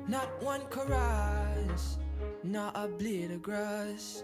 not one chorus, not a blade of grass.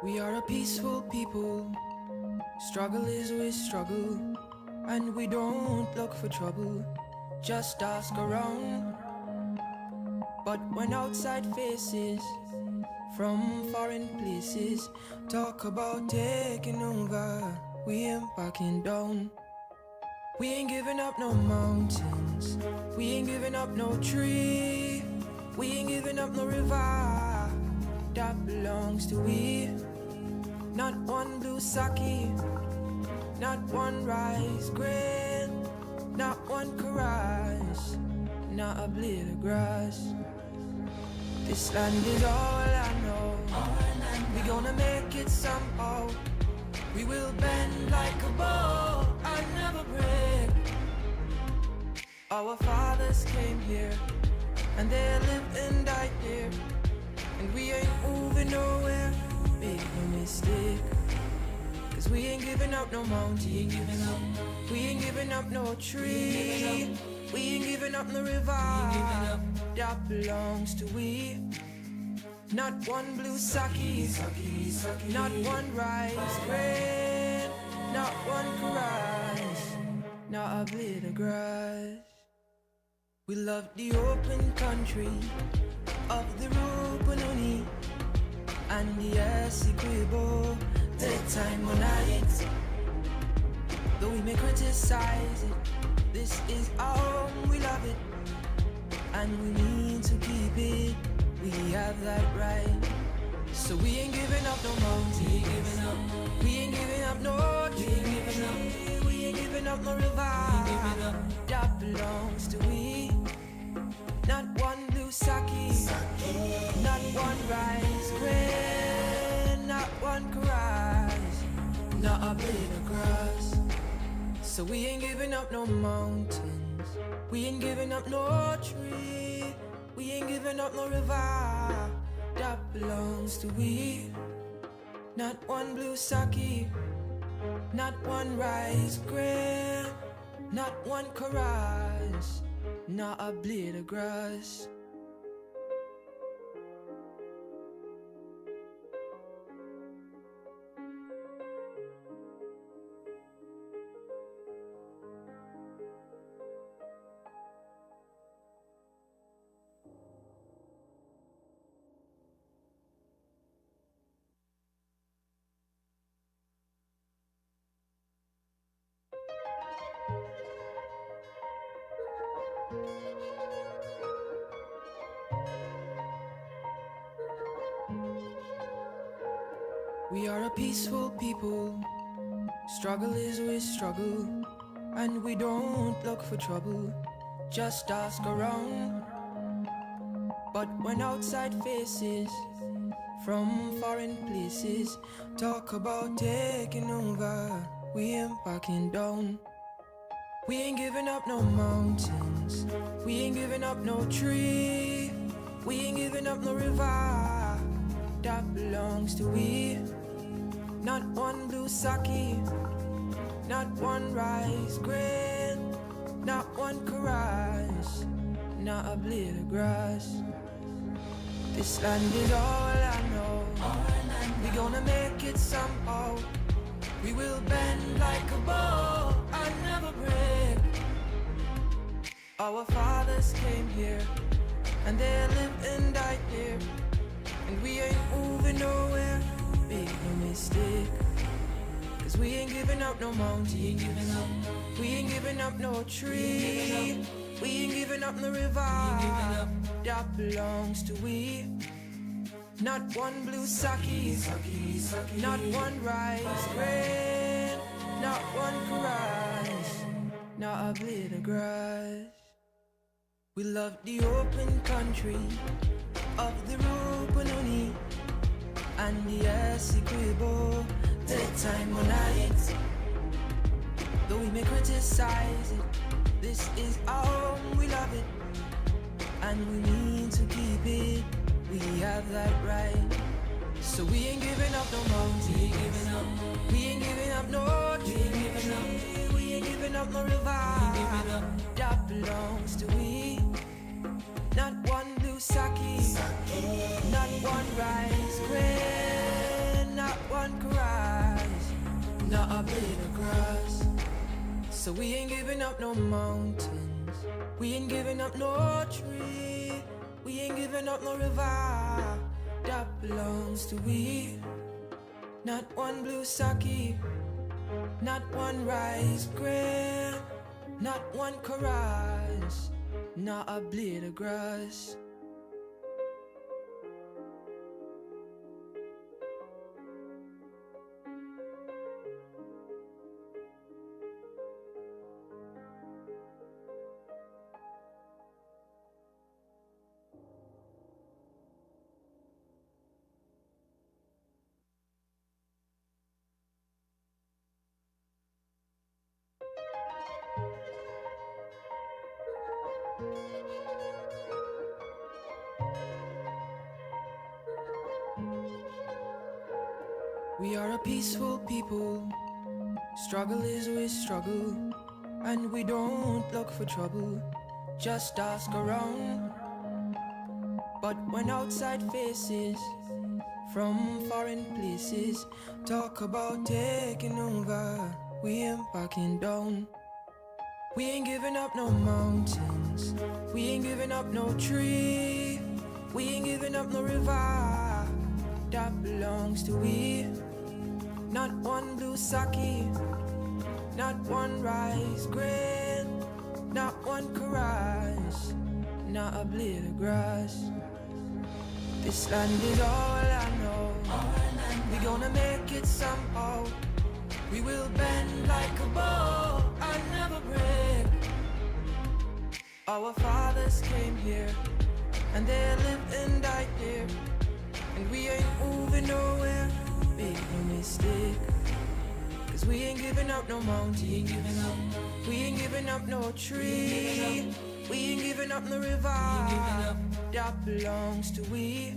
We are a peaceful people, struggle is we struggle, and we don't look for trouble, just ask around. But when outside faces from foreign places talk about taking over, we ain't backing down. We ain't giving up no mountains, we ain't giving up no tree, we ain't giving up no river that belongs to we. Not one blue sake, not one rice grain, not one chorus, not a blade of grass. This land is all I know, we gonna make it somehow. We will bend like a bow and never break. Our fathers came here, and they lived and died here, and we ain't moving nowhere, make no mistake. Cause we ain't giving up no mountain, we ain't giving up no tree, we ain't giving up no river that belongs to we. Not one blue sake, not one rice grain, not one chorus, not a blade of grass. We love the open country of the Rupununi and the Essequibo, daytime or night. Though we may criticize it, this is our home, we love it, and we need to keep it. We have that right. So we ain't giving up no mountain, we ain't giving up no tree, we ain't giving up no river that belongs to we. Not one blue sake, not one rice grain, not one chorus, not a blade of grass. So we ain't giving up no mountains, we ain't giving up no tree, we ain't giving up no river that belongs to we. Not one blue sake, not one rice grain, not one chorus, not a blade of grass. We are a peaceful people, struggle is we struggle, and we don't look for trouble, just ask around. But when outside faces from foreign places talk about taking over, we ain't backing down. We ain't giving up no mountains, we ain't giving up no tree, we ain't giving up no river that belongs to we. Not one blue sake, not one rice grain, not one chorus, not a blade of grass. This land is all I know, we gonna make it somehow. We will bend like a bow and never break. Our fathers came here, and they lived and died here, and we ain't moving nowhere, make no mistake. Cause we ain't giving up no mountain, we ain't giving up no tree, we ain't giving up no river that belongs to we. Not one blue sake, not one rice grain, not one chorus, not a blade of grass. We love the open country of the Rupununi and the Essequibo, daytime or night. Though we may criticize it, this is our home, we love it, and we need to keep it. We have that right. So we ain't giving up no mountains. We ain't giving up. We ain't giving up no tree. We ain't giving up. We ain't giving up no river. We ain't giving up. That belongs to we. Not one blue sake, not one rice grain, not one karaj, not a blade of grass. So we ain't giving up no mountains. We ain't giving up no tree. We ain't giving up no river. That belongs to we. Not one blue sake, not one rice grain, not one karaj, not a blade of grass. We are a peaceful people. Struggle is always struggle, and we don't look for trouble. Just ask around. But when outside faces from foreign places talk about taking over, we ain't backing down. We ain't giving up no mountains. We ain't giving up no tree. We ain't giving up no river. That belongs to we. Not one blue sake, not one rice grain, not one karaj, not a blade of grass. This land is all I know. We gonna make it somehow. We will bend like a bow and never break. Our fathers came here and they lived and died here, and we ain't moving nowhere. Make no mistake, cause we ain't giving up no mountain. We ain't giving up. We ain't giving up no tree. We ain't giving up no river. That belongs to we.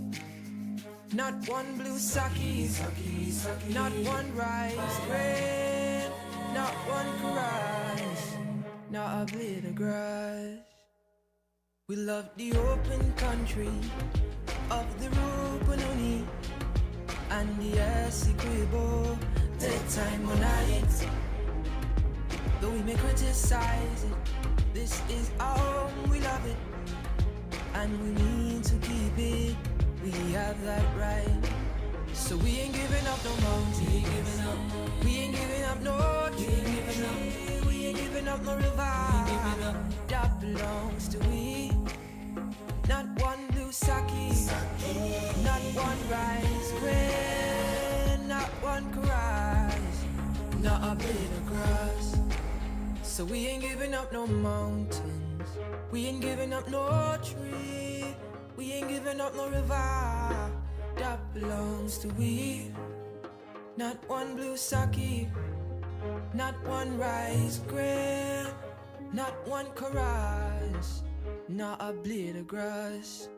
Not one blue sake, not one rice grain, not one karaj, not a blade of grass. We love the open country of the Rupununi and the Essequibo, daytime or night. Though we may criticize it, this is our home, we love it, and we need to keep it. We have that right. So we ain't giving up no mountains. We ain't giving up. We ain't giving up no tree. We ain't giving up. We ain't giving up no river. We ain't giving up. That belongs to we. Not one blue sake, not one rice grain, not one karaj, not a blade of grass. So we ain't giving up no mountains. We ain't giving up no tree. We ain't giving up no river. That belongs to we. Not one blue sake, not one rice grain, not one karaj, not a blade of grass.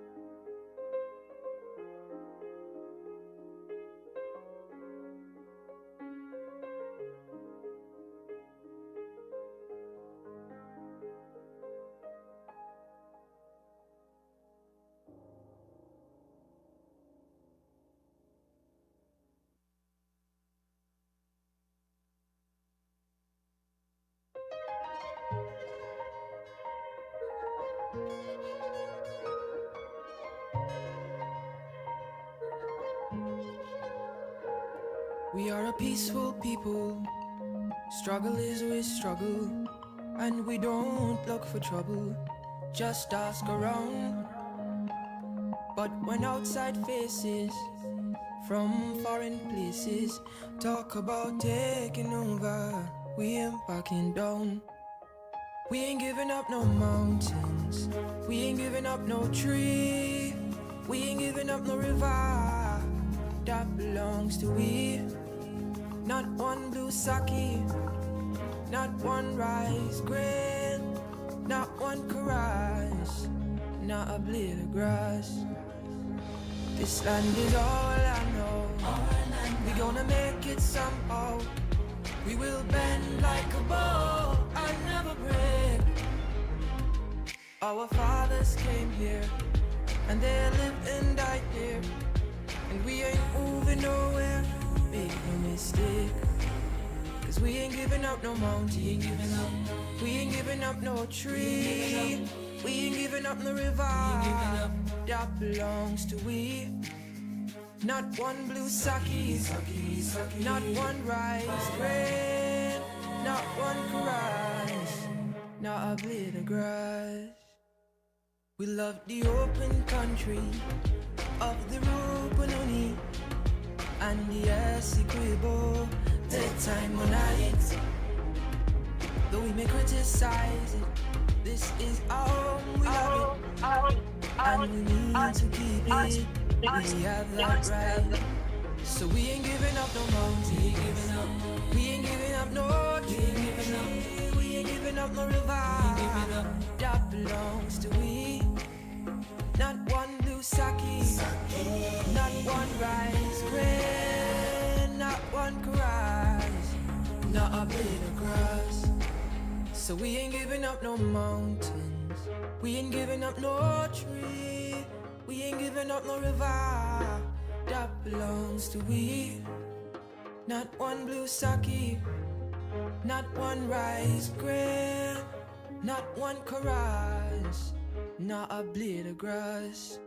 We are a peaceful people. Struggle is always struggle, and we don't look for trouble. Just ask around. But when outside faces from foreign places talk about taking over, we ain't backing down. We ain't giving up no mountains, we ain't giving up no tree, we ain't giving up no river that belongs to we. Not one blue sake, not one rice grain, not one caress, not a blade of grass. This land is all I know. We gonna make it somehow. We will bend like a bow and never break. Our fathers came here and they lived and died here, and we ain't moving nowhere. Make no mistake, 'cause we ain't giving up no mountain, we ain't giving up no tree, we ain't giving up no river that belongs to we. Not one blue sake, not one rice grain, not one caress, not a blade of grass. We love the open country of the Rupununi and the Essequibo, the time on night. Though we may criticize it, this is our home, we love it, and we need to keep it. We have that right. So we ain't giving up no mountain, we ain't giving up no tree, we ain't giving up no river that belongs to we. Not one blue sake, not one rice grain, not one caress, not a blade of grass. So we ain't giving up no mountains, we ain't giving up no tree, we ain't giving up no river that belongs to we. Not one blue sake, not one rice grain, not one caress, not a blade of grass.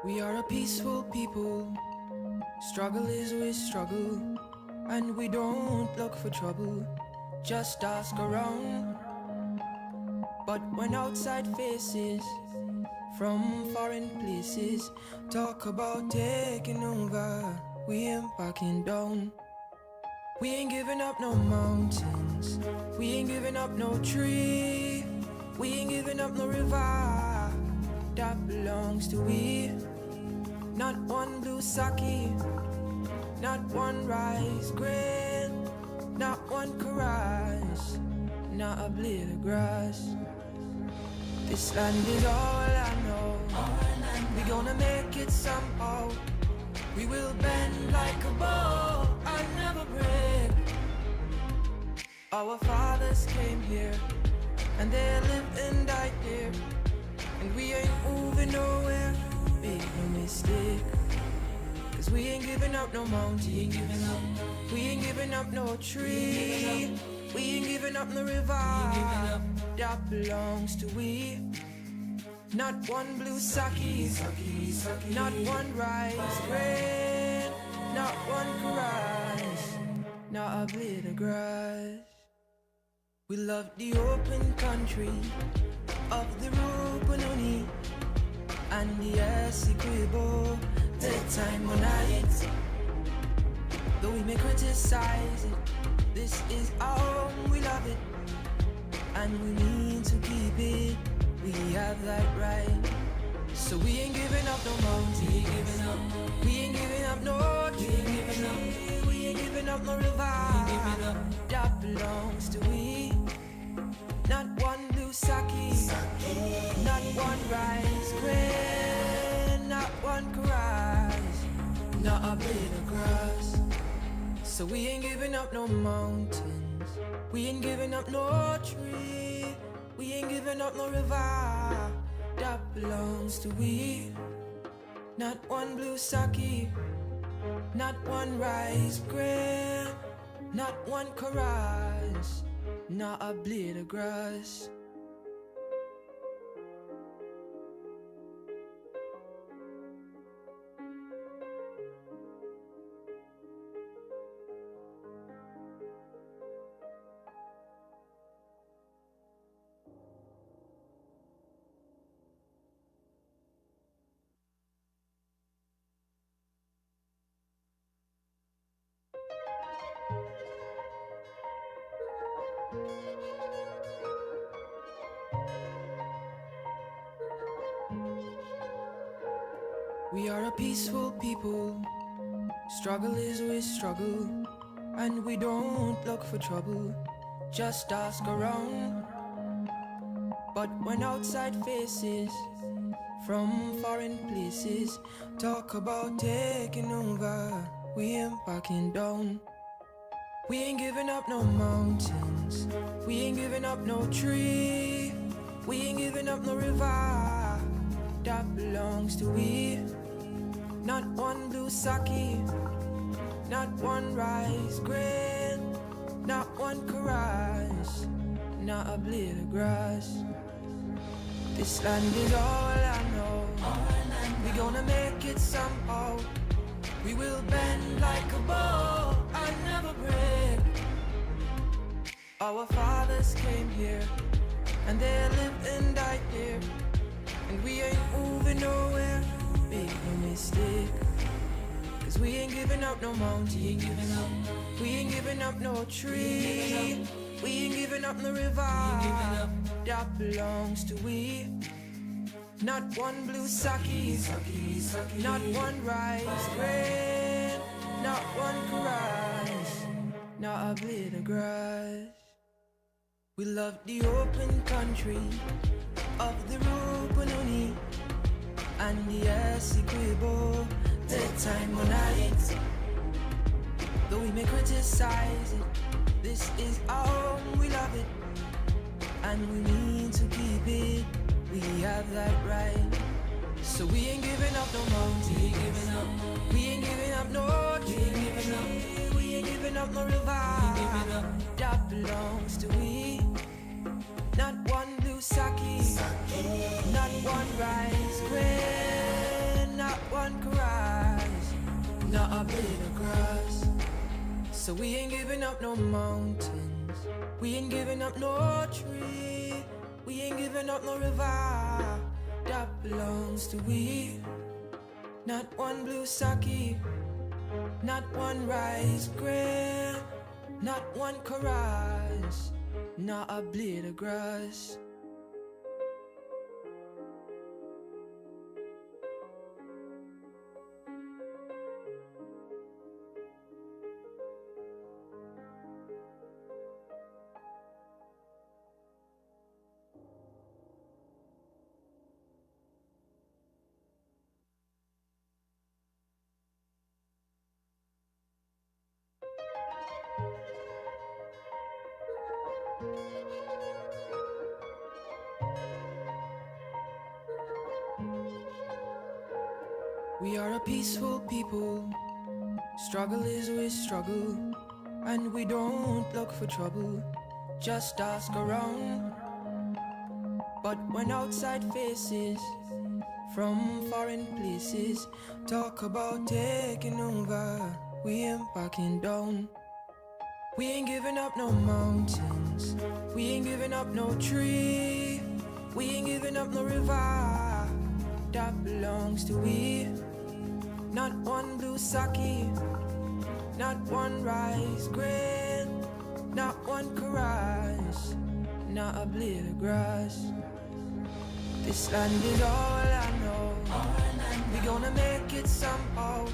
We are a peaceful people, struggle is we struggle, and we don't look for trouble, just ask around. But when outside faces from foreign places talk about taking over, we ain't backing down. We ain't giving up no mountains, we ain't giving up no tree, we ain't giving up no river that belongs to we. Not one blue sake, not one rice grain, not one caress, not a blade of grass. This land is all I know. We gonna make it somehow. We will bend like a bow and never break. Our fathers came here and they lived and died here, and we ain't moving nowhere. Make no mistake, 'cause we ain't giving up no mountain, we ain't giving up no tree, we ain't giving up no river that belongs to we. Not one blue sake, not one rice grain, not one caress, not a blade of grass. We love the open country of the Rupununi and the Essequibo, the time on night. Though we may criticize it, this is our home, we love it, and we need to keep it. We have that right. So we ain't giving up no mountain, we ain't giving up no tree, we ain't giving up no river that belongs to we. Not one blue sake, not one rice grain, not one caress, not a blade of grass. So we ain't giving up no mountains, we ain't giving up no tree, we ain't giving up no river that belongs to we. Not one blue sake, not one rice grain, not one chorus, not a blade of grass. We are a peaceful people, struggle is we struggle, and we don't look for trouble, just ask around. But when outside faces from foreign places talk about taking over, we ain't backing down. We ain't giving up no mountains, we ain't giving up no tree, we ain't giving up no river that belongs to we. Not one blue sake, not one rice grain, not one chorus, not a blade of grass. This land is all I know, we gonna make it somehow. We will bend like a bow and never break. Our fathers came here, and they lived and died here, and we ain't moving nowhere, make no mistake. Cause we ain't giving up no mountain, we ain't giving up no tree, we ain't giving up no river that belongs to we. Not one blue sake, not one rice grain, not one chorus, not a blade of grass. We love the open country of the Rupununi and the Essequibo, daytime or night. Though we may criticize it, this is our home, we love it, and we need to keep it. We have that right. So we ain't giving up no mountain, we ain't giving up no tree, we ain't giving up no river that belongs to we. Not one blue sake, not one rice grain, not one chorus, not a blade of grass. So we ain't giving up no mountains, we ain't giving up no tree, we ain't giving up no river that belongs to we. Not one blue sake, not one rice grain, not one chorus, not a blade of grass. We are a peaceful people, struggle is we struggle, and we don't look for trouble, just ask around. But when outside faces from foreign places talk about taking over, we ain't backing down. We ain't giving up no mountains, we ain't giving up no tree, we ain't giving up no river that belongs to we. Not one blue sake, not one rice grain, not one chorus, not a blade of grass. This land is all I know, we gonna make it somehow.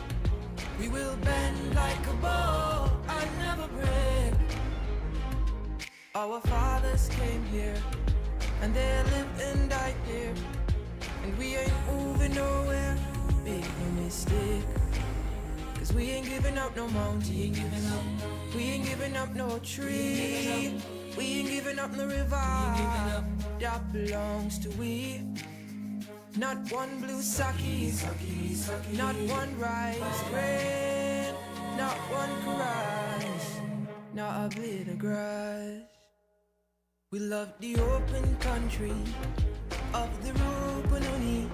We will bend like a bow and never break. Our fathers came here, and they lived and died here, and we ain't moving nowhere, make no mistake. Cause we ain't giving up no mountain, we ain't giving up no tree, we ain't giving up no river that belongs to we. Not one blue sake, not one rice grain, not one chorus, not a blade of grass. We love the open country of the Rupununi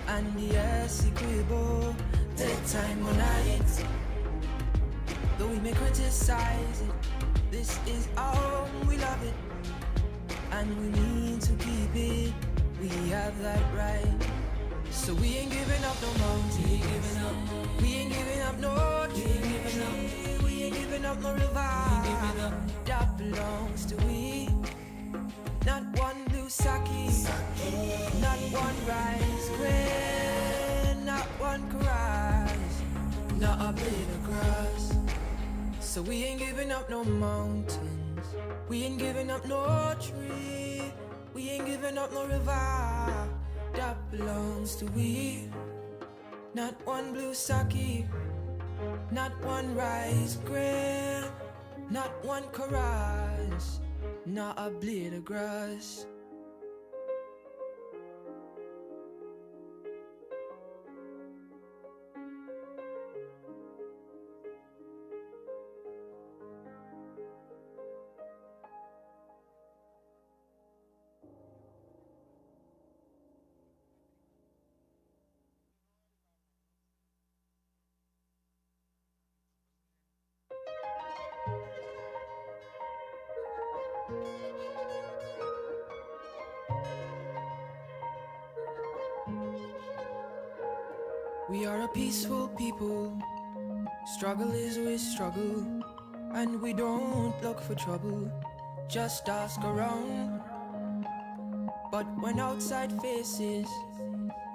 and the Essequibo, the time on night. Though we may criticize it, this is our home, we love it, and we need to keep it. We have that right. So we ain't giving up no mountain. We ain't giving up. We ain't giving up no tree. We ain't giving up no river. That belongs to we. Not one blue sake, not one rice grain, not one karage, not a blade of grass. So we ain't giving up no mountains. We ain't giving up no tree. We ain't giving up no river. That belongs to we. Not one blue sake, not one rice grain, not one karage, not a blade of grass. We are a peaceful people. Struggle is with struggle, and we don't look for trouble. Just ask around. But when outside faces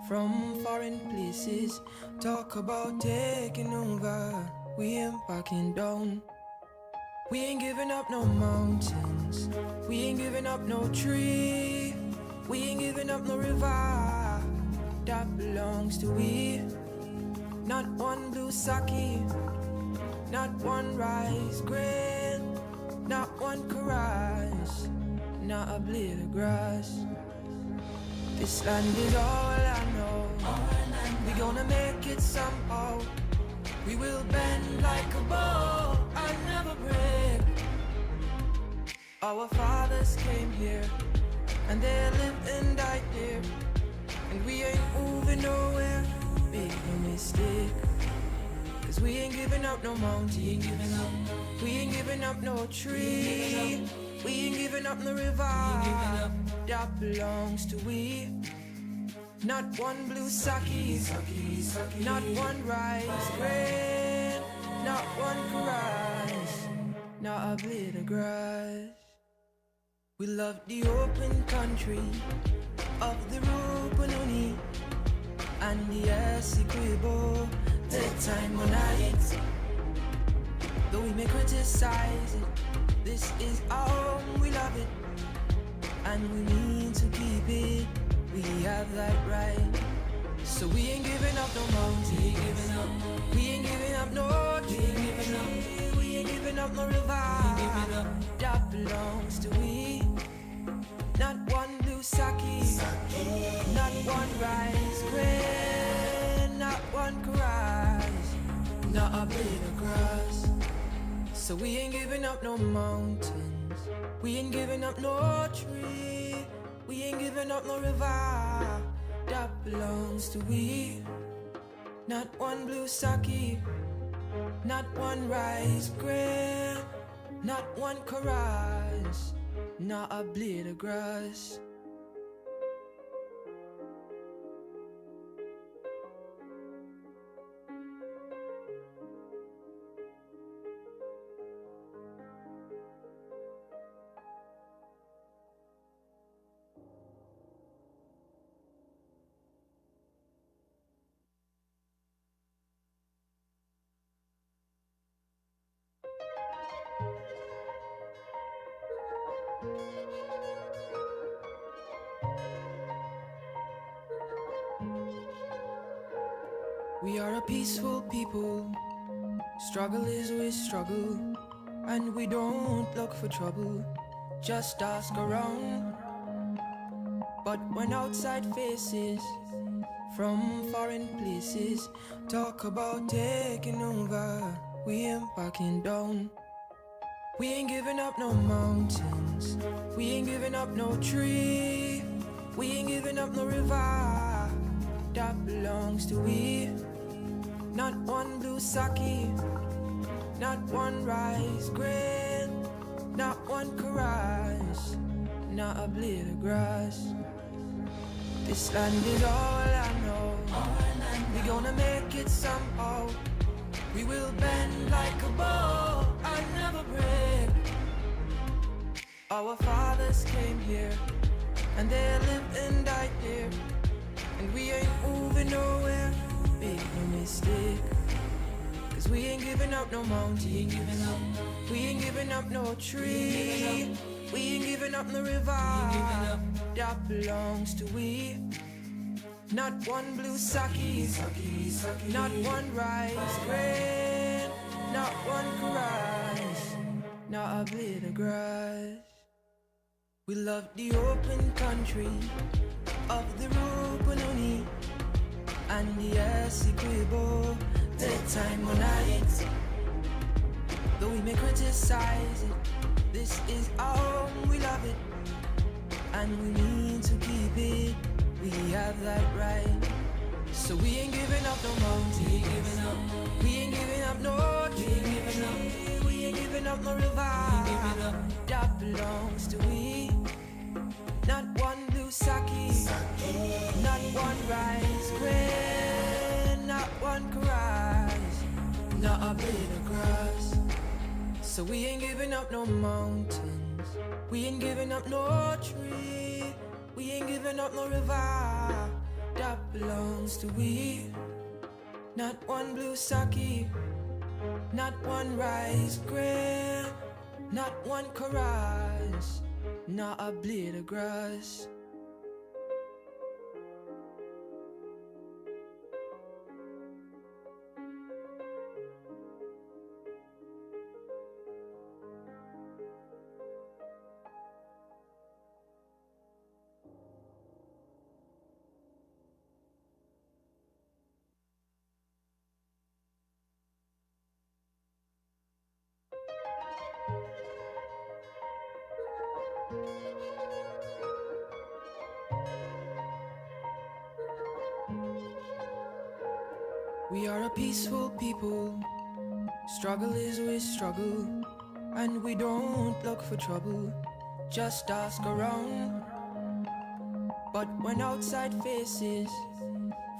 from foreign places talk about taking over, we ain't backing down. We ain't giving up no mountains. We ain't giving up no tree. We ain't giving up no river. That belongs to we. Not one blue sake, not one rice grain, not one karage, not a blade of grass. This land is all I know. We gonna make it somehow. We will bend like a bow and never break. Our fathers came here, and they lived and died here, and we ain't moving nowhere. Make no mistake, 'cause we ain't giving up no mountain. We ain't giving up no tree. We ain't giving up no river. That belongs to we. Not one blue sake, not one rice grain, not one karage, not a blade of grass. We love the open country of the Rupununi and the Essequibo, the time on night. Though we may criticize it, this is our home, we love it, and we need to keep it. We have that right. So we ain't giving up no mountain. We ain't giving up no tree. We ain't giving up no river. That belongs to we. Not one blue sake, not one rice grain, not one karage, not a blade of grass. So we ain't giving up no mountains. We ain't giving up no tree. We ain't giving up no river. That belongs to we. Not one blue sake, not one rice grain, not one karage, not a blade of grass. We are a peaceful people. Struggle is with struggle, and we don't look for trouble. Just ask around. But when outside faces from foreign places talk about taking over, we ain't backing down. We ain't giving up no mountains. We ain't giving up no tree. We ain't giving up no river that belongs to we. Not one blue sake, not one rice grain, not one karage, not a blade of grass. This land is all I know. We gonna make it somehow. We will bend like a bow and never break. Our fathers came here and they lived and died here, and we ain't moving nowhere. Make no mistake, 'cause we ain't giving up no mountain. We ain't giving up no tree. We ain't giving up no river that belongs to we. Not one blue sake, not one rice grain, not one karage, not a blade of grass. We love the open country of the Rupununi and the Essequibo, the time on night. Though we may criticize it, this is our home, we love it, and we need to keep it. We have that right. So we ain't giving up no mountain. We ain't giving up no tree. We ain't giving up no river that belongs to we. Not one blue sake, not one rice grain, not one karage, not a blade of grass. So we ain't giving up no mountains. We ain't giving up no tree. We ain't giving up no river that belongs to we. Not one blue sake, not one rice grain, not one karage, not a blade of grass. We are a peaceful people. Struggle is we struggle, and we don't look for trouble. Just ask around. But when outside faces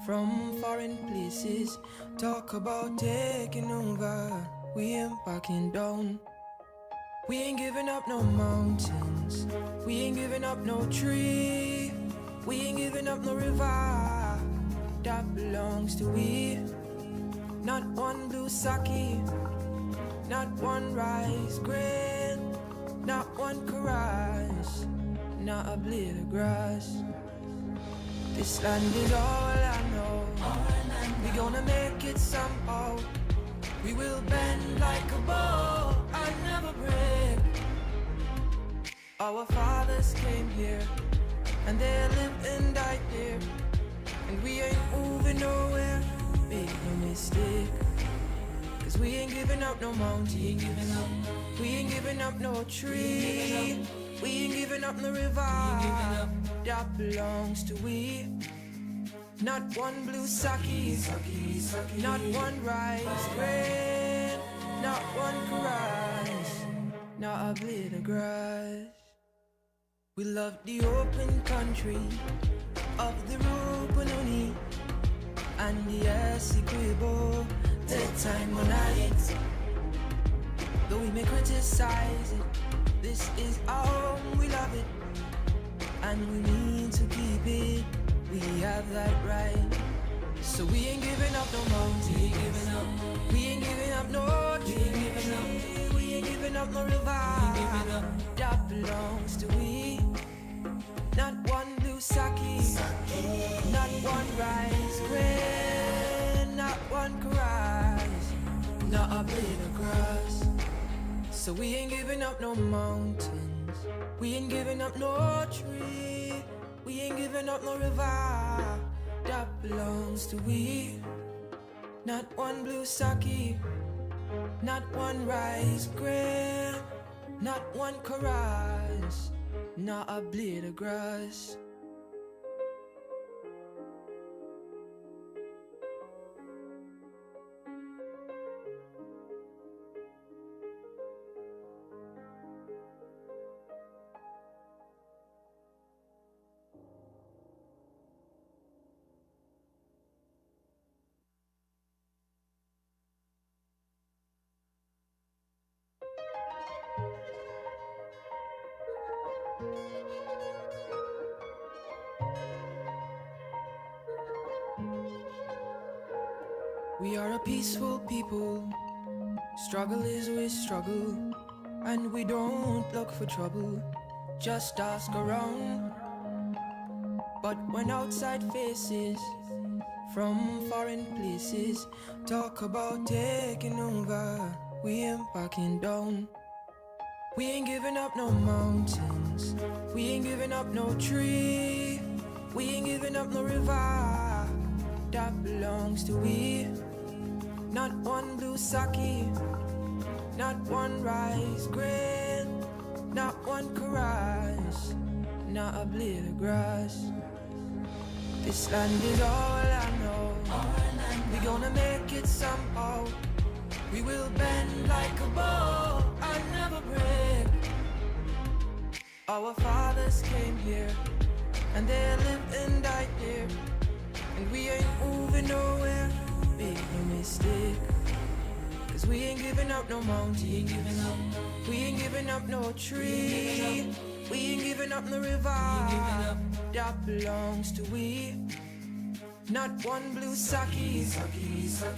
from foreign places talk about taking over, we ain't backing down. We ain't giving up no mountains. We ain't giving up no tree. We ain't giving up no river that belongs to we. Not one blue sake, not one rice grain, not one karage, not a blade of grass. This land is all I know. We gonna make it somehow. We will bend like a bow and never break. Our fathers came here and they lived and died here, and we ain't moving nowhere. Make no mistake, 'cause we ain't giving up no mountain. We ain't giving up no tree. We ain't giving up no river that belongs to we. Not one blue sake, not one rice grain, not one karage, not a blade of grass. We love the open country of the Rupununi and the Essequibo, the time on night. Though we may criticize it, this is our home, we love it, and we need to keep it. We have that right. So we ain't giving up no mountain. We ain't giving up no tree. We ain't giving up no river that belongs to we. Not one blue sake, not one rice grain, not one karage, not a blade of grass. So we ain't giving up no mountains. We ain't giving up no tree. We ain't giving up no river that belongs to we. Not one blue sake, not one rice grain, not one chorus, not a blade of grass. We are a peaceful people, struggle is we struggle, and we don't look for trouble, just ask around. But when outside faces from foreign places talk about taking over, we ain't backing down. We ain't giving up no mountains, we ain't giving up no tree, we ain't giving up no river that belongs to we. Not one blue sake, not one rice grain, not one chorus, not a blade of grass. This land is all I know, we gonna make it somehow. We will bend like a bow and never break. Our fathers came here, and they lived and died here, and we ain't moving nowhere, make no mistake. Cause we ain't giving up no mountain, we ain't giving up no tree, we ain't giving up no river that belongs to we. Not one blue sake,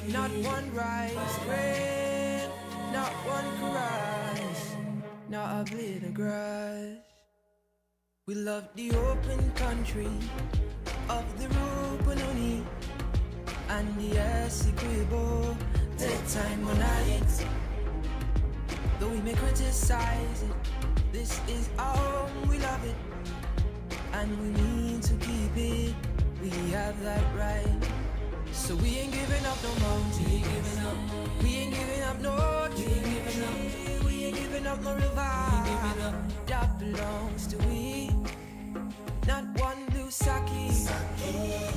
not one rice grain, not one chorus, not a blade of grass. We love the open country of the Rupununi and the Essequibo, daytime or night. Though we may criticize it, this is our home, we love it, and we need to keep it. We have that right. So we ain't giving up no mountain, we ain't giving up no tree, we ain't giving up no river that belongs to we. Not one blue sake,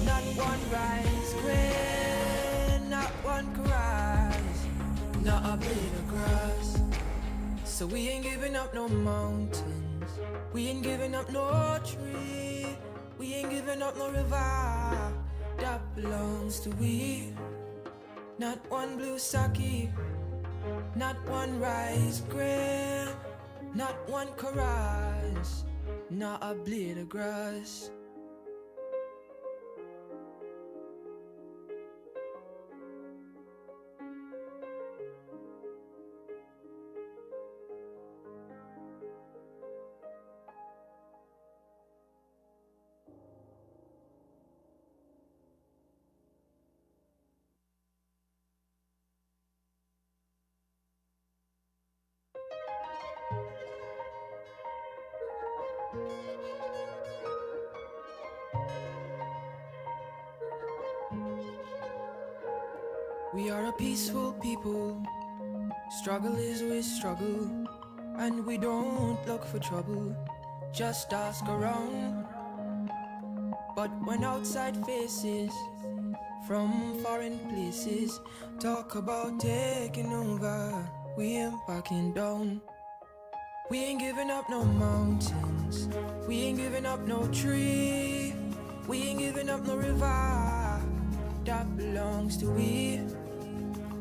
not one rice grain, not one chorus, not a blade of grass. So we ain't giving up no mountains, we ain't giving up no tree, we ain't giving up no river that belongs to we. Not one blue sake, not one rice grain, not one chorus, not a blade of grass. We are a peaceful people, struggle is we struggle, and we don't look for trouble, just ask around. But when outside faces from foreign places talk about taking over, we ain't backing down. We ain't giving up no mountains, we ain't giving up no tree, we ain't giving up no river that belongs to we.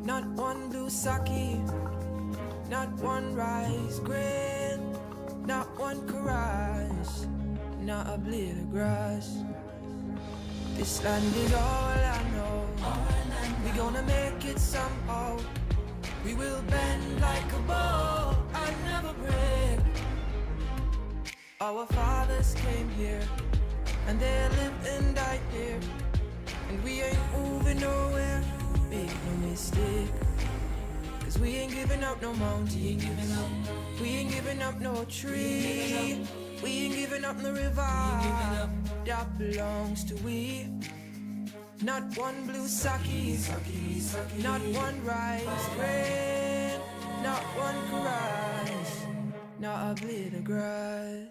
Not one blue sake, not one rice grain, not one chorus, not a blade of grass. This land is all I know, we gonna make it somehow. We will bend like a bow and never break. Our fathers came here, and they lived and died here, and we ain't moving nowhere, make no mistake. Cause we ain't giving up no mountain, we ain't giving up no tree, we ain't giving up no river that belongs to we. Not one blue sake, not one rice grain, not one chorus, not a blade of grass.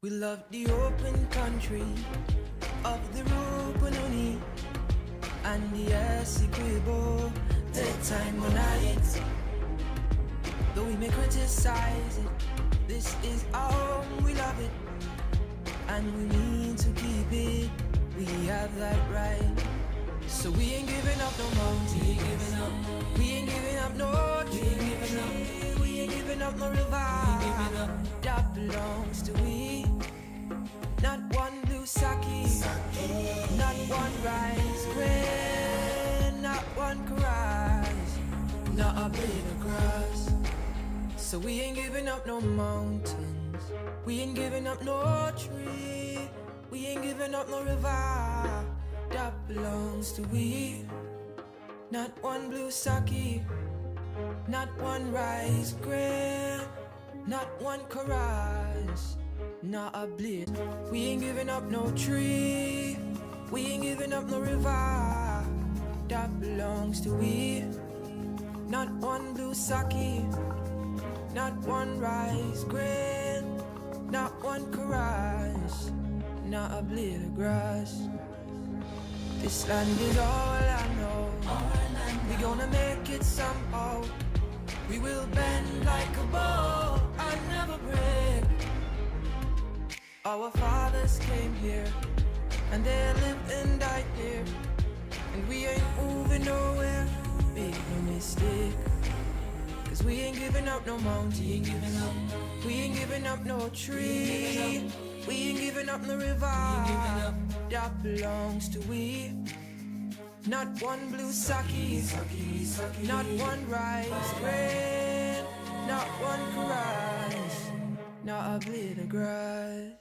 We love the open country of the Rupununi and the Essequibo, daytime or night. Though we may criticize it, this is our home, we love it, and we need to keep it. We have that right. So we ain't giving up no mountain. We ain't giving up. We ain't giving up no tree. We ain't giving up. We ain't giving up no river. We ain't giving up. That belongs to we. Not one blue sake. Not one rice grain. Not one karage. Not a blade of grass. So we ain't giving up no mountains. We ain't giving up no tree. We ain't giving up no river. That belongs to we. Not one blue sake. Not one rice grain. Not one karage. Not a blade. We ain't giving up no tree. We ain't giving up no river. That belongs to we. Not one blue sake. Not one rice grain. Not one karage. Not a blade of grass. This land is all I know. We gonna make it somehow. We will bend like a bow and never break. Our fathers came here and they lived and died here, and we ain't moving nowhere. Make no mistake, 'cause we ain't giving up no mountain. We ain't giving up. We ain't giving up no tree. We ain't giving up no river. That belongs to we. Not one blue sake. Not one rice grain. Not one karage. Not a blade of grass.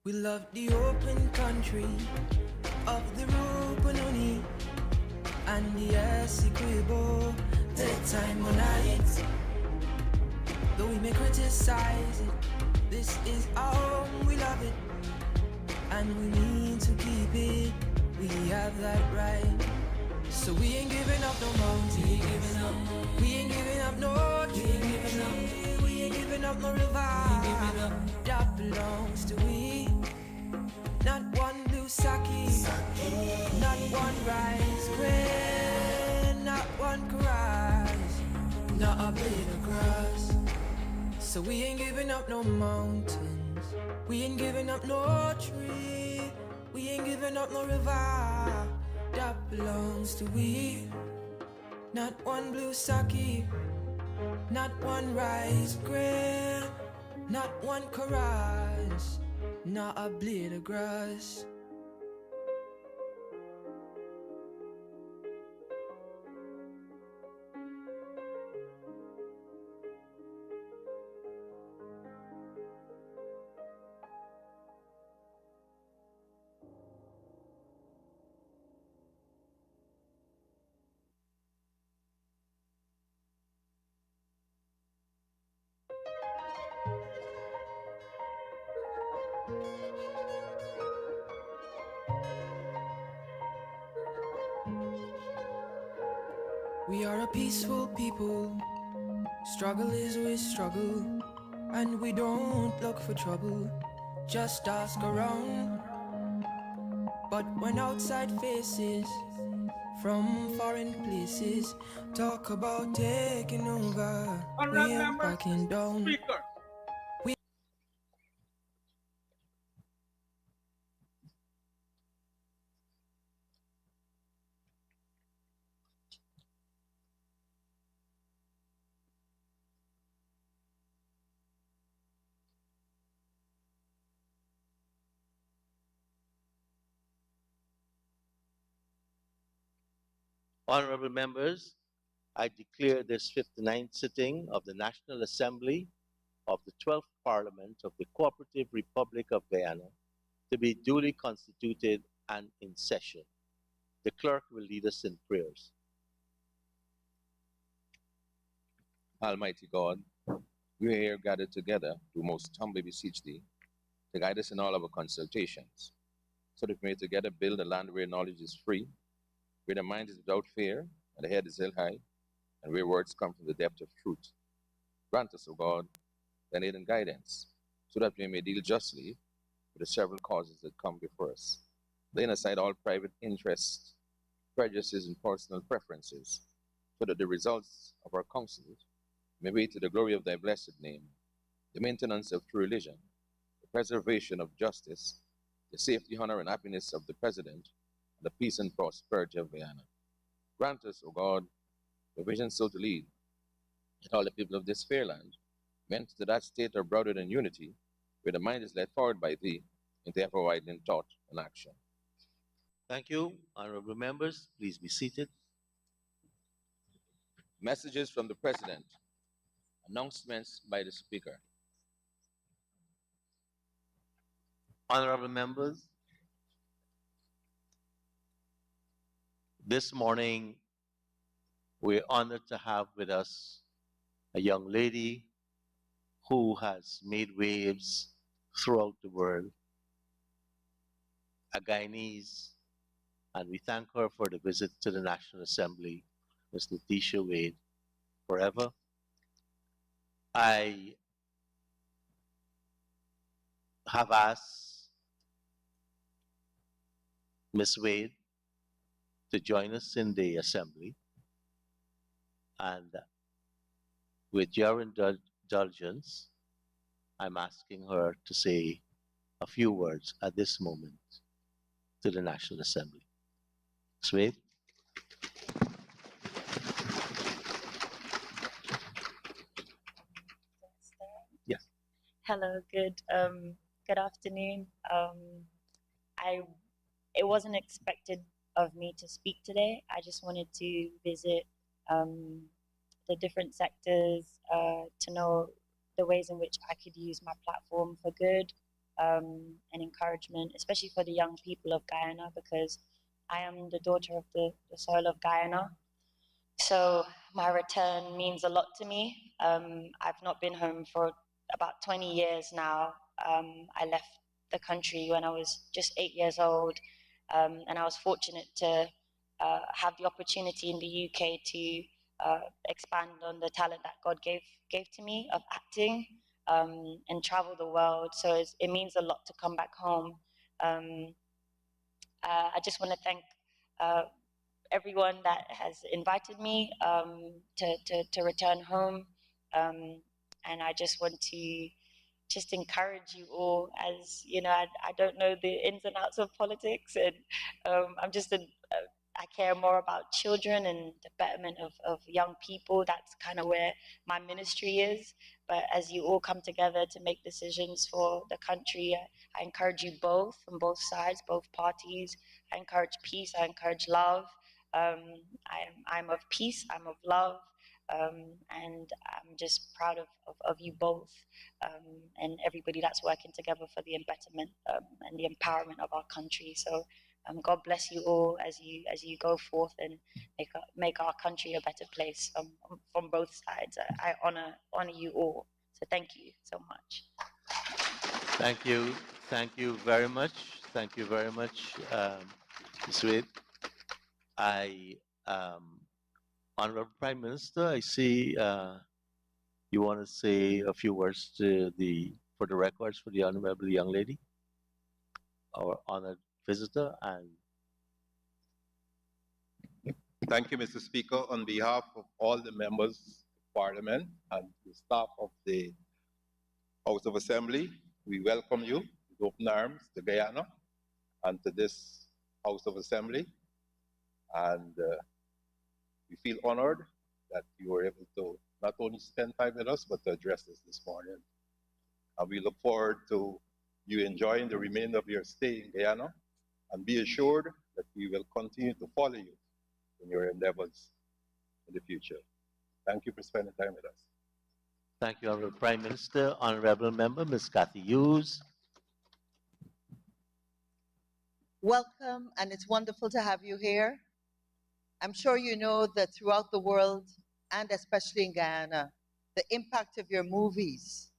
We love the open country of the Rupununi and the Essequibo, daytime or night. Though we may criticize it, this is our home, we love it, and we need to keep it. We have that right. So we ain't giving up no mountain. We ain't giving up. We ain't giving up no tree. We ain't giving up. We ain't giving up no river. We ain't giving up. That belongs to we. Not one blue sake. Not one rice grain. Not one karage. Not a blade of grass. So we ain't giving up no mountains. We ain't giving up no tree. We ain't giving up no river. That belongs to we. Not one blue sake. Not one rice grain. Not one karage. Not a blade of grass. We are a peaceful people. Struggle is we struggle, and we don't look for trouble. Just ask around. But when outside faces from foreign places talk about taking over, we ain't backing down. Speaker. Honorable members, I declare this 59th sitting of the National Assembly of the 12th Parliament of the Cooperative Republic of Guyana to be duly constituted and in session. The clerk will lead us in prayers. Almighty God, we are here gathered together to most humbly beseech thee to guide us in all our consultations, so that we may together build a land where knowledge is free, where the mind is without fear, and the head is held high, and where words come from the depth of truth. Grant us, O God, their aid and guidance, so that we may deal justly with the several causes that come before us, laying aside all private interests, prejudices, and personal preferences, so that the results of our counsels may be to the glory of thy blessed name, the maintenance of true religion, the preservation of justice, the safety, honor, and happiness of the President, and the peace and prosperity of Guyana. Grant us, O God, the vision so to lead, that all the people of this fair land, meant to that state of brotherhood and unity, where the mind is led forward by thee into ever-widening thought and action. Thank you, honorable members. Please be seated. Messages from the President. Announcements by the Speaker. Honorable members, this morning we're honored to have with us a young lady who has made waves throughout the world, a Guyanese, and we thank her for the visit to the National Assembly, Ms. Letitia Wade, forever. I have asked Ms. Wade to join us in the Assembly, and with your indulgence, I'm asking her to say a few words at this moment to the National Assembly. Ms. Wade? Yes. Hello, good afternoon. It wasn't expected of me to speak today. I just wanted to visit the different sectors to know the ways in which I could use my platform for good and encouragement, especially for the young people of Guyana, because I am the daughter of the soil of Guyana. So my return means a lot to me. I've not been home for about 20 years now. I left the country when I was just 8 years old, and I was fortunate to have the opportunity in the UK to expand on the talent that God gave to me of acting and travel the world. So it means a lot to come back home. I just want to thank everyone that has invited me to return home. And I just want to just encourage you all, as you know, I don't know the ins and outs of politics, and I'm just I care more about children and the betterment of young people. That's kind of where my ministry is. But as you all come together to make decisions for the country, I encourage you both, from both sides, both parties. I encourage peace. I encourage love. I'm of peace. I'm of love. And I'm just proud of you both and everybody that's working together for the betterment and the empowerment of our country. So God bless you all as you go forth and make our country a better place from both sides. I honor you all. So thank you so much. Thank you. Thank you very much. Thank you very much, Ms. Wade. Honorable Prime Minister, I see you want to say a few words for the records for the honorable young lady, our honored visitor, and Thank you, Mr. Speaker. On behalf of all the members of Parliament and the staff of the House of Assembly, we welcome you with open arms to Guyana and to this House of Assembly. And we feel honored that you were able to not only spend time with us, but to address us this morning. And we look forward to you enjoying the remainder of your stay in Guyana, and be assured that we will continue to follow you in your endeavors in the future. Thank you for spending time with us. thank you, Honorable Prime Minister. Honorable Member, Ms. Kathy Hughes. Welcome, and it's wonderful to have you here. I'm sure you know that throughout the world, and especially in Guyana, the impact of your movies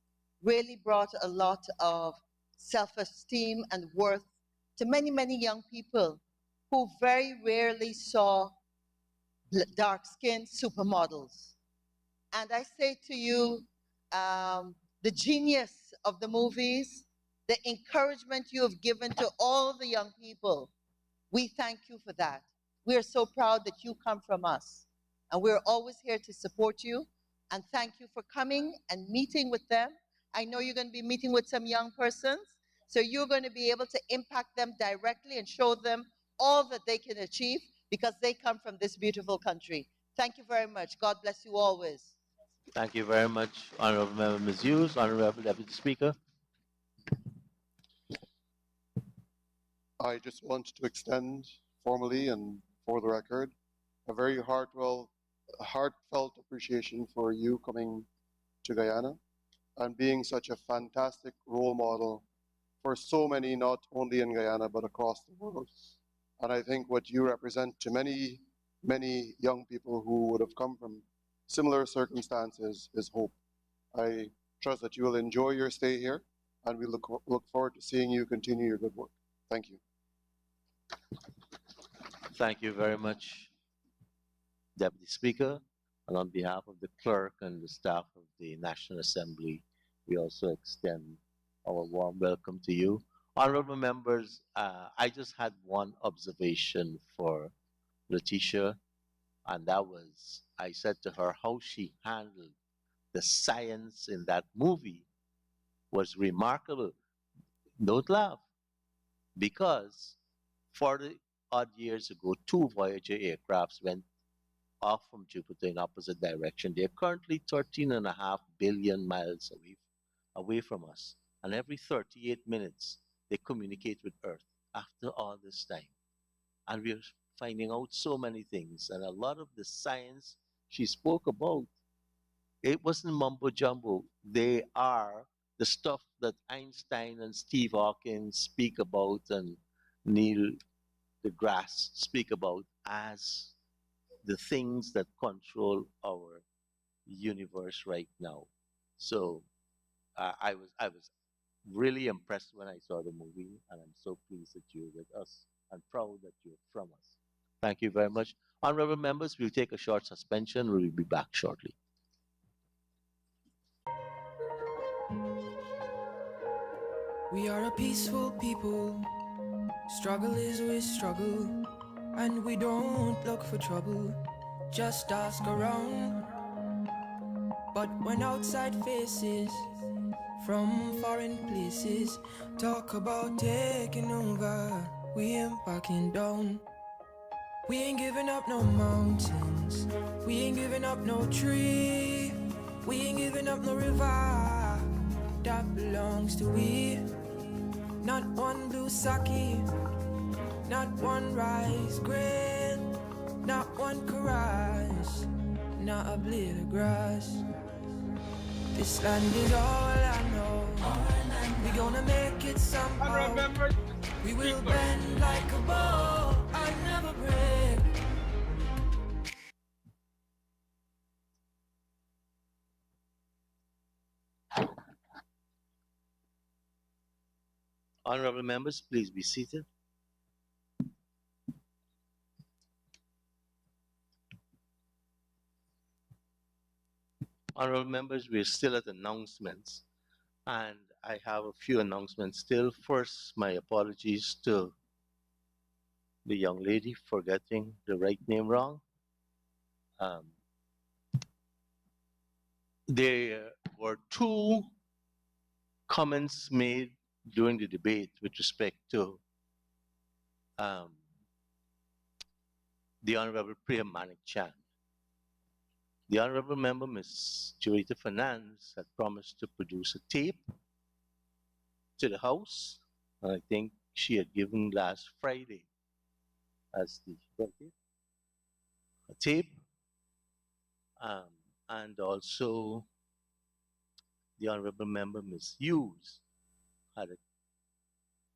really brought a lot of self-esteem and worth to many, many young people who very rarely saw dark-skinned supermodels. And I say to you, the the genius of the movies, the encouragement you have given to all the young people. We thank you for that. We are so proud that you come from us. And we're always here to support you. And thank you for coming and meeting with them. I know you're going to be meeting with some young persons. So you're going to be able to impact them directly and show them all that they can achieve because they come from this beautiful country. Thank you very much. God bless you always. Thank you very much, Honorable Member Ms. Hughes, Honorable Deputy Speaker. I just want to extend formally and for the record a very heartfelt appreciation for you coming to Guyana and being such a fantastic role model for so many, not only in Guyana, but across the world. And I think what you represent to many, many young people who would have come from similar circumstances is hope. I trust that you will enjoy your stay here, and we look forward to seeing you continue your good work. Thank you. Thank you very much, Deputy Speaker. And on behalf of the clerk and the staff of the National Assembly, we also extend our warm welcome to you. Honorable members, I just had one observation for Letitia, and that was, I said to her, how she handled the science in that movie was remarkable. Don't laugh, because 40 odd years ago, 2 Voyager aircrafts went off from Jupiter in opposite direction. They're currently 13.5 billion miles away from us. And every 38 minutes, they communicate with Earth after all this time. And we're finding out so many things. And a lot of the science she spoke about, it wasn't mumbo jumbo. They are the stuff that Einstein and Steve Hawking speak about and Neil deGrasse speak about as the things that control our universe right now. So I was really impressed when I saw the movie, and I'm so pleased that you're with us and proud that you're from us. Thank you very much. Honorable members, we'll take a short suspension. We'll be back shortly. We are a peaceful people. Struggle is we struggle, and we don't look for trouble. Just ask around. But when outside faces from foreign places talk about taking over, we ain't backing down. We ain't giving up no mountains, we ain't giving up no tree, we ain't giving up no river that belongs to we. Not one blue sake, not one rice grain, not one karage, not a blade of grass. This land is all I know. We gonna make it somehow. We will bend like a bow and never break. Honorable members, please be seated. Honorable members, we're still at announcements, and I have a few announcements still. First, my apologies to the young lady for getting the right name wrong. There were 2 comments made during the debate with respect to the Honorable Priya Manik Chan. The Honorable Member, Ms. Jurita Fernandez, had promised to produce a tape to the House. And I think she had given last Friday as the a tape. And also the Honorable Member, Ms. Hughes, had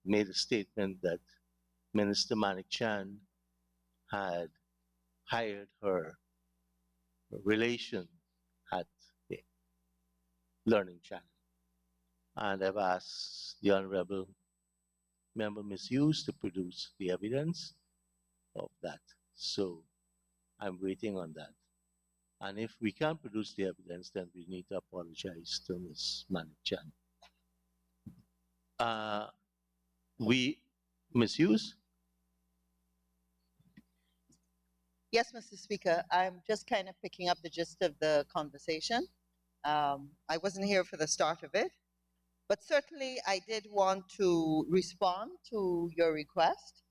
made a statement that Minister Manik Chan had hired her relation at the Learning Channel. And I've asked the Honorable Member Ms. Hughes to produce the evidence of that. So I'm waiting on that. And if we can't produce the evidence, then we need to apologize to Ms. Manichan. Ms. Hughes? Yes, Mr. Speaker, I'm just kind of picking up the gist of the conversation. I wasn't here for the start of it, but certainly I did want to respond to your request.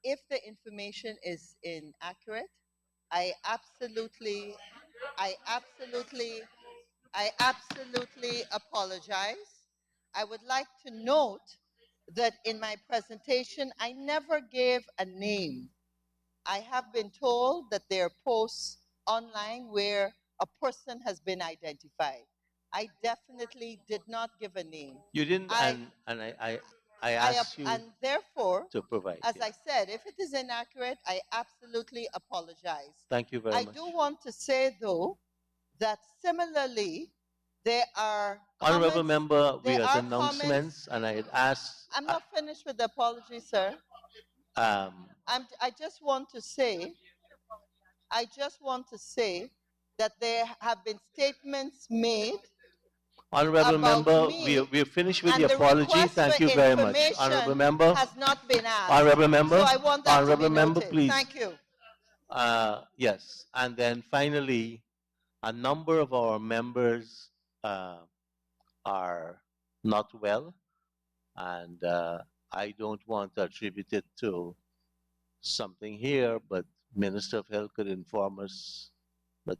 If the information is inaccurate, I absolutely apologize. I would like to note that in my presentation, I never gave a name. I have been told that there are posts online where a person has been identified. I definitely did not give a name. You didn't, I- and I asked you and therefore, to provide. as it. I said, if it is inaccurate, I absolutely apologize. Thank you very I much. do want to say, though, that similarly, there are Honorable comments- member, we there had are announcements, and I had asked. I'm not finished with the apology, sir. I just want to say that there have been statements made Honorable about member, me, we are finished with and the apology. request Thank for you very much. information Honorable member. has not been asked. Honorable member. So I want that Honorable to be member, noted. please. Thank you. Yes, and then finally, a number of our members are not well, and I don't want to attribute it to something here, but Minister of Health could inform us but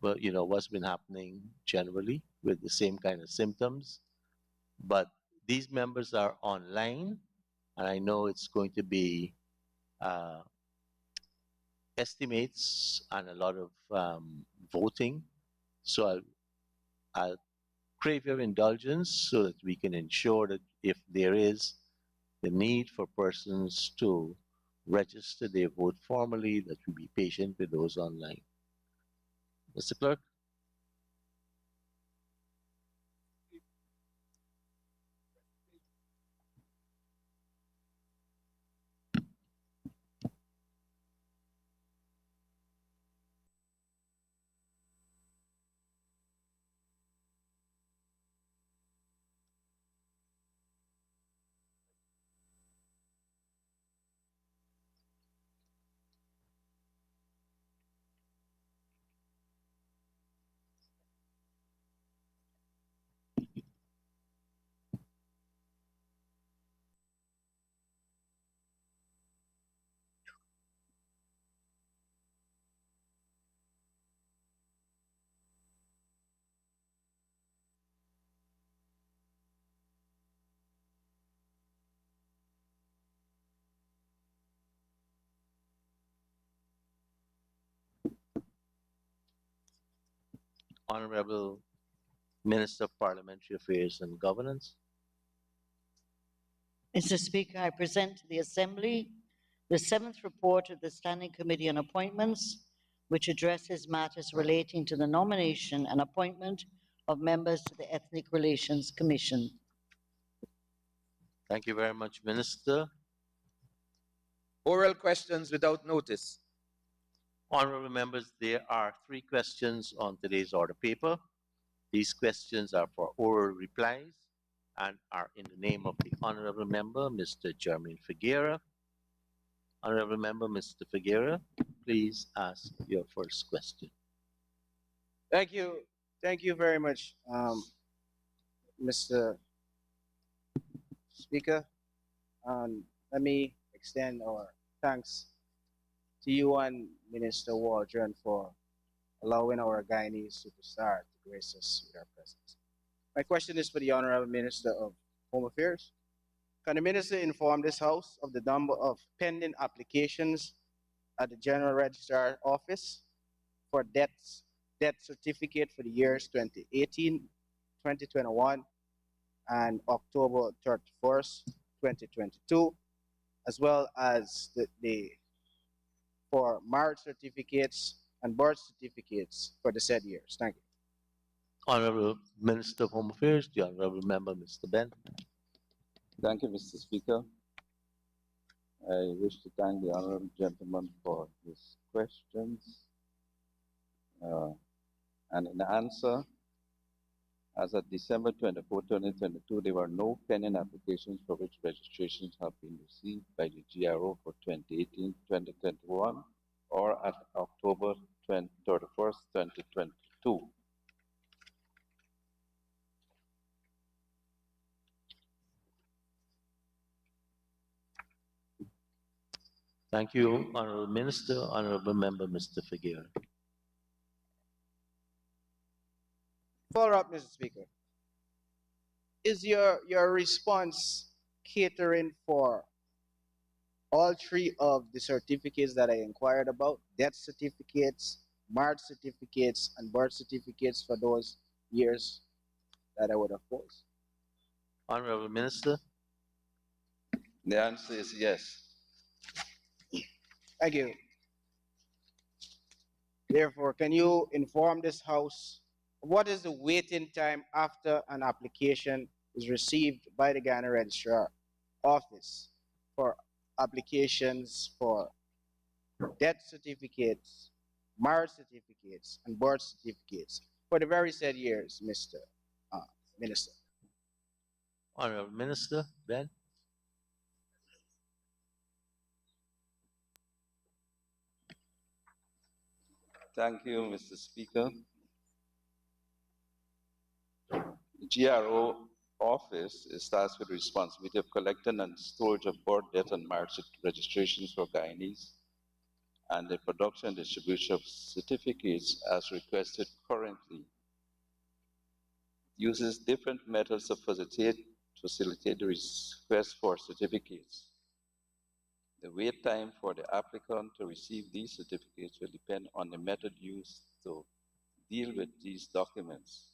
what's been happening generally with the same kind of symptoms. But these members are online, and I know it's going to be estimates and a lot of voting. So I'll crave your indulgence so that we can ensure that if there is the need for persons to register their vote formally, that we be patient with those online. Mr. Clerk? Honorable Minister of Parliamentary Affairs and Governance. Mr. Speaker, I present to the Assembly the seventh report of the Standing Committee on Appointments, which addresses matters relating to the nomination and appointment of members to the Ethnic Relations Commission. Thank you very much, Minister. Oral questions without notice. Honorable members, there are 3 questions on today's order paper. These questions are for oral replies and are in the name of the Honorable Member, Mr. Jermaine Figuera. Honorable Member, Mr. Figuera, please ask your first question. Thank you. Thank you very much, Mr. Speaker. Let me extend our thanks to you and Minister Waldron for allowing our Guyanese superstar to grace us with our presence. My question is for the Honorable Minister of Home Affairs. Can the Minister inform this House of the number of pending applications at the General Registrar Office for death certificate for the years 2018, 2021, and October 31st, 2022, as well as for marriage certificates and birth certificates for the said years? Thank you. Honorable Minister of Home Affairs, the Honorable Member, Mr. Ben. Thank you, Mr. Speaker. I wish to thank the honorable gentleman for his questions. And in answer, as of December 24, 2022, there were no pending applications for which registrations have been received by the GRO for 2018-2021 or at October 31st, 2022. Thank you, Honorable Minister. Honorable Member, Mr. Figueroa. Follow up, Mr. Speaker. Is your response catering for all three of the certificates that I inquired about? Death certificates, marriage certificates, and birth certificates for those years that I would have posed? Honorable Minister. The answer is yes. Thank you. Therefore, can you inform this House what is the waiting time after an application is received by the Ghana Registrar Office for applications for death certificates, marriage certificates, and birth certificates for the very said years, Mr. Minister? Honorable Minister, Ben. Thank you, Mr. Speaker. The GRO office is tasked with the responsibility of collecting and storage of birth, death, and marriage registrations for Guyanese, and the production and distribution of certificates as requested currently. Uses different methods to facilitate the request for certificates. The wait time for the applicant to receive these certificates will depend on the method used to deal with these documents.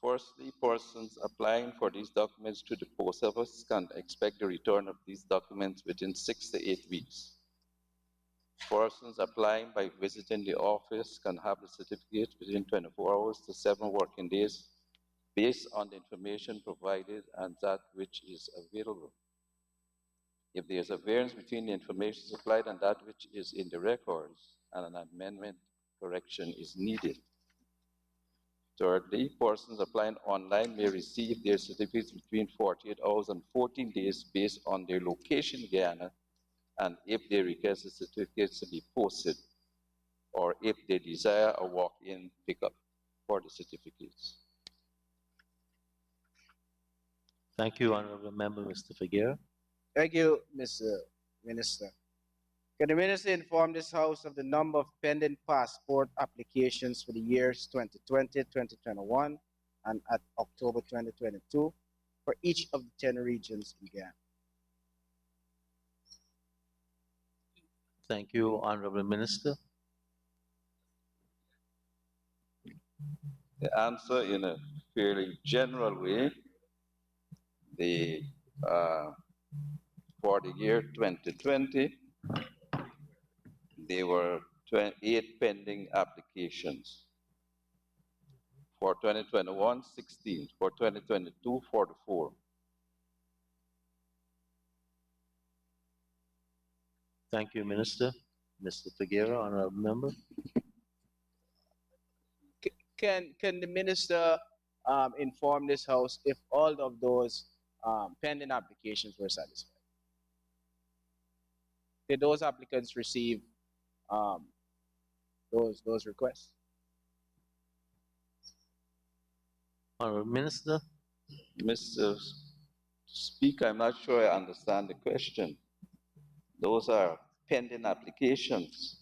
Firstly, persons applying for these documents to the post office can expect the return of these documents within 6 to 8 weeks. Persons applying by visiting the office can have the certificate within 24 hours to 7 working days based on the information provided and that which is available. If there is a variance between the information supplied and that which is in the records, and an amendment correction is needed. Thirdly, persons applying online may receive their certificates between 48 hours and 14 days based on their location in Guyana, and if they request the certificates to be posted, or if they desire a walk-in pickup for the certificates. Thank you, Honorable Member, Mr. Figueroa. Thank you, Mr. Minister. Can the Minister inform this House of the number of pending passport applications for the years 2020, 2021, and at October 2022 for each of the 10 regions in Ghana? Thank you, Honorable Minister. The answer in a fairly general way, for the year 2020, there were 8 pending applications. For 2021, 16. For 2022, 44. Thank you, Minister. Mr. Figueroa, Honorable Member. Can the Minister inform this House if all of those pending applications were satisfied? Did those applicants receive those requests? Honorable Minister. Mr. Speaker, I'm not sure I understand the question. Those are pending applications.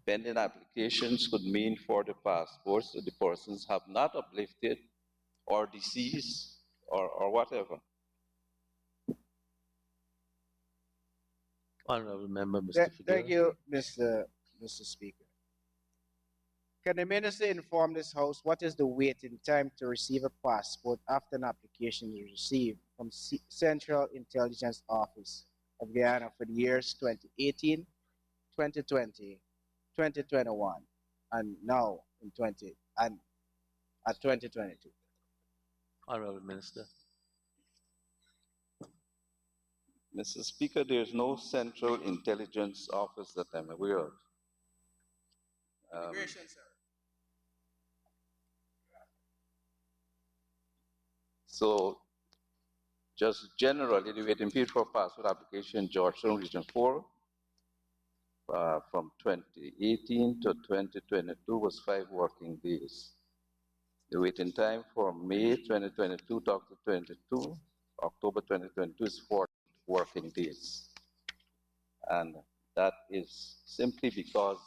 Pending applications could mean for the passports that the persons have not uplifted or deceased or whatever. Honorable Member, Mr. Figueroa. Thank you, Mr. Speaker. Can the Minister inform this House what is the waiting time to receive a passport after an application is received from Central Intelligence Office of Guyana for the years 2018, 2020, 2021, and now in 2022? Honorable Minister. Mr. Speaker, there is no Central Intelligence Office that I'm aware of. Immigration, sir. So just generally, the waiting period for passport application, Georgetown Region 4, from 2018 to 2022 was 5 working days. The waiting time for May 2022 to October 2022 is 4 working days. And that is simply because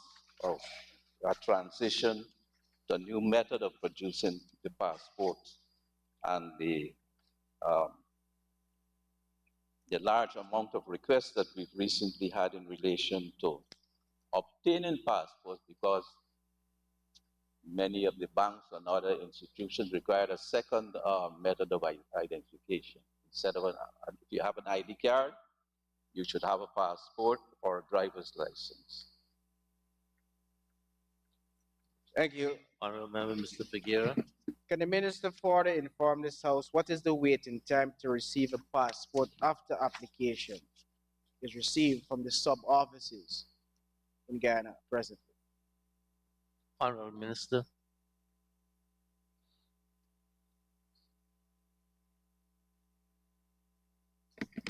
of a transition to a new method of producing the passport and the large amount of requests that we've recently had in relation to obtaining passports, because many of the banks and other institutions require a second method of identification. Instead of if you have an ID card, you should have a passport or a driver's license. Thank you. Honorable Member Mr. Figuera. Can the Minister further inform this House what is the waiting time to receive a passport after application is received from the sub-offices in Ghana presently? Honorable Minister.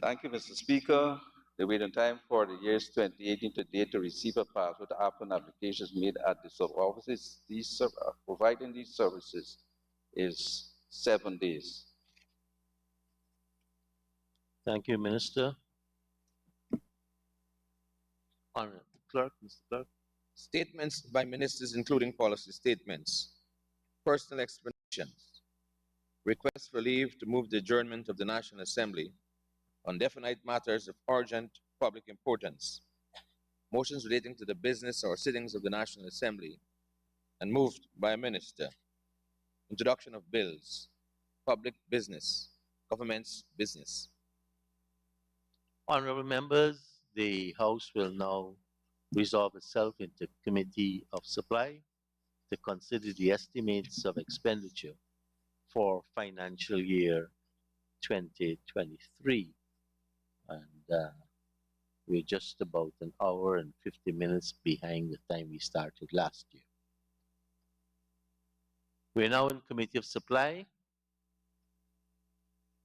Thank you, Mr. Speaker. The waiting time for the years 2018 to date to receive a passport after an application is made at the sub-offices providing these services is 7 days. Thank you, Minister. Honorable Clerk, Mr. Clerk. Statements by ministers, including policy statements, personal explanations, requests for leave to move the adjournment of the National Assembly on definite matters of urgent public importance, motions relating to the business or sittings of the National Assembly, and moved by a minister, introduction of bills, public business, government's business. Honorable members, the House will now resolve itself into Committee of Supply to consider the estimates of expenditure for financial year 2023. And we're just about an hour and 50 minutes behind the time we started last year. We're now in Committee of Supply.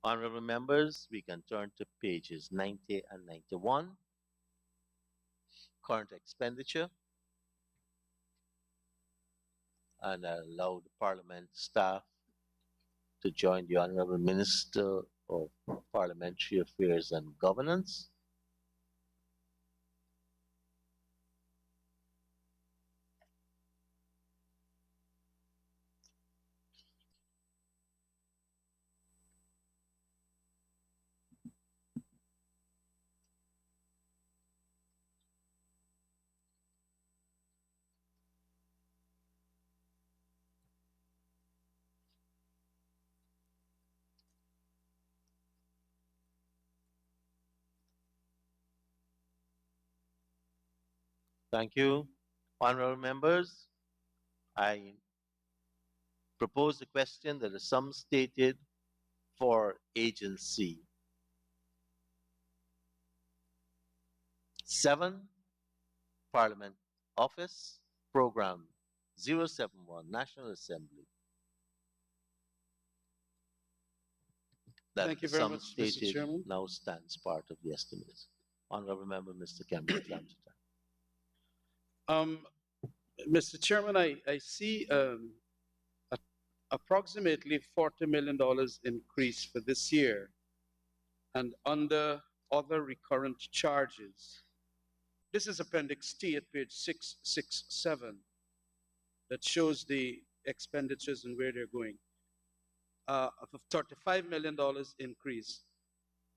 Honorable members, we can turn to pages 90 and 91. Current expenditure. And I allow the Parliament staff to join the Honorable Minister of Parliamentary Affairs and Governance. Thank you. Honorable members, I propose the question that the sum stated for agency 7, Parliament Office, Program 071, National Assembly. That Thank you the very sum much, Mr. stated Chairman. now stands part of the estimates. Honorable Member Mr. Campbell. Mr. Chairman, I see approximately $40 million increase for this year, and under other recurrent charges. This is Appendix T at page 667 that shows the expenditures and where they're going. Of $35 million increase.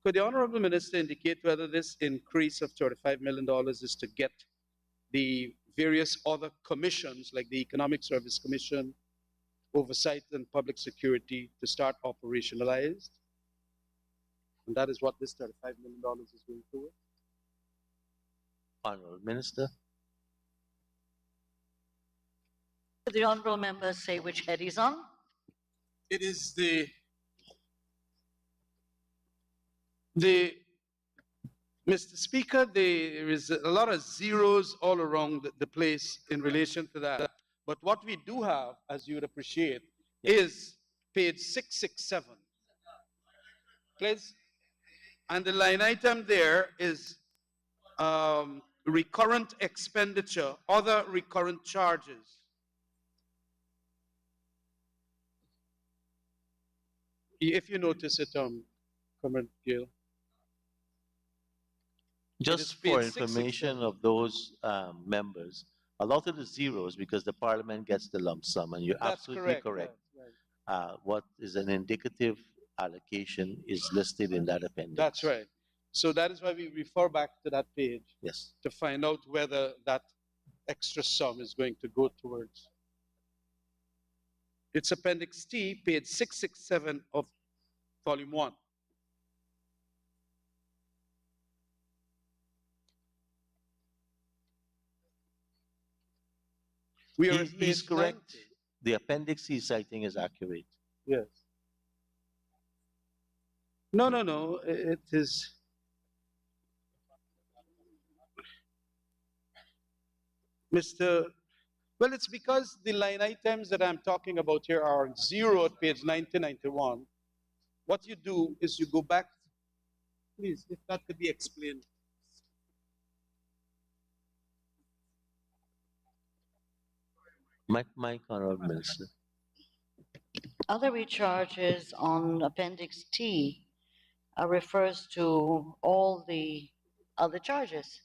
Could the Honorable Minister indicate whether this increase of $35 million is to get the various other commissions, like the Economic Service Commission, Oversight and Public Security, to start operationalized? And that is what this $35 million is going toward? Honorable Minister. Could the Honourable Member say which head he's on? It is the Mr. Speaker, there is a lot of zeros all around the place in relation to that. But what we do have, as you would appreciate, is page 667. Please. And the line item there is recurrent expenditure, other recurrent charges. If you notice it, Comrade Gill. Just for information of those members, a lot of the zeros, because the parliament gets the lump sum, and you're That's absolutely correct. correct. Right. What is an indicative allocation is listed in that appendix. That's right. So that is why we refer back to that page. Yes. To find out whether that extra sum is going to go towards. It's Appendix T, page 667 of Volume 1. He's correct. The appendix he's citing is accurate. Yes. No. It is. Well, it's because the line items that I'm talking about here are zero at page 9091. What you do is you go back. Please, if that could be explained. Mike, Honorable Minister. Other recharges on Appendix T refers to all the other charges,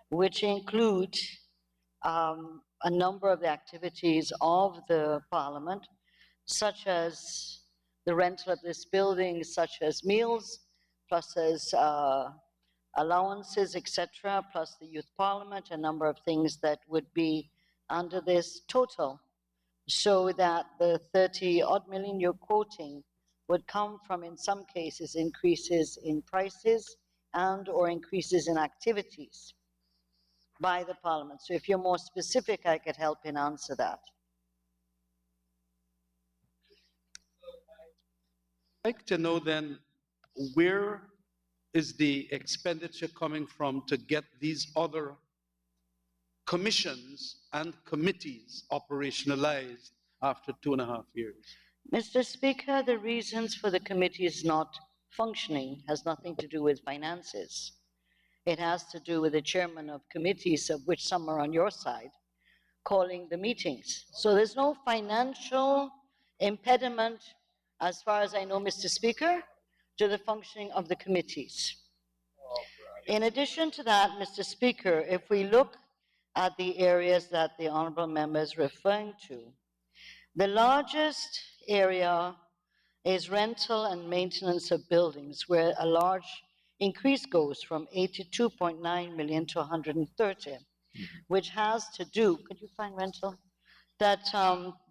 which include a number of the activities of the Parliament, such as the rental of this building, such as meals, plus as allowances, etc., plus the Youth Parliament, a number of things that would be under this total, so that the 30-odd million you're quoting would come from, in some cases, increases in prices and or increases in activities by the Parliament. So if you're more specific, I could help in answer that. I'd like to know then, where is the expenditure coming from to get these other commissions and committees operationalized after 2.5 years? Mr. Speaker, the reasons for the committees not functioning has nothing to do with finances. It has to do with the chairman of committees, of which some are on your side, calling the meetings. So there's no financial impediment, as far as I know, Mr. Speaker, to the functioning of the committees. In addition to that, Mr. Speaker, if we look at the areas that the honorable member is referring to, the largest area is rental and maintenance of buildings, where a large increase goes from 82.9 million to 130, which has to do, could you find rental? That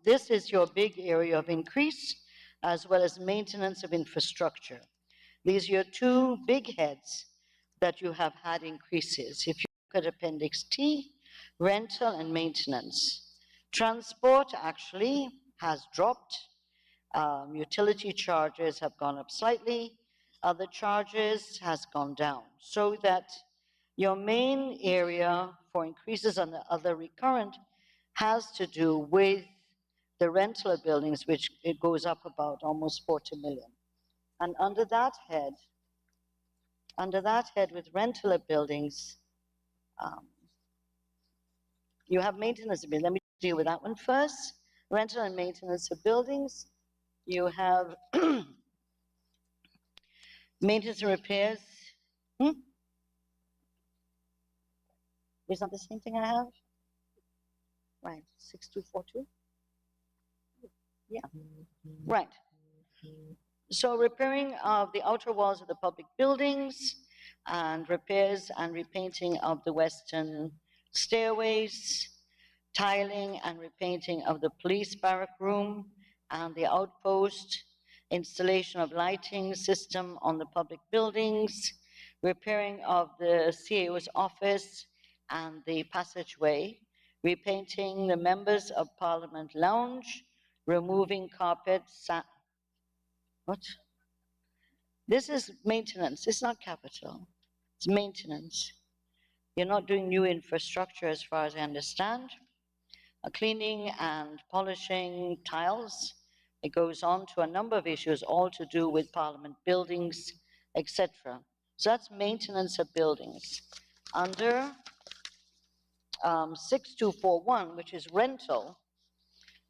this is your big area of increase, as well as maintenance of infrastructure. These are your two big heads that you have had increases. If you look at Appendix T, rental and maintenance. Transport actually has dropped. Utility charges have gone up slightly. Other charges has gone down. So that your main area for increases on the other recurrent has to do with the rental of buildings, which it goes up about almost 40 million. And under that head with rental of buildings, you have maintenance of buildings. Let me deal with that one first. Rental and maintenance of buildings. You have maintenance and repairs. Is that the same thing I have? Right, 6242? Yeah, right. So repairing of the outer walls of the public buildings and repairs and repainting of the western stairways, tiling and repainting of the police barrack room and the outpost, installation of lighting system on the public buildings, repairing of the CAO's office and the passageway, repainting the members of Parliament lounge, removing carpets. What? This is maintenance, it's not capital. It's maintenance. You're not doing new infrastructure as far as I understand. Cleaning and polishing tiles. It goes on to a number of issues, all to do with Parliament buildings, etc. So that's maintenance of buildings. Under 6241, which is rental,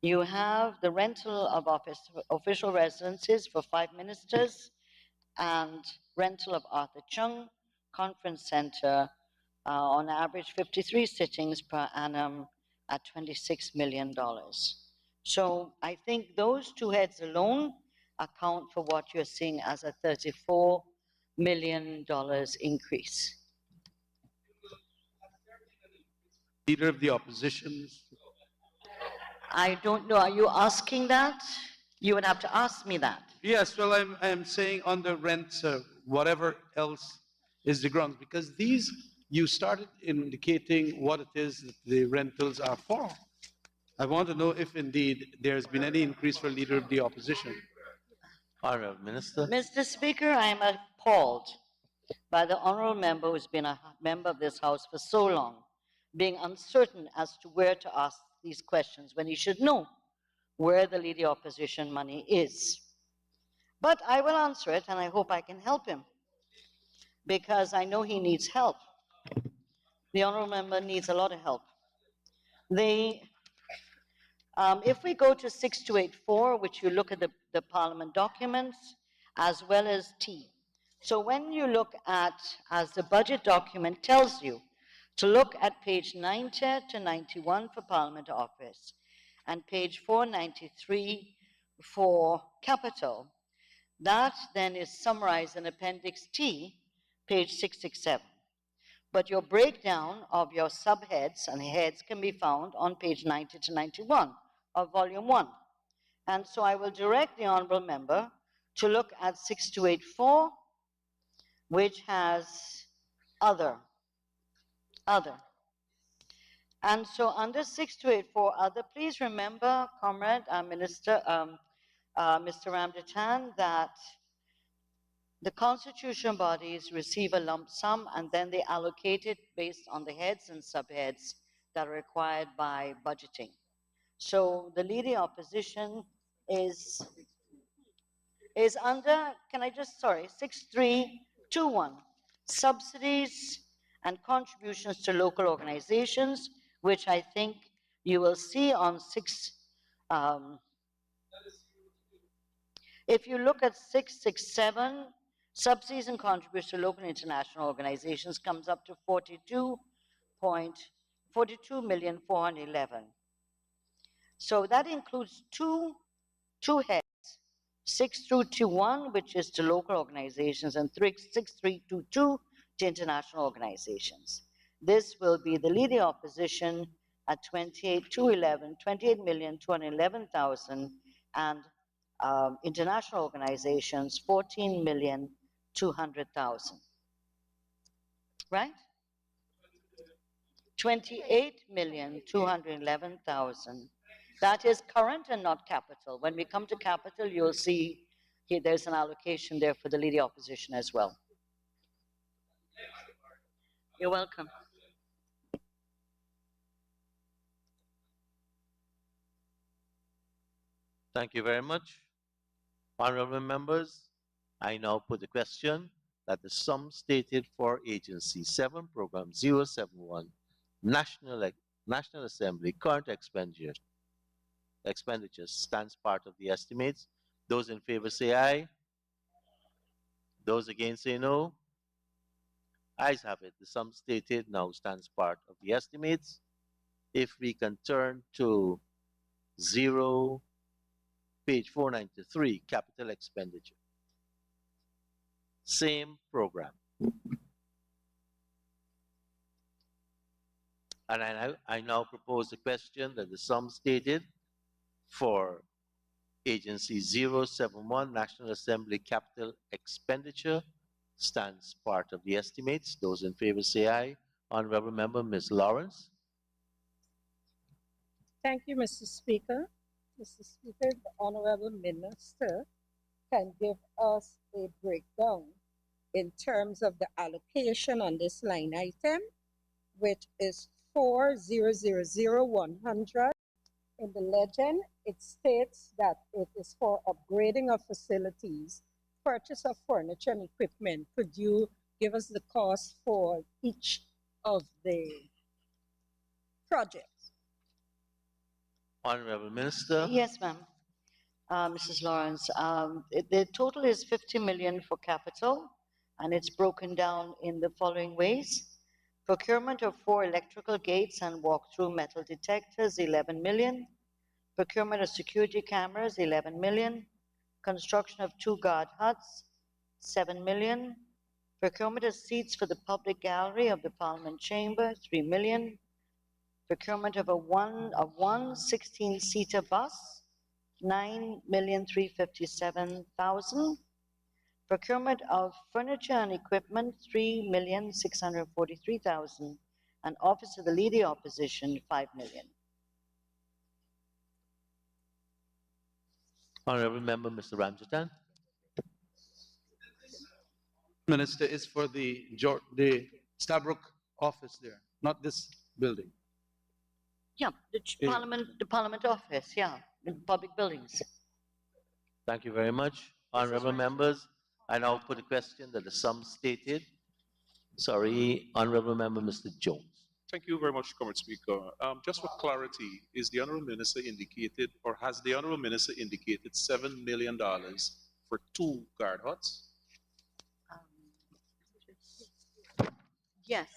you have the rental of official residences for 5 ministers and rental of Arthur Chung Conference Center, on average 53 sittings per annum at $26 million. So I think those two heads alone account for what you're seeing as a $34 million increase. Leader of the opposition. I don't know, are you asking that? You would have to ask me that. Yes, well, I'm saying on the rent, whatever else is the grounds, because these, you started indicating what it is that the rentals are for. I want to know if indeed there's been any increase for Leader of the Opposition. Honourable Minister. Mr. Speaker, I am appalled by the honourable member who's been a member of this House for so long, being uncertain as to where to ask these questions when he should know where the Leader of Opposition money is. But I will answer it, and I hope I can help him, because I know he needs help. The honourable member needs a lot of help. If we go to 6284, which you look at the Parliament documents, as well as T. So when you look at, as the budget document tells you, to look at page 90 to 91 for Parliament Office, and page 493 for Capital, that then is summarized in Appendix T, page 667. But your breakdown of your subheads and heads can be found on page 90 to 91 of Volume 1. And so I will direct the honourable member to look at 6284, which has other. And so under 6284 other, please remember, Comrade Minister, Mr. Ramdatan, that the constitutional bodies receive a lump sum and then they allocate it based on the heads and subheads that are required by budgeting. So the leading opposition is under, can I just, sorry, 6321, subsidies and contributions to local organizations, which I think you will see on if you look at 667, subsidies and contributions to local and international organizations comes up to 42,411,000. So that includes two heads, 6321, which is to local organizations, and 6322 to international organizations. This will be the leading opposition at 28,211,000, and international organizations 14,200,000. Right? 28,211,000. That is current and not capital. When we come to capital, you'll see here there's an allocation there for the leading opposition as well. You're welcome. Thank you very much. Honourable members, I now put the question that the sum stated for Agency 7, Program 071, National Assembly current expenditures stands part of the estimates. Those in favor say aye. Those against say no. Ayes have it. The sum stated now stands part of the estimates. If we can turn to page 493, capital expenditure. Same program. And I now propose the question that the sum stated for Agency 071, National Assembly capital expenditure, stands part of the estimates. Those in favor say aye. Honourable Member, Ms. Lawrence. Thank you, Mr. Speaker. Mr. Speaker, the Honourable Minister can give us a breakdown in terms of the allocation on this line item, which is 4000100. In the legend, it states that it is for upgrading of facilities, purchase of furniture and equipment. Could you give us the cost for each of the projects? Honorable Minister. Yes, ma'am. Mrs. Lawrence, the total is 50 million for capital, and it's broken down in the following ways. Procurement of 4 electrical gates and walk-through metal detectors, 11 million. Procurement of security cameras, 11 million. Construction of 2 guard huts, 7 million. Procurement of seats for the public gallery of the Parliament Chamber, 3 million. Procurement of one 16-seater bus, 9,357,000. Procurement of furniture and equipment, 3,643,000. And Office of the Leader Opposition, 5 million. Honorable Member, Mr. Ramjatan. Minister, is for the Stabrook office there, not this building. Yeah, the Parliament office, yeah, in public buildings. Thank you very much. Honorable members, I now put a question that the sum stated. Sorry, Honorable Member, Mr. Jones. Thank you very much, Comrade Speaker. Just for clarity, is the Honourable Minister indicated, or has the Honourable Minister indicated $7 million for 2 guard huts? Yes.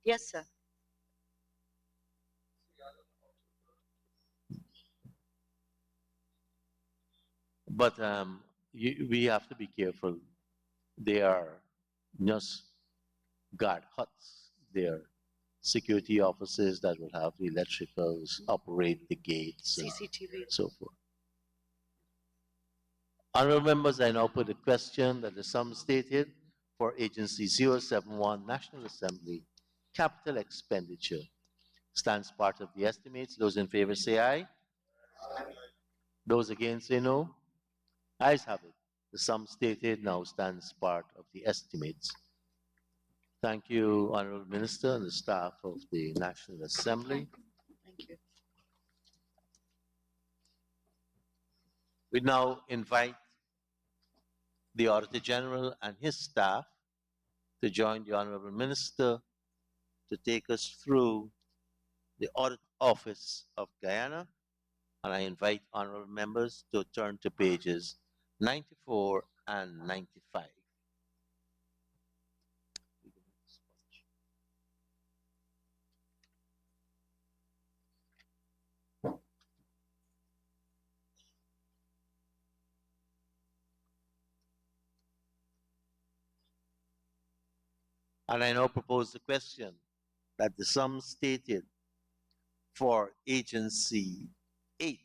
Yes, sir. But we have to be careful. They are just guard huts. They are security offices that will have the electricals, operate the gates, CCTV. and so forth. Honorable members, I now put a question that the sum stated for Agency 071 National Assembly capital expenditure stands part of the estimates. Those in favor say aye. Those against say no. Ayes have it. The sum stated now stands part of the estimates. Thank you, Honorable Minister and the staff of the National Assembly. Thank you. We now invite the Auditor General and his staff to join the Honorable Minister to take us through the Audit Office of Guyana. And I invite honorable members to turn to pages 94 and 95. And I now propose the question that the sum stated for Agency 8,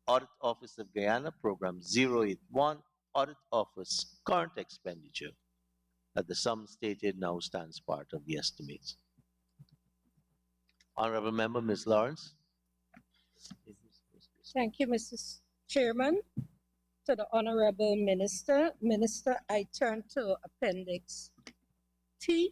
Audit Office of Guyana, Program 081, Audit Office, current expenditure, that the sum stated now stands part of the estimates. Honorable Member, Ms. Lawrence. Thank you, Mrs. Chairman. To the Honorable Minister. Minister, I turn to Appendix T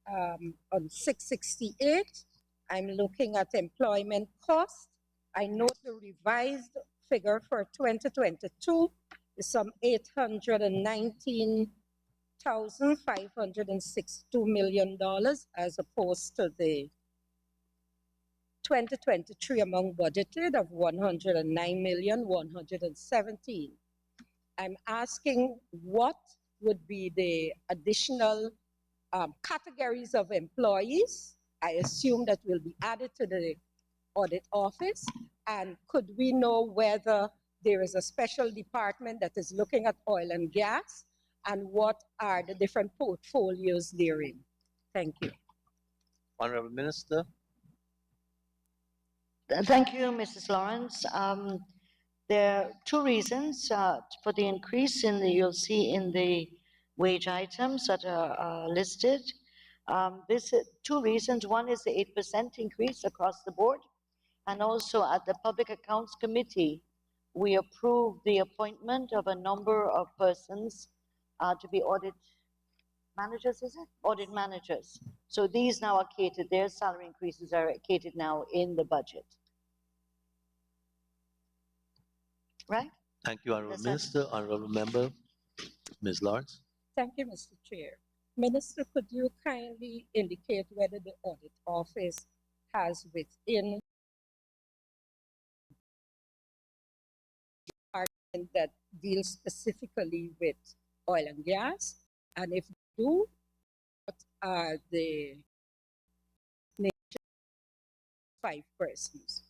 on 668. I'm looking at employment cost. I note the revised figure for 2022 is some $819,562 million as opposed to the 2023 amount budgeted of 109,117. I'm asking what would be the additional categories of employees, I assume that will be added to the audit office, and could we know whether there is a special department that is looking at oil and gas, and what are the different portfolios therein? Thank you. Honorable Minister. Thank you, Mrs. Lawrence. There are 2 reasons for the increase in the, you'll see in the wage items that are listed. There's 2 reasons. One is the 8% increase across the board. And also at the Public Accounts Committee, we approved the appointment of a number of persons to be audit managers, is it? Audit managers. So these now are catered, their salary increases are catered now in the budget. Right? Thank you, Honourable Does that- Minister. Honourable Member, Ms. Lawrence. Thank you, Mr. Chair. Minister, could you kindly indicate whether the audit office has within department that deals specifically with oil and gas? And if they do, what are the nature 5 persons?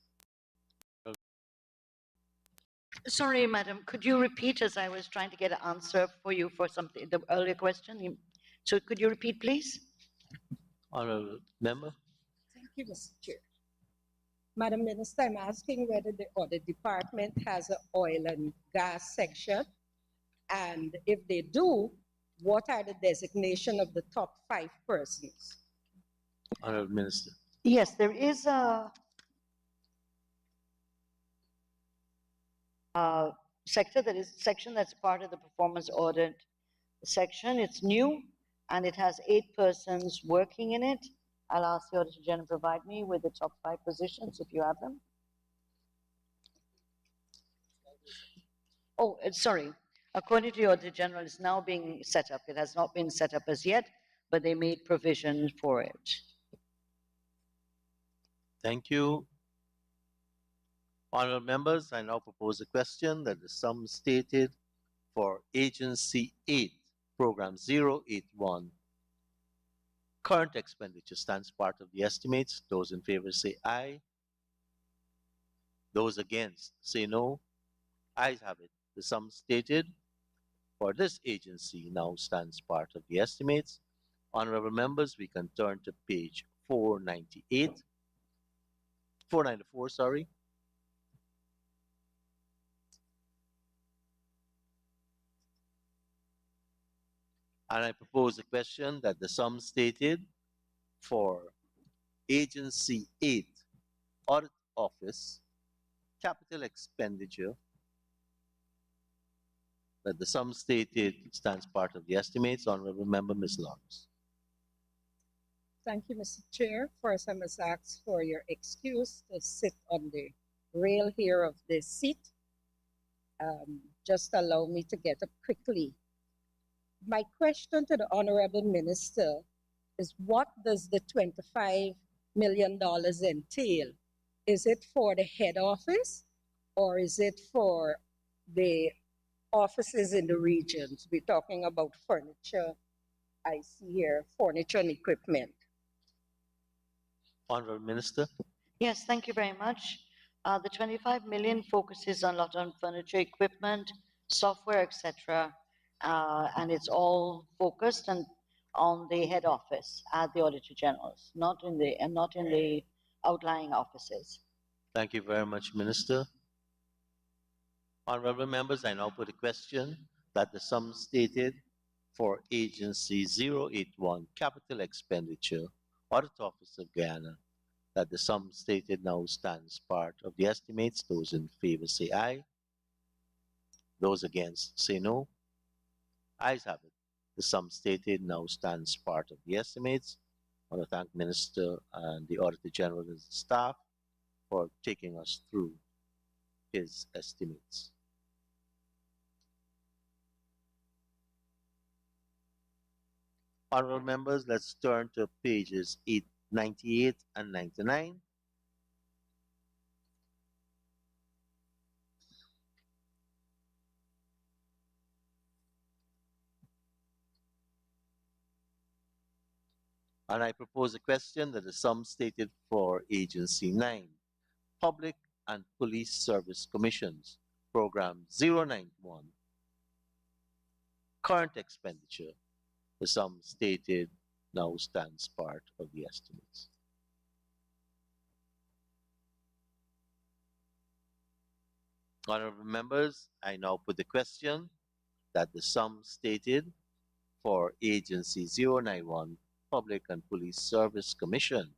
Sorry, madam, could you repeat as I was trying to get an answer for you for something, the earlier question? So could you repeat, please? Honourable Member. Thank you, Mr. Chair. Madam Minister, I'm asking whether the audit department has an oil and gas section. And if they do, what are the designation of the top 5 persons? Honourable Minister. Yes, there is a section that's part of the performance audit section. It's new and it has 8 persons working in it. I'll ask the Auditor General to provide me with the top 5 positions if you have them. Oh, sorry. According to the Auditor General, it's now being set up. It has not been set up as yet, but they made provision for it. Thank you. Honourable members, I now propose a question that the sum stated for Agency 8, Program 081, current expenditure stands part of the estimates. Those in favor say aye. Those against say no. Ayes have it. The sum stated for this agency now stands part of the estimates. Honourable members, we can turn to page 494, sorry. And I propose a question that the sum stated for Agency 8, Audit Office, Capital Expenditure, that the sum stated stands part of the estimates. Honourable Member, Ms. Lawrence. Thank you, Mr. Chair. First, I must ask for your excuse to sit on the rail here of this seat. Just allow me to get up quickly. My question to the Honorable Minister is, what does the $25 million entail? Is it for the head office or is it for the offices in the regions? We're talking about furniture. I see here furniture and equipment. Honourable Minister. Yes, thank you very much. The 25 million focuses a lot on furniture, equipment, software, etc. And it's all focused on the head office at the Auditor General's, not in the outlying offices. Thank you very much, Minister. Honourable members, I now put a question that the sum stated for Agency 081, Capital Expenditure, Audit Office of Guyana, that the sum stated now stands part of the estimates. Those in favor say aye. Those against say no. Ayes have it. The sum stated now stands part of the estimates. I want to thank Minister and the Auditor General and his staff for taking us through his estimates. Honourable members, let's turn to pages 98 and 99. And I propose a question that the sum stated for Agency 9, Public and Police Service Commissions, Program 091, current expenditure, the sum stated now stands part of the estimates. Honourable members, I now put the question that the sum stated for Agency 091, Public and Police Service Commission,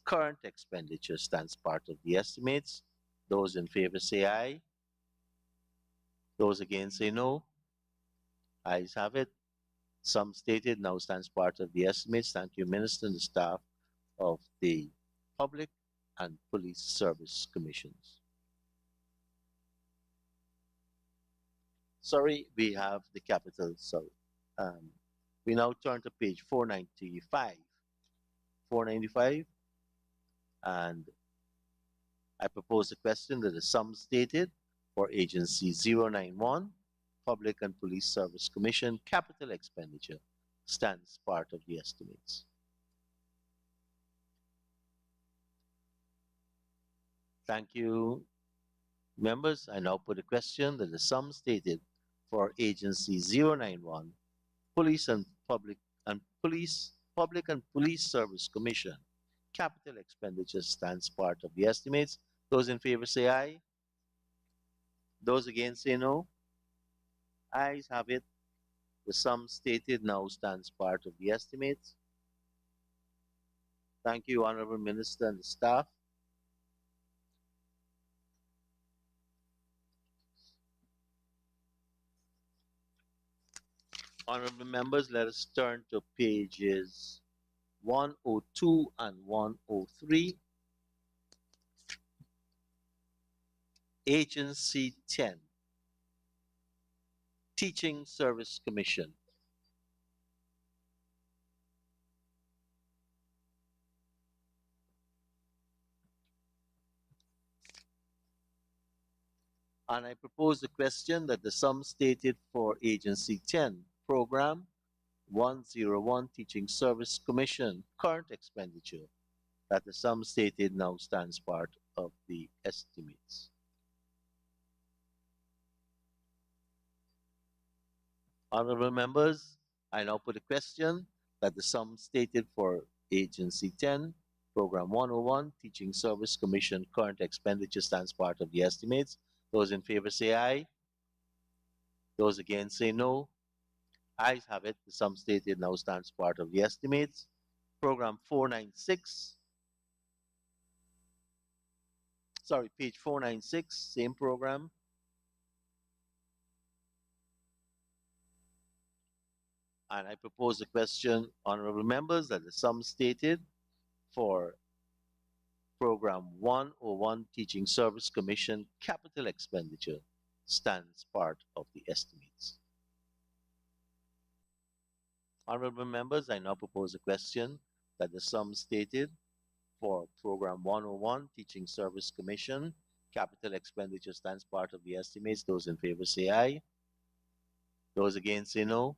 current expenditure stands part of the estimates. Those in favor say aye. Those against say no. Ayes have it. Sum stated now stands part of the estimates. Thank you, Minister, and the staff of the Public and Police Service Commissions. Sorry, we have the capital. Sorry. We now turn to page 495. 495. And I propose a question that the sum stated for Agency 091, Public and Police Service Commission, capital expenditure stands part of the estimates. Thank you, members. I now put a question that the sum stated for Agency 091, Police and Public and Police Service Commission, capital expenditure stands part of the estimates. Those in favor say aye. Those against say no. Ayes have it. The sum stated now stands part of the estimates. Thank you, Honorable Minister and the staff. Honorable members, let us turn to pages 102 and 103. Agency 10, Teaching Service Commission. And I propose the question that the sum stated for Agency 10, Program 101, Teaching Service Commission, current expenditure, that the sum stated now stands part of the estimates. Honorable members, I now put a question that the sum stated for Agency 10, Program 101, Teaching Service Commission, current expenditure stands part of the estimates. Those in favor say aye. Those against say no. Ayes have it. The sum stated now stands part of the estimates. Program 496. Sorry, page 496, same program. And I propose a question, honorable members, that the sum stated for Program 101, Teaching Service Commission, capital expenditure stands part of the estimates. Honorable members, I now propose a question that the sum stated for Program 101, Teaching Service Commission, capital expenditure stands part of the estimates. Those in favor say aye. Those against say no.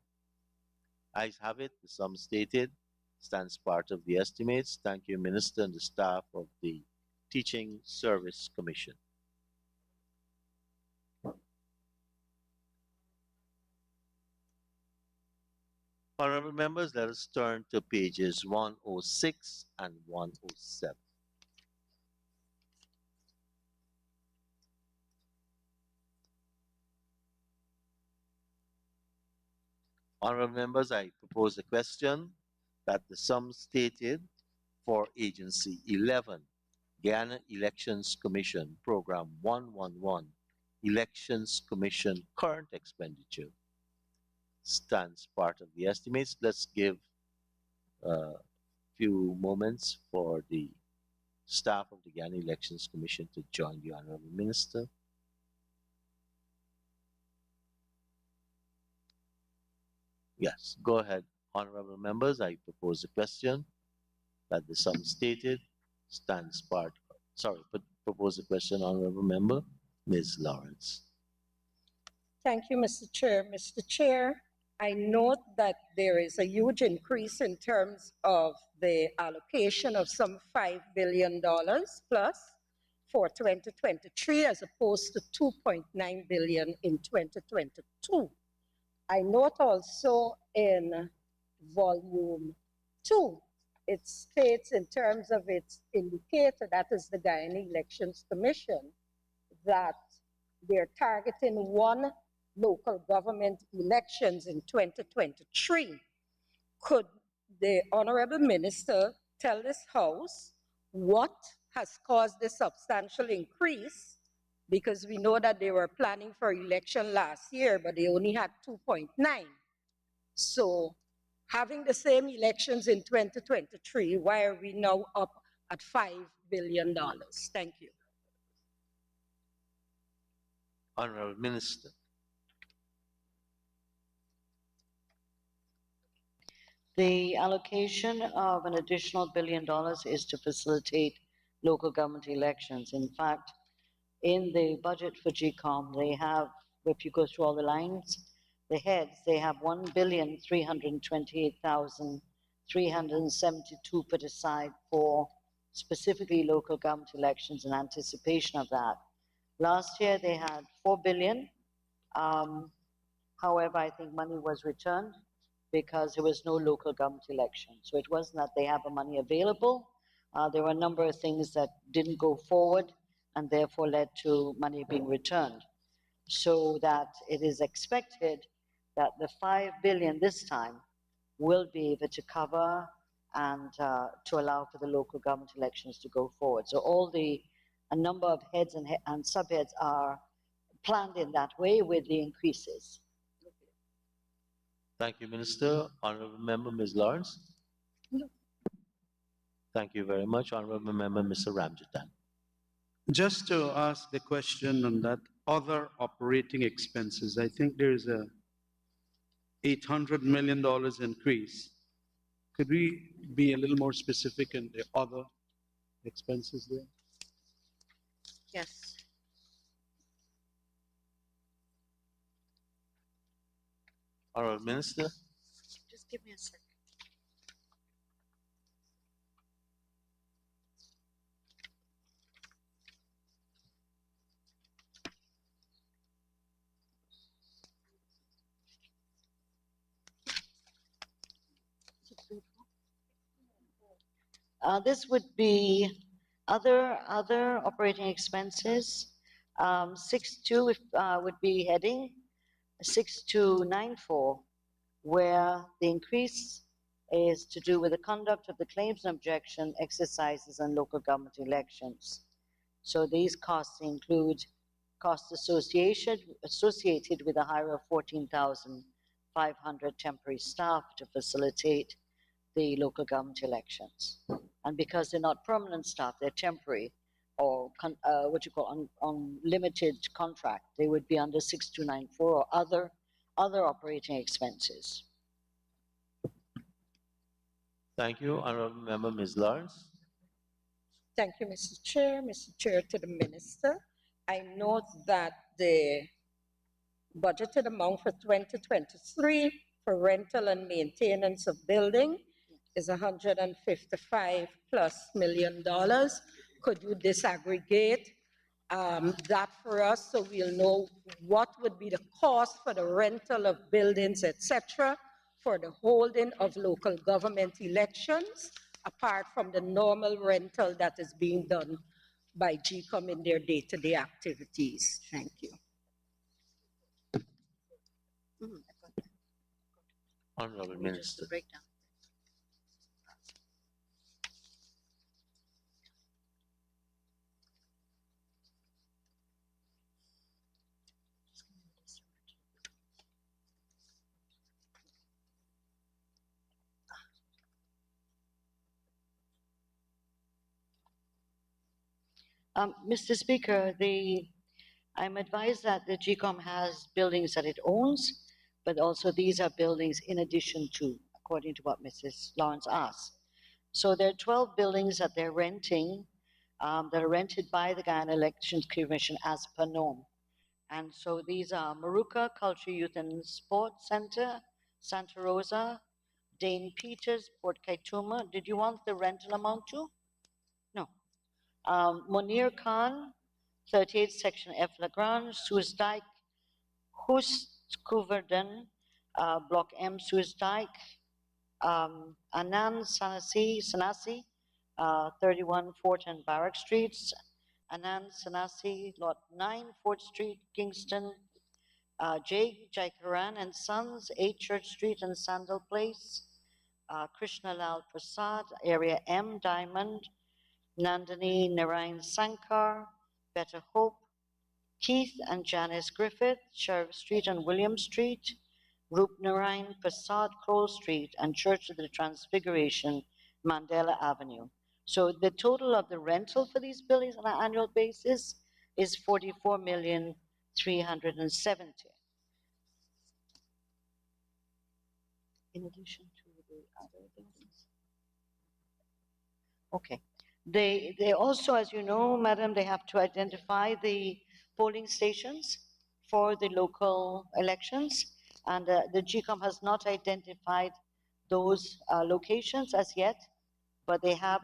Ayes have it. The sum stated stands part of the estimates. Thank you, Minister, and the staff of the Teaching Service Commission. Honorable members, let us turn to pages 106 and 107. Honorable members, I propose a question that the sum stated for Agency 11, Guyana Elections Commission, Program 111, Elections Commission current expenditure stands part of the estimates. Let's give a few moments for the staff of the Guyana Elections Commission to join the Honorable Minister. Yes, go ahead, honorable members. I propose a question that the sum stated stands part. Sorry, propose a question, honorable member, Ms. Lawrence. Thank you, Mr. Chair. Mr. Chair, I note that there is a huge increase in terms of the allocation of some $5 billion plus for 2023 as opposed to $2.9 billion in 2022. I note also in volume 2, it states in terms of its indicator, that is the Guyana Elections Commission, that they're targeting 1 local government elections in 2023. Could the Honorable Minister tell this House what has caused this substantial increase because we know that they were planning for election last year, but they only had 2.9. So having the same elections in 2023, why are we now up at $5 billion? Thank you. Honorable Minister. The allocation of an additional $1 billion is to facilitate local government elections. In fact, in the budget for GCOM, they have, if you go through all the lines, the heads, they have 1,328,372 put aside for specifically local government elections in anticipation of that. Last year, they had 4 billion. However, I think money was returned because there was no local government election. So it wasn't that they have the money available. There were a number of things that didn't go forward and therefore led to money being returned. So that it is expected that the 5 billion this time will be able to cover and to allow for the local government elections to go forward. So a number of heads and subheads are planned in that way with the increases. Thank you, Minister. Honorable Member, Ms. Lawrence. No. Thank you very much. Honorable Member, Mr. Ramjitan. Just to ask the question on that other operating expenses, I think there is a $800 million increase. Could we be a little more specific in the other expenses there? Yes. Honorable Minister. Just give me a second. This would be other operating expenses. 62 would be heading 6294, where the increase is to do with the conduct of the claims and objection exercises and local government elections. So these costs include costs associated with the hire of 14,500 temporary staff to facilitate the local government elections. And because they're not permanent staff, they're temporary or on limited contract, they would be under 6294 or other operating expenses. Thank you. Honorable Member, Ms. Lawrence. Thank you, Mr. Chair. Mr. Chair, to the Minister. I note that the budgeted amount for 2023 for rental and maintenance of building is $155+ million. Could you disaggregate that for us so we'll know what would be the cost for the rental of buildings, etc., for the holding of local government elections, apart from the normal rental that is being done by GCOM in their day-to-day activities? Thank you. Honorable Minister. Breakdown. Mr. Speaker, I'm advised that the GCOM has buildings that it owns, but also these are buildings in addition to, according to what Mrs. Lawrence asked. So there are 12 buildings that they're renting, that are rented by the Guyana Elections Commission as per norm. And so these are Maruka Culture, Youth and Sports Center, Santa Rosa, Dane Peters, Port Kaituma. Did you want the rental amount too? No. Munir Khan, 38 Section F Lagrange, Suez Dyke, Hoostkoeverden, Block M, Suez Dyke, Anand Sanasi, 31 Fort and Barrack Streets, Anand Sanasi, Lot 9, Fort Street, Kingston, J. Jaikaran and Sons, 8 Church Street and Sandal Place, Krishna Lal Prasad, Area M, Diamond, Nandini Narayan Sankar, Better Hope, Keith and Janice Griffith, Sheriff Street and William Street, Rupnarayan Prasad Kroll Street, and Church of the Transfiguration, Mandela Avenue. So the total of the rental for these buildings on an annual basis is 44,370,000. In addition to the other buildings. Okay. They also, as you know, madam, they have to identify the polling stations for the local elections. And the GCOM has not identified those locations as yet, but they have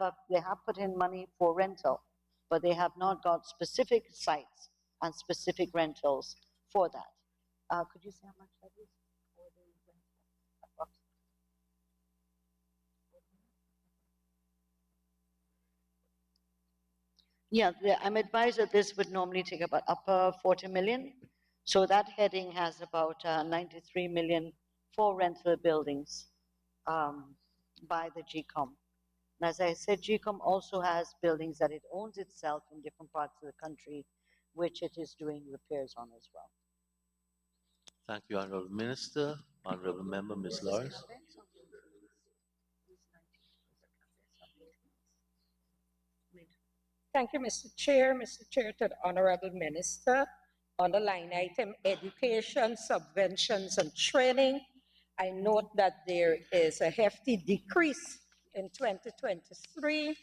put in money for rental, but they have not got specific sites and specific rentals for that. Could you say how much that is for the rental? Yeah, I'm advised that this would normally take about upper 40 million. So that heading has about 93 million for rental buildings by the GCOM. And as I said, GCOM also has buildings that it owns itself in different parts of the country, which it is doing repairs on as well. Thank you, Honorable Minister. Honorable Member, Ms. Lawrence. Thank you, Mr. Chair. Mr. Chair, to the Honorable Minister, on the line item education, subventions, and training, I note that there is a hefty decrease in 2023.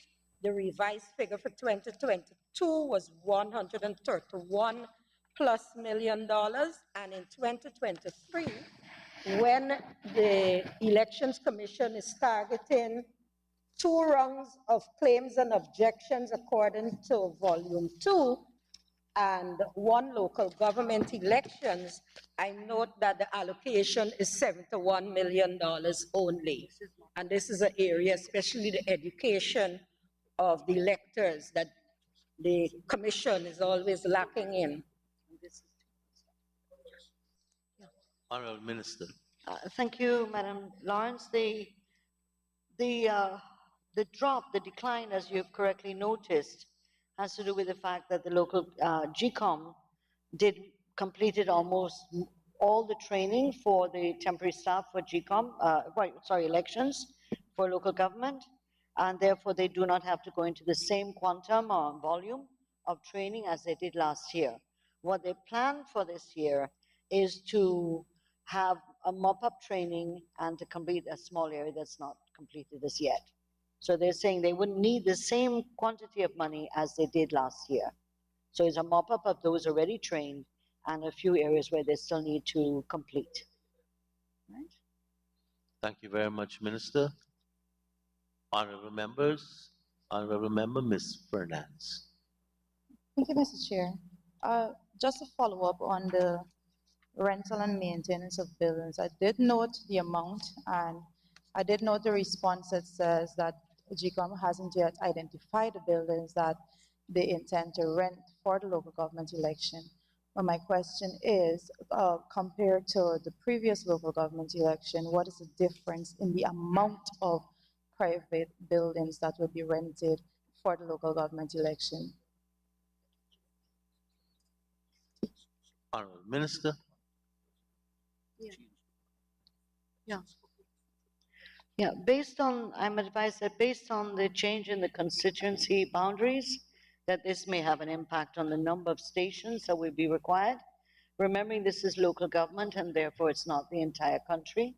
The revised figure for 2022 was $131 plus million, and in 2023, when the Elections Commission is targeting 2 rounds of claims and objections according to volume 2 and 1 local government elections, I note that the allocation is $71 million only. And this is an area, especially the education of the electors, that the commission is always lacking in. Honorable Minister. Thank you, Madam Lawrence. The decline, as you have correctly noticed, has to do with the fact that the local GCOM completed almost all the training for the temporary staff for GCOM, elections for local government, and therefore they do not have to go into the same quantum or volume of training as they did last year. What they plan for this year is to have a mop-up training and to complete a small area that's not completed as yet. So they're saying they wouldn't need the same quantity of money as they did last year. So it's a mop-up of those already trained and a few areas where they still need to complete. Right? Thank you very much, Minister. Honorable members, Honorable Member Ms. Fernandez. Thank you, Mr. Chair. Just to follow up on the rental and maintenance of buildings, I did note the amount, and I did note the response that says that GCOM hasn't yet identified the buildings that they intend to rent for the local government election. But my question is, compared to the previous local government election, what is the difference in the amount of private buildings that will be rented for the local government election? Honorable Minister. Yeah, I'm advised that based on the change in the constituency boundaries, that this may have an impact on the number of stations that will be required. Remembering this is local government and therefore it's not the entire country.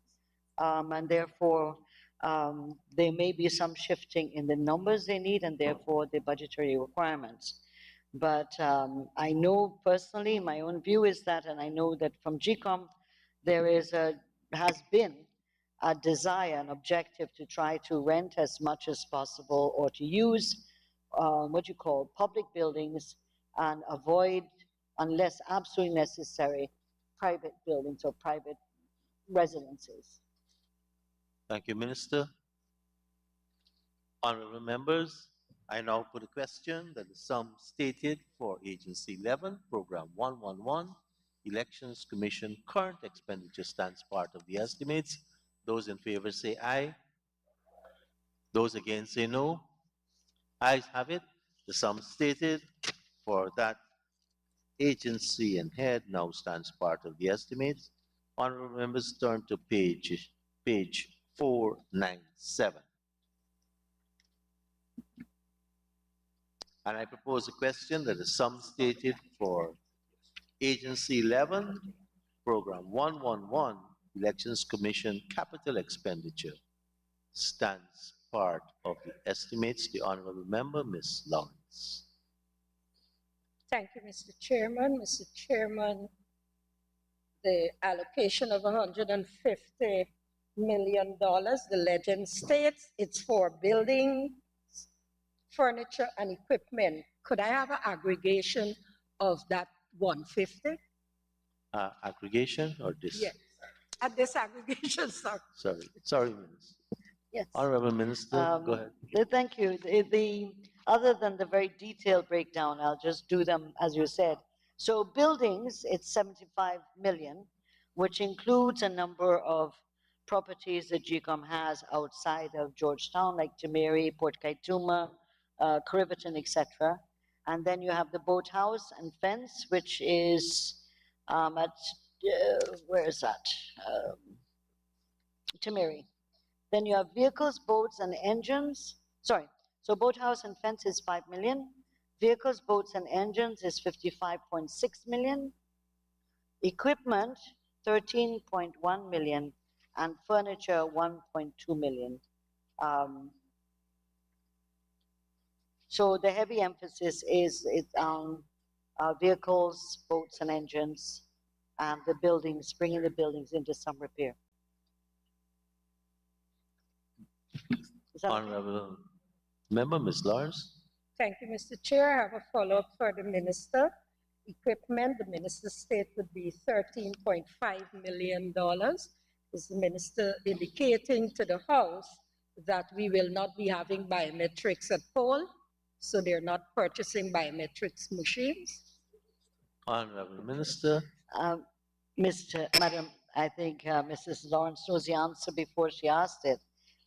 And therefore there may be some shifting in the numbers they need and therefore the budgetary requirements. But I know personally, my own view is that, and I know that from GCOM, there has been a desire, an objective to try to rent as much as possible or to use public buildings and avoid, unless absolutely necessary, private buildings or private residences. Thank you, Minister. Honorable members, I now put a question that the sum stated for Agency 11, Program 111, Elections Commission current expenditure stands part of the estimates. Those in favor say aye. Those against say no. Ayes have it. The sum stated for that agency and head now stands part of the estimates. Honorable members turn to page 497. And I propose a question that the sum stated for Agency 11, Program 111, Elections Commission Capital Expenditure stands part of the estimates. The Honorable Member, Ms. Lawrence. Thank you, Mr. Chairman. Mr. Chairman, the allocation of $150 million, the legend states it's for building, furniture, and equipment. Could I have an aggregation of that 150? Aggregation or this? Yes, at this aggregation, sir. Sorry, Minister. Yes. Honorable Minister, go ahead. Thank you. Other than the very detailed breakdown, I'll just do them as you said. So buildings, it's 75 million, which includes a number of properties that GCOM has outside of Georgetown, like Timeri, Port Kaituma, Cariveton, etc. And then you have the boathouse and fence, which is where is that? Timeri. Then you have vehicles, boats, and engines. Sorry, so boathouse and fence is 5 million. Vehicles, boats, and engines is 55.6 million. Equipment, 13.1 million. And furniture, 1.2 million. So the heavy emphasis is on vehicles, boats, and engines, and the buildings, bringing the buildings into some repair. Honorable Member, Ms. Lawrence. Thank you, Mr. Chair. I have a follow-up for the minister. Equipment, the minister's state would be $13.5 million. Is the minister indicating to the House that we will not be having biometrics at poll, so they're not purchasing biometrics machines? Honorable Minister. Madam, I think Mrs. Lawrence knows the answer before she asked it,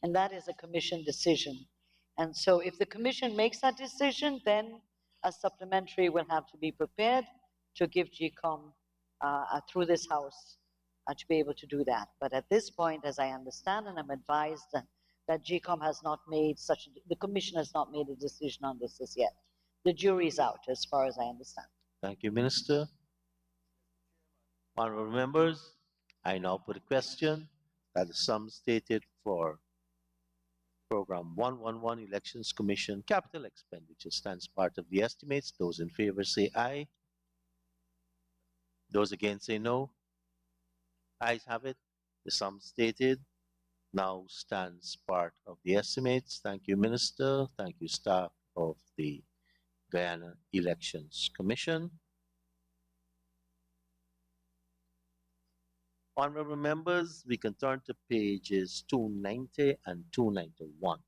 and that is a commission decision. And so if the commission makes that decision, then a supplementary will have to be prepared to give GCOM through this House to be able to do that. But at this point, as I understand, and I'm advised that GCOM has not made the commission has not made a decision on this as yet. The jury's out, as far as I understand. Thank you, Minister. Honorable members, I now put a question that the sum stated for Program 111 Elections Commission Capital Expenditure stands part of the estimates. Those in favor say aye. Those against say no. Ayes have it. The sum stated now stands part of the estimates. Thank you, Minister. Thank you, staff of the Guyana Elections Commission. Honorable members, we can turn to pages 290 and 291.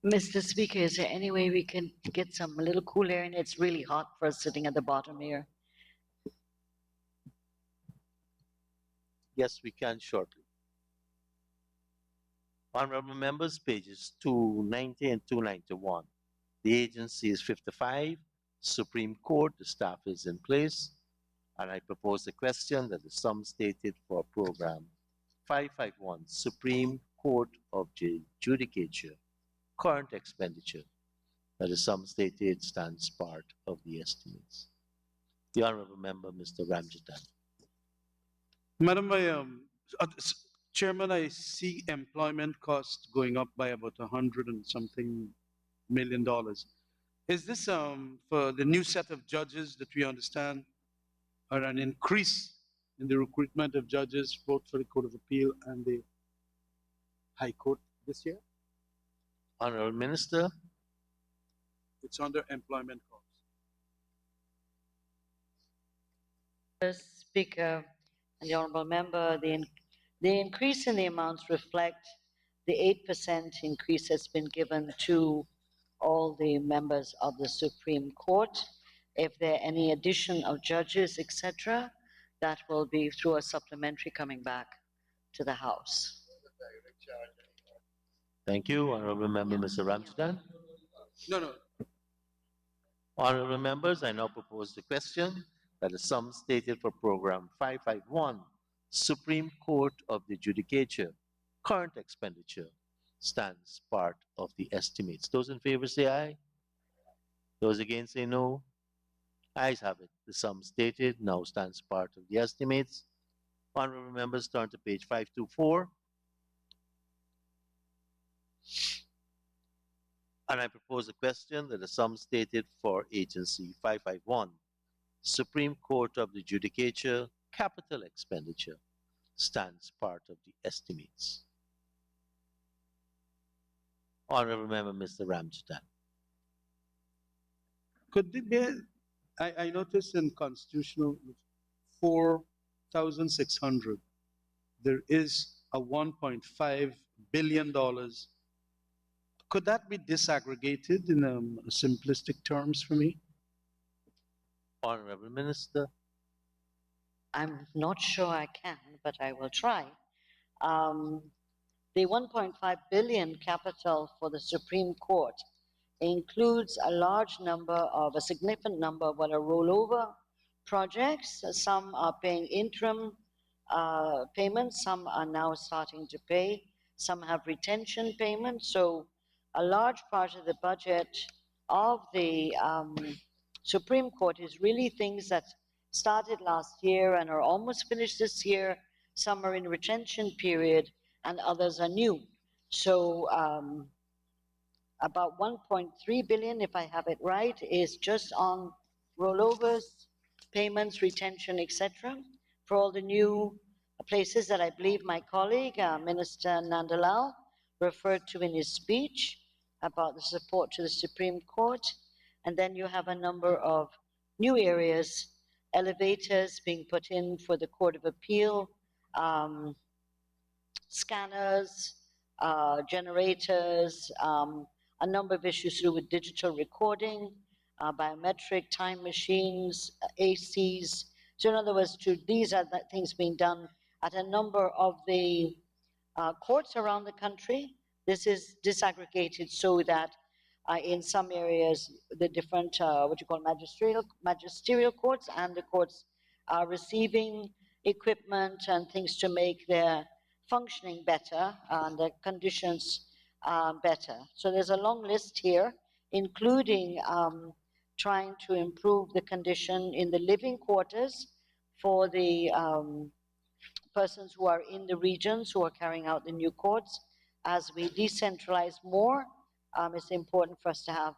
Mr. Speaker, is there any way we can get a little cool air in? It's really hot for us sitting at the bottom here. Yes, we can shortly. Honorable members, pages 290 and 291. The agency is 55, Supreme Court, the staff is in place. And I propose a question that the sum stated for program 551, Supreme Court of Judicature, current expenditure, that the sum stated stands part of the estimates. The Honorable Member, Mr. Ramjatan. Madam, Chairman, I see employment costs going up by about $100 and something million. Is this for the new set of judges that we understand are an increase in the recruitment of judges, both for the Court of Appeal and the High Court this year? Honorable Minister. It's under employment costs. Speaker and the Honorable Member, the increase in the amounts reflect the 8% increase has been given to all the members of the Supreme Court. If there are any addition of judges, etc., that will be through a supplementary coming back to the House. Thank you, Honorable Member Mr. Ramchadan. No. Honorable members, I now propose the question that the sum stated for Program 551, Supreme Court of the Judicature, current expenditure, stands part of the estimates. Those in favor say aye. Those against say no. Ayes have it. The sum stated now stands part of the estimates. Honorable members, turn to page 524. And I propose a question that the sum stated for Agency 551, Supreme Court of the Judicature, capital expenditure, stands part of the estimates. Honorable Member Mr. Ramchadan. Could it be, I noticed in constitutional 4,600, there is a $1.5 billion. Could that be disaggregated in simplistic terms for me? Honorable Minister. I'm not sure I can, but I will try. The 1.5 billion capital for the Supreme Court includes a significant number of what are rollover projects. Some are paying interim payments, some are now starting to pay, some have retention payments. So a large part of the budget of the Supreme Court is really things that started last year and are almost finished this year. Some are in retention period and others are new. So about 1.3 billion, if I have it right, is just on rollovers, payments, retention, etc. for all the new places that I believe my colleague, Minister Nandalal, referred to in his speech about the support to the Supreme Court. And then you have a number of new areas, elevators being put in for the Court of Appeal, scanners, generators, a number of issues to do with digital recording, biometric time machines, ACs. So in other words, these are the things being done at a number of the courts around the country. This is disaggregated so that in some areas, the different, magisterial courts and the courts are receiving equipment and things to make their functioning better and their conditions better. So there's a long list here, including trying to improve the condition in the living quarters for the persons who are in the regions who are carrying out the new courts. As we decentralize more, it's important for us to have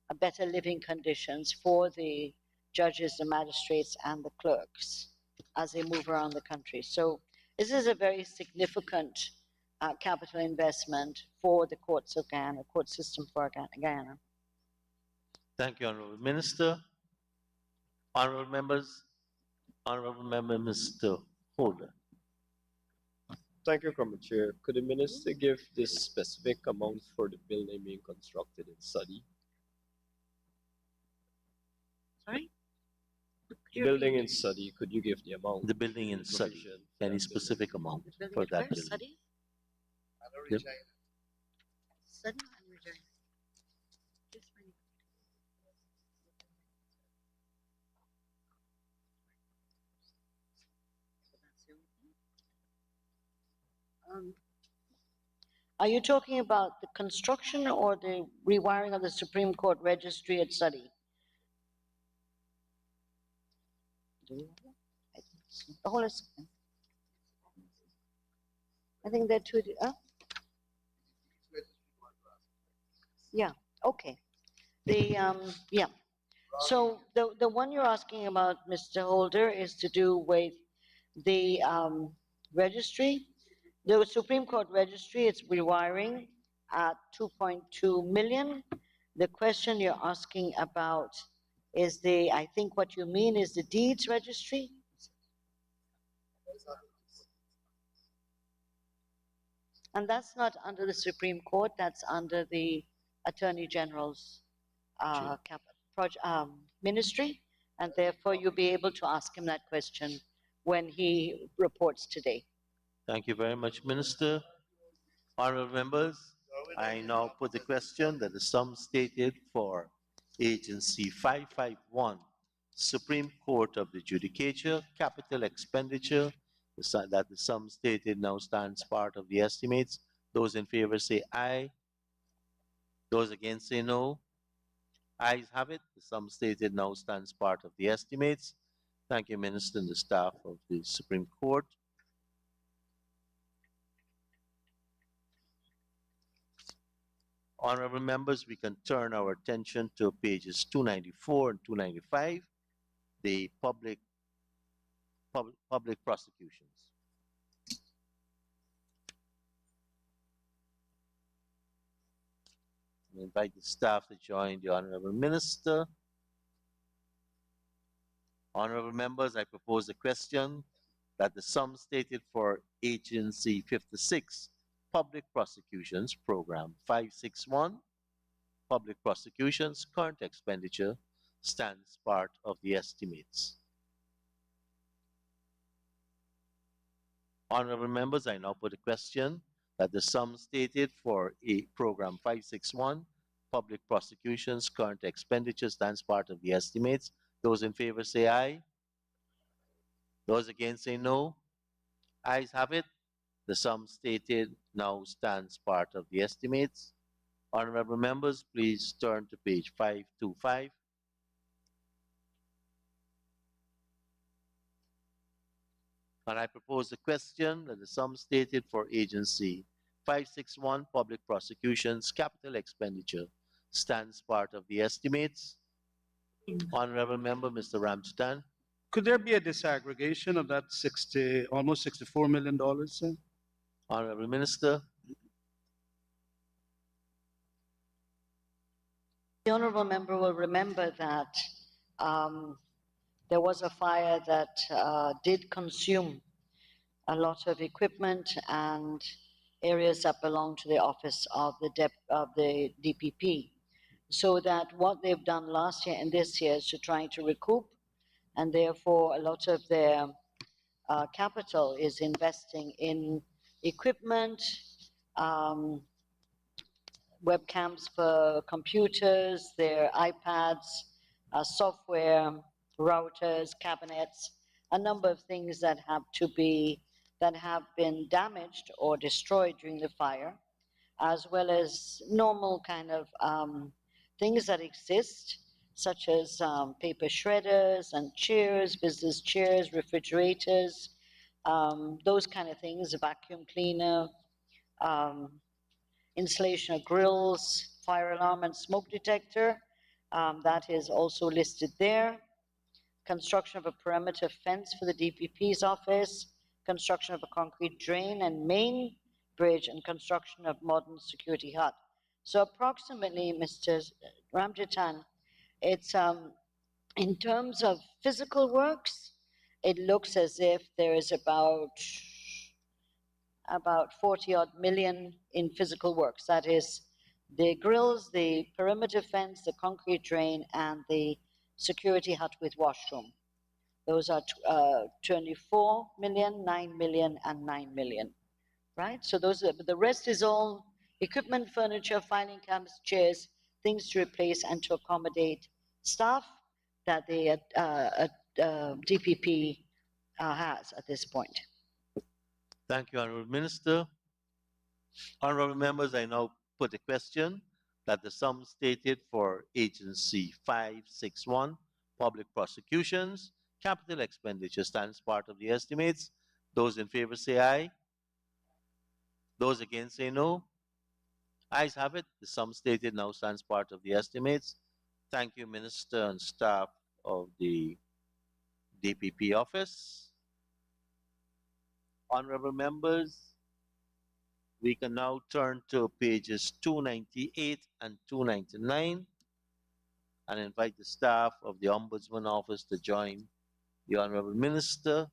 a better living conditions for the judges, the magistrates, and the clerks as they move around the country. So this is a very significant capital investment for the courts of Guyana, court system for Guyana. Thank you, Honorable Minister. Honorable members, Honorable Member Mr. Holder. Thank you, Comrade Chair. Could the Minister give this specific amount for the building being constructed in Sadi? Sorry? Building in Sadi, could you give the amount? The building in Sadi, any specific amount for that building? Sadi? Yep. Sadi and Regina. Are you talking about the construction or the rewiring of the Supreme Court registry at Sadi? Hold on a second. I think they're two. Yeah. Okay. Yeah. So the one you're asking about, Mr. Holder, is to do with the registry. The Supreme Court registry, it's rewiring at 2.2 million. The question you're asking about is I think what you mean is the deeds registry? And that's not under the Supreme Court, that's under the Attorney General's ministry. And therefore, you'll be able to ask him that question when he reports today. Thank you very much, Minister. Honorable members, I now put the question that the sum stated for Agency 551, Supreme Court of the Judicature, Capital Expenditure, that the sum stated now stands part of the estimates. Those in favor say aye. Those against say no. Ayes have it. The sum stated now stands part of the estimates. Thank you, Minister, and the staff of the Supreme Court. Honorable members, we can turn our attention to pages 294 and 295, the public prosecutions. I invite the staff to join the Honorable Minister. Honorable members, I propose the question that the sum stated for Agency 56, Public Prosecutions, Program 561, Public Prosecutions, Current Expenditure, stands part of the estimates. Honorable members, I now put a question that the sum stated for Program 561, Public Prosecutions, Current Expenditure, stands part of the estimates. Those in favor say aye. Those against say no. Ayes have it. The sum stated now stands part of the estimates. Honorable members, please turn to page 525. And I propose the question that the sum stated for Agency 561, Public Prosecutions, Capital Expenditure, stands part of the estimates. Honorable Member, Mr. Ramstan. Could there be a disaggregation of that almost $64 million, sir? Honorable Minister. The honorable member will remember that there was a fire that did consume a lot of equipment and areas that belong to the office of the DPP. So that what they've done last year and this year is to try to recoup, and therefore a lot of their capital is investing in equipment, webcams for computers, their iPads, software, routers, cabinets, a number of things that have been damaged or destroyed during the fire, as well as normal kind of things that exist, such as paper shredders and chairs, business chairs, refrigerators, those kind of things, a vacuum cleaner, installation of grills, fire alarm and smoke detector, that is also listed there. Construction of a perimeter fence for the DPP's office, construction of a concrete drain and main bridge, and construction of modern security hut. So approximately, Mr. Ramjitan, it's in terms of physical works, it looks as if there is about 40 odd million in physical works. That is the grills, the perimeter fence, the concrete drain, and the security hut with washroom. Those are 24 million, 9 million, and 9 million, right? So those are, the rest is all equipment, furniture, filing cabinets, chairs, things to replace and to accommodate staff that the DPP has at this point. Thank you, Honorable Minister. Honorable members, I now put the question that the sum stated for Agency 561, Public Prosecutions, Capital Expenditure, stands part of the estimates. Those in favor say aye. Those against say no. Ayes have it. The sum stated now stands part of the estimates. Thank you, Minister and staff of the DPP office. Honorable members, we can now turn to pages 298 and 299 and invite the staff of the Ombudsman Office to join the Honorable Minister.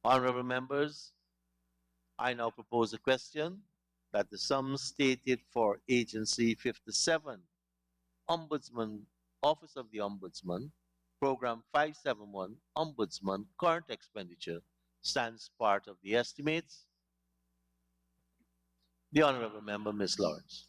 Honorable members, I now propose a question that the sum stated for Agency 57, Ombudsman, Office of the Ombudsman, Program 571, Ombudsman, current expenditure, stands part of the estimates. The Honorable Member, Ms. Lawrence.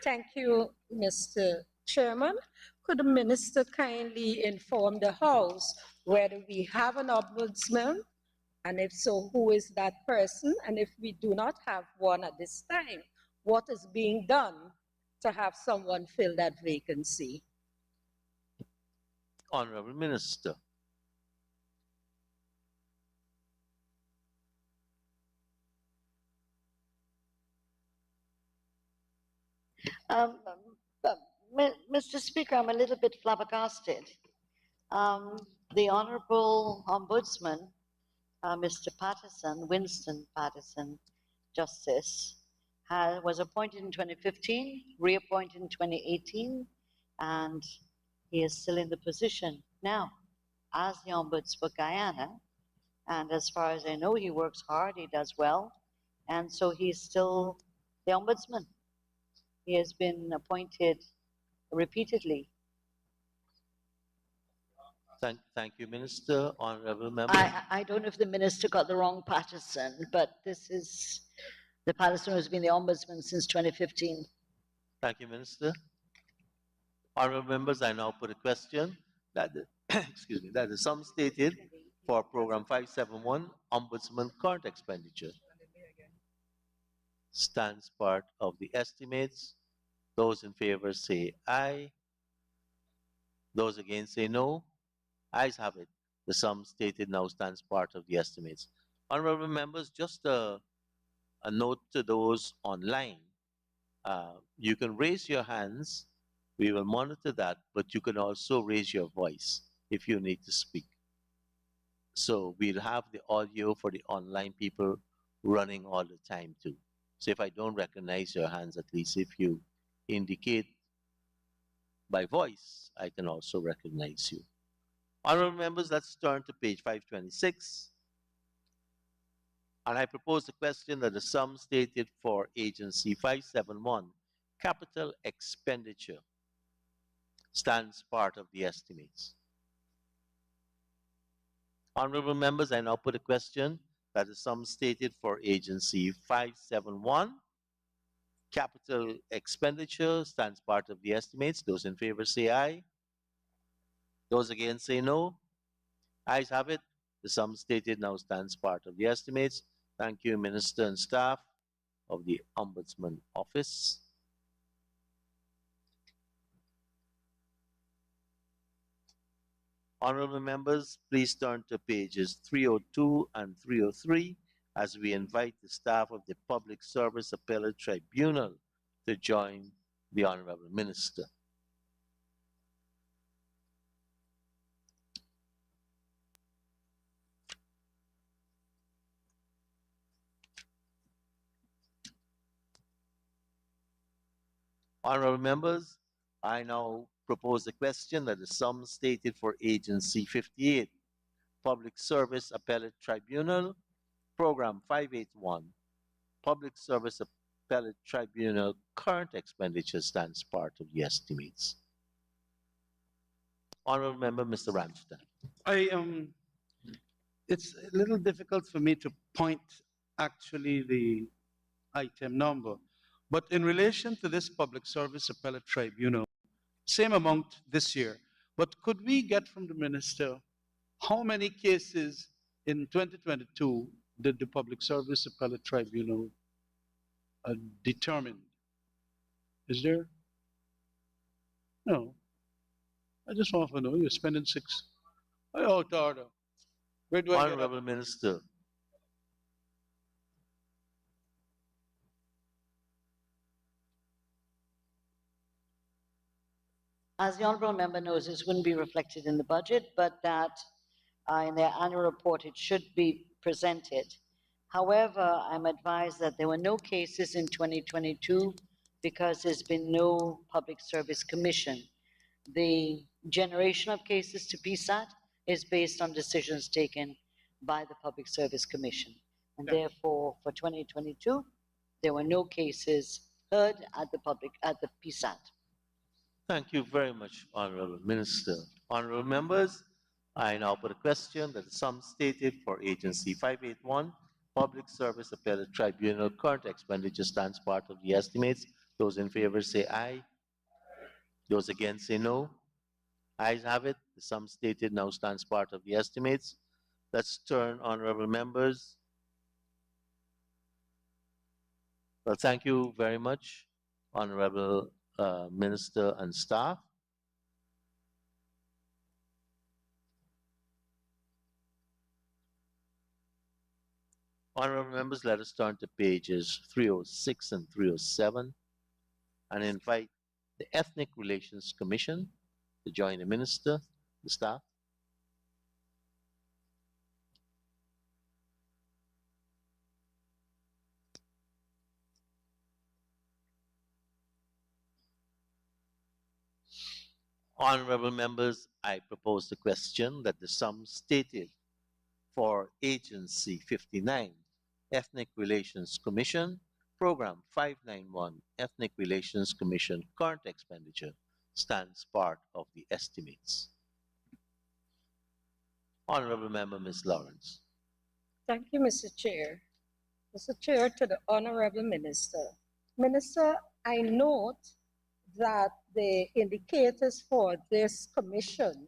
Thank you, Mr. Chairman. Could the minister kindly inform the House whether we have an ombudsman? And if so, who is that person? And if we do not have one at this time, what is being done to have someone fill that vacancy? Honorable Minister. Mr. Speaker, I'm a little bit flabbergasted. The Honorable Ombudsman, Mr. Patterson, Winston Patterson, Justice, was appointed in 2015, reappointed in 2018, and he is still in the position now as the Ombudsman for Guyana. And as far as I know, he works hard, he does well, and so he's still the Ombudsman. He has been appointed repeatedly. Thank you, Minister. Honorable Member. I don't know if the minister got the wrong Patterson, but this is the Patterson who's been the Ombudsman since 2015. Thank you, Minister. Honorable members, I now put a question that the, excuse me, that the sum stated for Program 571, Ombudsman current expenditure, stands part of the estimates. Those in favor say aye. Those against say no. Ayes have it. The sum stated now stands part of the estimates. Honorable members, just a note to those online. You can raise your hands. We will monitor that, but you can also raise your voice if you need to speak. So we'll have the audio for the online people running all the time too. So if I don't recognize your hands, at least if you indicate by voice, I can also recognize you. Honorable members, let's turn to page 526. And I propose the question that the sum stated for Agency 571, Capital Expenditure, stands part of the estimates. Honorable members, I now put a question that the sum stated for Agency 571, Capital Expenditure, stands part of the estimates. Those in favor say aye. Those against say no. Ayes have it. The sum stated now stands part of the estimates. Thank you, Minister and staff of the Ombudsman Office. Honorable members, please turn to pages 302 and 303 as we invite the staff of the Public Service Appellate Tribunal to join the Honorable Minister. Honorable members, I now propose a question that the sum stated for Agency 58, Public Service Appellate Tribunal, Program 581, Public Service Appellate Tribunal, current expenditure stands part of the estimates. Honorable Member, Mr. Ramsden. It's a little difficult for me to point actually the item number, but in relation to this Public Service Appellate Tribunal, same amount this year, but could we get from the minister how many cases in 2022 did the Public Service Appellate Tribunal determine? Is there? No. I just want to know, you're spending six. Oh, order. Where do I get Honorable Minister. As the honourable member knows, this wouldn't be reflected in the budget, but that in their annual report it should be presented. However, I'm advised that there were no cases in 2022 because there's been no public service commission. The generation of cases to PSAT is based on decisions taken by the Public Service Commission. And Yeah. therefore, for 2022, there were no cases heard at the PSAT. Thank you very much, Honorable Minister. Honorable members, I now put a question that the sum stated for Agency 581, Public Service Appellate Tribunal, current expenditure stands part of the estimates. Those in favor say aye. Those against say no. Ayes have it. The sum stated now stands part of the estimates. Let's turn, honorable members. Well, thank you very much, Honorable Minister and staff. Honorable members, let us turn to pages 306 and 307 and invite the Ethnic Relations Commission to join the minister, the staff. Honorable members, I propose the question that the sum stated for Agency 59, Ethnic Relations Commission, Program 591, Ethnic Relations Commission, current expenditure stands part of the estimates. Honorable Member Ms. Lawrence. Thank you, Mr. Chair. Mr. Chair, to the Honorable Minister. Minister, I note that the indicators for this commission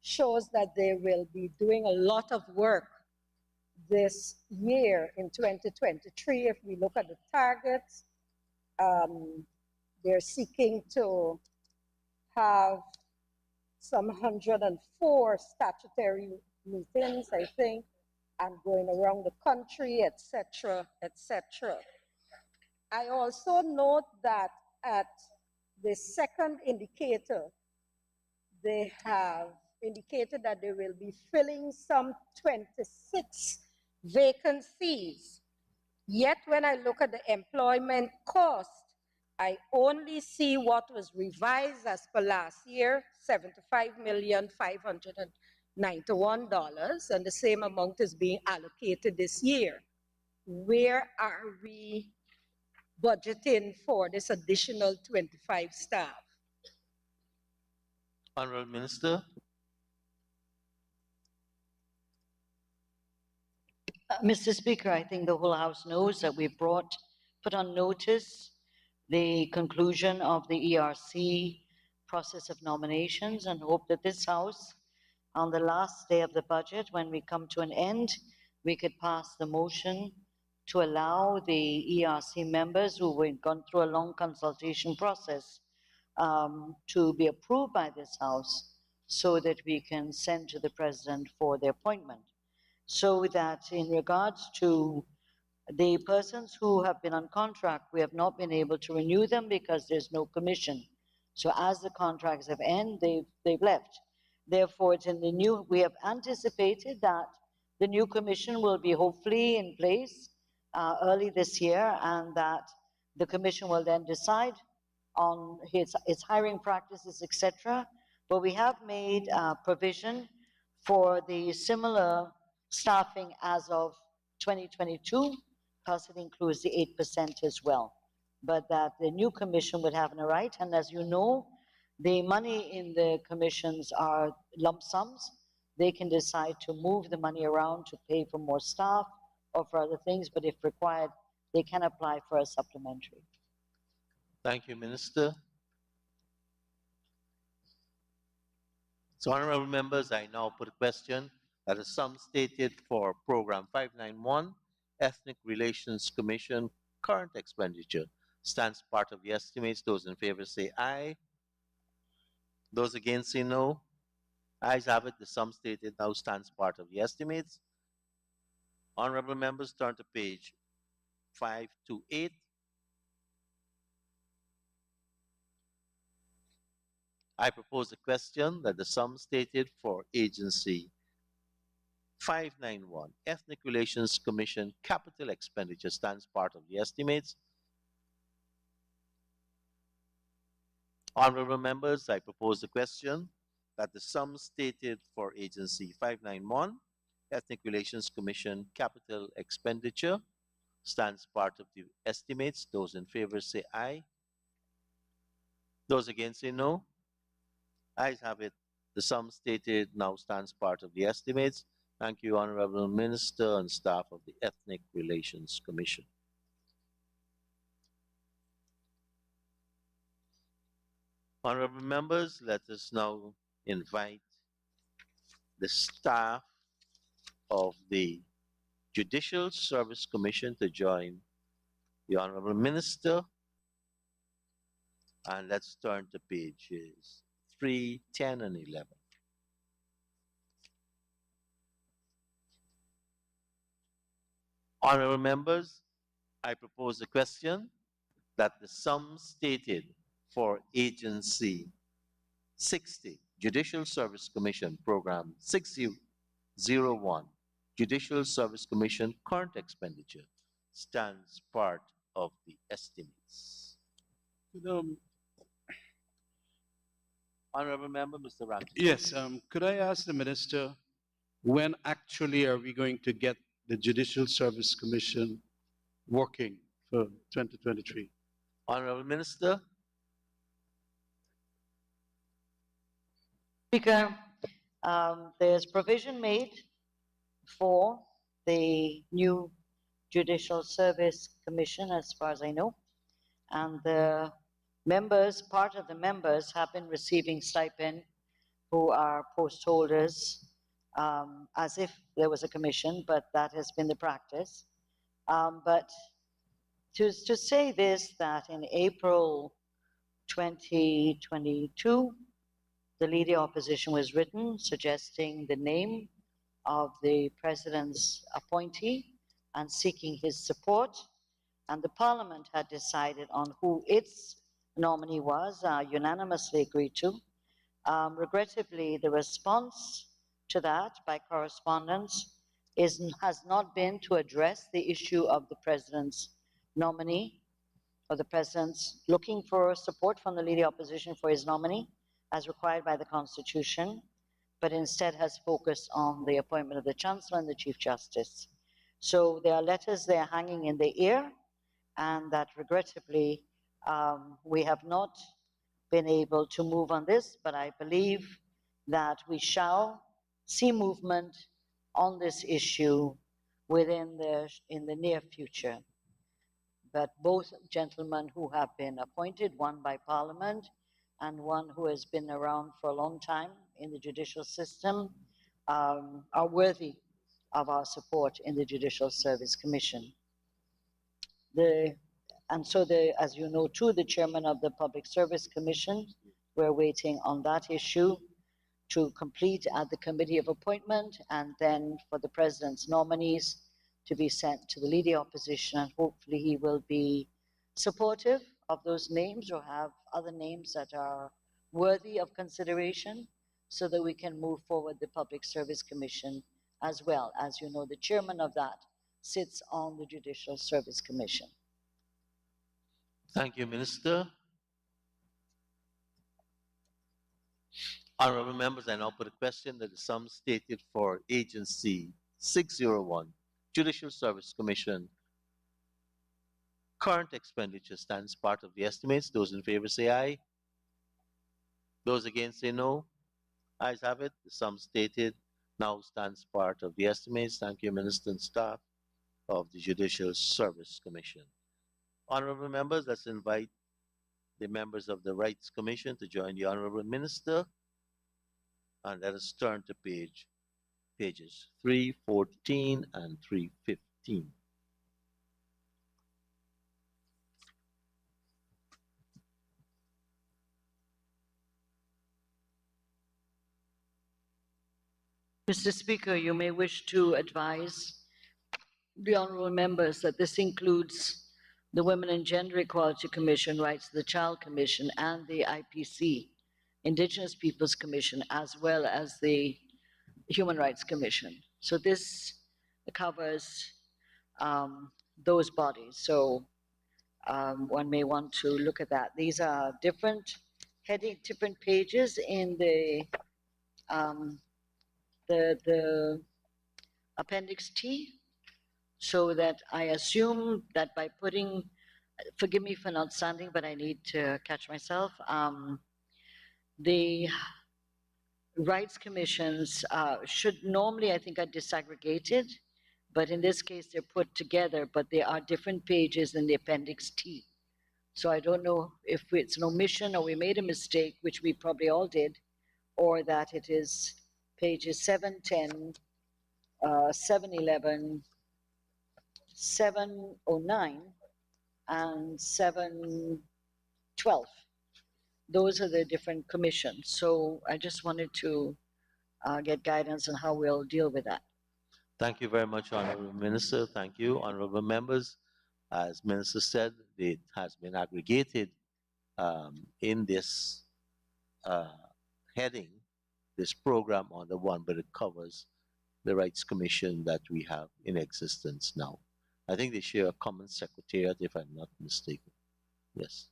shows that they will be doing a lot of work this year in 2023. If we look at the targets, they're seeking to have some 104 statutory meetings, I think, and going around the country, etc., etc. I also note that at the second indicator, they have indicated that they will be filling some 26 vacancies. Yet when I look at the employment cost, I only see what was revised as per last year, $75,591, and the same amount is being allocated this year. Where are we budgeting for this additional 25 staff? Honorable Minister. Mr. Speaker, I think the whole House knows that we put on notice the conclusion of the ERC process of nominations and hope that this House, on the last day of the budget, when we come to an end, we could pass the motion to allow the ERC members who have gone through a long consultation process to be approved by this House so that we can send to the President for their appointment. So that in regards to the persons who have been on contract, we have not been able to renew them because there's no commission. So as the contracts have ended, they've left. Therefore, it's in the new, we have anticipated that the new commission will be hopefully in place early this year, and that the commission will then decide on its hiring practices, etc. But we have made provision for the similar staffing as of 2022, because it includes the 8% as well. But that the new commission would have a right, and as you know, the money in the commissions are lump sums. They can decide to move the money around to pay for more staff or for other things, but if required, they can apply for a supplementary. Thank you, Minister. So, honorable members, I now put a question that the sum stated for Program 591, Ethnic Relations Commission, current expenditure stands part of the estimates. Those in favor say aye. Those against say no. Ayes have it. The sum stated now stands part of the estimates. Honorable members, turn to page 528. I propose a question that the sum stated for Agency 591, Ethnic Relations Commission, capital expenditure stands part of the estimates. Honorable members, I propose the question that the sum stated for Agency 591, Ethnic Relations Commission capital expenditure stands part of the estimates. Those in favor say aye. Those against say no. Ayes have it. The sum stated now stands part of the estimates. Thank you, Honorable Minister and staff of the Ethnic Relations Commission. Honorable members, let us now invite the staff of the Judicial Service Commission to join the Honorable Minister. And let's turn to pages 3, 10, and 11. Honorable members, I propose a question that the sum stated for Agency 60, Judicial Service Commission Program 6001, Judicial Service Commission current expenditure stands part of the estimates. Honorable Member, Mr. Rankin. Yes, could I ask the Minister, when actually are we going to get the Judicial Service Commission working for 2023? Honorable Minister. Speaker, there's provision made for the new Judicial Service Commission, as far as I know, and the members, part of the members have been receiving stipend who are post holders, as if there was a commission, but that has been the practice. But to say this, that in April 2022, the Leader Opposition was written suggesting the name of the President's appointee and seeking his support, and the Parliament had decided on who its nominee was, unanimously agreed to. Regrettably, the response to that by correspondence has not been to address the issue of the President's nominee, or the President's looking for support from the Leader Opposition for his nominee, as required by the Constitution, but instead has focused on the appointment of the Chancellor and the Chief Justice. So there are letters there hanging in the air, and that regrettably we have not been able to move on this, but I believe that we shall see movement on this issue in the near future. But both gentlemen who have been appointed, one by Parliament and one who has been around for a long time in the judicial system, are worthy of our support in the Judicial Service Commission. As you know too, the chairman of the Public Service Commission, we're waiting on that issue to complete at the Committee of Appointment, and then for the President's nominees to be sent to the Leader Opposition, and hopefully he will be supportive of those names or have other names that are worthy of consideration so that we can move forward the Public Service Commission as well. As you know, the chairman of that sits on the Judicial Service Commission. Thank you, Minister. Honorable members, I now put a question that the sum stated for Agency 601, Judicial Service Commission current expenditure stands part of the estimates. Those in favor say aye. Those against say no. Ayes have it. The sum stated now stands part of the estimates. Thank you, Minister and staff of the Judicial Service Commission. Honorable members, let's invite the members of the Rights Commission to join the Honorable Minister. And let us turn to pages 314 and 315. Mr. Speaker, you may wish to advise the honorable members that this includes the Women and Gender Equality Commission, Rights of the Child Commission, and the IPC, Indigenous Peoples Commission, as well as the Human Rights Commission. So this covers those bodies. So one may want to look at that. These are different heading, different pages in the Appendix T, so that I assume that by putting, forgive me for not standing, but I need to catch myself. The rights commissions should normally, I think, are disaggregated, but in this case they're put together, but there are different pages in the Appendix T. So I don't know if it's an omission or we made a mistake, which we probably all did, or that it is pages 710, 711, 709, and 712. Those are the different commissions. So I just wanted to get guidance on how we'll deal with that. Thank you very much, Honorable Minister. Thank you, honorable members. As Minister said, it has been aggregated in this heading, this program on the one, but it covers the Rights Commission that we have in existence now. I think they share a common secretariat, if I'm not mistaken. Yes.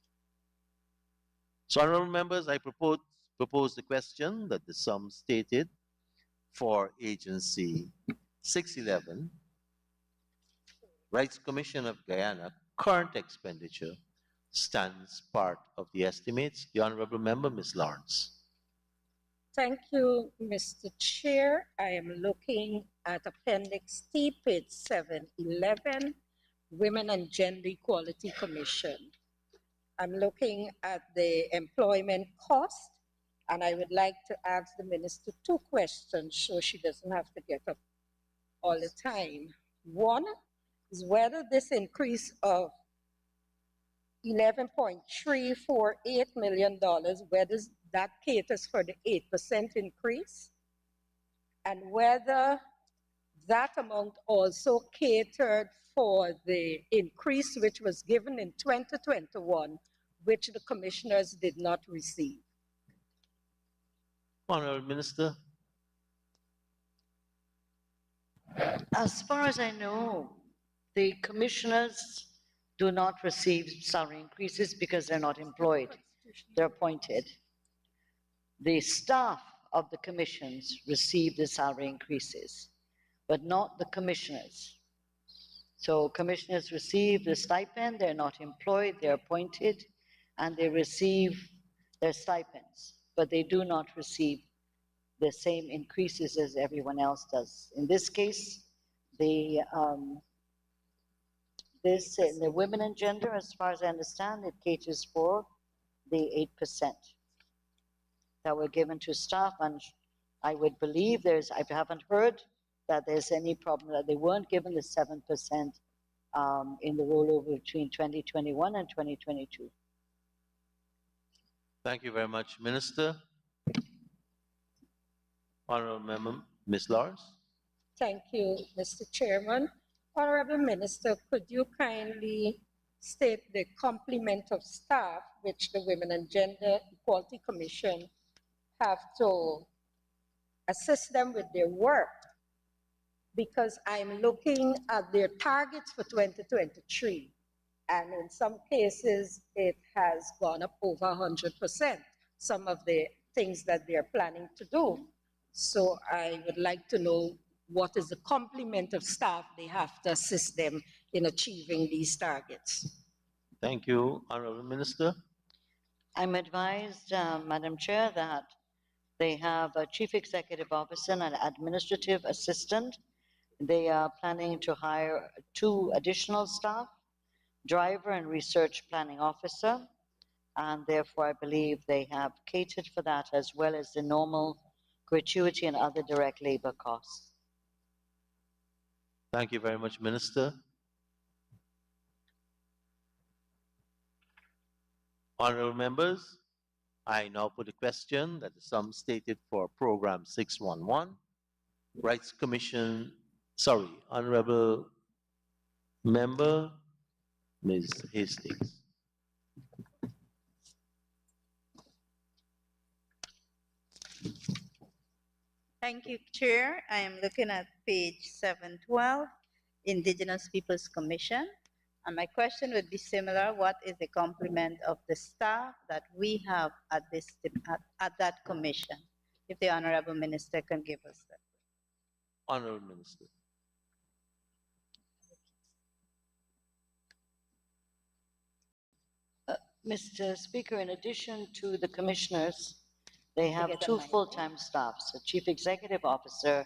So, honorable members, I propose the question that the sum stated for Agency 611, Rights Commission of Guyana, current expenditure stands part of the estimates. The honorable member, Ms. Lawrence. Thank you, Mr. Chair. I am looking at Appendix T, page 711, Women and Gender Equality Commission. I'm looking at the employment cost, and I would like to ask the minister 2 questions so she doesn't have to get up all the time. One is whether this increase of $11.348 million, whether that caters for the 8% increase, and whether that amount also catered for the increase which was given in 2021, which the commissioners did not receive. Honorable Minister. As far as I know, the commissioners do not receive salary increases because they're not employed. They're appointed. The staff of the commissions receive the salary increases, but not the commissioners. So commissioners receive the stipend, they're not employed, they're appointed, and they receive their stipends, but they do not receive the same increases as everyone else does. In this case, the women and gender, as far as I understand, it caters for the 8% that were given to staff, and I would believe I haven't heard that there's any problem that they weren't given the 7% in the rollover between 2021 and 2022. Thank you very much, Minister. Honorable Member, Ms. Lawrence. Thank you, Mr. Chairman. Honorable Minister, could you kindly state the complement of staff which the Women and Gender Equality Commission have to assist them with their work? Because I'm looking at their targets for 2023, and in some cases it has gone up over 100%, some of the things that they're planning to do. So I would like to know what is the complement of staff they have to assist them in achieving these targets. Thank you, Honorable Minister. I'm advised, Madam Chair, that they have a Chief Executive Officer and an administrative assistant. They are planning to hire 2 additional staff, driver and research planning officer, and therefore I believe they have catered for that as well as the normal gratuity and other direct labor costs. Thank you very much, Minister. Honorable members, I now put a question that the sum stated for Program 611, Rights Commission, Honorable Member, Ms. Hastings. Thank you, Chair. I am looking at page 712, Indigenous Peoples Commission. And my question would be similar. What is the complement of the staff that we have at that commission? If the Honorable Minister can give us that. Honorable Minister. Mr. Speaker, in addition to the commissioners, they have Together, two Mike. full-time staffs, a chief executive officer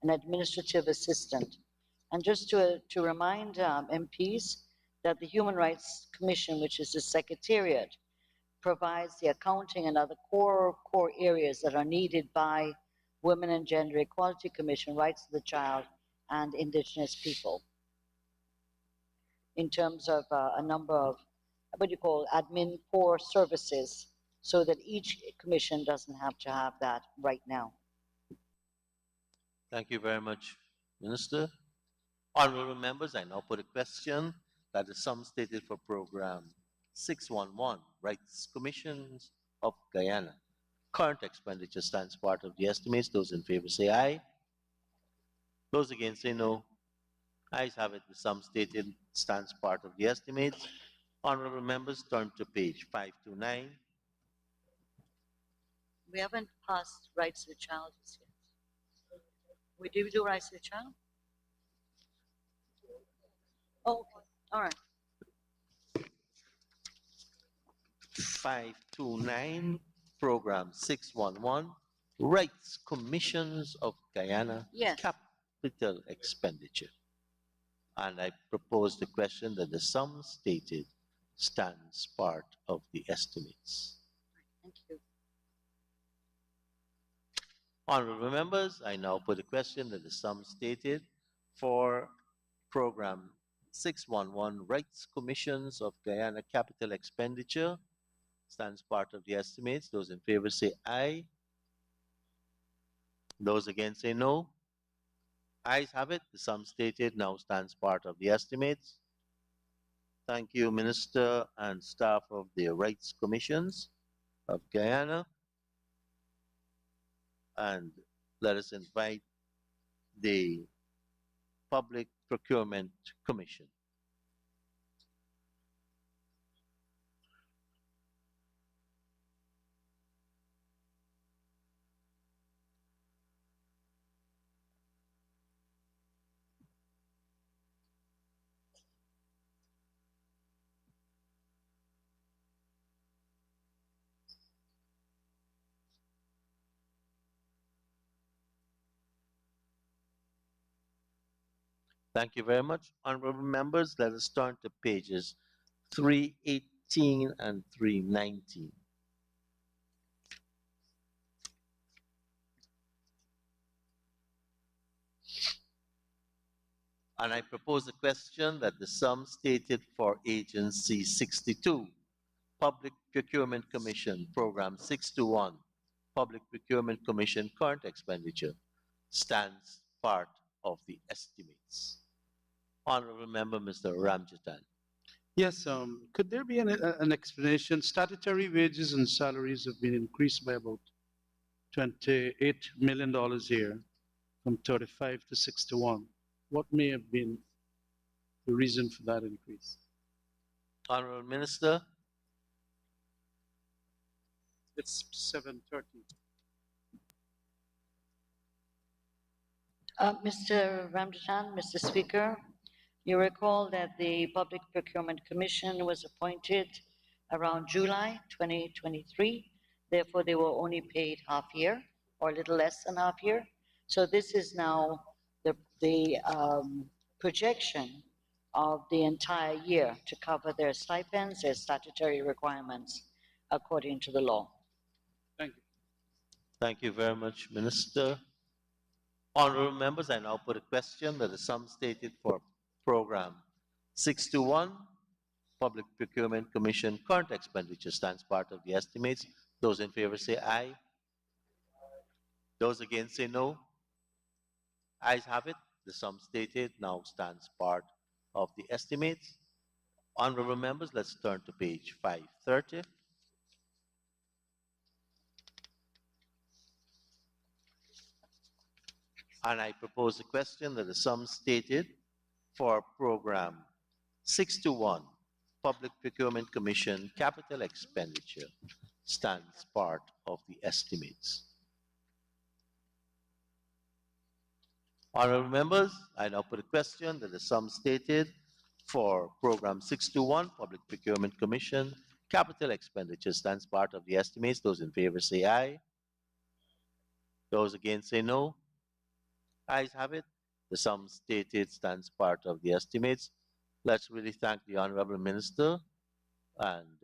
and administrative assistant. And just to remind MPs that the Human Rights Commission, which is the secretariat, provides the accounting and other core areas that are needed by Women and Gender Equality Commission, Rights of the Child, and Indigenous people. In terms of a number of what you call admin core services, so that each commission doesn't have to have that right now. Thank you very much, Minister. Honorable members, I now put a question that the sum stated for program 611, Rights Commissions of Guyana. Current expenditure stands part of the estimates. Those in favor say aye. Those against say no. Ayes have it. The sum stated stands part of the estimates. Honorable members, turn to page 529. We haven't passed Rights of the Child yet. Did we do Rights of the Child? Oh, okay. All right. 529, program 611, Rights Commissions of Guyana. Yes. Capital expenditure. And I propose the question that the sum stated stands part of the estimates. Thank you. Honorable members, I now put a question that the sum stated for program 611, Rights Commissions of Guyana Capital Expenditure, stands part of the estimates. Those in favor say aye. Those against say no. Ayes have it. The sum stated now stands part of the estimates. Thank you, Minister and staff of the Rights Commissions of Guyana. And let us invite the Public Procurement Commission. Thank you very much. Honorable members, let us turn to pages 318 and 319. And I propose a question that the sum stated for Agency 62, Public Procurement Commission, Program 621, Public Procurement Commission current expenditure, stands part of the estimates. Honorable Member, Mr. Ramjatan. Yes, could there be an explanation? Statutory wages and salaries have been increased by about $28 million here, from 35 to 61. What may have been the reason for that increase? Honorable Minister. It's 7:30. Mr. Ramjatan, Mr. Speaker, you recall that the Public Procurement Commission was appointed around July 2023. Therefore, they were only paid half year or a little less than half year. So this is now the projection of the entire year to cover their stipends, their statutory requirements according to the law. Thank you. Thank you very much, Minister. Honorable members, I now put a question that the sum stated for program 621, Public Procurement Commission current expenditure, stands part of the estimates. Those in favor say aye. Those against say no. Ayes have it. The sum stated now stands part of the estimates. Honorable members, let's turn to page 530. And I propose a question that the sum stated for program 621, Public Procurement Commission capital expenditure, stands part of the estimates. Honorable members, I now put a question that the sum stated for program 621, Public Procurement Commission Capital expenditure stands part of the estimates. Those in favor say aye. Those against say no. Ayes have it. The sum stated stands part of the estimates. Let's really thank the Honorable Minister and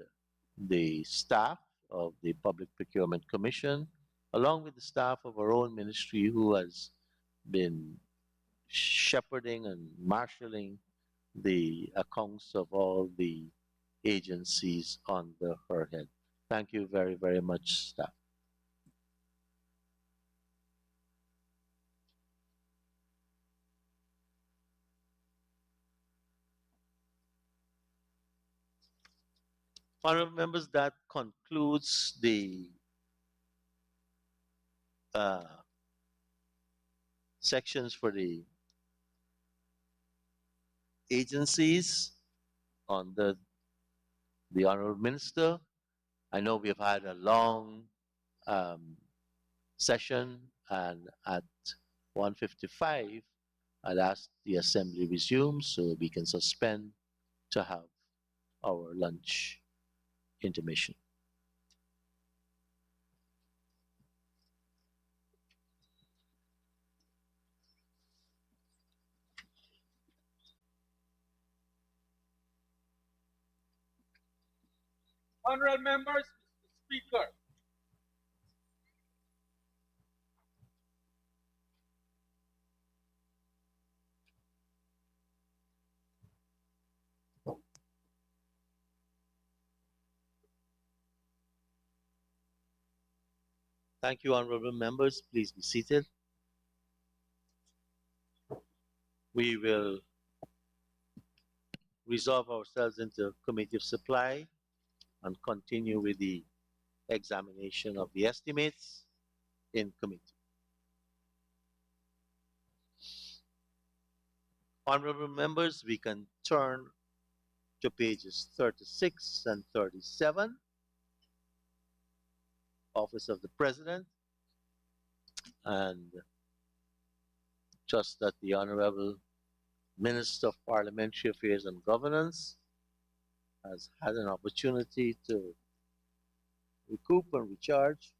the staff of the Public Procurement Commission, along with the staff of our own ministry who has been shepherding and marshalling the accounts of all the agencies under her head. Thank you very, very much, staff. Honorable members, that concludes the sections for the agencies under the Honorable Minister. I know we've had a long session, and at 1:55, I'll ask the Assembly resume so we can suspend to have our lunch intermission. Honorable members, Mr. Speaker. Thank you, honorable members. Please be seated. We will resolve ourselves into Committee of Supply and continue with the examination of the estimates in committee. Honorable members, we can turn to pages 36 and 37. Office of the President, and just that the Honorable Minister of Parliamentary Affairs and Governance has had an opportunity to recoup and recharge.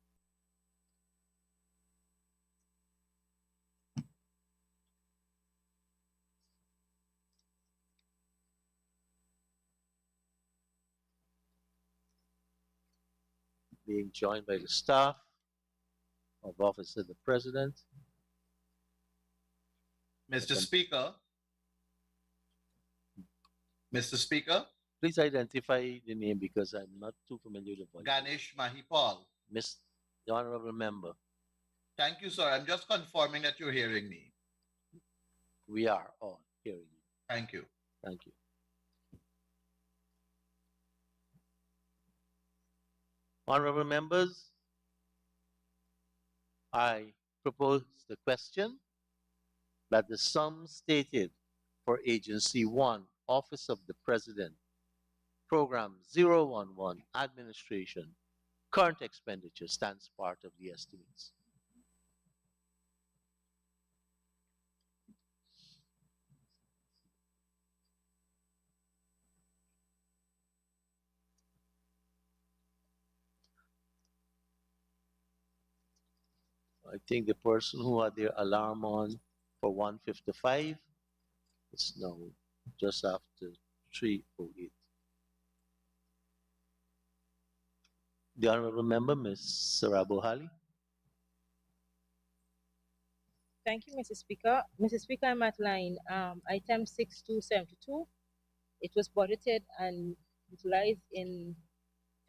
Being joined by the staff of Office of the President. Mr. Speaker. Mr. Speaker. Please identify the name because I'm not too familiar with the voice. Ganesh Mahipal. Miss the Honorable Member. Thank you, sir. I'm just confirming that you're hearing me. We are all hearing you. Thank you. Thank you. Honorable members, I propose the question that the sum stated for Agency 1, Office of the President, Program 011, Administration, current expenditure stands part of the estimates. I think the person who had their alarm on for 1:55 is now just after 3:08. The Honorable Member, Ms. Sarabohali. Thank you, Mr. Speaker. Mr. Speaker, I'm at line item 6272. It was budgeted and utilized in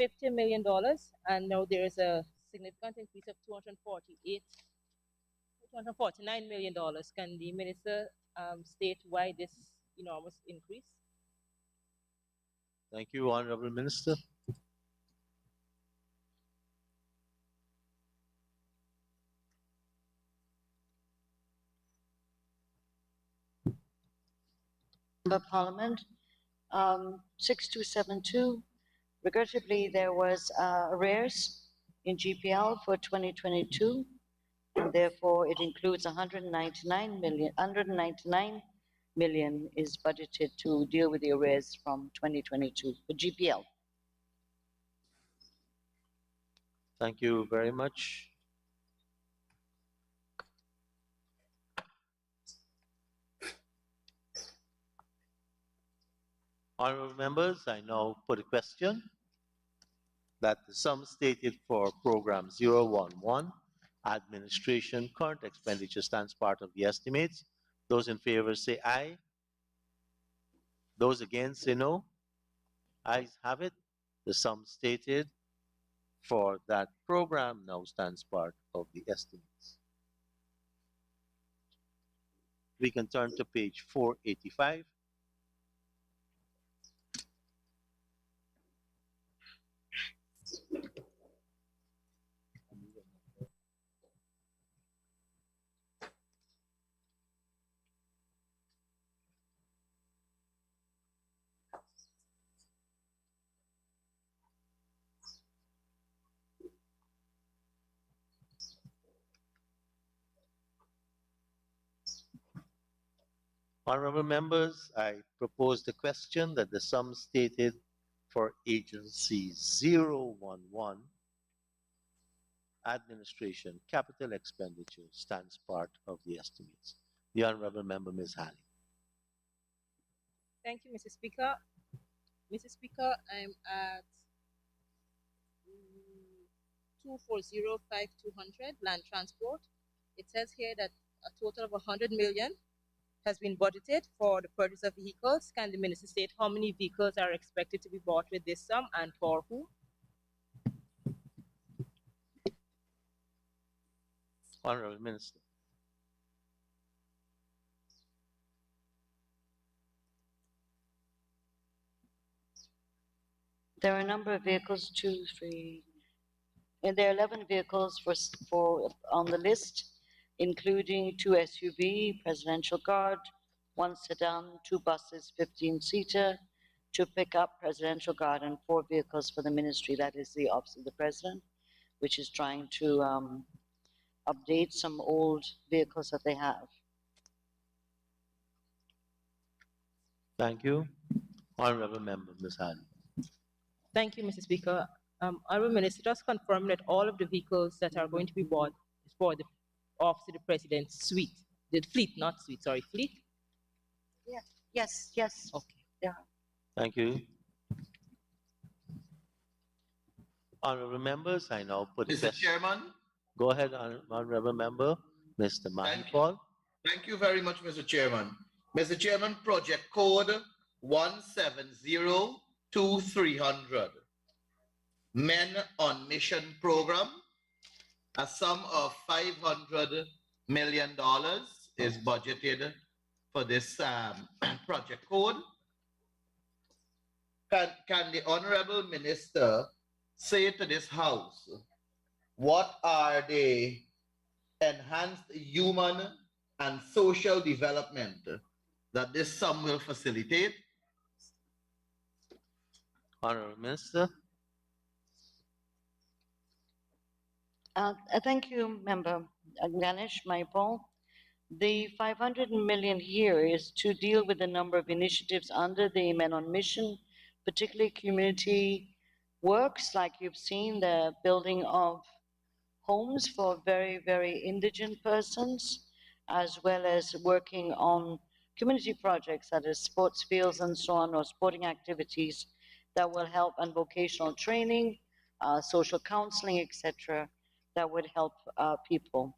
$50 million, and now there is a significant increase of $249 million. Can the minister state why this enormous increase? Thank you, Honorable Minister. Member of Parliament, 6272. Regrettably, there was arrears in GPL for 2022, and therefore it includes 199 million is budgeted to deal with the arrears from 2022 for GPL. Thank you very much. Honorable members, I now put a question that the sum stated for program 011, administration, current expenditure stands part of the estimates. Those in favor say aye. Those against say no. Ayes have it. The sum stated for that program now stands part of the estimates. We can turn to page 485. Honorable members, I propose the question that the sum stated for agency 011, administration, capital expenditure stands part of the estimates. The Honorable Member, Ms. Halley. Thank you, Mr. Speaker. Mr. Speaker, I'm at 2405200 land transport. It says here that a total of 100 million has been budgeted for the purchase of vehicles. Can the minister state how many vehicles are expected to be bought with this sum and for who? Honorable Minister. There are a number of vehicles, and there are 11 vehicles for on the list, including 2 SUV, presidential guard, 1 sedan, 2 buses, 15-seater, 2 pickup, presidential guard, and 4 vehicles for the ministry. That is the Office of the President, which is trying to update some old vehicles that they have. Thank you. Honorable Member, Ms. Halley. Thank you, Mr. Speaker. Honorable Minister, just confirm that all of the vehicles that are going to be bought is for the Office of the President's suite. The fleet, not suite, sorry, fleet? Yeah. Yes, yes. Okay. Yeah. Thank you. Honorable members, I now put Mr. Chairman. Go ahead, Honorable Member, Mr. Mahipal. Thank you very much, Mr. Chairman. Mr. Chairman, project code 1702300. Men on Mission Program. A sum of $500 million is budgeted for this project code. Can the Honorable Minister say to this House what are the enhanced human and social development that this sum will facilitate? Honorable Minister. Thank you, Member Ganesh Maipal. The 500 million here is to deal with a number of initiatives under the Men on Mission, particularly community works, like you've seen, the building of homes for very, very indigent persons, as well as working on community projects, that is sports fields and so on, or sporting activities that will help, and vocational training, social counseling, etc., that would help people,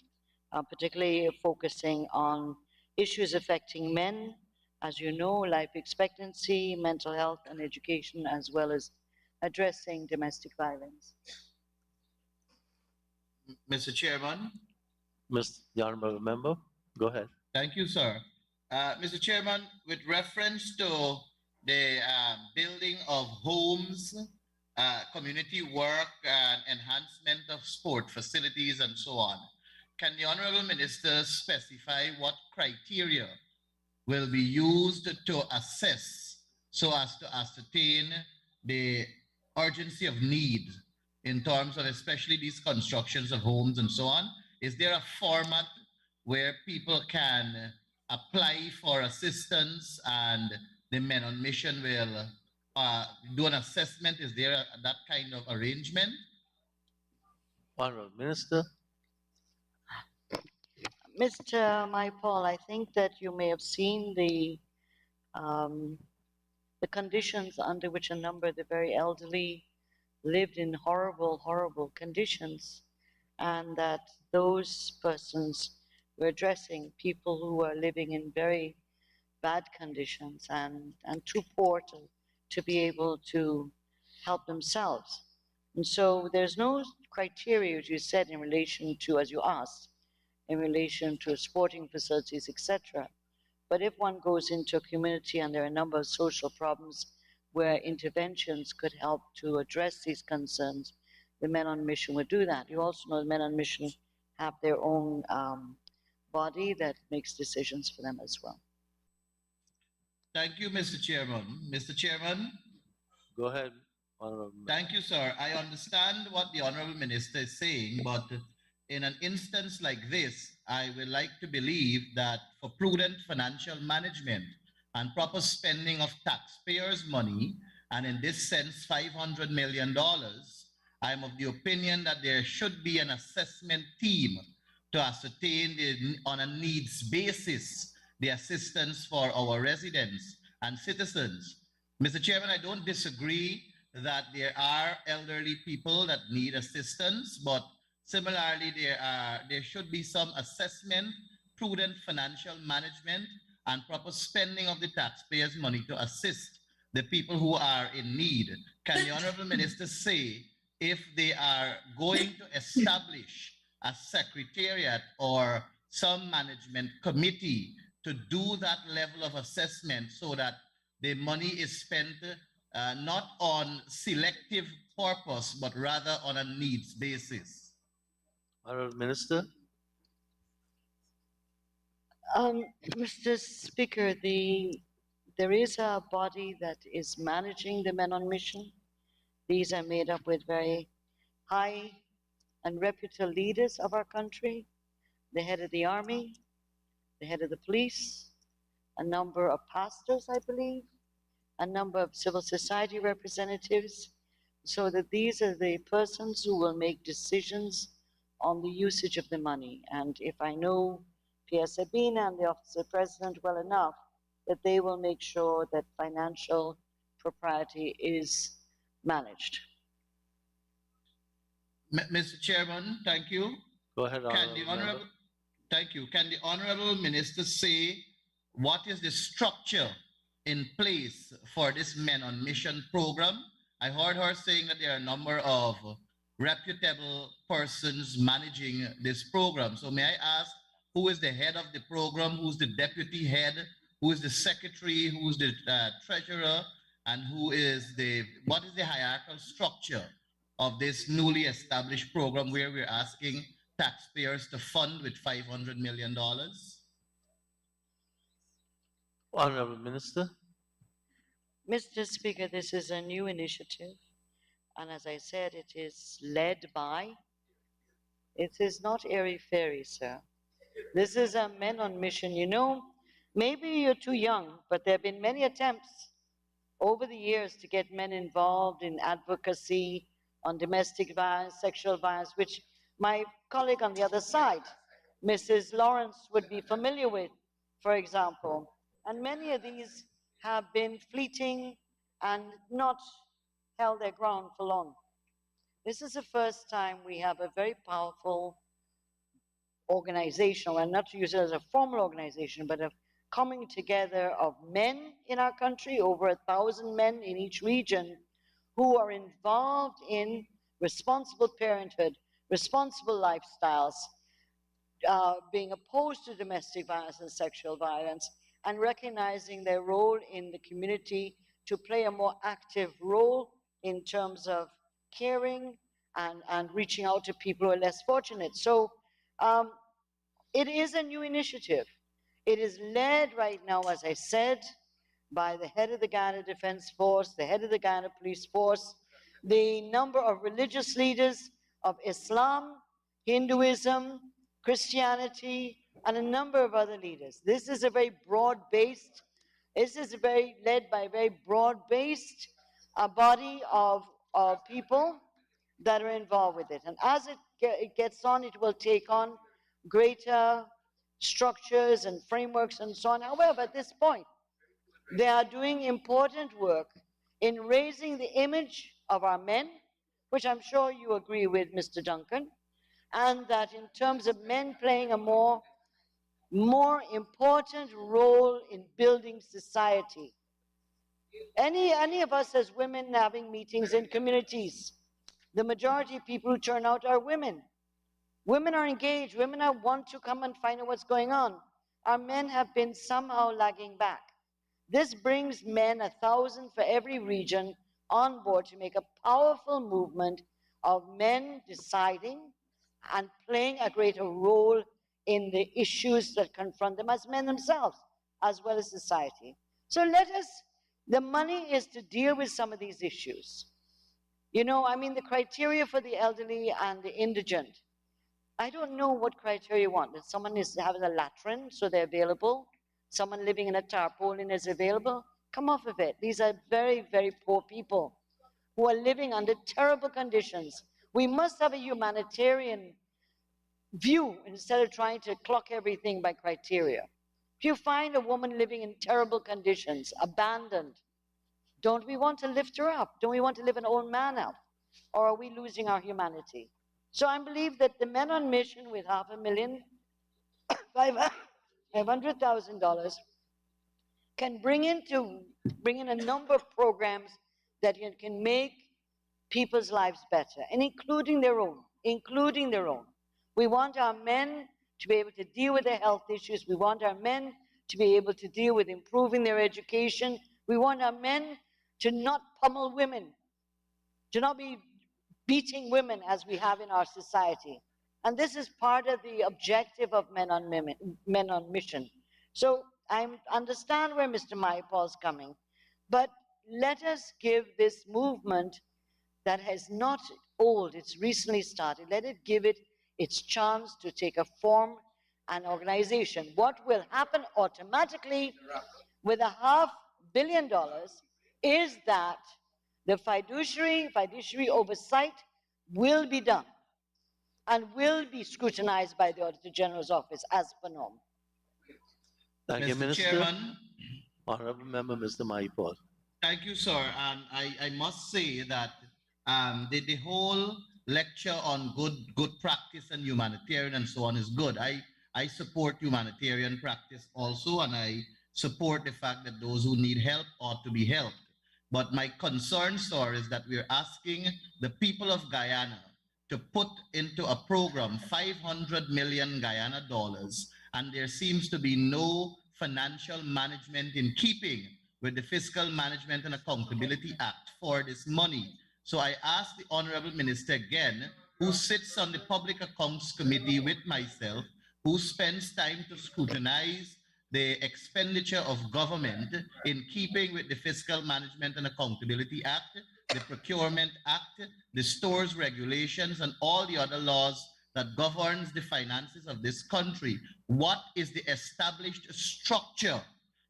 particularly focusing on issues affecting men, as you know, life expectancy, mental health, and education, as well as addressing domestic violence. Mr. Chairman. The Honorable Member, go ahead. Thank you, sir. Mr. Chairman, with reference to the building of homes, community work, and enhancement of sport facilities and so on, can the Honorable Minister specify what criteria will be used to assess so as to ascertain the urgency of need in terms of especially these constructions of homes and so on? Is there a format where people can apply for assistance and the Men on Mission will do an assessment? Is there that kind of arrangement? Honorable Minister. Mr. Paul, I think that you may have seen um, the conditions under which a number of the very elderly lived in horrible, horrible conditions, and that those persons were addressing people who were living in very bad conditions and too poor to be able to help themselves. And so there's no criteria, as you said, in relation to, as you asked, in relation to sporting facilities, etc. But if one goes into a community and there are a number of social problems where interventions could help to address these concerns, the men on mission would do that. You also know the men on mission have their own body that makes decisions for them as well. Thank you, Mr. Chairman. Mr. Chairman? Go ahead, Honorable Minister. Thank you, sir. I understand what the Honorable Minister is saying, but in an instance like this, I would like to believe that for prudent financial management and proper spending of taxpayers' money, and in this sense, $500 million, I'm of the opinion that there should be an assessment team to ascertain on a needs basis the assistance for our residents and citizens. Mr. Chairman, I don't disagree that there are elderly people that need assistance, but similarly, there should be some assessment, prudent financial management, and proper spending of the taxpayers' money to assist the people who are in need. Can the Honorable Minister say if they are going to establish a secretariat or some management committee to do that level of assessment so that the money is spent not on selective purpose, but rather on a needs basis? Honorable Minister. Mr. Speaker, there is a body that is managing the men on mission. These are made up with very high and reputable leaders of our country, the head of the army, the head of the police, a number of pastors, I believe, a number of civil society representatives, so that these are the persons who will make decisions on the usage of the money. And if I know Pierre Sabina and the Office of the President well enough, that they will make sure that financial propriety is managed. Mr. Chairman, thank you. Go ahead, Thank you. Can the Honorable Minister say what is the structure in place for this Men on Mission program? I heard her saying that there are a number of reputable persons managing this program. So may I ask, who is the head of the program? Who's the deputy head? Who is the secretary? Who's the treasurer? And what is the hierarchical structure of this newly established program where we're asking taxpayers to fund with $500 million? Honorable Minister. Mr. Speaker, this is a new initiative. And as I said, it is led by, it is not airy-fairy, sir. This is a men on mission. You know, maybe you're too young, but there have been many attempts over the years to get men involved in advocacy on domestic violence, sexual violence, which my colleague on the other side, Mrs. Lawrence, would be familiar with, for example. And many of these have been fleeting and not held their ground for long. This is the first time we have a very powerful organization, and not to use it as a formal organization, but a coming together of men in our country, over 1,000 men in each region, who are involved in responsible parenthood, responsible lifestyles, being opposed to domestic violence and sexual violence, and recognizing their role in the community to play a more active role in terms of caring and reaching out to people who are less fortunate. So it is a new initiative. It is led right now, as I said, by the head of the Ghana Defense Force, the head of the Ghana Police Force, the number of religious leaders of Islam, Hinduism, Christianity, and a number of other leaders. This is a very broad-based, led by a very broad-based body of people that are involved with it. And as it gets on, it will take on greater structures and frameworks and so on. However, at this point, they are doing important work in raising the image of our men, which I'm sure you agree with, Mr. Duncan, and that in terms of men playing a more important role in building society. Any of us as women having meetings in communities, the majority of people who turn out are women. Women are engaged, women want to come and find out what's going on. Our men have been somehow lagging back. This brings men, 1,000 for every region, on board to make a powerful movement of men deciding and playing a greater role in the issues that confront them as men themselves, as well as society. So the money is to deal with some of these issues. You know, I mean, the criteria for the elderly and the indigent, I don't know what criteria you want. If someone is having a latrine, so they're available, someone living in a tarpaulin is available, come off of it. These are very, very poor people who are living under terrible conditions. We must have a humanitarian view instead of trying to clock everything by criteria. If you find a woman living in terrible conditions, abandoned, don't we want to lift her up? Don't we want to lift an old man up? Or are we losing our humanity? So I believe that the men on mission with $500,000 can bring in a number of programs that can make people's lives better, and including their own. We want our men to be able to deal with their health issues. We want our men to be able to deal with improving their education. We want our men to not pummel women, to not be beating women as we have in our society. And this is part of the objective of Men on Mission. So I understand where Mr. Mayapal is coming, but let us give this movement that is not old, it's recently started, let it give it its chance to take a form and organization. What will happen automatically with $500 million is that the fiduciary oversight will be done and will be scrutinized by the Auditor General's office as per norm. Thank you, Mr. Minister. Chairman. Honorable Member, Mr. Mayapal. Thank you, sir. And I must say that the whole lecture on good practice and humanitarian and so on is good. I support humanitarian practice also, and I support the fact that those who need help ought to be helped. But my concern, sir, is that we're asking the people of Guyana to put into a program 500 million Guyana dollars, and there seems to be no financial management in keeping with the Fiscal Management and Accountability Act for this money. So I ask the Honorable Minister again, who sits on the Public Accounts Committee with myself, who spends time to scrutinize the expenditure of government in keeping with the Fiscal Management and Accountability Act, the Procurement Act, the Stores Regulations, and all the other laws that governs the finances of this country. What is the established structure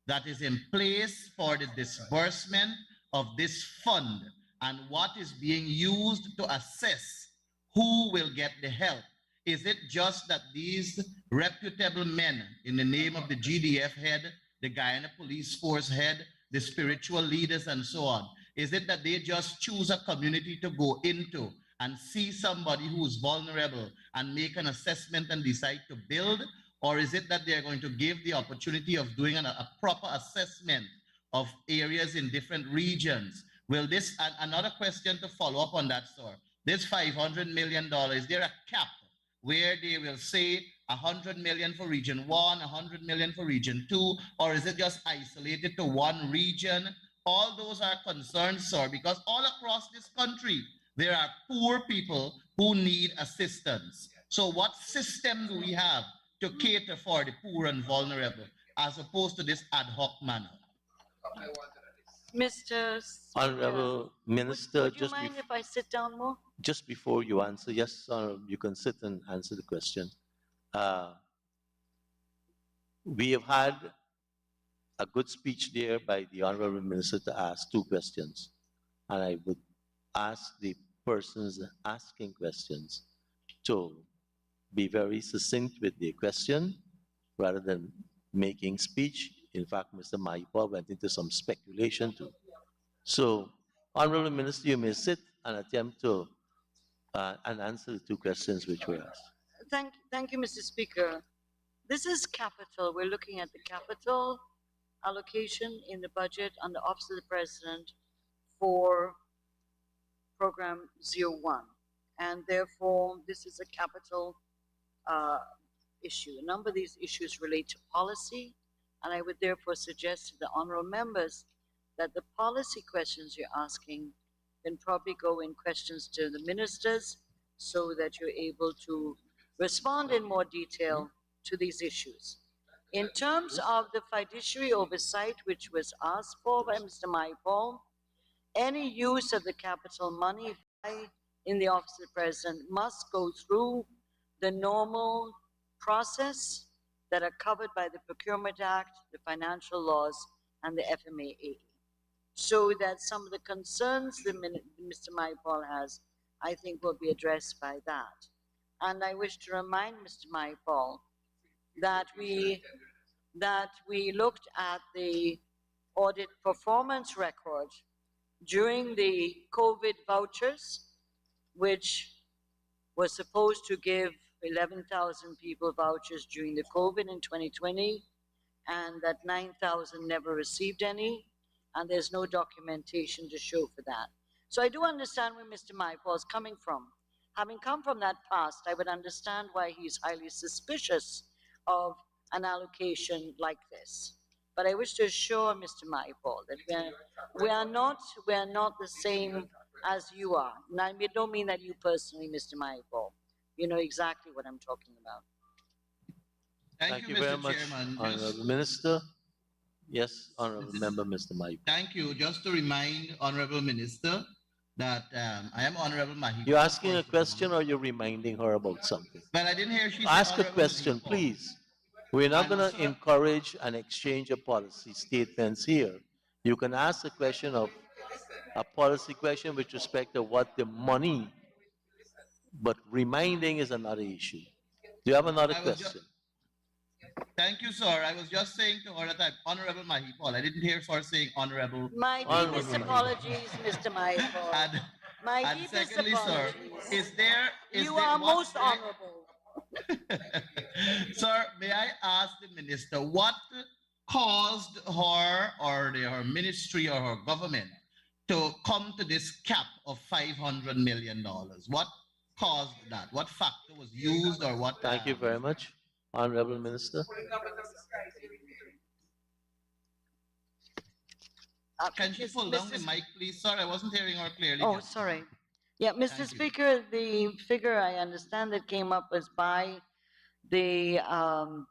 that is in place for the disbursement of this fund, and what is being used to assess who will get the help? Is it just that these reputable men in the name of the GDF head, the Guyana Police Force head, the spiritual leaders and so on, is it that they just choose a community to go into and see somebody who's vulnerable and make an assessment and decide to build? Or is it that they're going to give the opportunity of doing a proper assessment of areas in different regions? Will this, and another question to follow up on that, sir, this $500 million, is there a cap where they will say 100 million for region 1, 100 million for region 2, or is it just isolated to one region? All those are concerns, sir, because all across this country, there are poor people who need assistance. So what system do we have to cater for the poor and vulnerable, as opposed to this ad hoc manner? Mr. Honorable Minister, would you mind if I sit down more? just before you answer, yes, you can sit and answer the question. We have had a good speech there by the Honorable Minister to ask two questions. And I would ask the persons asking questions to be very succinct with their question rather than making speech. In fact, Mr. Maipa went into some speculation too. So, Honorable Minister, you may sit and attempt to and answer the two questions which were asked. Thank you, Mr. Speaker. This is capital. We're looking at the capital allocation in the budget on the Office of the President for Program 01. And therefore, this is a capital issue. A number of these issues relate to policy, and I would therefore suggest to the honorable members that the policy questions you're asking can probably go in questions to the ministers so that you're able to respond in more detail to these issues. In terms of the fiduciary oversight, which was asked for by Mr. Maipol, any use of the capital money in the Office of the President must go through the normal process that are covered by the Procurement Act, the financial laws, and the FMAA. So that some of the concerns that Mr. Maipol has, I think, will be addressed by that. And I wish to remind Mr. Maipol that we looked at the audit performance record during the COVID vouchers, which was supposed to give 11,000 people vouchers during the COVID in 2020, and that 9,000 never received any, and there's no documentation to show for that. So I do understand where Mr. Maipol is coming from. Having come from that past, I would understand why he's highly suspicious of an allocation like this. But I wish to assure Mr. Maipol that we are not the same as you are. Now, I don't mean that you personally, Mr. Maipol. You know exactly what I'm talking about. Thank you very much, Honorable Minister. Yes, Honorable Member, Mr. Maipol. Thank you. Just to remind Honorable Minister that I am Honorable Mahi. You're asking a question or you're reminding her about something? Well, I didn't hear she said Ask a Honorable question, Mahipol. please. We're not going to encourage an exchange of policy statements here. You can ask a question of a policy question with respect to what the money, but reminding is another issue. Do you have another question? Thank you, sir. I was just saying to her that I'm Honorable Mahipol. I didn't hear her saying Honorable. My deepest apologies, Mr. Maipol. My And deepest secondly, sir, apologies. is You there are what- most honorable. Sir, may I ask the minister what caused her or her ministry or her government to come to this cap of $500 million? What caused that? What factor was used or what? Thank you very much, Honorable Minister. Can she pull down the mic, please, sir? I wasn't hearing her clearly. Oh, just now. sorry. Yeah, Mr. Thank you. Speaker, the figure I understand that came up was by the,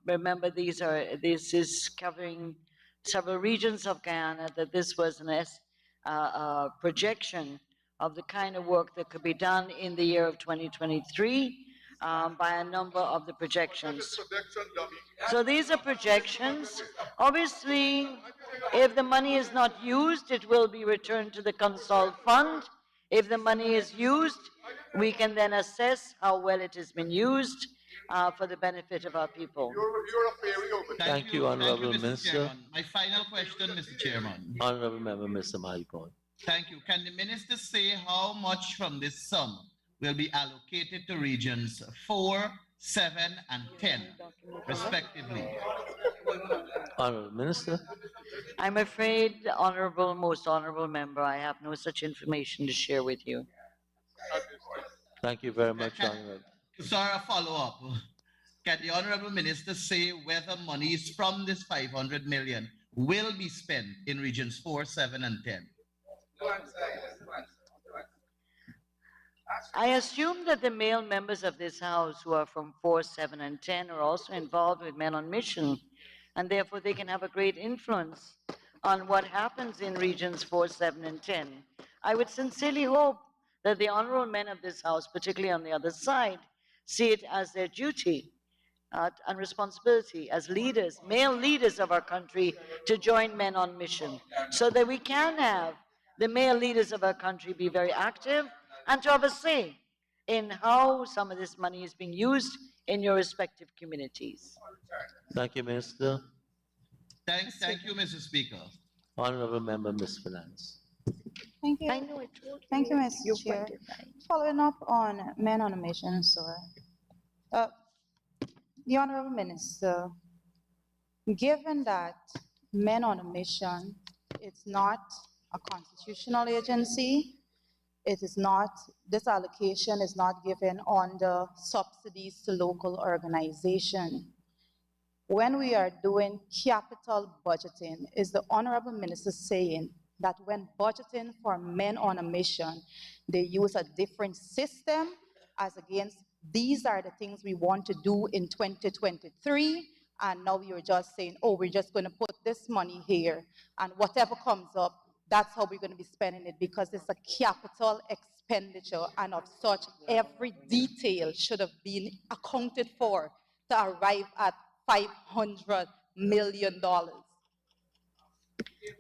remember this is covering several regions of Guyana, that this was an projection of the kind of work that could be done in the year of 2023 by a number of the projections. So these are projections. Obviously, if the money is not used, it will be returned to the Consol Fund. If the money is used, we can then assess how well it has been used for the benefit of our people. Thank you, Honorable Mr. Minister. Chairman. My final question, Mr. Chairman. Honorable Member, Mr. Maipol. Thank you. Can the minister say how much from this sum will be allocated to regions 4, 7, and 10, respectively? Honorable Minister. I'm afraid, most honorable member, I have no such information to share with you. Thank you very much, Honorable. Sir, a follow-up. Can the honorable minister say whether monies from this 500 million will be spent in regions 4, 7, and 10? I assume that the male members of this House who are from 4, 7, and 10 are also involved with Men on Mission, and therefore they can have a great influence on what happens in regions 4, 7, and 10. I would sincerely hope that the honorable men of this House, particularly on the other side, see it as their duty and responsibility as leaders, male leaders of our country, to join Men on Mission, so that we can have the male leaders of our country be very active and to have a say in how some of this money is being used in your respective communities. Thank you, Minister. Thank you, Mr. Speaker. Honorable Member, Ms. Finance. Thank you. I know I told you. Thank you, Mr. You're Chair. quite right. Following up on men on a mission, sir. The Honorable Minister, given that men on a mission, it's not a constitutional agency, it is not, this allocation is not given under subsidies to local organization. When we are doing capital budgeting, is the Honorable Minister saying that when budgeting for men on a mission, they use a different system as against these are the things we want to do in 2023, and now you're just saying, oh, we're just going to put this money here, and whatever comes up, that's how we're going to be spending it, because it's a capital expenditure, and of such, every detail should have been accounted for to arrive at $500 million.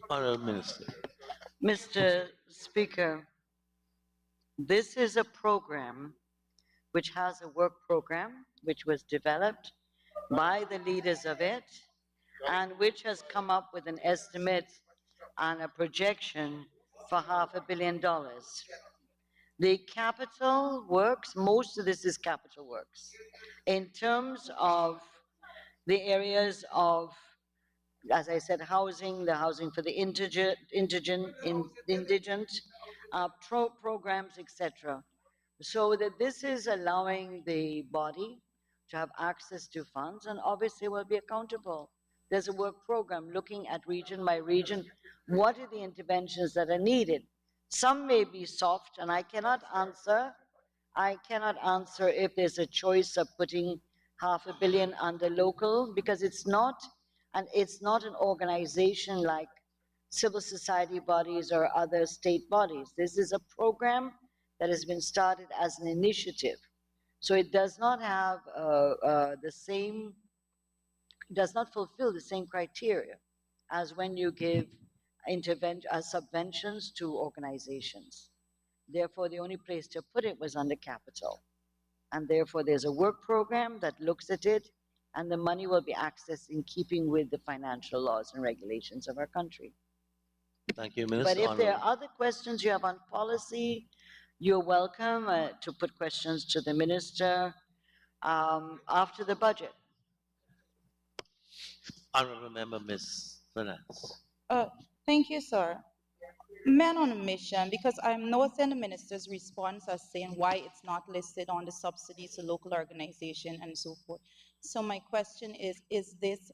Honorable Minister. Mr. Speaker, this is a program which has a work program which was developed by the leaders of it and which has come up with an estimate and a projection for $500 million. The capital works, most of this is capital works. In terms of the areas of, as I said, housing, the housing for the indigent programs, etc. So that this is allowing the body to have access to funds and obviously will be accountable. There's a work program looking at region by region, what are the interventions that are needed. Some may be soft, and I cannot answer if there's a choice of putting $500 million under local, because it's not an organization like civil society bodies or other state bodies. This is a program that has been started as an initiative. So it does not have does not fulfill the same criteria as when you give subventions to organizations. Therefore, the only place to put it was under capital. And therefore, there's a work program that looks at it, and the money will be accessed in keeping with the financial laws and regulations of our country. Thank you, Minister. But if there are other questions you have on policy, you're welcome to put questions to the minister after the budget. Honorable Member, Ms. Finance. Thank you, sir. Men on a mission, because I'm noticing the minister's response as saying why it's not listed on the subsidies to local organization and so forth. So my question is this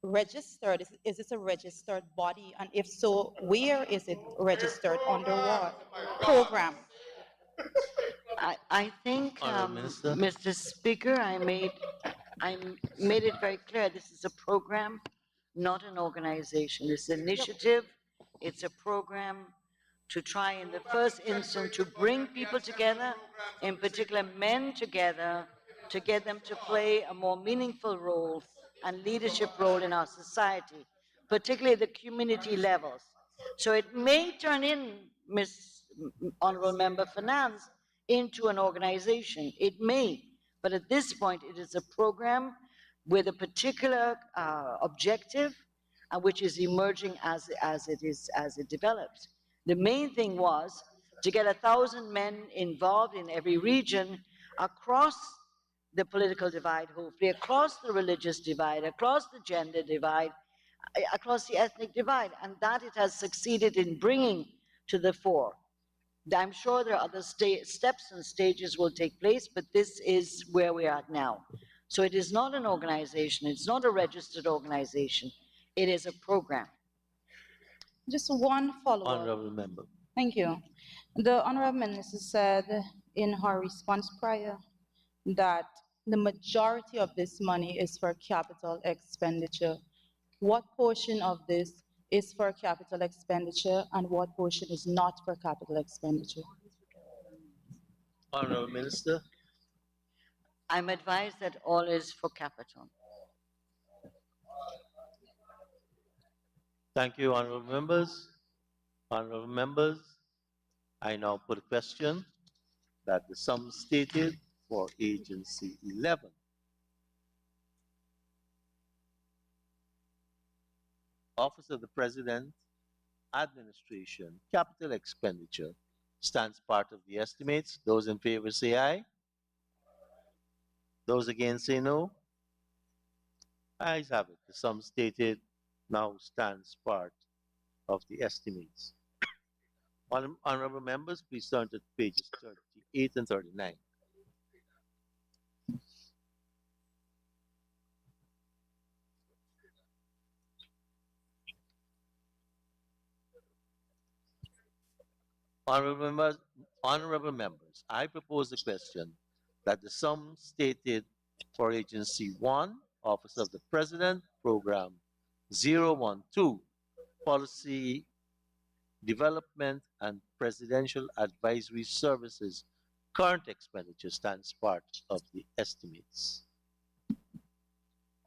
registered? Is this a registered body? And if so, where is it registered? Under what program? I think, Mr. Speaker, I made it very clear, this is a program, not an organization. It's an initiative, it's a program to try in the first instance to bring people together, in particular men together, to get them to play a more meaningful role and leadership role in our society, particularly the community levels. So it may turn in, Honorable Member Finance, into an organization. It may, but at this point it is a program with a particular objective, which is emerging as it develops. The main thing was to get 1,000 men involved in every region across the political divide, hopefully across the religious divide, across the gender divide, across the ethnic divide, and that it has succeeded in bringing to the fore. I'm sure there are other steps and stages will take place, but this is where we are now. So it is not an organization, it's not a registered organization, it is a program. Just one follow-up. Honorable Member. Thank you. The Honorable Minister said in her response prior that the majority of this money is for capital expenditure. What portion of this is for capital expenditure and what portion is not for capital expenditure? Honorable Minister. I'm advised that all is for capital. Thank you, honorable members. Honorable members, I now put a question that the sum stated for Agency 11, Office of the President, Administration, Capital Expenditure, stands part of the estimates. Those in favor say aye. Those against say no. Ayes have it. The sum stated now stands part of the estimates. Honorable members, please turn to pages 38 and 39. Honorable members, I propose a question that the sum stated for Agency 1, Office of the President, Program 012, Policy Development and Presidential Advisory Services, current expenditure stands part of the estimates.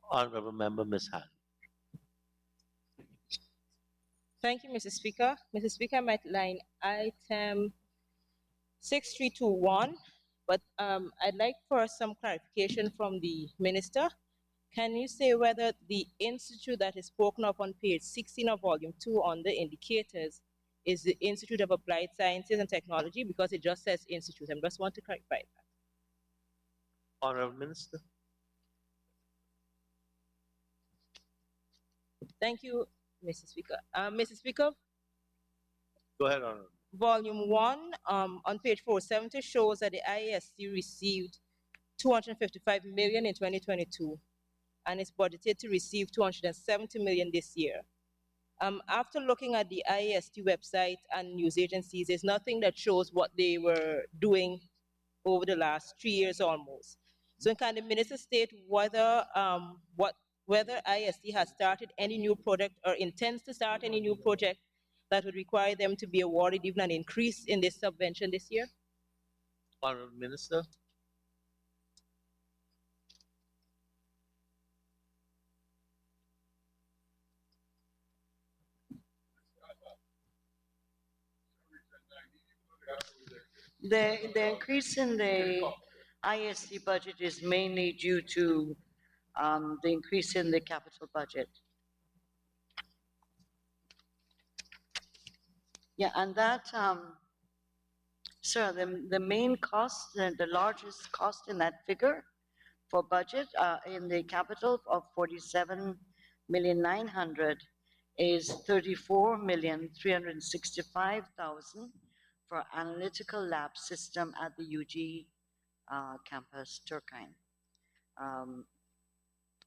Honorable Member Ms. Han. Thank you, Mr. Speaker. Mr. Speaker, I'm at line item 6321, but I'd like for some clarification from the minister. Can you say whether the institute that is spoken of on page 16 of volume 2 on the indicators is the Institute of Applied Sciences and Technology, because it just says institute? I just want to clarify that. Honorable Minister. Thank you, Mr. Speaker. Mr. Speaker, Go ahead, Honorable. volume 1 on page 470 shows that the IASC received 255 million in 2022 and is budgeted to receive 270 million this year. After looking at the IAST website and news agencies, there's nothing that shows what they were doing over the last 3 years almost. So can the minister state whether whether IAST has started any new project or intends to start any new project that would require them to be awarded even an increase in this subvention this year? Honorable Minister. The increase in the ISD budget is mainly due to the increase in the capital budget. Yeah, and that, sir, the main cost, the largest cost in that figure for budget in the capital of 47,900,000 is 34,365,000 for analytical lab system at the UG campus, Turkine.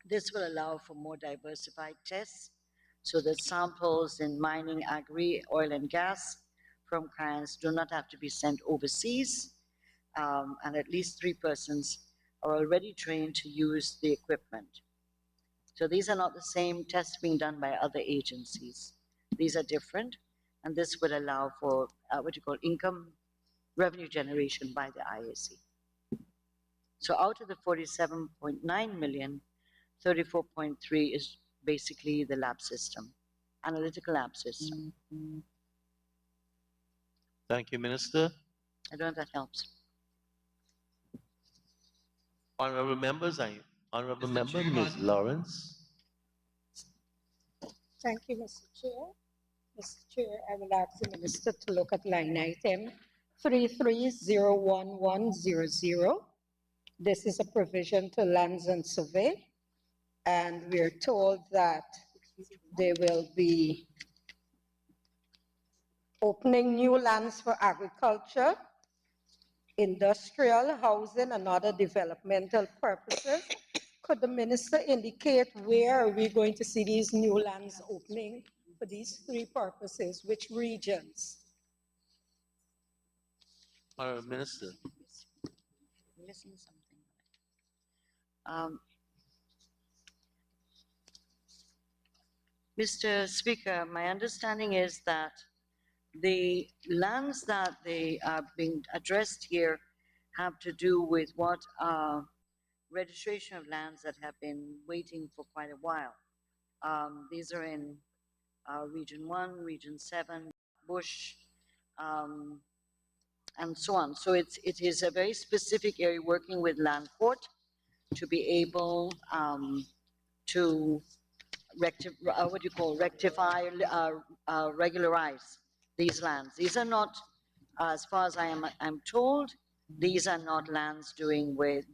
This will allow for more diversified tests so that samples in mining, agri, oil and gas from clients do not have to be sent overseas, and at least 3 persons are already trained to use the equipment. So these are not the same tests being done by other agencies. These are different, and this would allow for what you call income revenue generation by the IAC. So out of the 47.9 million, 34.3 is basically the lab system, analytical lab system. Thank you, Minister. I don't know if that helps. Honorable members, Honorable Member Ms. Lawrence. Thank you, Mr. Chair. Mr. Chair, I will ask the minister to look at line item 33011100. This is a provision to lands and survey, and we are told that they will be opening new lands for agriculture, industrial, housing, and other developmental purposes. Could the minister indicate where are we going to see these new lands opening for these 3 purposes? Which regions? Honorable Minister. Missing something. Mr. Speaker, my understanding is that the lands that they are being addressed here have to do with what registration of lands that have been waiting for quite a while. These are in Region 1, Region 7, Bush, and so on. So it is a very specific area working with land court to be able to rectify, regularize these lands. These are not, as far as I'm told, these are not lands dealing with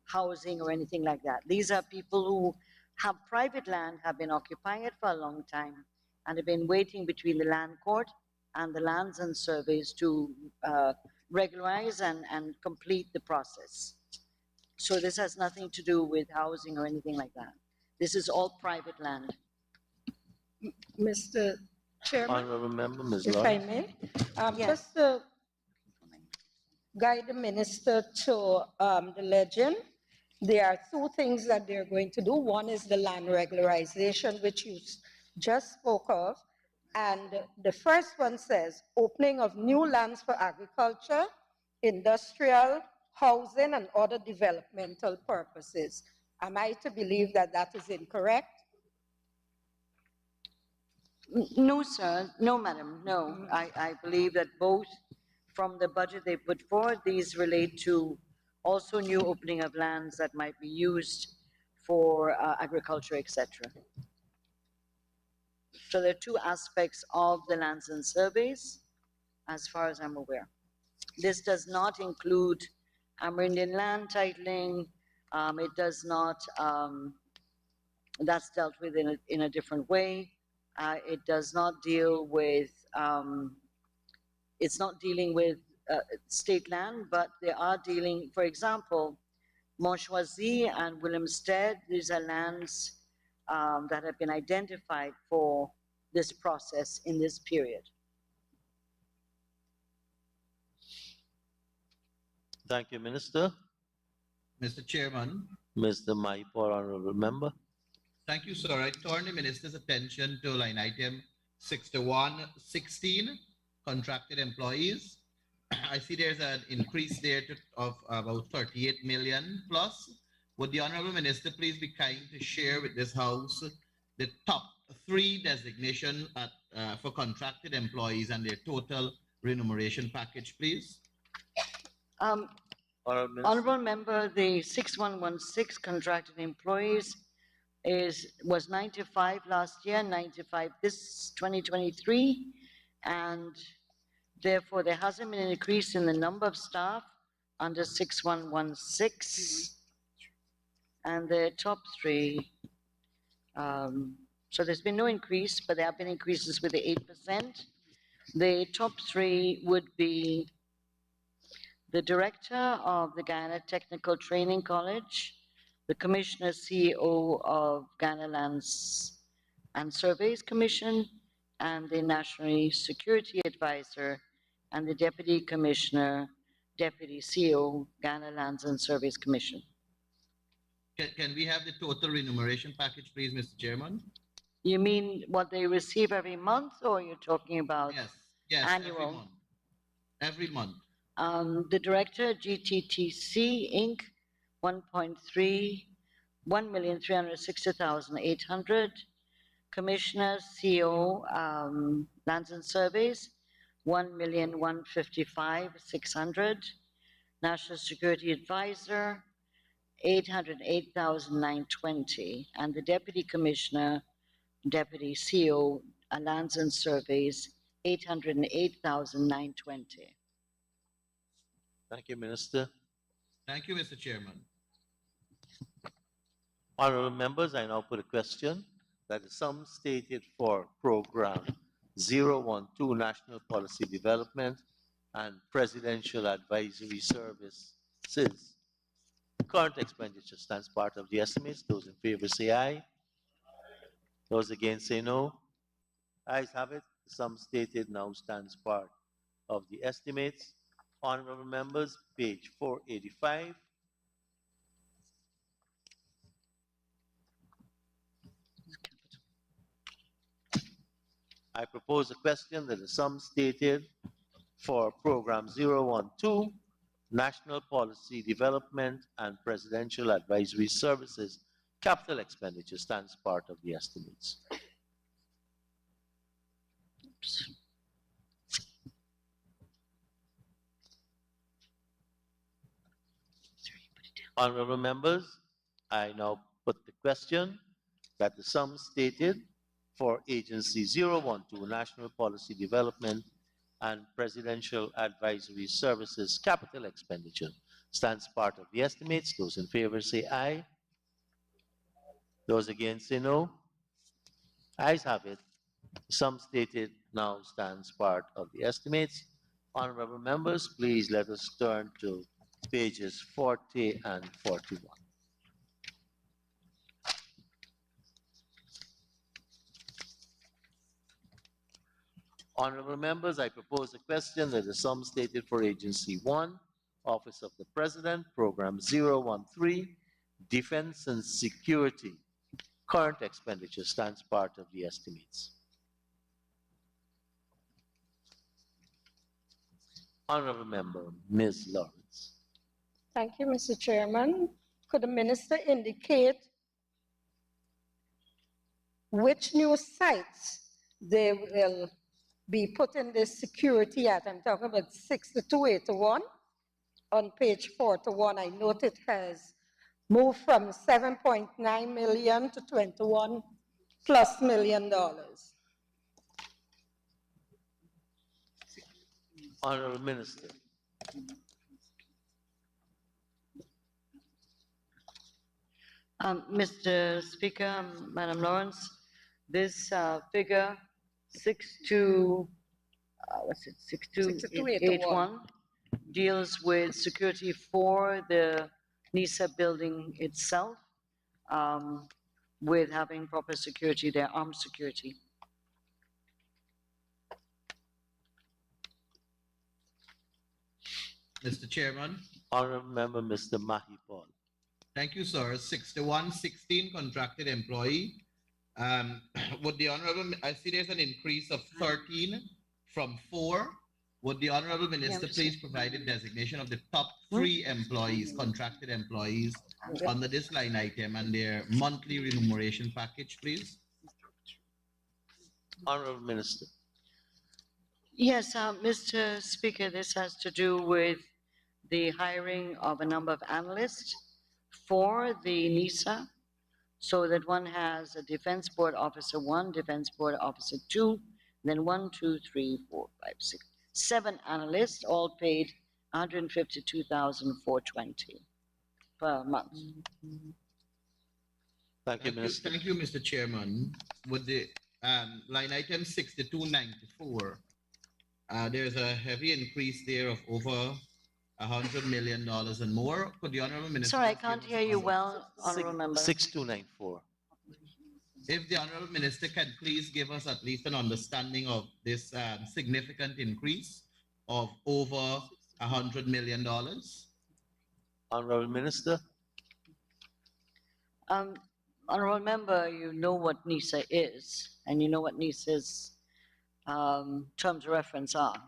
housing or anything like that. These are people who have private land, have been occupying it for a long time, and have been waiting between the land court and the lands and surveys to regularize and complete the process. So this has nothing to do with housing or anything like that. This is all private land. Mr. Chairman, Honorable Member, Ms. if I Lawrence. may, Yes. just to guide the minister to the legend, there are two things that they're going to do. One is the land regularization, which you just spoke of. And the first one says opening of new lands for agriculture, industrial, housing, and other developmental purposes. Am I to believe that that is incorrect? No, sir. No, madam. No. I believe that both from the budget they put forward, these relate to also new opening of lands that might be used for agriculture, etc. So there are two aspects of the lands and surveys, as far as I'm aware. This does not include Amerindian land titling. It does not, that's dealt with in a different way. It does not deal with, it's not dealing with state land, but they are dealing, for example, Montchoisy and Willemstad, these are lands that have been identified for this process in this period. Thank you, Minister. Mr. Chairman. Mr. Maipor, Honorable Member. Thank you, sir. I turn the minister's attention to line item 6116, contracted employees. I see there's an increase there of about 38 million plus. Would the honorable minister please be kind to share with this house the top 3 designation for contracted employees and their total remuneration package, please? Honorable Member, the 6116 contracted employees was 95 last year, 95 this 2023, and therefore there hasn't been an increase in the number of staff under 6116. And the top 3, so there's been no increase, but there have been increases with the 8%. The top 3 would be the director of the Guyana Technical Training College, the Commissioner CEO of Guyana Lands and Surveys Commission, and the National Security Advisor, and the Deputy Commissioner, Deputy CEO, Guyana Lands and Surveys Commission. Can we have the total remuneration package, please, Mr. Chairman? You mean what they receive every month, or you're talking about yes, annual? Every month. The director, GTTC Inc., 1,360,800. Commissioner, CO, Lands and Surveys, 1,155,600. National Security Advisor, 808,920. And the Deputy Commissioner, Deputy CO, Lands and Surveys, 808,920. Thank you, Minister. Thank you, Mr. Chairman. Honorable members, I now put a question that the sum stated for Program 012 National Policy Development and Presidential Advisory Services. Current expenditure stands part of the estimates. Those in favor say aye. Those against say no. Ayes have it. The sum stated now stands part of the estimates. Honorable members, page 485. I propose a question that the sum stated for Program 012, National Policy Development and Presidential Advisory Services, capital expenditure stands part of the estimates. Honorable members, I now put the question that the sum stated for Agency 012 National Policy Development and Presidential Advisory Services capital expenditure stands part of the estimates. Those in favor say aye. Those against say no. Ayes have it. The sum stated now stands part of the estimates. Honorable members, please let us turn to pages 40 and 41. Honorable members, I propose a question that the sum stated for Agency 1, Office of the President, Program 013, Defense and Security, current expenditure stands part of the estimates. Honorable Member, Ms. Lawrence. Thank you, Mr. Chairman. Could the minister indicate which new sites they will be putting this security at? I'm talking about 6281 on page 41. I note it has moved from 7.9 million to 21 plus million dollars. Honorable Minister. Mr. Speaker, Madam Lawrence, this figure 6281 deals with security for the NISA building itself, with having proper security there, armed security. Mr. Chairman. Honorable Member, Mr. Mahi Paul. Thank you, sir. 6116 contracted employee. Would the Honorable, I see there's an increase of 13 from 4. Would the Honorable Minister please provide a designation of the top 3 employees, contracted employees, under this line item and their monthly remuneration package, please? Honorable Minister. Yes, Mr. Speaker, this has to do with the hiring of a number of analysts for the NISA, so that one has a Defense Board Officer 1, Defense Board Officer 2, then 1, 2, 3, 4, 5, 6, 7 analysts, all paid $152,420 per month. Thank you, Minister. Thank you, Mr. Chairman. With the line item 6294, there's a heavy increase there of over $100 million and more. Could the Honorable Minister... Sorry, I can't hear you well, Honorable Member. 6294. If the Honorable Minister can please give us at least an understanding of this significant increase of over $100 million. Honorable Minister. Honorable Member, you know what NISA is, and you know what NISA's terms of reference are.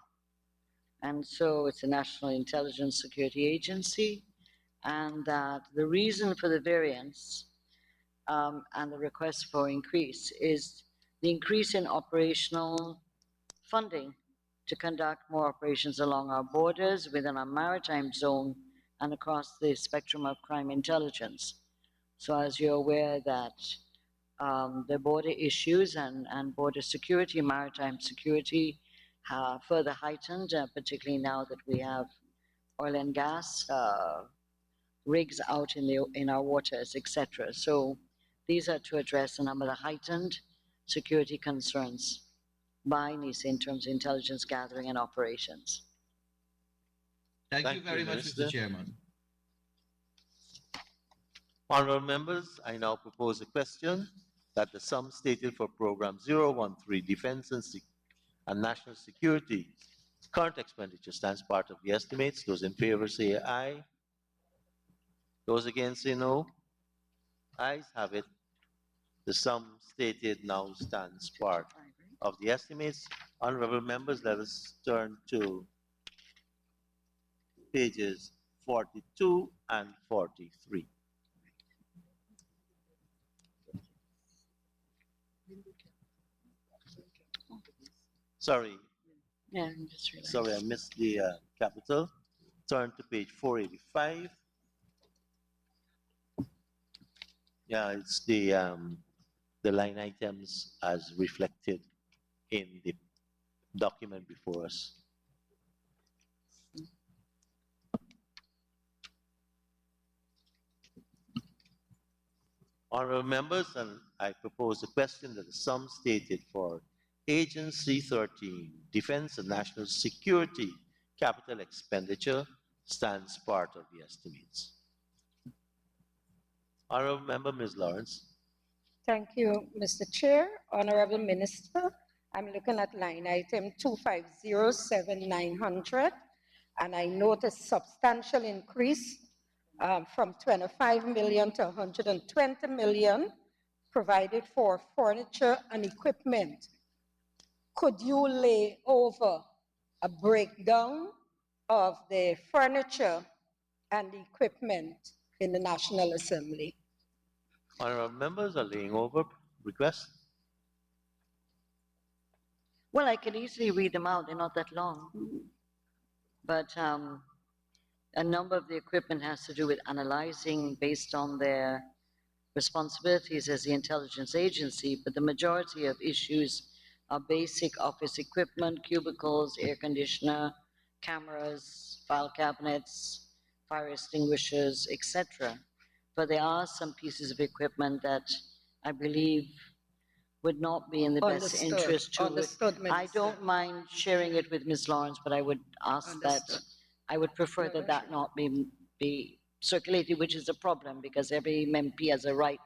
And so it's a National Intelligence Security Agency, and that the reason for the variance and the request for increase is the increase in operational funding to conduct more operations along our borders, within our maritime zone, and across the spectrum of crime intelligence. So as you're aware that the border issues and border security, maritime security, further heightened, particularly now that we have oil and gas rigs out in our waters, etc. So these are to address a number of the heightened security concerns by NISA in terms of intelligence gathering and operations. Thank you very much, Mr. Chairman. Honorable members, I now propose a question that the sum stated for Program 013, Defense and National Security, current expenditure stands part of the estimates. Those in favor say aye. Those against say no. Ayes have it. The sum stated now stands part of the estimates. Honorable members, let us turn to pages 42 and 43. Sorry. Yeah, I'm just realizing. Sorry, I missed the capital. Turn to page 485. Yeah, it's the line items as reflected in the document before us. Honorable members, and I propose a question that the sum stated for Agency 13, Defense and National Security Capital Expenditure stands part of the estimates. Honorable Member Ms. Lawrence. Thank you, Mr. Chair. Honorable Minister, I'm looking at line item 2507900, and I note a substantial increase from 25 million to 120 million provided for furniture and equipment. Could you lay over a breakdown of the furniture and equipment in the National Assembly? Honorable members are laying over requests. Well, I can easily read them out. They're not that long. But a number of the equipment has to do with analyzing based on their responsibilities as the intelligence agency, but the majority of issues are basic office equipment, cubicles, air conditioner, cameras, file cabinets, fire extinguishers, etc. But there are some pieces of equipment that I believe would not be in the best Understood. interest to Understood, I Minister. don't mind sharing it with Ms. Lawrence, but I would ask that, Understood. I would prefer No, that that not be circulated, which is a problem because every MP has a right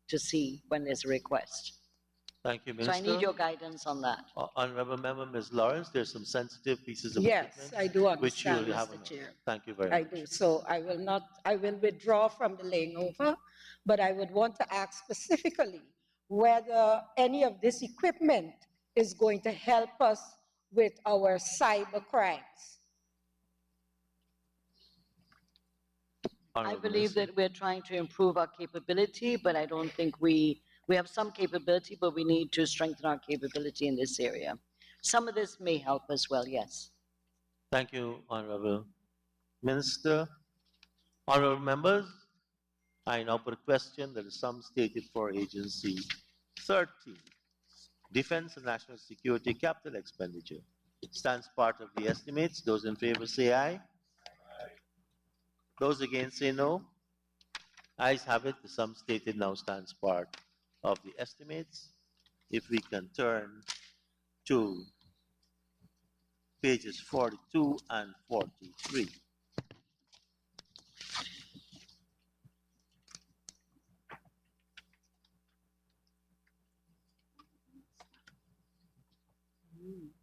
to see when there's a request. Thank you, So Minister. I need your guidance on that. Honorable Member Ms. Lawrence, there's some sensitive pieces of Yes, equipment I do which you understand, will have. Mr. Chair. Thank you very I much. do. So I will withdraw from the laying over, but I would want to ask specifically whether any of this equipment is going to help us with our cyber crimes. I believe that we're trying to improve our capability, but I don't think we have some capability, but we need to strengthen our capability in this area. Some of this may help as well, yes. Thank you, Honorable Minister. Honorable members, I now put a question that the sum stated for Agency 13, Defense and National Security Capital Expenditure, stands part of the estimates. Those in favor say aye. Those against say no. Ayes have it. The sum stated now stands part of the estimates. If we can turn to pages 42 and 43.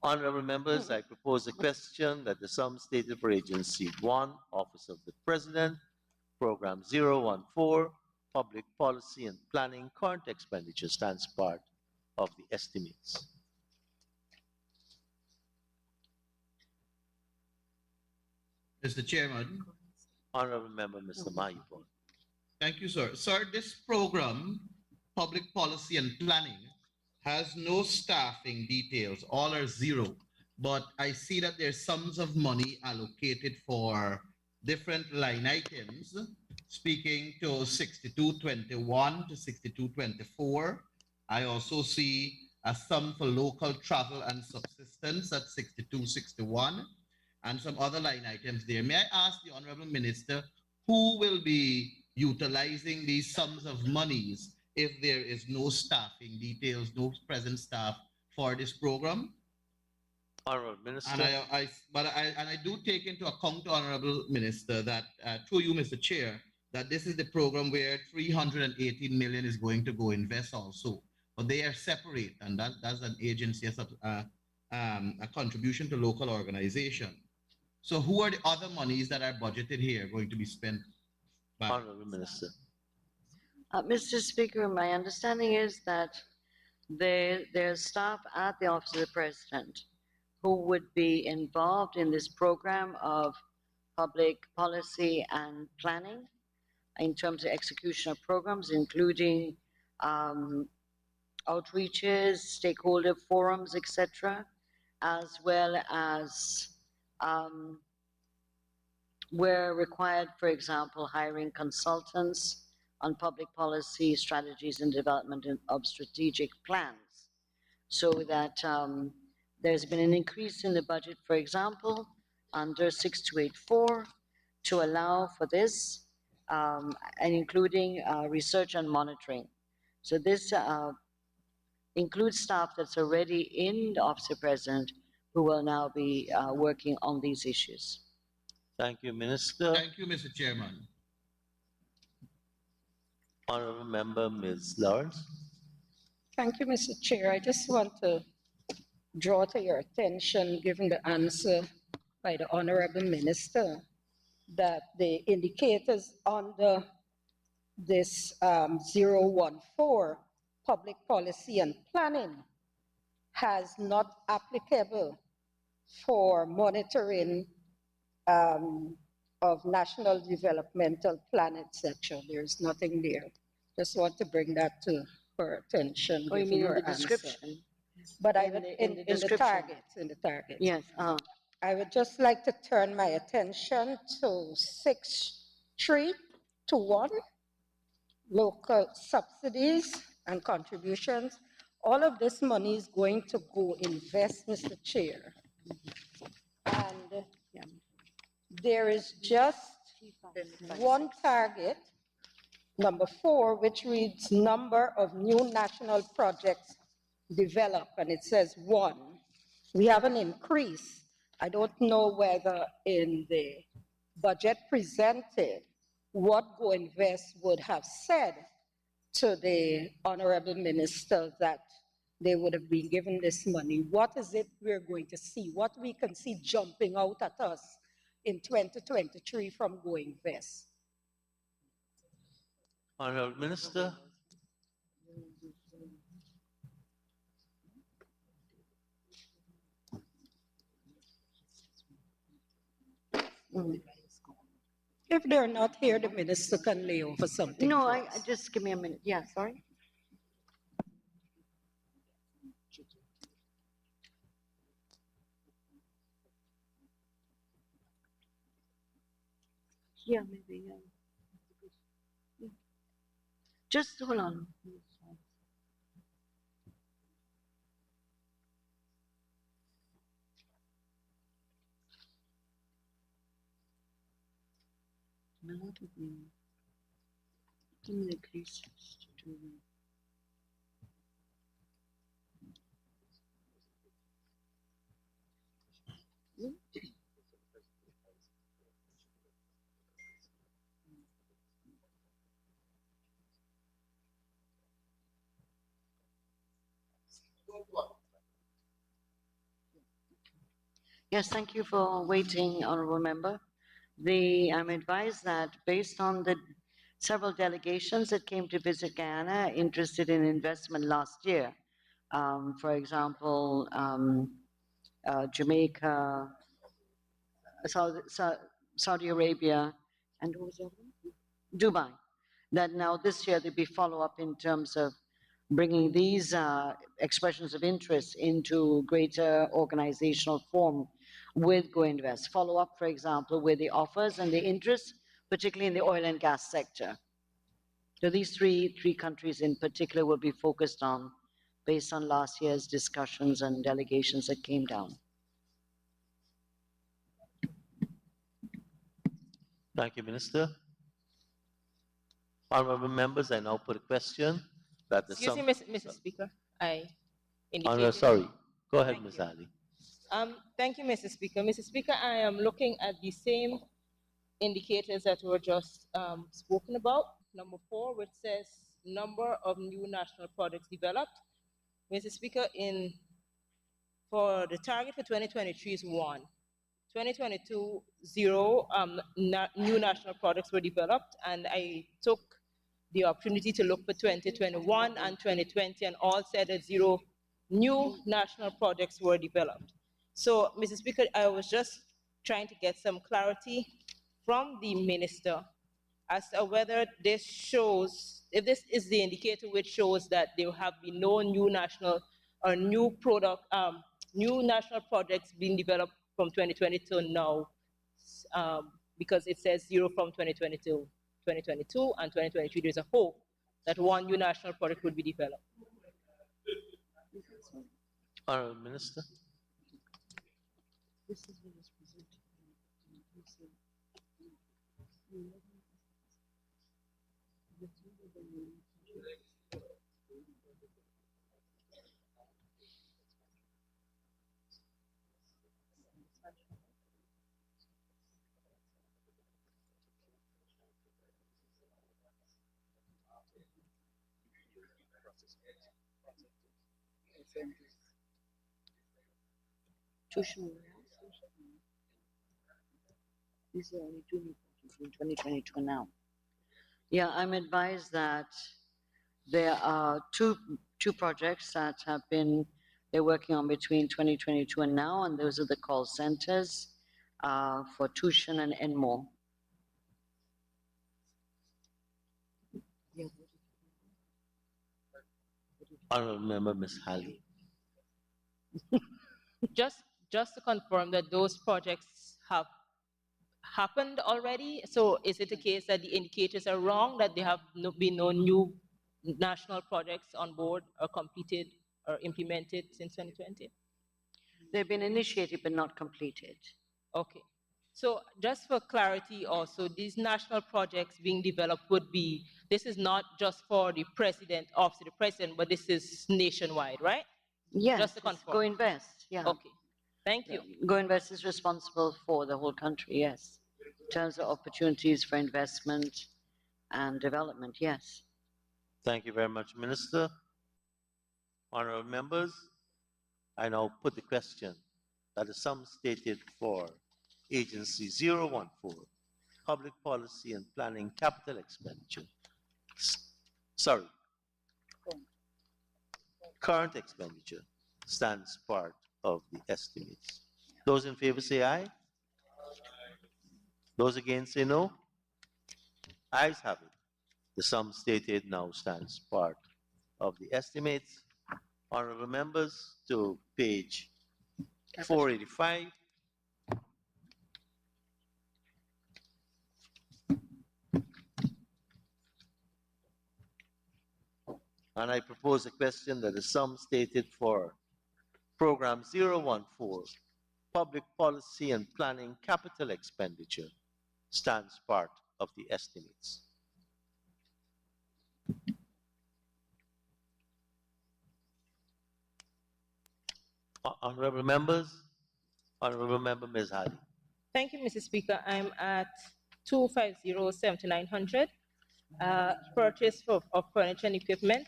Honorable members, I propose a question that the sum stated for Agency 1, Office of the President, Program 014, Public Policy and Planning, current expenditure stands part of the estimates. Mr. Chairman. Honorable Member Mr. Mayupon. Thank you, sir. Sir, this program, Public Policy and Planning, has no staffing details. All are zero. But I see that there's sums of money allocated for different line items, speaking to 6221 to 6224. I also see a sum for local travel and subsistence at 6261 and some other line items there. May I ask the Honorable Minister who will be utilizing these sums of monies if there is no staffing details, no present staff for this program? Honorable Minister. And I do take into account, Honorable Minister, that through you, Mr. Chair, that this is the program where 318 million is going to go invest also. But they are separate, and that's an agency, a contribution to local organization. So who are the other monies that are budgeted here going to be spent by? Honorable Minister. Mr. Speaker, my understanding is that there's staff at the Office of the President who would be involved in this program of public policy and planning in terms of execution of programs, including outreaches, stakeholder forums, etc., as well as where required, for example, hiring consultants on public policy, strategies, and development of strategic plans. So that there's been an increase in the budget, for example, under 6284 to allow for this, and including research and monitoring. So this includes staff that's already in the Office of President who will now be working on these issues. Thank you, Minister. Thank you, Mr. Chairman. Honorable Member Ms. Lawrence. Thank you, Mr. Chair. I just want to draw to your attention, given the answer by the Honorable Minister, that the indicators under this 014, public policy and planning, has not applicable for monitoring of national developmental plan, etc. There's nothing there. Just want to bring that to her attention. Oh, you given mean in her the answer. description? But I In would, the- in the in the description. targets, in the targets. Yes. I would just like to turn my attention to 6321, local subsidies and contributions. All of this money is going to go invest, Mr. Chair. And there is just one target, number 4, which reads number of new national projects developed, and it says 1. We have an increase. I don't know whether in the budget presented, what Go Invest would have said to the Honorable Minister that they would have been given this money. What is it we're going to see? What we can see jumping out at us in 2023 from Go Invest? Honorable Minister. If they're not here, the minister can lay over something. No, for I us. just give me a minute. Yeah, sorry. Yeah, maybe. Yeah. Just hold on. Yes, thank you for waiting, Honorable Member. I'm advised that based on the several delegations that came to visit Guyana interested in investment last year, for example, Jamaica, Saudi Arabia, and what was the other one? Dubai, that now this year there'll be follow-up in terms of bringing these expressions of interest into greater organizational form with Go Invest. Follow up, for example, with the offers and the interest, particularly in the oil and gas sector. So these three countries in particular will be focused on based on last year's discussions and delegations that came down. Thank you, Minister. Honorable members, I now put a question that the Excuse me, Mr. Speaker. I Honorable, sorry. Go ahead, Ms. Ali. Thank you, Mr. Speaker. Mr. Speaker, I am looking at the same indicators that were just spoken about. Number 4, which says number of new national projects developed. Mr. Speaker, for the target for 2023 is 1. 2022, 0 new national projects were developed, and I took the opportunity to look for 2021 and 2020, and all said that 0 new national projects were developed. So, Mr. Speaker, I was just trying to get some clarity from the minister as to whether this shows, if this is the indicator which shows that there have been no new national or new national projects being developed from 2022 now, because it says 0 from 2022. 2022 and 2023, there's a hope that one new national project would be developed. Honorable Minister. These are only two new projects in 2022 and now. Yeah, I'm advised that there are two projects that have been, they're working on between 2022 and now, and those are the call centers for Tushin and Enmore. Honorable Member Ms. Halley. Just to confirm that those projects have happened already. So is it a case that the indicators are wrong, that there have been no new national projects on board or completed or implemented since 2020? They've been initiated but not completed. Okay. So just for clarity also, these national projects being developed would be, this is not just for the president, office of the president, but this is nationwide, right? Yes, Just to it's confirm. Go Invest, yeah. Okay, thank you. Go Invest is responsible for the whole country, yes. In terms of opportunities for investment and development, yes. Thank you very much, Minister. Honorable members, I now put the question that the sum stated for Agency 014, Public Policy and Planning Capital Expenditure, current expenditure stands part of the estimates. Those in favor say aye. Those against say no. Ayes have it. The sum stated now stands part of the estimates. Honorable members, to page 485. And I propose a question that the sum stated for Program 014, Public Policy and Planning Capital Expenditure, stands part of the estimates. Honorable members, Honorable Member Ms. Hadi. Thank you, Mr. Speaker. I'm at 250-7900, purchase of furniture and equipment.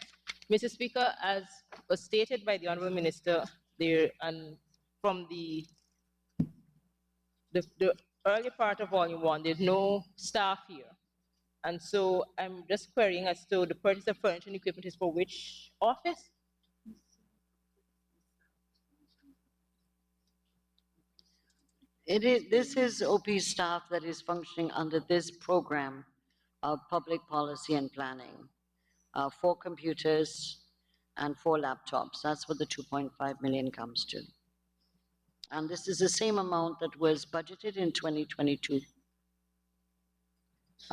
Mr. Speaker, as was stated by the Honorable Minister, there and from the early part of Volume 1, there's no staff here. And so I'm just querying as to the purchase of furniture and equipment is for which office? This is OP staff that is functioning under this program of public policy and planning. 4 computers and 4 laptops. That's what the 2.5 million comes to. And this is the same amount that was budgeted in 2022.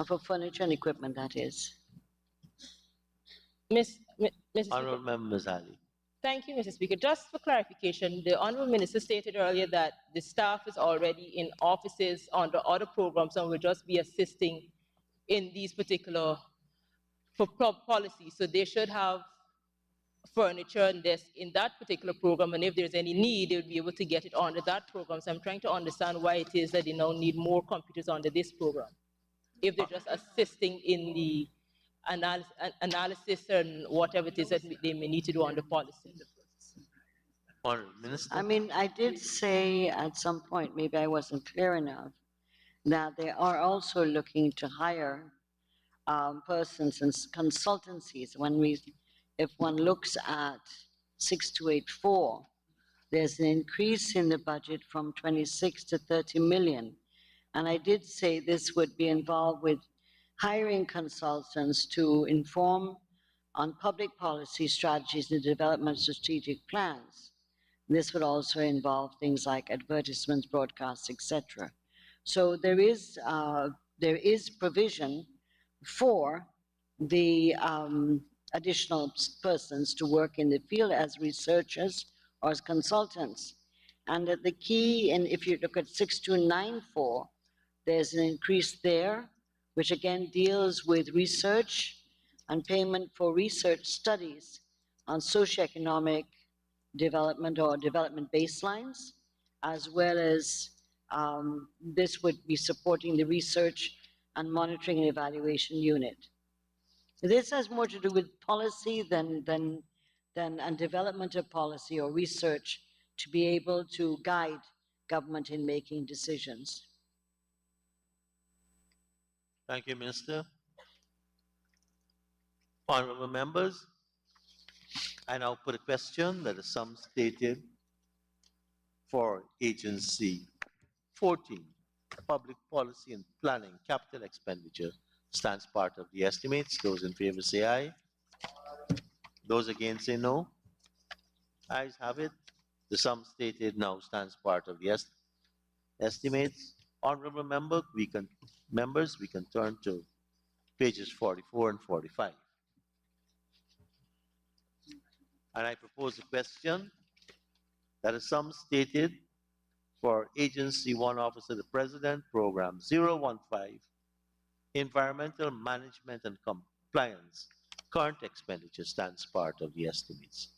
For furniture and equipment, that is. Honorable Member Ms. Ali. Thank you, Mr. Speaker. Just for clarification, the Honorable Minister stated earlier that the staff is already in offices under other programs and will just be assisting in these particular policies. So they should have furniture and desk in that particular program, and if there's any need, they'll be able to get it under that program. So I'm trying to understand why it is that they now need more computers under this program, if they're just assisting in the analysis and whatever it is that they may need to do on the policy. Honorable Minister. I mean, I did say at some point, maybe I wasn't clear enough, that they are also looking to hire persons and consultancies. If one looks at 6284, there's an increase in the budget from 26 to 30 million. And I did say this would be involved with hiring consultants to inform on public policy strategies and development of strategic plans. This would also involve things like advertisements, broadcasts, etc. So there is provision for the additional persons to work in the field as researchers or as consultants. And that the key, and if you look at 6294, there's an increase there, which again deals with research and payment for research studies on socioeconomic development or development baselines, as well as this would be supporting the research and monitoring and evaluation unit. This has more to do with policy and development of policy or research to be able to guide government in making decisions. Thank you, Minister. Honorable members, I now put a question that the sum stated for Agency 14, Public Policy and Planning, Capital Expenditure, stands part of the estimates. Those in favor say aye. Those against say no. Ayes have it. The sum stated now stands part of the estimates. Honorable members, we can turn to pages 44 and 45. And I propose a question that a sum stated for Agency 1 Office of the President, Program 015, Environmental Management and Compliance, current expenditure stands part of the estimates.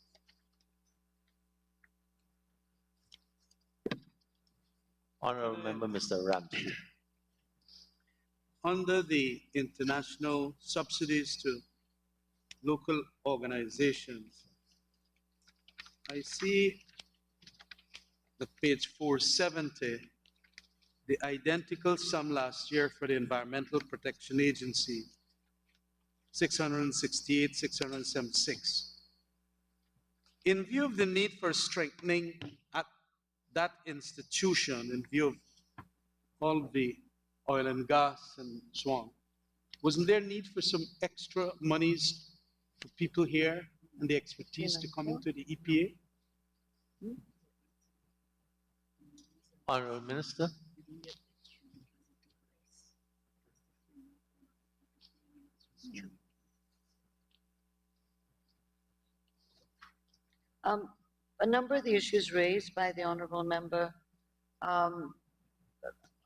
Honorable Member, Mr. Ramsey. Under the international subsidies to local organizations, I see the page 470, the identical sum last year for the Environmental Protection Agency, 668, 676. In view of the need for strengthening at that institution, in view of all the oil and gas and so on, wasn't there need for some extra monies for people here and the expertise to come into the EPA? Honorable Minister. A number of the issues raised by the honorable member,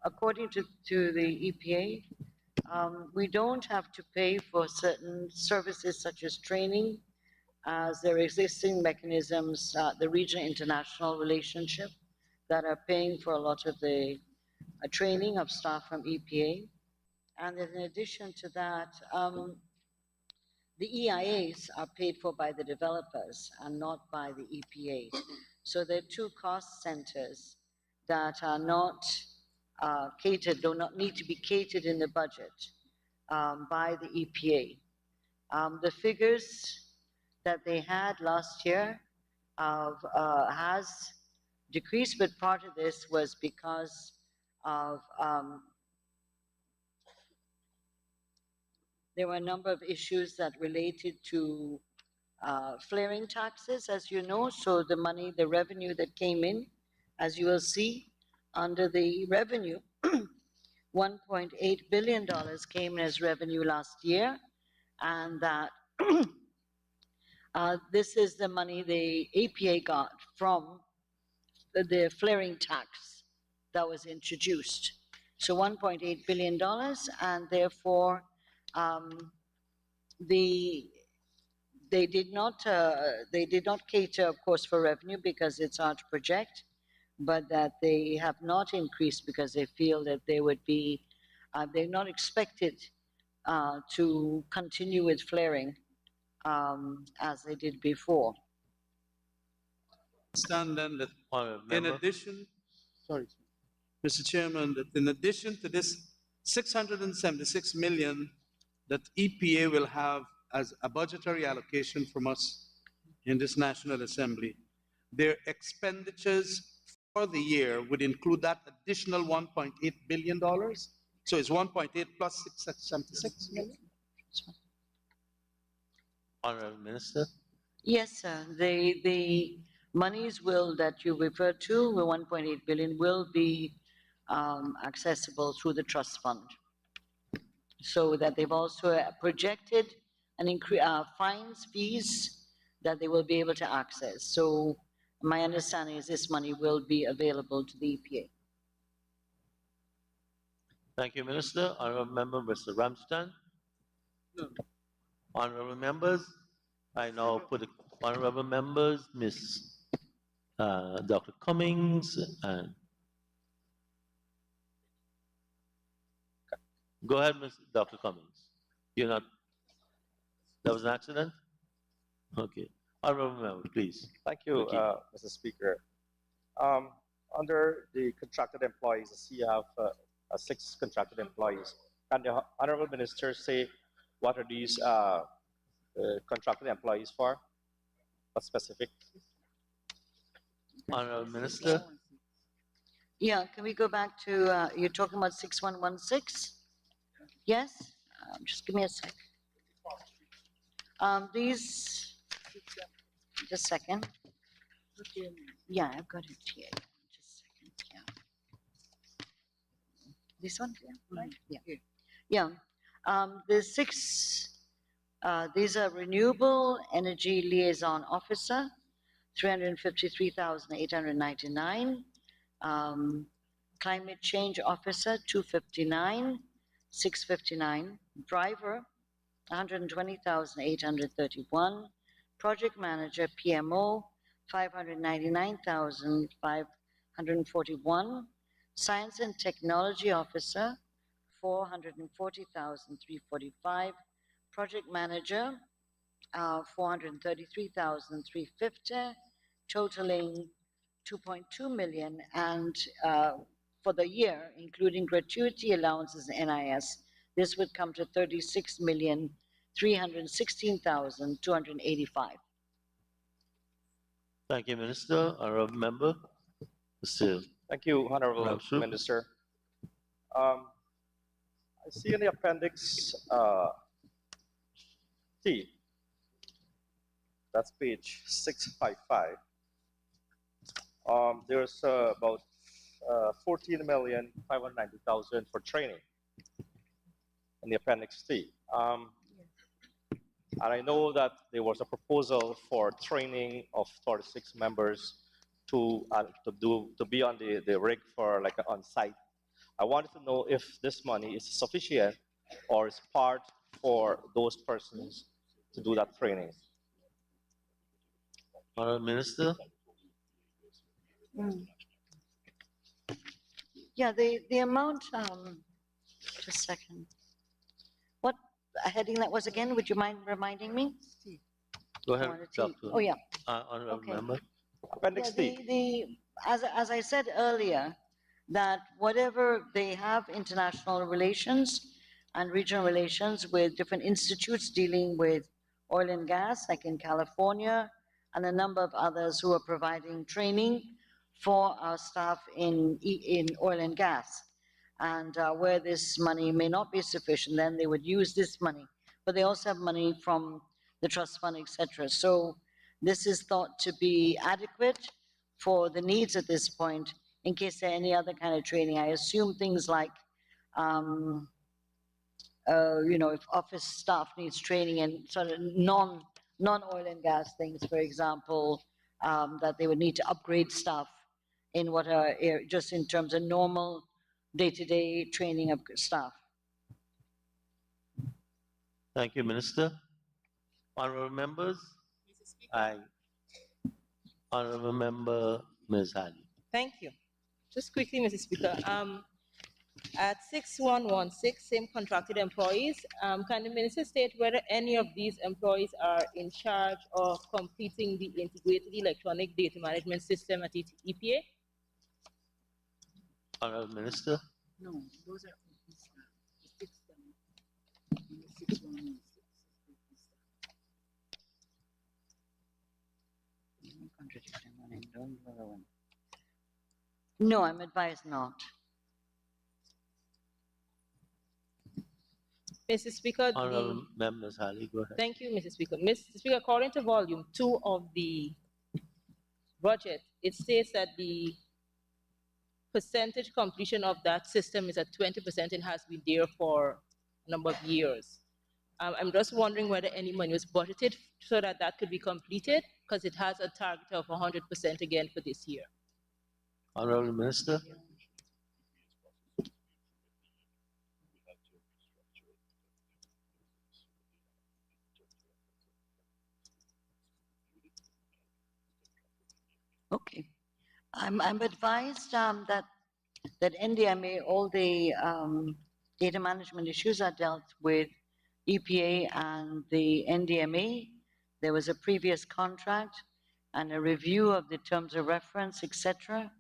according to the EPA, we don't have to pay for certain services such as training, as there are existing mechanisms, the regional international relationship, that are paying for a lot of the training of staff from EPA. And in addition to that, the EIAs are paid for by the developers and not by the EPA. So there are two cost centers that are not catered, do not need to be catered in the budget by the EPA. The figures that they had last year has decreased, but part of this was because of there were a number of issues that related to flaring taxes, as you know. So the money, the revenue that came in, as you will see, under the revenue, $1.8 billion came in as revenue last year, and that this is the money the EPA got from the flaring tax that was introduced. So $1.8 billion, and therefore they did not cater, of course, for revenue because it's hard to project, but that they have not increased because they feel that they would be, they're not expected to continue with flaring as they did before. Understand then that in addition, sorry, Mr. Chairman, that in addition to this 676 million that EPA will have as a budgetary allocation from us in this National Assembly, their expenditures for the year would include that additional $1.8 billion. So it's 1.8 plus 676 million. Honorable Minister. Yes, sir. The monies that you referred to, the 1.8 billion, will be accessible through the trust fund. so that they've also projected an fines, fees that they will be able to access. So my understanding is this money will be available to the EPA. Thank you, Minister. Honorable Member, Mr. Ramsden. Honorable members, I now put the honorable members, Dr. Cummings, and go ahead, Dr. Cummings. You're not, that was an accident? Okay. Honorable member, please. Thank you, Mr. Speaker. Under the contracted employees, I see you have 6 contracted employees. Can the Honorable Minister say what are these contracted employees for? What specific? Honorable Minister. Yeah, can we go back to, you're talking about 6116? Yes? Just give me a sec. These, just a second. Yeah, I've got it here. Just a second, yeah. This one, yeah, right? Yeah. Yeah. The 6, these are Renewable Energy Liaison Officer, 353,899. Climate Change Officer, 259, 659. Driver, 120,831. Project Manager, PMO, 599,541. Science and Technology Officer, 440,345. Project Manager, 433,350, totaling 2.2 million, and for the year, including gratuity allowances and NIS, this would come to 36,316,285. Thank you, Minister. Honorable member, Mr. Thank you, Honorable Minister. I see in the appendix T, that's page 655. There's about 14,590,000 for training in the appendix T. And I know that there was a proposal for training of 46 members to be on the rig for like on site. I wanted to know if this money is sufficient or is part for those persons to do that training. Minister. Yeah, the amount, just a second. What heading that was again? Would you mind reminding me? Go ahead, Dr. Oh, yeah. Honorable Okay. member. Appendix T. As I said earlier, that whatever they have international relations and regional relations with different institutes dealing with oil and gas, like in California, and a number of others who are providing training for our staff in oil and gas. And where this money may not be sufficient, then they would use this money. But they also have money from the trust fund, etc. So this is thought to be adequate for the needs at this point in case there are any other kind of training. I assume things like, if office staff needs training in sort of non-oil and gas things, for example, that they would need to upgrade staff in what are just in terms of normal day-to-day training of staff. Thank you, Minister. Honorable members. Honorable member, Ms. Hadi. Thank you. Just quickly, Mr. Speaker, at 6116, same contracted employees, can the minister state whether any of these employees are in charge of completing the integrated electronic data management system at EPA? Honorable Minister. No, those are no, I'm advised not. Mr. Speaker, Honorable members, Hali, go ahead. thank you, Mr. Speaker. Mr. Speaker, according to volume 2 of the budget, it states that the percentage completion of that system is at 20% and has been there for number of years. I'm just wondering whether any money was budgeted so that that could be completed, because it has a target of 100% again for this year. Honorable Minister. Okay. I'm advised that NDMA, all the data management issues are dealt with EPA and the NDMA. There was a previous contract and a review of the terms of reference, etc.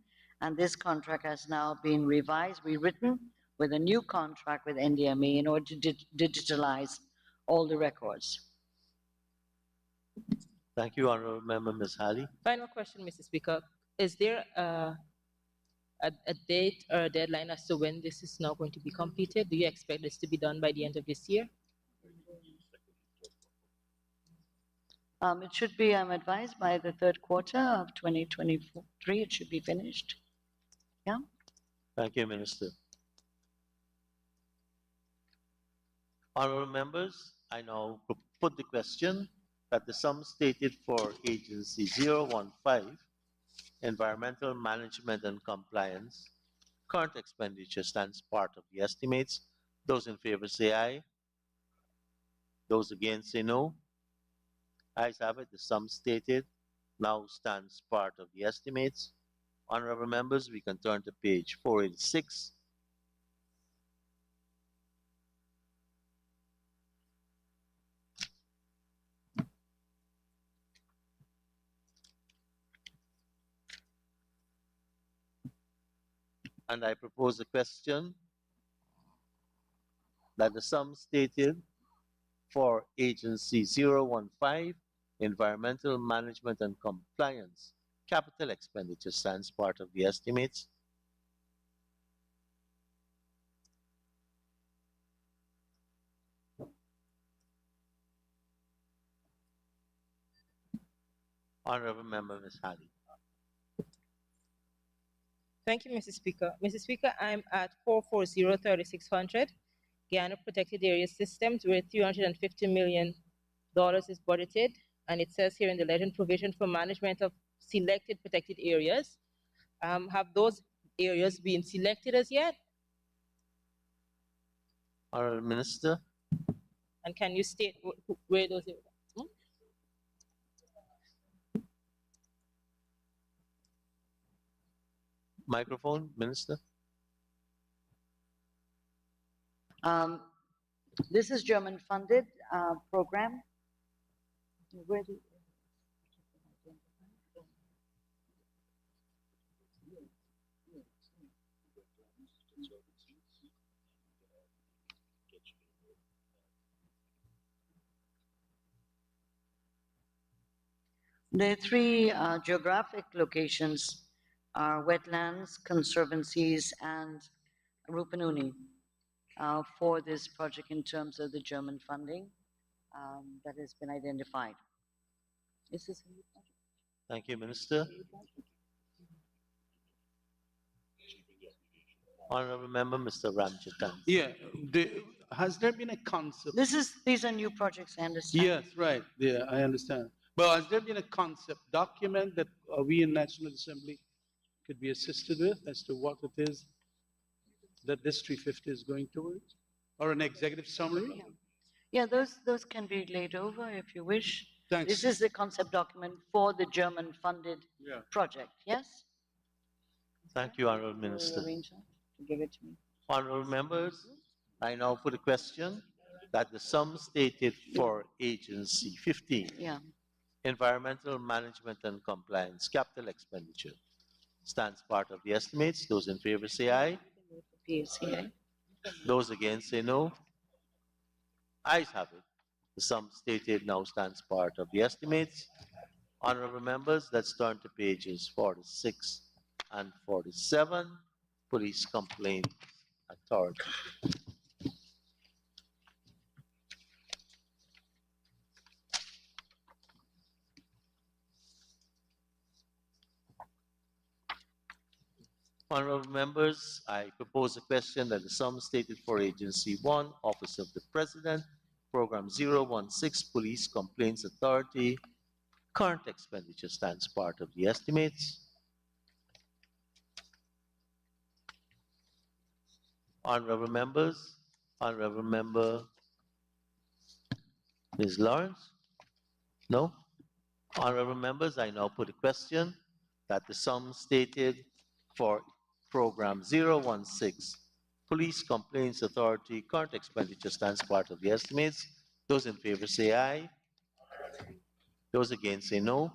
And this contract has now been revised, rewritten with a new contract with NDMA in order to digitalize all the records. Thank you, Honorable Member Ms. Halley. Final question, Mr. Speaker. Is there a date or a deadline as to when this is now going to be completed? Do you expect this to be done by the end of this year? It should be, I'm advised, by the third quarter of 2023, it should be finished. Yeah. Thank you, Minister. Honorable members, I now put the question that the sum stated for Agency 015, Environmental Management and Compliance, current expenditure stands part of the estimates. Those in favor say aye. Those against say no. Ayes have it, the sum stated now stands part of the estimates. Honorable members, we can turn to page 486. And I propose a question that the sum stated for Agency 015, Environmental Management and Compliance, capital expenditure stands part of the estimates. Honorable Member Ms. Halley. Thank you, Mr. Speaker. Mr. Speaker, I'm at 440-3600, Guyana Protected Area Systems, where $350 million is budgeted. And it says here in the legend, provision for management of selected protected areas. Have those areas been selected as yet? Honorable Minister. And can you state where those areas are? Microphone, Minister. This is German funded program. Where do The three geographic locations are wetlands, conservancies, and Rupununi for this project in terms of the German funding that has been identified. Is this a new project? Thank you, Minister. Honorable Member, Mr. Ramjitan. Yeah, has there been a concept? These are new projects, I understand. Yes, right, yeah, I understand. But has there been a concept document that we in National Assembly could be assisted with as to what it is that this 350 is going towards? Or an executive summary? Yeah, those can be laid over if you wish. Thanks. This is the concept document for the German funded project, yes? Thank you, Honorable Minister. Arrange that to give it to me. Honorable members, I now put a question that the sum stated for Agency 15, Environmental Management and Compliance, capital expenditure, stands part of the estimates. Those in favor say aye. Those against say no. Ayes have it. The sum stated now stands part of the estimates. Honorable members, let's turn to pages 46 and 47. Police Complaint Authority. Honorable members, I propose a question that the sum stated for Agency 1, Office of the President, Program 016, Police Complaints Authority, current expenditure stands part of the estimates. Honorable members, Honorable Member Ms. Lawrence? No? Honorable members, I now put a question that the sum stated for Program 016, Police Complaints Authority, current expenditure stands part of the estimates. Those in favor say aye. Those against say no.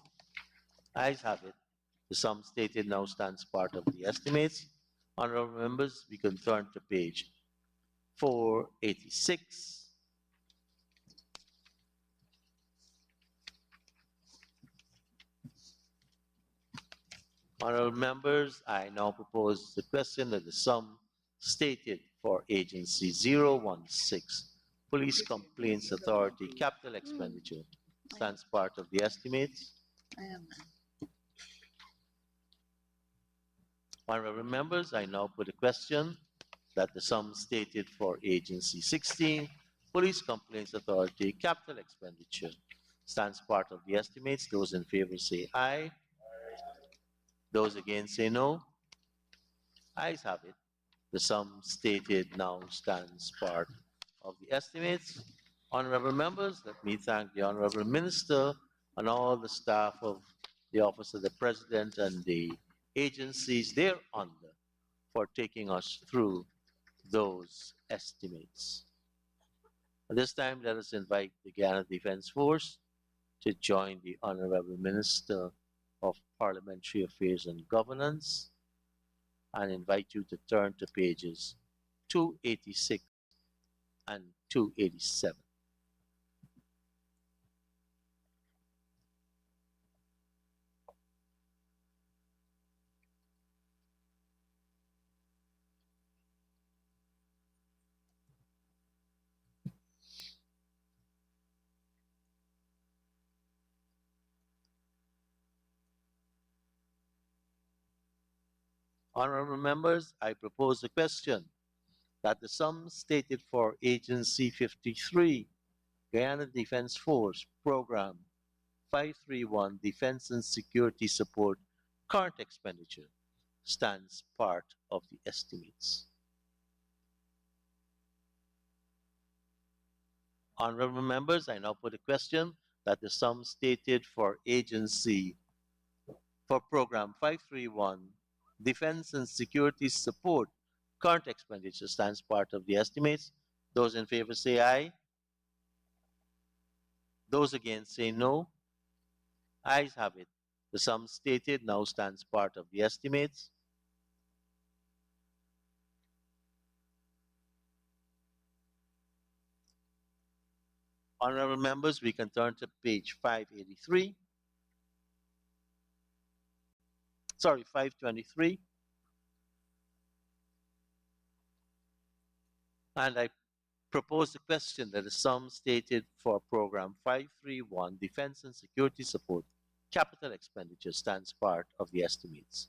Ayes have it. The sum stated now stands part of the estimates. Honorable members, we can turn to page 486. Honorable members, I now propose the question that the sum stated for Agency 016, Police Complaints Authority, capital expenditure, stands part of the estimates. Honorable members, I now put a question that the sum stated for Agency 16, Police Complaints Authority, capital expenditure, stands part of the estimates. Those in favor say aye. Those against say no. Ayes have it. The sum stated now stands part of the estimates. Honorable members, let me thank the Honorable Minister and all the staff of the Office of the President and the agencies thereunder for taking us through those estimates. At this time, let us invite the Guyana Defense Force to join the Honorable Minister of Parliamentary Affairs and Governance and invite you to turn to pages 286 and 287. Honorable members, I propose a question that the sum stated for Agency 53, Guyana Defense Force, Program 531, Defense and Security Support, current expenditure, stands part of the estimates. Honorable members, I now put a question that the sum stated for Agency for Program 531, Defense and Security Support, current expenditure stands part of the estimates. Those in favor say aye. Those against say no. Ayes have it. The sum stated now stands part of the estimates. Honorable members, we can turn to page 583. Sorry, 523. And I propose the question that the sum stated for Program 531, Defense and Security Support, capital expenditure stands part of the estimates.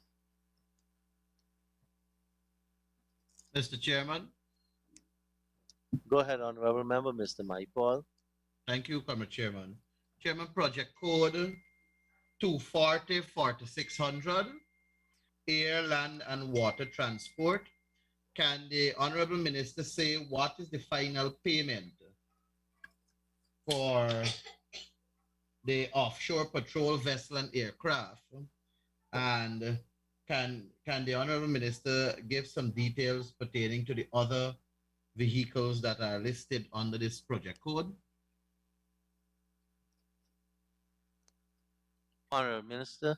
Mr. Chairman. Go ahead, Honorable Member, Mr. Maipol. Thank you, Comrade Chairman. Chairman, project code 240-4600, air, land, and water transport. Can the Honorable Minister say what is the final payment for the offshore patrol vessel and aircraft? And can the Honorable Minister give some details pertaining to the other vehicles that are listed under this project code? Honorable Minister.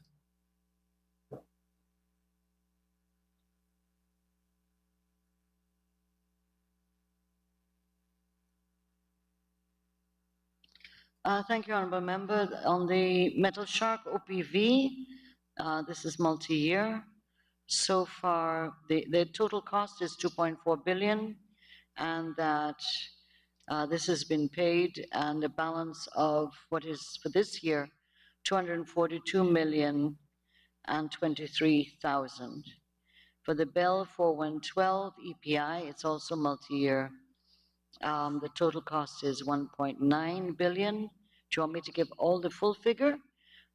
Thank you, Honourable Member. On the Metal Shark OPV, this is multi-year. So far, the total cost is 2.4 billion, and that this has been paid, and the balance of what is for this year, 242 million and 23,000. For the Bell 4112 EPI, it's also multi-year. The total cost is 1.9 billion. Do you want me to give all the full figure?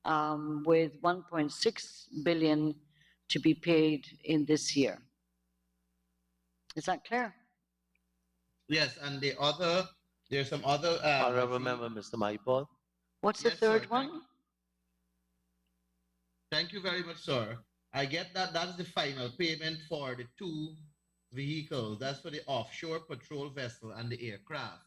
With 1.6 billion to be paid in this year. Is that clear? Yes, and the other, there's some other. Honorable Member, Mr. Maipol. What's the Yes, third sir. one? Thank you very much, sir. I get that that's the final payment for the two vehicles. That's for the offshore patrol vessel and the aircraft.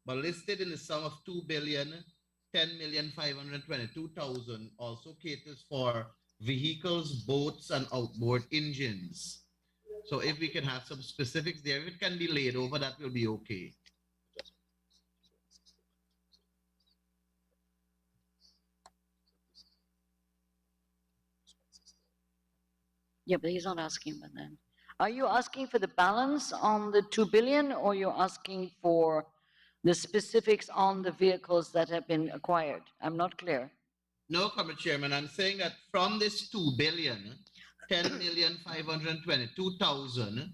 But listed in the sum of 2,10,522,000 also caters for vehicles, boats, and outboard engines. So if we can have some specifics there, if it can be laid over, that will be okay. Yeah, but he's not asking about that. Are you asking for the balance on the 2 billion, or you're asking for the specifics on the vehicles that have been acquired? I'm not clear. No, Comrade Chairman, I'm saying that from this 2 billion, 10,522,000,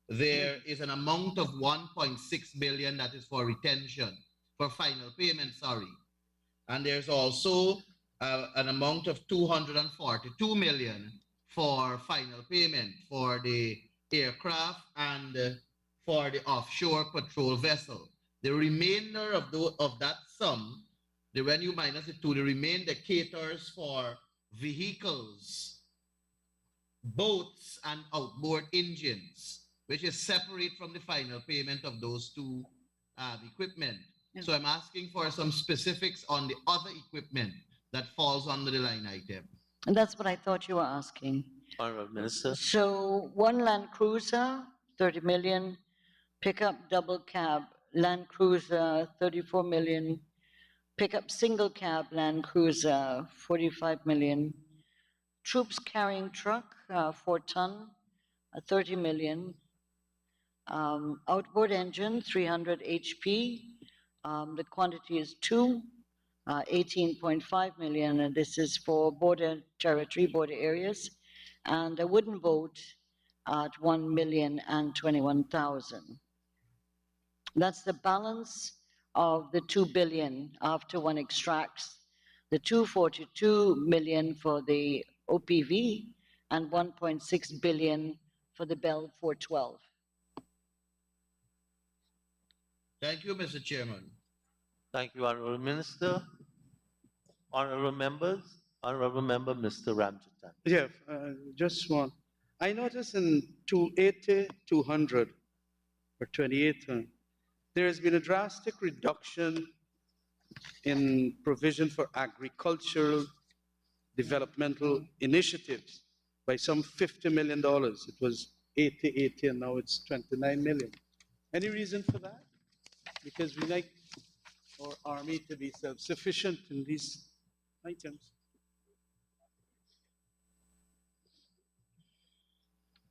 there is an amount of 1.6 billion that is for retention, for final payment, sorry. And there's also an amount of 242 million for final payment for the aircraft and for the offshore patrol vessel. The remainder of that sum, when you minus it to the remainder caters for vehicles, boats, and outboard engines, which is separate from the final payment of those two equipment. So I'm asking for some specifics on the other equipment that falls under the line item. And that's what I thought you were asking. Honorable Minister. So one Land Cruiser, 30 million, pickup double cab Land Cruiser, 34 million, pickup single cab Land Cruiser, 45 million, troops carrying truck, 4-ton, 30 million, outboard engine, 300 HP, the quantity is 2, 18.5 million, and this is for border territory, border areas, and a wooden boat at 1,021,000. That's the balance of the 2 billion after one extracts the 242 million for the OPV and 1.6 billion for the Bell 412. Thank you, Mr. Chairman. Thank you, Honorable Minister. Honorable Members. Honorable Member, Mr. Ramjitan. Yeah, just one. I noticed in 280, 200, or 28, there has been a drastic reduction in provision for agricultural developmental initiatives by some $50 million. It was 80, and now it's 29 million. Any reason for that? Because we like our army to be self-sufficient in these items.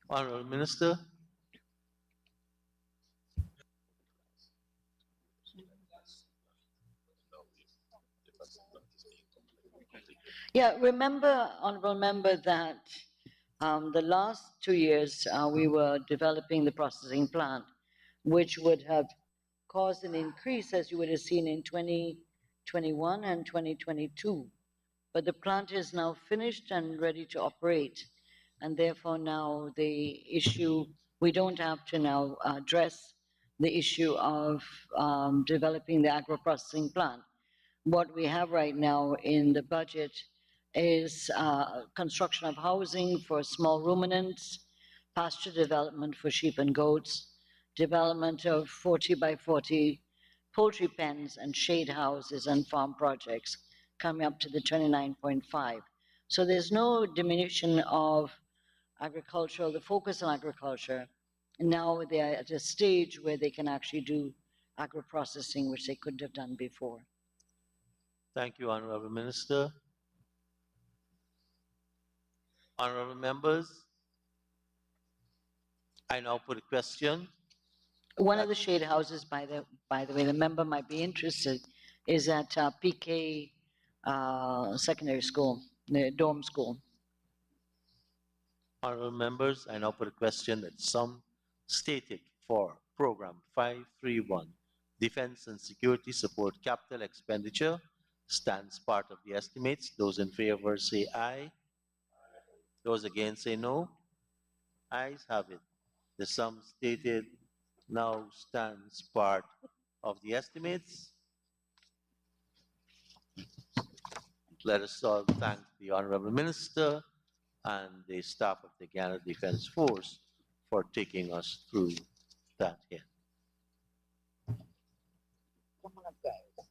Honorable Minister. Yeah, remember, Honorable Member, that the last 2 years we were developing the processing plant, which would have caused an increase, as you would have seen in 2021 and 2022. But the plant is now finished and ready to operate. And therefore now the issue, we don't have to now address the issue of developing the agro-processing plant. What we have right now in the budget is construction of housing for small ruminants, pasture development for sheep and goats, development of 40 by 40 poultry pens and shade houses and farm projects coming up to the 29.5. So there's no diminution of agricultural, the focus on agriculture. Now they're at a stage where they can actually do agro-processing, which they couldn't have done before. Thank you, Honorable Minister. Honorable Members, I now put a question. One of the shade houses, by the way, the member might be interested, is at PK Secondary School, the dorm school. Honorable members, I now put a question that some stated for Program 531, Defense and Security Support Capital Expenditure, stands part of the estimates. Those in favor say aye. Those against say no. Ayes have it. The sum stated now stands part of the estimates. Let us all thank the Honorable Minister and the staff of the Guyana Defense Force for taking us through that here. Come on up, guys.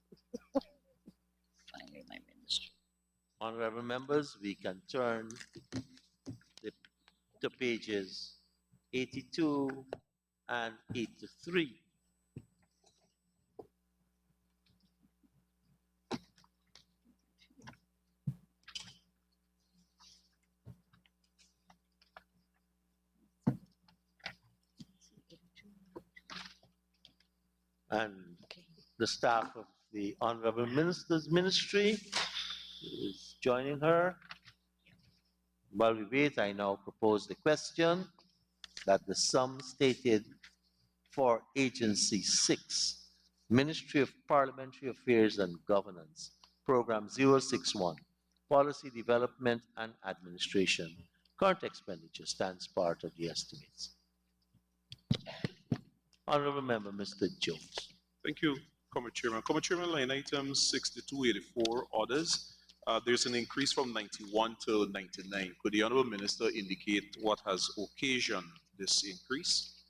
Finally, my ministry. Honorable members, we can turn to pages 82 and 83. And the staff of the Honorable Minister's Ministry is joining her. While we wait, I now propose the question that the sum stated for Agency 6, Ministry of Parliamentary Affairs and Governance, Program 061, Policy Development and Administration, current expenditure stands part of the estimates. Honorable Member, Mr. Jones. Thank you, Comrade Chairman. Comrade Chairman, line item 6284 orders. There's an increase from 91 to 99. Could the Honorable Minister indicate what has occasioned this increase?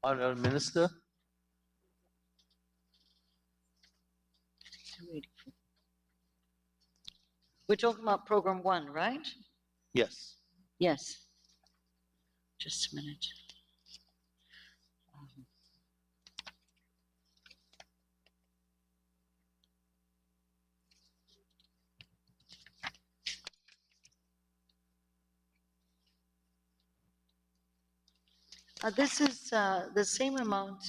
Honorable Minister. We're talking about Program 1, right? Yes. Yes. Just a minute. This is the same amount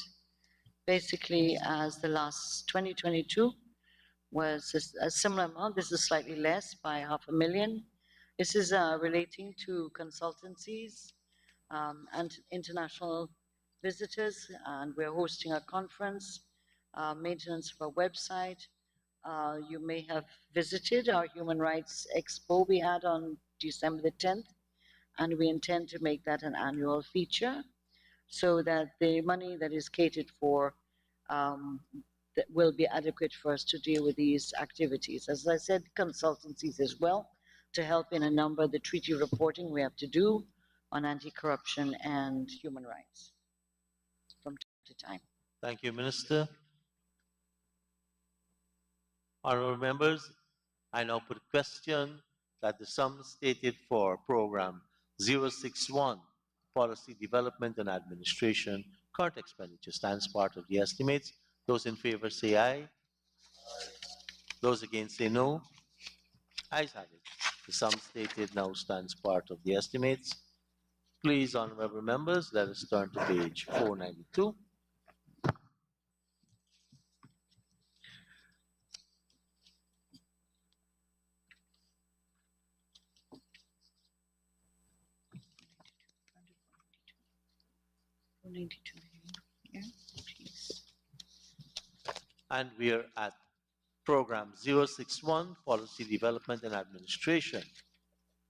basically as the last 2022 was a similar amount. This is slightly less by $500,000. This is relating to consultancies and international visitors, and we're hosting a conference, maintenance of our website. You may have visited our Human Rights Expo we had on December the 10th, and we intend to make that an annual feature so that the money that is catered for that will be adequate for us to deal with these activities. As I said, consultancies as well, to help in a number of the treaty reporting we have to do on anti-corruption and human rights from time to time. Thank you, Minister. Honorable members, I now put a question that the sum stated for Program 061, Policy Development and Administration, current expenditure stands part of the estimates. Those in favor say aye. Those against say no. Ayes have it. The sum stated now stands part of the estimates. Please, honorable members, let us turn to page 492. And we are at Program 061, Policy Development and Administration,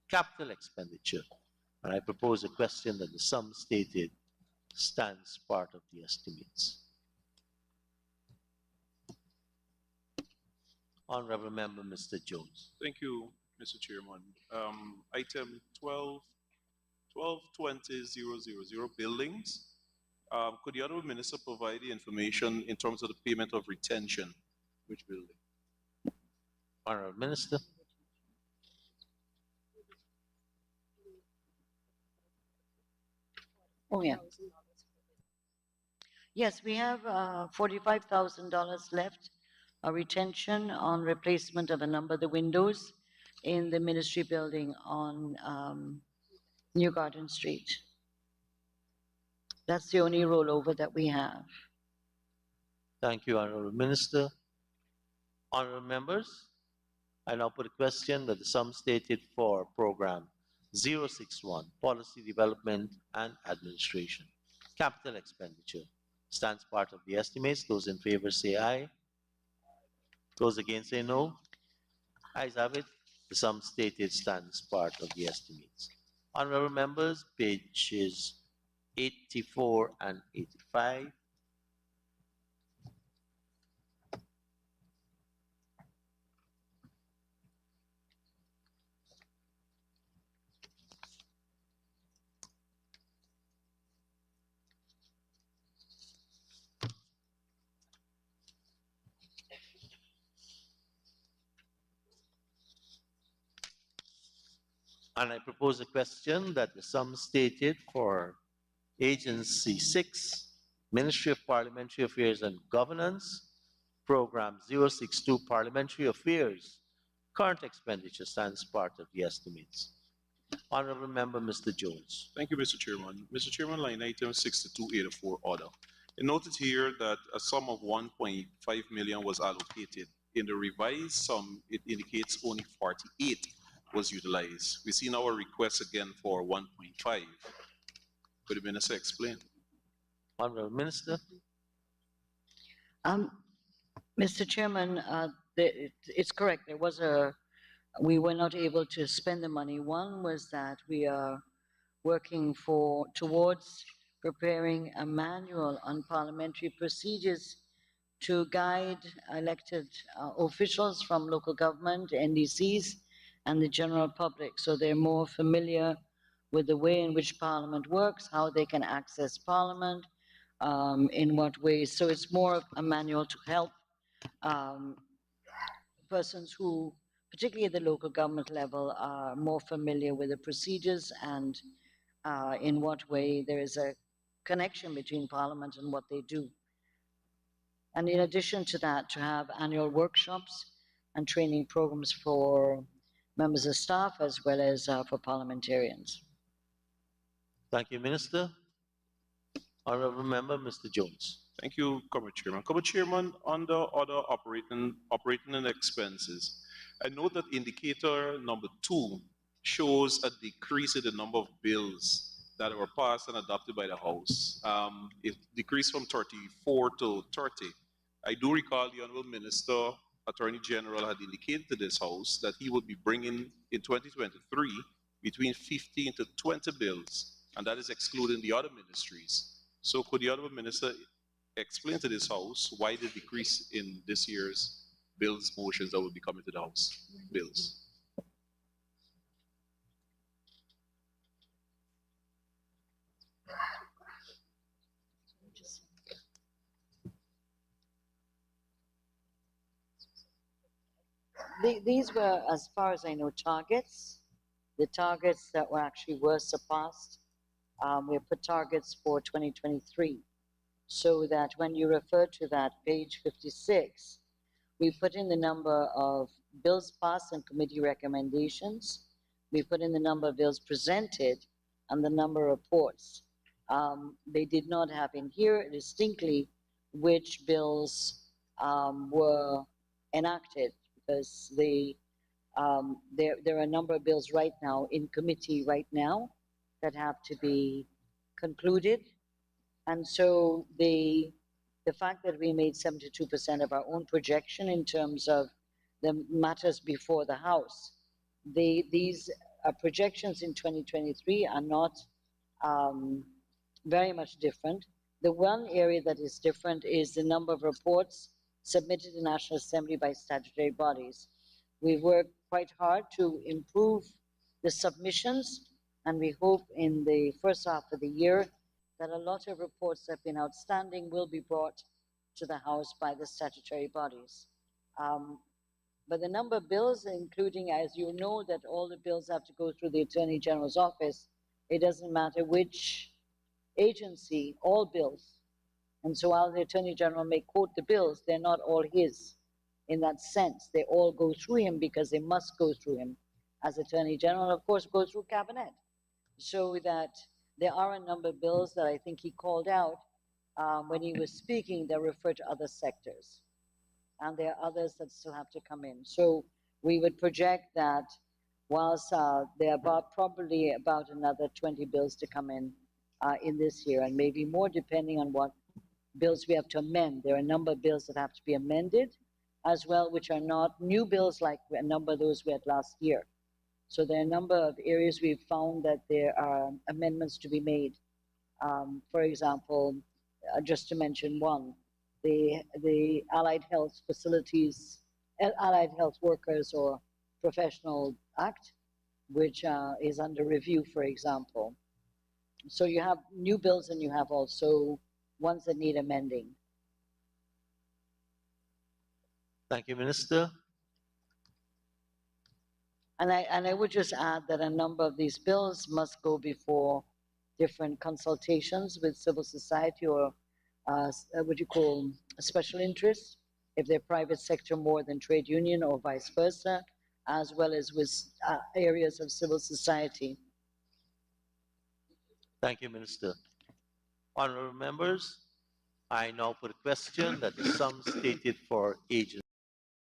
Capital Expenditure. And I propose a question that the sum stated stands part of the estimates. Honorable Member, Mr. Jones. Thank you, Mr. Chairman. Item 1220-000, buildings. Could the Honorable Minister provide the information in terms of the payment of retention? Which building? Honorable Minister. Oh, yeah. Yes, we have $45,000 left, a retention on replacement of a number of the windows in the ministry building on New Garden Street. That's the only rollover that we have. Thank you, Honorable Minister. Honorable members, I now put a question that the sum stated for Program 061, Policy Development and Administration. Capital Expenditure stands part of the estimates. Those in favor say aye. Those against say no. Ayes have it. The sum stated stands part of the estimates. Honorable members, pages 84 and 85. And I propose a question that the sum stated for Agency 6, Ministry of Parliamentary Affairs and Governance, Program 062, Parliamentary Affairs, current expenditure stands part of the estimates. Honorable Member, Mr. Jones. Thank you, Mr. Chairman. Mr. Chairman, line item 6284 order. It noted here that a sum of 1.5 million was allocated. In the revised sum, it indicates only 48 was utilized. We see now a request again for 1.5. Could the minister explain? Honorable Minister. Mr. Chairman, it's correct. We were not able to spend the money. One was that we are working towards preparing a manual on parliamentary procedures to guide elected officials from local government, NDCs, and the general public, so they're more familiar with the way in which Parliament works, how they can access Parliament, in what ways. So it's more of a manual to help persons who, particularly at the local government level, are more familiar with the procedures and in what way there is a connection between Parliament and what they do. And in addition to that, to have annual workshops and training programs for members of staff as well as for parliamentarians. Thank you, Minister. Honorable Member, Mr. Jones. Thank you, Comrade Chairman. Comrade Chairman, under other operating and expenses, I note that indicator number 2 shows a decrease in the number of bills that were passed and adopted by the House. It decreased from 34 to 30. I do recall the Honorable Minister, Attorney General, had indicated to this House that he would be bringing in 2023 between 15 to 20 bills, and that is excluding the other ministries. So could the Honorable Minister explain to this House why the decrease in this year's bills motions that will be coming to the House? Bills. These were, as far as I know, targets. The targets that were surpassed. We put targets for 2023. So that when you refer to that page 56, we put in the number of bills passed and committee recommendations. We put in the number of bills presented and the number of reports. They did not have in here distinctly which bills were enacted, because there are a number of bills right now in committee right now that have to be concluded. And so the fact that we made 72% of our own projection in terms of the matters before the House, these projections in 2023 are not very much different. The one area that is different is the number of reports submitted to the National Assembly by statutory bodies. We've worked quite hard to improve the submissions, and we hope in the first half of the year that a lot of reports that have been outstanding will be brought to the House by the statutory bodies. But the number of bills, including, as you know, that all the bills have to go through the Attorney General's office, it doesn't matter which agency, all bills. And so while the Attorney General may quote the bills, they're not all his in that sense. They all go through him because they must go through him as Attorney General, and of course go through Cabinet. So that there are a number of bills that I think he called out when he was speaking that refer to other sectors. And there are others that still have to come in. So we would project that whilst there are probably about another 20 bills to come in this year, and maybe more depending on what bills we have to amend. There are a number of bills that have to be amended as well, which are not new bills like a number of those we had last year. So there are a number of areas we've found that there are amendments to be made. For example, just to mention one, the Allied Health Facilities, Allied Health Workers or Professional Act, which is under review, for example. So you have new bills and you have also ones that need amending. Thank you, Minister. And I would just add that a number of these bills must go before different consultations with civil society or what you call special interests, if they're private sector more than trade union or vice versa, as well as with areas of civil society. Thank you, Minister. Honorable members, I now put a question that the sum stated for Agency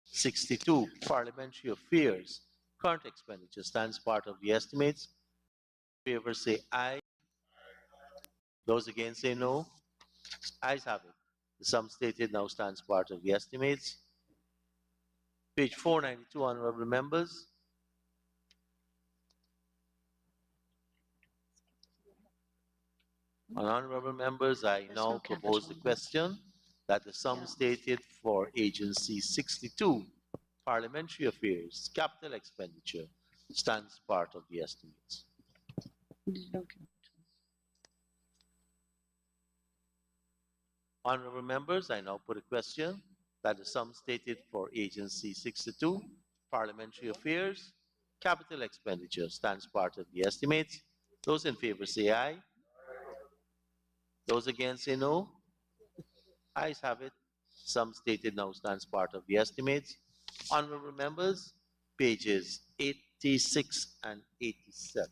62, Parliamentary Affairs, current expenditure stands part of the estimates. In favor say aye. Those against say no. Ayes have it. The sum stated now stands part of the estimates. Page 492, honorable members. Honorable members, I now propose the question that the sum stated for Agency 62, Parliamentary Affairs, Capital Expenditure, stands part of the estimates. Honorable members, I now put a question that the sum stated for Agency 62, Parliamentary Affairs, Capital Expenditure, stands part of the estimates. Those in favor say aye. Those against say no. Ayes have it. Sum stated now stands part of the estimates. Honorable members, pages 86 and 87.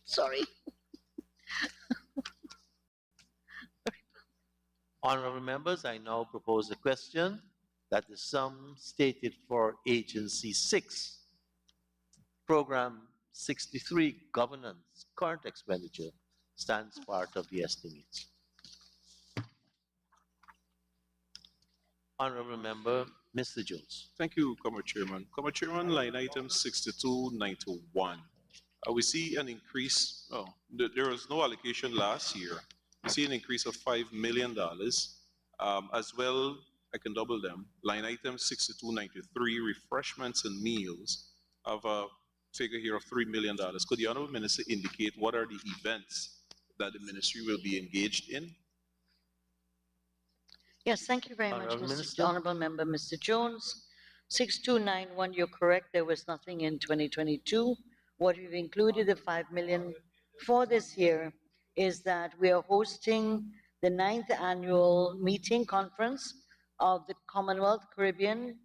Sorry. Honorable members, I now propose a question that the sum stated for Agency 6, Program 63, Governance, current expenditure, stands part of the estimates. Honorable Member, Mr. Jones. Thank you, Comrade Chairman. Comrade Chairman, line item 6291. We see an increase, there was no allocation last year. We see an increase of $5 million. As well, I can double them. Line item 6293, refreshments and meals, of a figure here of $3 million. Could the Honorable Minister indicate what are the events that the ministry will be engaged in? Yes, thank you very much, Mr. Honorable Member, Mr. Jones. 6291, you're correct, there was nothing in 2022. What we've included, the $5 million for this year, is that we are hosting the 9th annual meeting conference of the Commonwealth Caribbean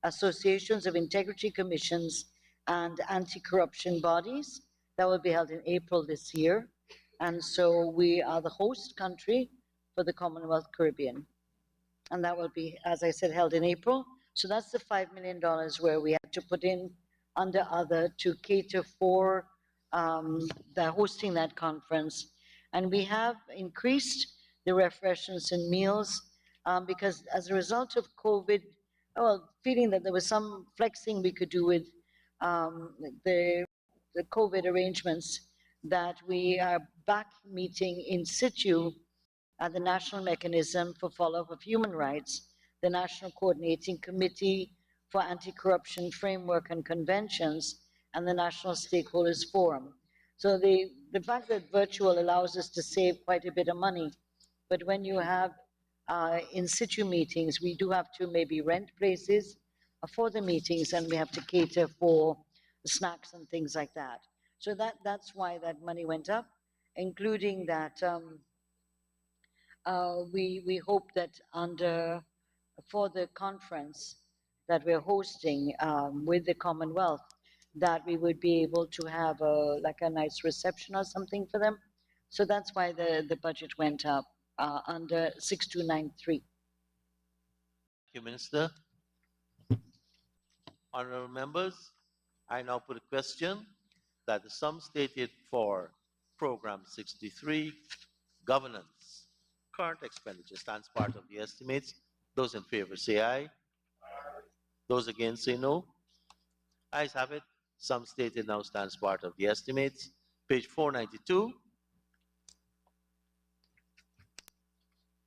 Associations of Integrity Commissions and Anti-Corruption Bodies. That will be held in April this year. And so we are the host country for the Commonwealth Caribbean. And that will be, as I said, held in April. So that's the $5 million where we had to put in under other to cater for the hosting that conference. And we have increased the refreshments and meals because as a result of COVID, feeling that there was some flexing we could do with the COVID arrangements, that we are back meeting in situ at the National Mechanism for Follow-up of Human Rights, the National Coordinating Committee for Anti-Corruption Framework and Conventions, and the National Stakeholders Forum. So the fact that virtual allows us to save quite a bit of money, but when you have in situ meetings, we do have to maybe rent places for the meetings, and we have to cater for snacks and things like that. So that's why that money went up, including that we hope that for the conference that we're hosting with the Commonwealth, that we would be able to have like a nice reception or something for them. So that's why the budget went up under 6293. you, Minister. Honorable members, I now put a question that the sum stated for Program 63, Governance, current expenditure stands part of the estimates. Those in favor say aye. Those against say no. Ayes have it. Sum stated now stands part of the estimates. Page 492.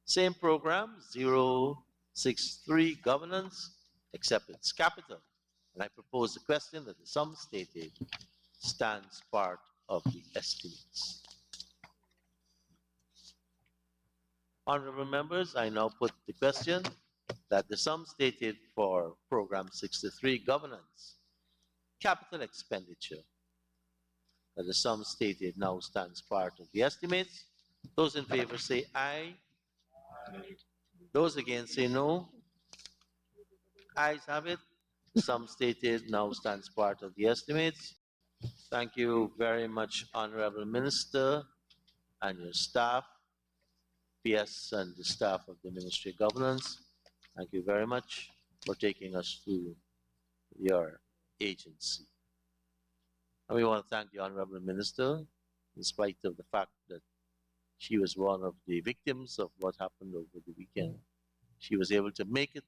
Same program, 063 Governance, except its capital. And I propose the question that the sum stated stands part of the estimates. Honorable members, I now put the question that the sum stated for Program 63 Governance, Capital Expenditure, that the sum stated now stands part of the estimates. Those in favor say aye. Those against say no. Ayes have it. The sum stated now stands part of the estimates. Thank you very much, Honorable Minister and your staff, PS and the staff of the Ministry of Governance. Thank you very much for taking us through your agency. And we want to thank the Honorable Minister, in spite of the fact that she was one of the victims of what happened over the weekend. She was able to make it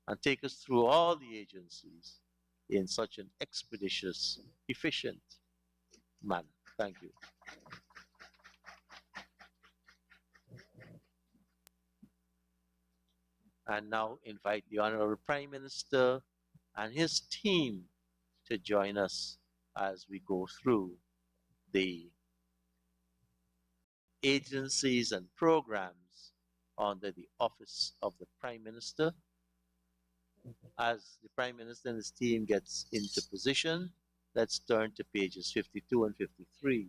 and take us through all the agencies in such an expeditious, efficient manner. Thank you. And now invite the Honorable Prime Minister and his team to join us as we go through the agencies and programs under the office of the Prime Minister. As the Prime Minister and his team gets into position, let's turn to pages 52 and 53.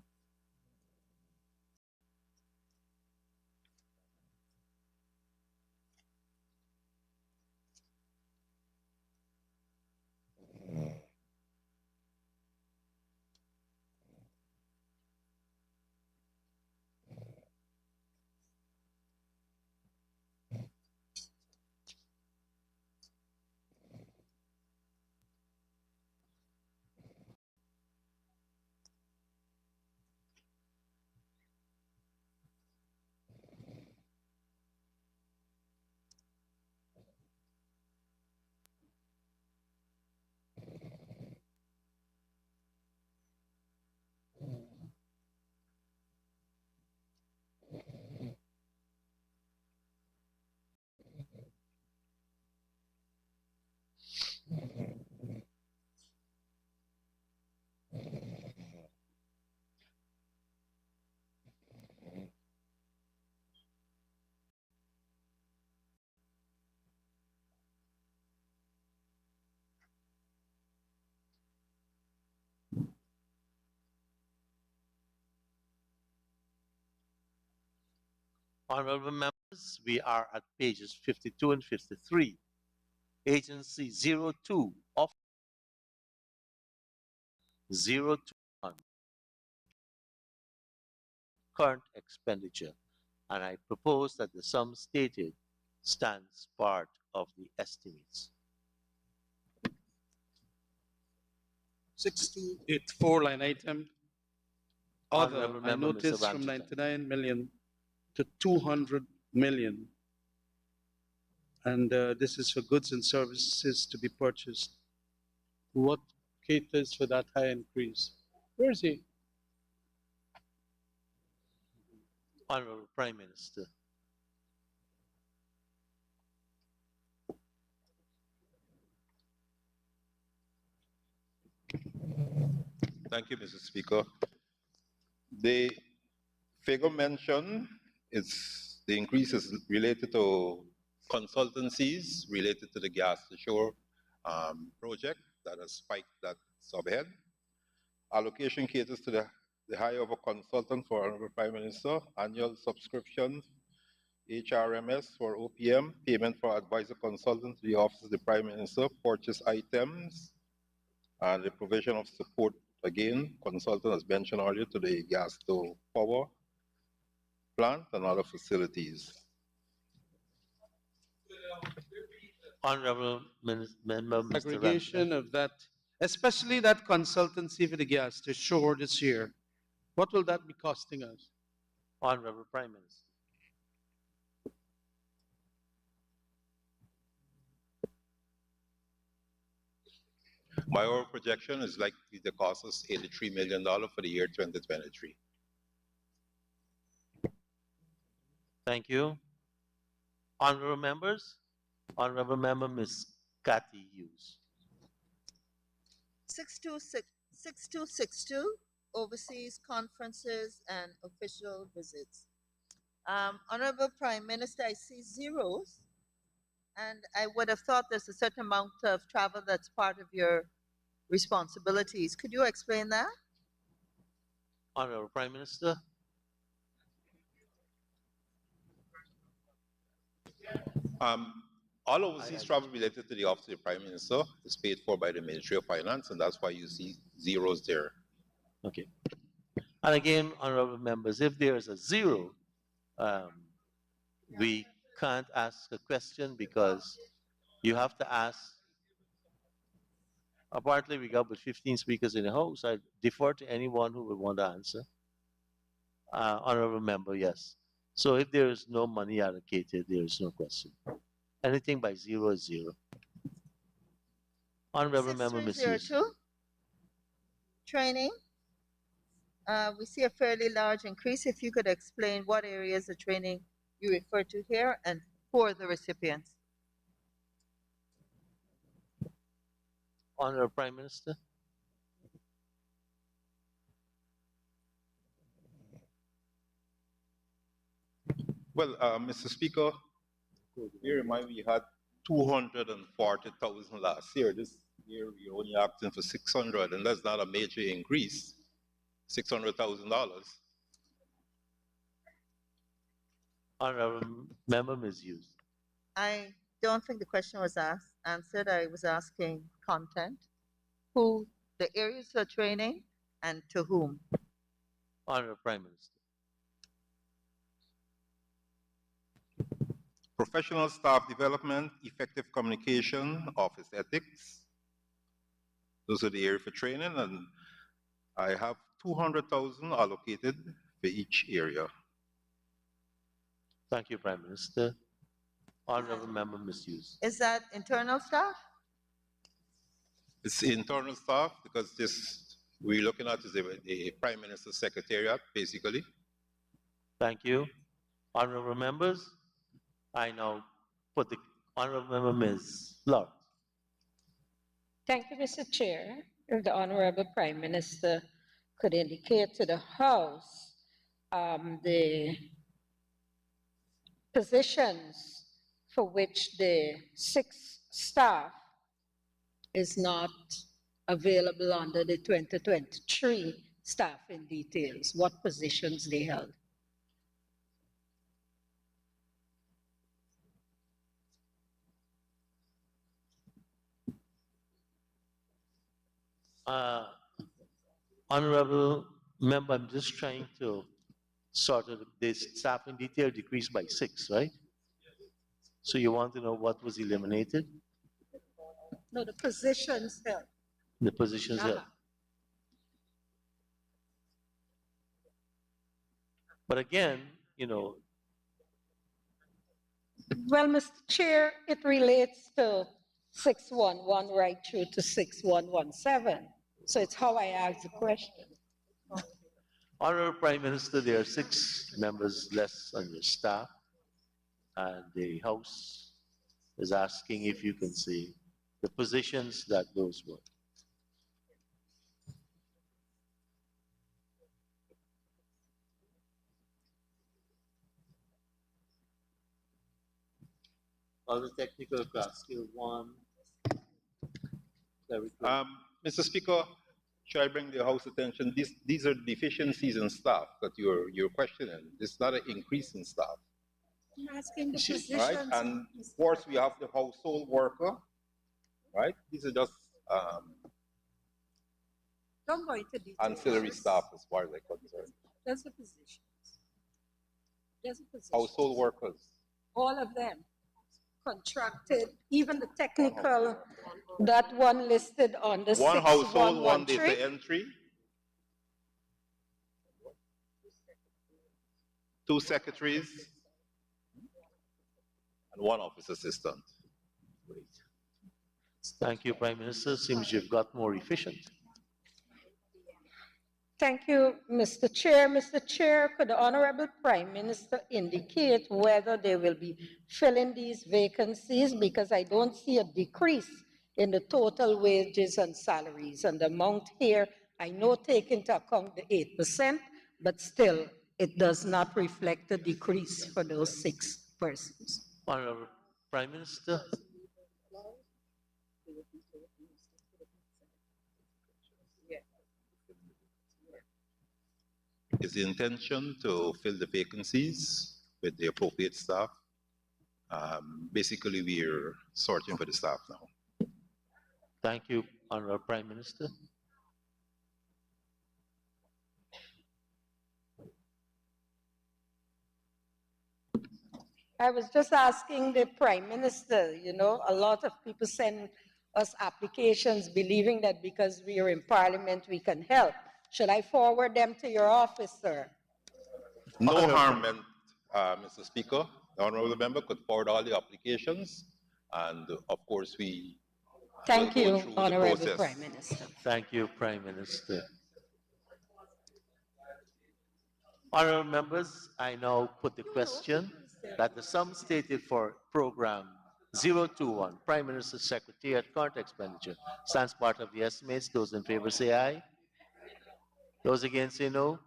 Honorable members, we are at pages 52 and 53. Agency 02 of 021, current expenditure. And I propose that the sum stated stands part of the estimates. 6284 line item. Other, Honorable I member, Mr. noticed from Ramchitan. 99 million to 200 million. And this is for goods and services to be purchased. What caters for that high increase? Where is he? Honorable Prime Minister. Thank you, Mr. Speaker. The figure mentioned is the increase is related to consultancies related to the gas to shore project that has spiked that subhead. Allocation caters to the hire of a consultant for Honorable Prime Minister, annual subscriptions, HRMS for OPM, payment for advisor consultant to the Office of the Prime Minister, purchase items, and the provision of support, again, consultant as mentioned earlier, to the gas to power plant and other facilities. Honorable Member Mr. Aggregation of that, especially that consultancy for the gas to shore this year. What will that be costing us? Honorable Prime Minister. My overall projection is likely to cost us $83 million for the year 2023. Thank you. Honorable members, Honorable Member Ms. Cathy Hughes. 6262, overseas conferences and official visits. Honorable Prime Minister, I see zeros, and I would have thought there's a certain amount of travel that's part of your responsibilities. Could you explain that? Honorable Prime Minister. All overseas travel related to the Office of the Prime Minister is paid for by the Ministry of Finance, and that's why you see zeros there. Okay. And again, honorable members, if there is a zero, we can't ask a question because you have to ask. Apparently, we got about 15 speakers in the House. I defer to anyone who would want to answer. Honorable member, yes. So if there is no money allocated, there is no question. Anything by zero is zero. Honorable member, Ms. Hughes. 6302, training. We see a fairly large increase. If you could explain what areas of training you refer to here and who are the recipients. Honorable Prime Minister. Well, Mr. Speaker, bear in mind we had 240,000 last year. This year we're only asking for 600, and that's not a major increase. $600,000. Honorable member, Ms. Hughes. I don't think the question was answered. I was asking content, who, the areas of training, and to whom. Honorable Prime Minister. Professional staff development, effective communication, office ethics. Those are the areas for training, and I have 200,000 allocated for each area. Thank you, Prime Minister. Honorable member, Ms. Hughes. Is that internal staff? It's internal staff because this we're looking at is the Prime Minister's Secretariat, basically. Thank you. Honorable members, I now put the honorable member, Ms. Lawrence. Thank you, Mr. Chair. If the Honorable Prime Minister could indicate to the House the positions for which the 6 staff is not available under the 2023 staffing details, what positions they held. Honorable member, I'm just trying to sort of this staffing detail decreased by 6, right? So you want to know what was eliminated? No, the positions held. The positions held. But again, you know. Well, Mr. Chair, it relates to 611 right through to 6117. So it's how I ask the question. Honorable Prime Minister, there are 6 members less on your staff, and the House is asking if you can see the positions that those were. Other technical class, skill 1. Mr. Speaker, should I bring the House attention? These are deficiencies in staff that you're questioning. It's not an increase in staff. I'm asking the positions. Right? And of course, we have the household worker, right? These are just Don't go into details. ancillary staff as far as I'm concerned. That's the positions. That's the positions. Household workers. All of them. contracted, even the technical, that one listed on the One household, one 6113. data entry, 2 secretaries, and 1 office assistant. Thank you, Prime Minister. Seems you've got more efficient. Thank you, Mr. Chair. Mr. Chair, could the Honorable Prime Minister indicate whether they will be filling these vacancies? Because I don't see a decrease in the total wages and salaries. And the amount here, I know take into account the 8%, but still, it does not reflect a decrease for those 6 persons. Honorable Prime Minister. Is the intention to fill the vacancies with the appropriate staff. Basically, we're sorting for the staff now. Thank you, Honorable Prime Minister. I was just asking the Prime Minister, you know, a lot of people send us applications believing that because we are in Parliament, we can help. Should I forward them to your office, sir? No harm meant, Mr. Speaker. The honorable member could forward all the applications, and of course, we Thank will go you, through the Honorable process. Prime Minister. Thank you, Prime Minister. Honorable members, I now put the question that the sum stated for program 021, Prime Minister's Secretariat current expenditure, stands part of the estimates. Those in favor say aye. Those against say no.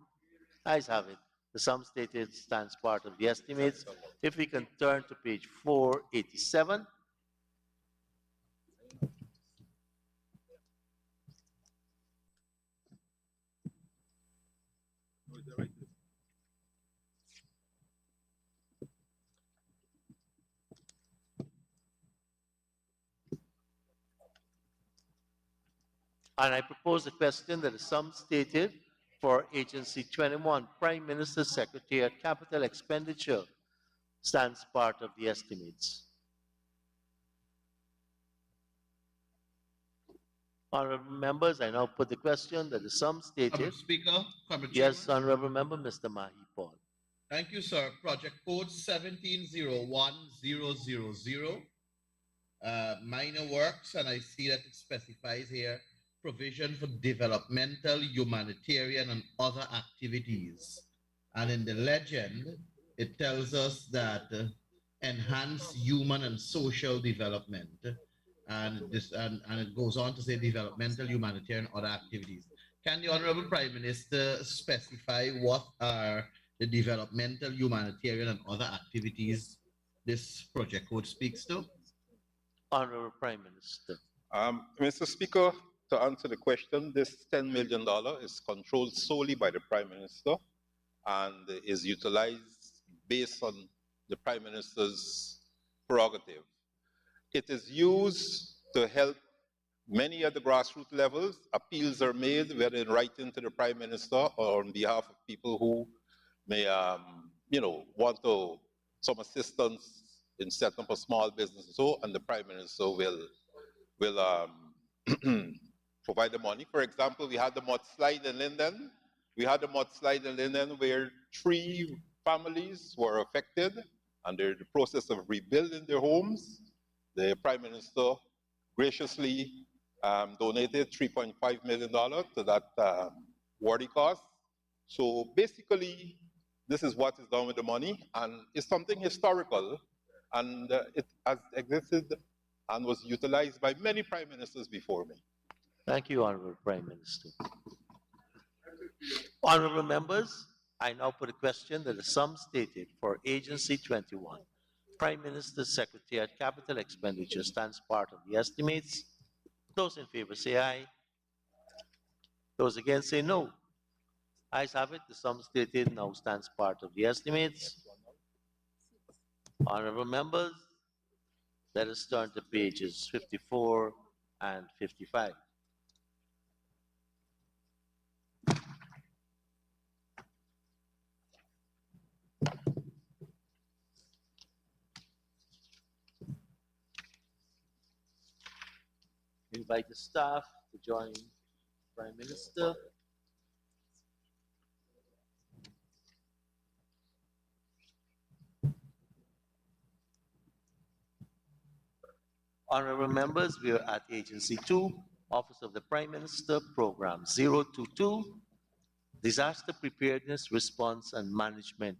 Ayes have it. The sum stated stands part of the estimates. If we can turn to page 487. And I propose a question that the sum stated for Agency 21, Prime Minister's Secretariat capital expenditure, stands part of the estimates. Honorable members, I now put the question that the sum stated. Speaker, Yes, Honorable Member, Mr. Mahi Paul. Thank you, sir. Project code 1701000. Minor works, and I see that it specifies here provision for developmental, humanitarian, and other activities. And in the legend, it tells us that enhance human and social development. And it goes on to say developmental, humanitarian, other activities. Can the Honorable Prime Minister specify what are the developmental, humanitarian, and other activities this project code speaks to? Honorable Prime Minister. Mr. Speaker, to answer the question, this $10 million is controlled solely by the Prime Minister and is utilized based on the Prime Minister's prerogative. It is used to help many at the grassroots levels. Appeals are made, whether in writing to the Prime Minister or on behalf of people who may, want some assistance in setting up a small business and so, and the Prime Minister will provide the money. For example, we had the mudslide in Linden. We had the mudslide in Linden where 3 families were affected and they're in the process of rebuilding their homes. The Prime Minister graciously donated $3.5 million to that worthy cost. So basically, this is what is done with the money, and it's something historical, and it has existed and was utilized by many prime ministers before me. Thank you, Honorable Prime Minister. Honorable members, I now put a question that the sum stated for Agency 21, Prime Minister's Secretariat capital expenditure, stands part of the estimates. Those in favor say aye. Those against say no. Ayes have it. The sum stated now stands part of the estimates. Honorable members, let us turn to pages 54 and 55. invite the staff to join Prime Minister. Honorable members, we are at Agency 2, Office of the Prime Minister, Program 022, Disaster Preparedness, Response and Management,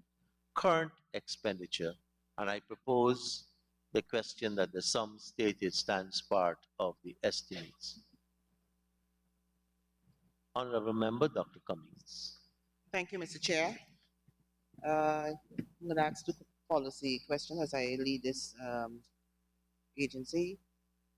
Current Expenditure. And I propose the question that the sum stated stands part of the estimates. Honorable Member, Dr. Cummings. Thank you, Mr. Chair. I'm going to ask two policy question as I lead this agency.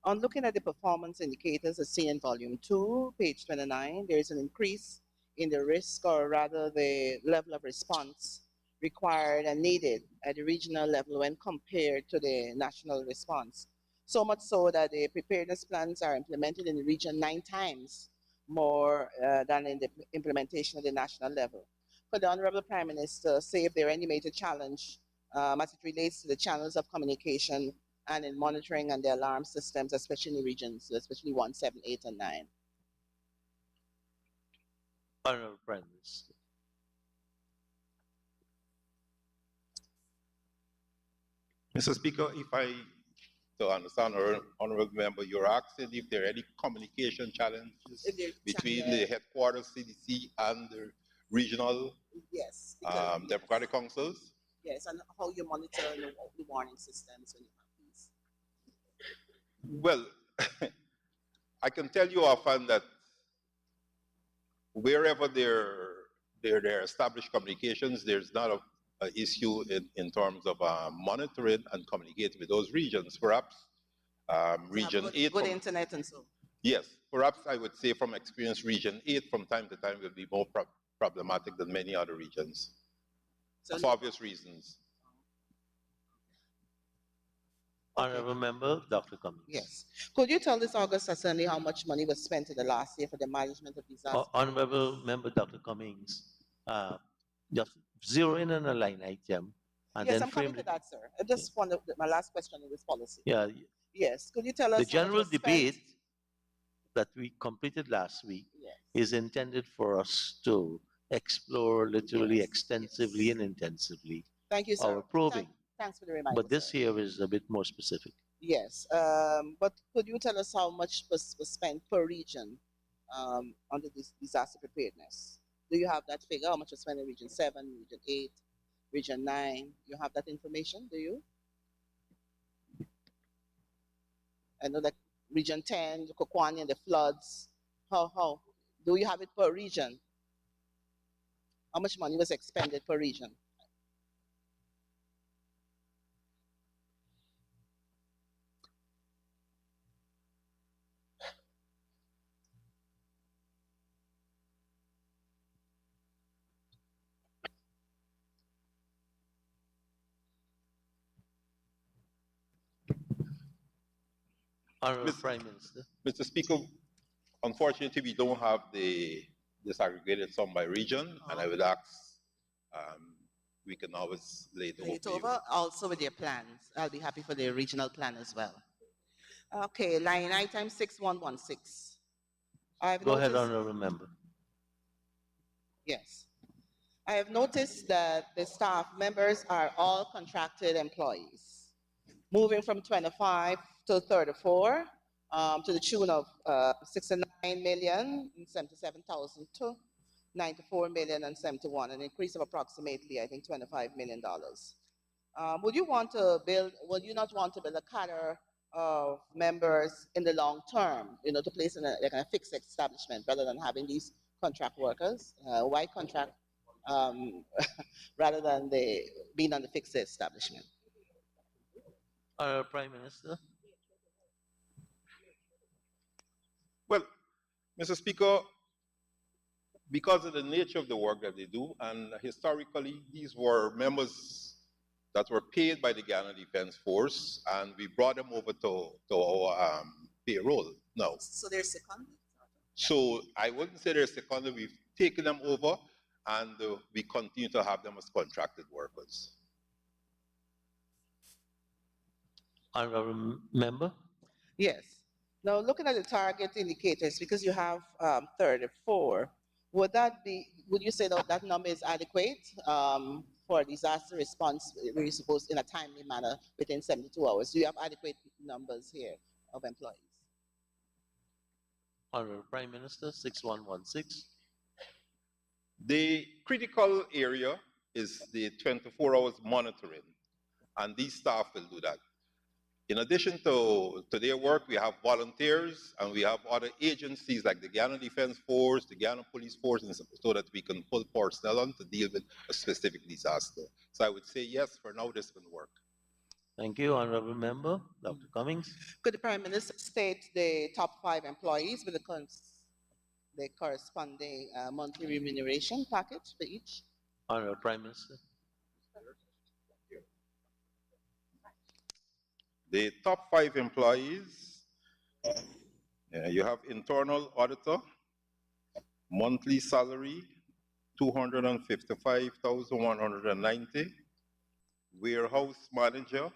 On looking at the performance indicators as seen in volume 2, page 29, there is an increase in the risk, or rather the level of response required and needed at the regional level when compared to the national response. So much so that the preparedness plans are implemented in the region 9 times more than in the implementation at the national level. Could the Honorable Prime Minister say if there are any major challenge as it relates to the channels of communication and in monitoring and the alarm systems, especially in the regions, especially 1, 7, 8, and 9? Honorable Prime Minister. Mr. Speaker, if I to understand, honorable member, you're asking if there are any communication challenges between the headquarters CDC and the regional Yes. democratic councils? Yes, and how you monitor the warning systems when you have these? Well, I can tell you often that wherever there are established communications, there's not an issue in terms of monitoring and communicating with those regions. Perhaps region 8. Good internet and so. Yes, perhaps I would say from experience, region 8 from time to time will be more problematic than many other regions, so for obvious reasons. Honorable Member, Dr. Cummings. Yes. Could you tell this August Assembly how much money was spent in the last year for the management of disasters? Honorable Member, Dr. Cummings, just zero in on a line item. And Yes, then I'm coming to that, sir. I just want my last question on this policy. Yeah. Yes. Could you tell us the general debate that we completed last week is intended for us to explore literally extensively and intensively. Thank you, sir. Our probing. Thanks for the reminder. But this here is a bit more specific. Yes, but could you tell us how much was spent per region under this disaster preparedness? Do you have that figure? How much was spent in region 7, region 8, region 9? You have that information, do you? I know that region 10, the Kokwani and the floods. How? Do you have it per region? How much money was expended per region? Honorable Prime Minister. Mr. Speaker, unfortunately, we don't have the disaggregated sum by region, and I would ask we can always lay it over. Also with your plans. I'll be happy for the regional plan as well. Okay, line item 6116. Go ahead, Honorable Member. Yes. I have noticed that the staff members are all contracted employees, moving from 25 to 34 to the tune of 69,077,000 to 94,071, an increase of approximately, I think, $25 million. Would you not want to build a cadre of members in the long term, to place in a fixed establishment rather than having these contract workers? Why contract rather than being on the fixed establishment? Prime Minister. Well, Mr. Speaker, because of the nature of the work that they do, and historically these were members that were paid by the Ghana Defense Force, and we brought them over to our payroll now. So they're seconded? So I wouldn't say they're seconded. We've taken them over, and we continue to have them as contracted workers. Honorable Member. Yes. Now, looking at the target indicators, because you have 34, would you say that that number is adequate for disaster response, we're supposed in a timely manner within 72 hours? Do you have adequate numbers here of employees? Honorable Prime Minister, 6116. The critical area is the 24 hours monitoring, and these staff will do that. In addition to their work, we have volunteers and we have other agencies like the Guyana Defense Force, the Guyana Police Force, and so that we can pull personnel on to deal with a specific disaster. So I would say yes, for now this can work. Thank you, Honorable Member. Dr. Cummings. Could the Prime Minister state the top 5 employees with the corresponding monthly remuneration package for each? Honorable Prime Minister. The top 5 employees, you have internal auditor, monthly salary, 255,190. Warehouse manager,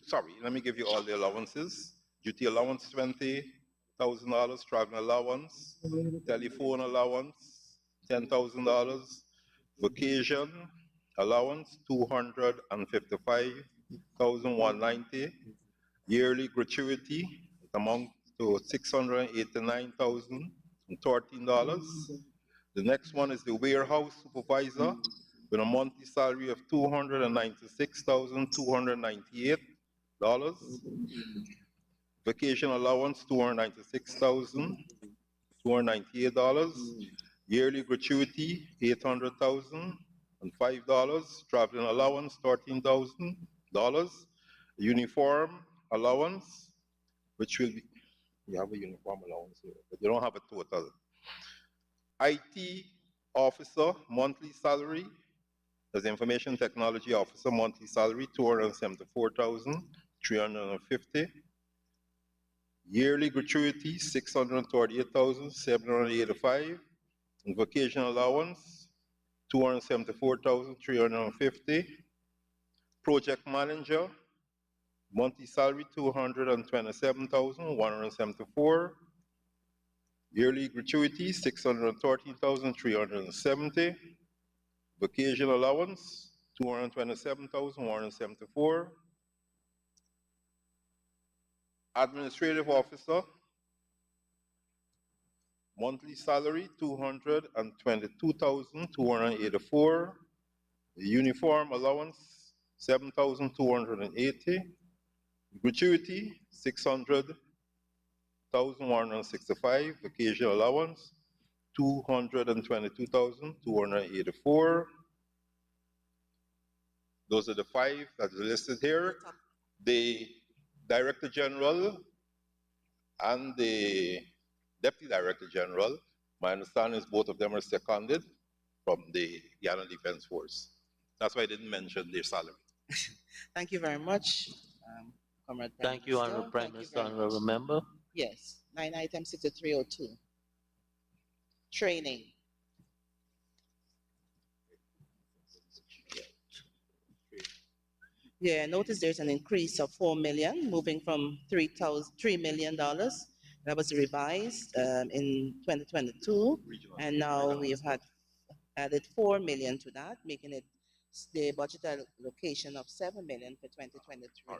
sorry, let me give you all the allowances. Duty allowance, $20,000, traveling allowance, telephone allowance, $10,000, vacation allowance, 255,190, yearly gratuity, it amounts to $689,013. The next one is the warehouse supervisor with a monthly salary of $296,298. Vacation allowance, $296,298. Yearly gratuity, $800,005. Traveling allowance, $13,000. Uniform allowance, which will be, you have a uniform allowance here, but you don't have a total. IT officer, monthly salary, as information technology officer, monthly salary, $274,350. Yearly gratuity, $638,785. And vacation allowance, $274,350. Project manager, monthly salary, $227,174. Yearly gratuity, $613,370. Vacation allowance, $227,174. Administrative officer, monthly salary, $222,284. Uniform allowance, $7,280. Gratuity, $600,165. Vacation allowance, $222,284. Those are the 5 that are listed here. The Director General and the Deputy Director General, my understanding is both of them are seconded from the Guyana Defense Force. That's why I didn't mention their salary. Thank you very much, Comrade Prime Thank you, Honorable Prime Minister. Honorable Member. Yes, 9 item 6302. Training. Yeah, notice there's an increase of 4 million, moving from $3 million. That was revised in 2022, and now we've added 4 million to that, making it the budget allocation of 7 million for 2023.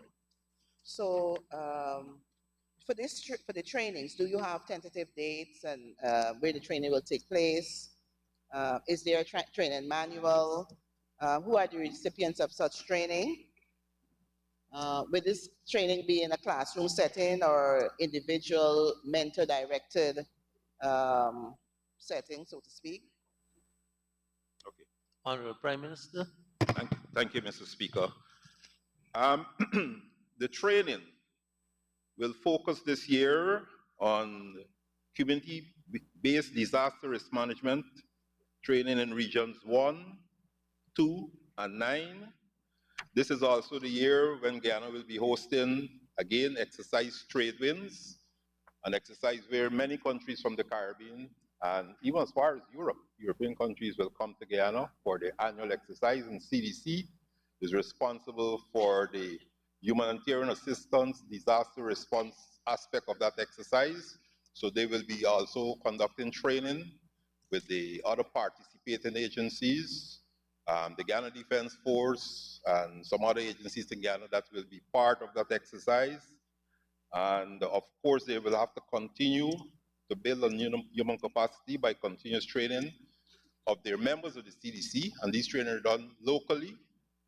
So for the trainings, do you have tentative dates and where the training will take place? Is there a training manual? Who are the recipients of such training? Will this training be in a classroom setting or individual mentor-directed setting, so to speak? Okay. Honorable Prime Minister. Thank you, Mr. Speaker. The training will focus this year on community-based disaster risk management training in regions 1, 2, and 9. This is also the year when Guyana will be hosting, again, exercise Trade Winds, an exercise where many countries from the Caribbean and even as far as Europe, European countries will come to Guyana for the annual exercise, and CDC is responsible for the humanitarian assistance, disaster response aspect of that exercise. So they will be also conducting training with the other participating agencies, the Ghana Defense Force, and some other agencies in Ghana that will be part of that exercise. And of course, they will have to continue to build on human capacity by continuous training of their members of the CDC, and these training are done locally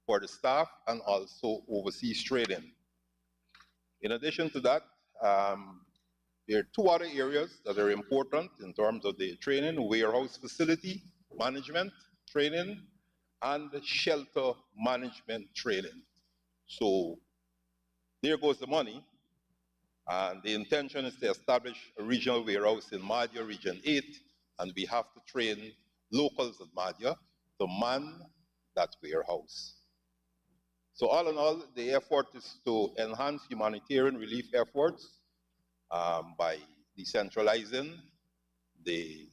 for the staff and also overseas training. In addition to that, there are two other areas that are important in terms of the training: warehouse facility management training and shelter management training. So there goes the money. And the intention is to establish a regional warehouse in Madhya Region 8, and we have to train locals at Madhya to man that warehouse. So all in all, the effort is to enhance humanitarian relief efforts by decentralizing the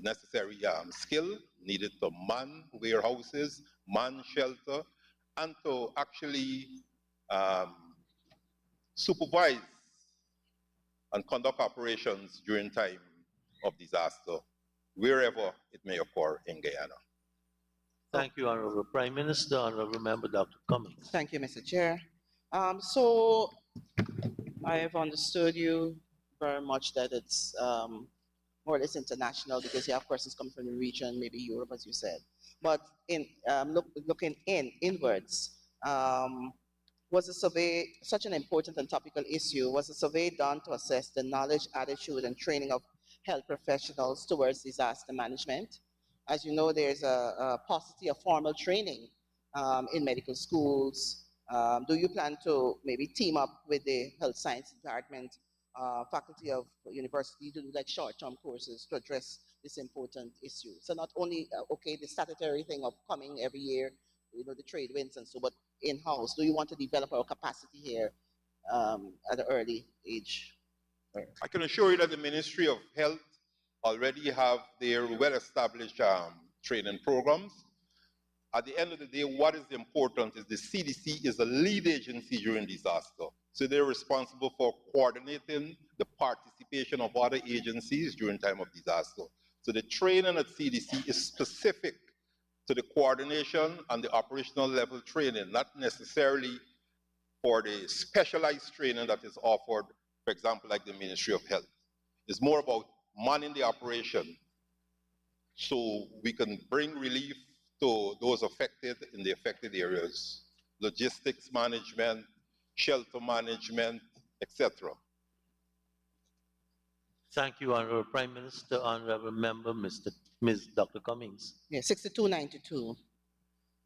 necessary skill needed to man warehouses, man shelter, and to actually supervise and conduct operations during time of disaster, wherever it may occur in Guyana. Thank you, Honorable Prime Minister. Honorable Member Dr. Cummings. Thank you, Mr. Chair. So I have understood you very much that it's more or less international, because you have persons coming from the region, maybe Europe, as you said. But in looking inwards, was a survey, such an important and topical issue, was a survey done to assess the knowledge, attitude, and training of health professionals towards disaster management? As you know, there's a paucity of formal training in medical schools. Do you plan to maybe team up with the health science department, faculty of university, to do like short-term courses to address this important issue? So not only, okay, the statutory thing of coming every year, you know, the trade winds and so, but in-house, do you want to develop our capacity here at an early age? I can assure you that the Ministry of Health already have their well-established training programs. At the end of the day, what is important is the CDC is the lead agency during disaster. So they're responsible for coordinating the participation of other agencies during time of disaster. So the training at CDC is specific to the coordination and the operational level training, not necessarily for the specialized training that is offered, for example, like the Ministry of Health. It's more about manning the operation so we can bring relief to those affected in the affected areas, logistics management, shelter management, etc. Thank you, Honorable Prime Minister. Honorable Member, Ms. Dr. Cummings. Yeah, 6292.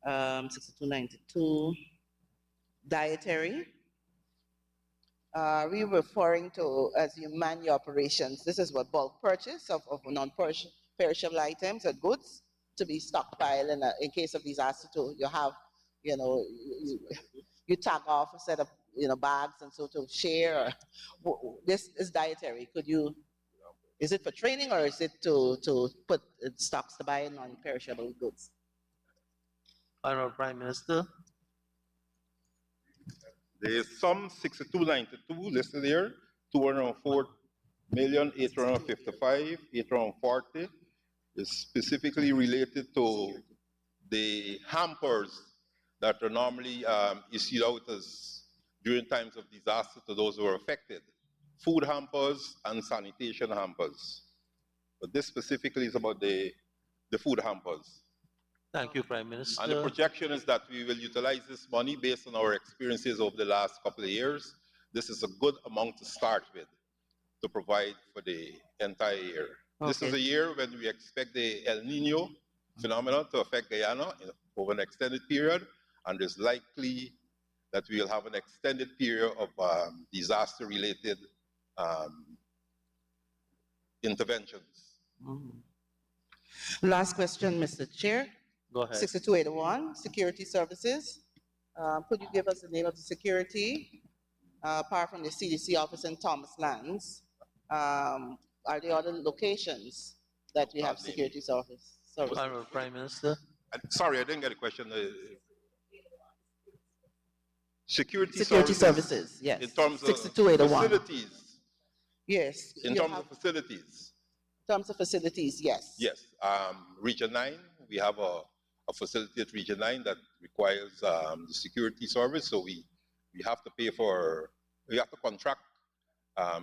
6292. Dietary. We were referring to, as you man your operations, this is what bulk purchase of non-perishable items or goods to be stockpiled in case of disaster. You have, you know, you tag off a set of, you know, bags and so to share. This is dietary. Could you? Is it for training, or is it to put stocks to buy non-perishable goods? Honorable Prime Minister. There is some 6292 listed here, 204,855,840 is specifically related to the hampers that are normally issued out as during times of disaster to those who are affected. Food hampers and sanitation hampers. But this specifically is about the food hampers. Thank you, Prime Minister. And the projection is that we will utilize this money based on our experiences over the last couple of years. This is a good amount to start with to provide for the entire year. Okay. This is a year when we expect the El Nino phenomenon to affect Guyana over an extended period, and it's likely that we will have an extended period of disaster-related interventions. Last question, Mr. Chair. Go ahead. 6281, security services. Could you give us the name of the security? Apart from the CDC office in Thomas Lands, are there other locations that we have security services? Honorable Prime Minister. Sorry, I didn't get a question. Security services, yes. In terms of 6281. facilities. Yes. In terms of facilities. In terms of facilities, yes. Yes. Region 9, we have a facility at Region 9 that requires the security service. So we have to pay for, we have to contract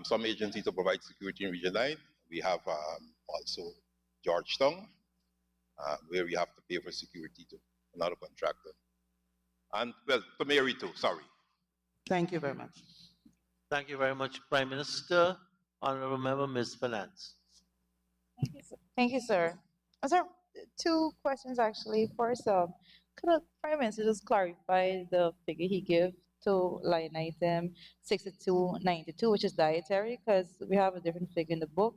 some agency to provide security in Region 9. We have also Georgetown, where we have to pay for security to another contractor. And, well, to Mary too, sorry. Thank you very much. Thank you very much, Prime Minister. Honorable Member, Ms. Finance. Thank you, sir. Sir, two questions actually. First, could the Prime Minister just clarify the figure he gave to line item 6292, which is dietary, because we have a different figure in the book,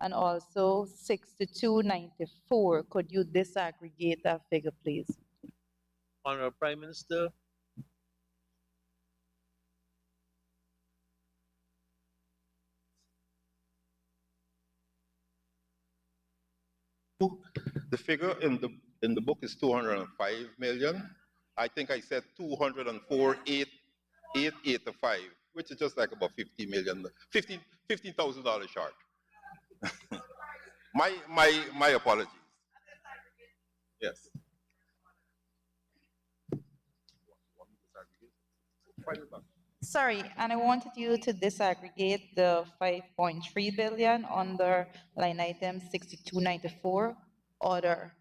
and also 6294. Could you disaggregate that figure, please? Honorable Prime Minister. The figure in the book is 205 million. I think I said 204,885, which is just like about 50 million, $15,000 short. my apologies. Yes. Sorry, and I wanted you to disaggregate the 5.3 billion under line item 6294 order.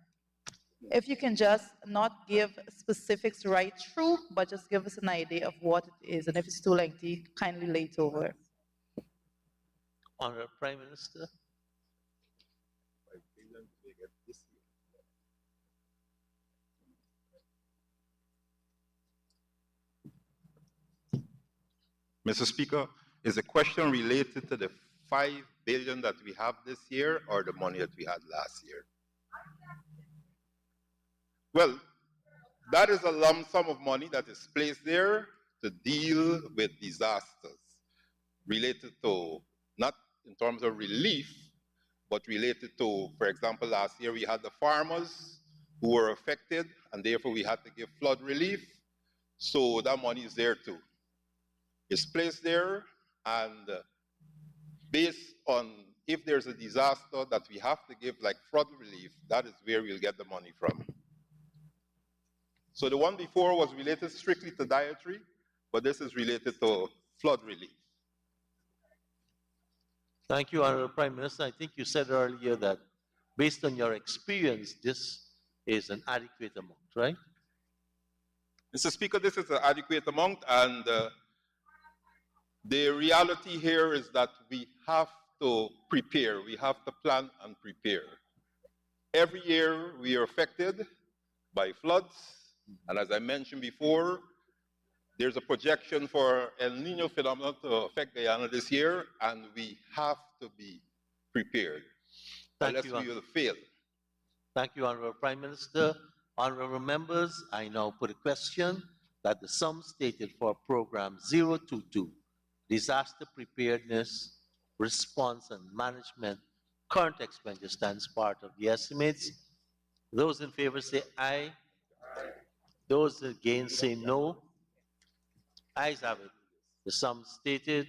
If you can just not give specifics right through, but just give us an idea of what it is, and if it's too lengthy, kindly lay it over. Honorable Prime Minister. Mr. Speaker, is the question related to the 5 billion that we have this year or the money that we had last year? Well, that is a lump sum of money that is placed there to deal with disasters related to, not in terms of relief, but related to, for example, last year we had the farmers who were affected and therefore we had to give flood relief. So that money is there too. It's placed there, and based on if there's a disaster that we have to give like flood relief, that is where we'll get the money from. So the one before was related strictly to dietary, but this is related to flood relief. Thank you, Honorable Prime Minister. I think you said earlier that based on your experience, this is an adequate amount, right? Mr. Speaker, this is an adequate amount, and the reality here is that we have to prepare, we have to plan and prepare. Every year we are affected by floods, and as I mentioned before, there's a projection for El Nino phenomenon to affect Guyana this year, and we have to be prepared. Unless we will fail. Thank you, Honorable Prime Minister. Honorable members, I now put a question that the sum stated for Program 022, Disaster Preparedness, Response and Management, current expenditure stands part of the estimates. Those in favor say aye. Those against say no. Ayes have it. The sum stated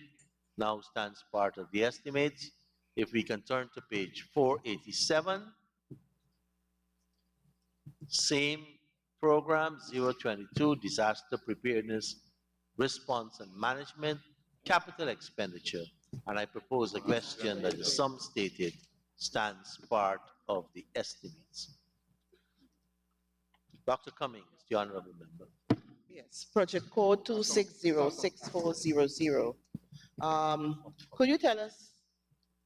now stands part of the estimates. If we can turn to page 487, same program 022, Disaster Preparedness, Response and Management, Capital Expenditure. And I propose a question that the sum stated stands part of the estimates. Dr. Cummings, the Honorable Member. Yes, project code 2606400. Could you tell us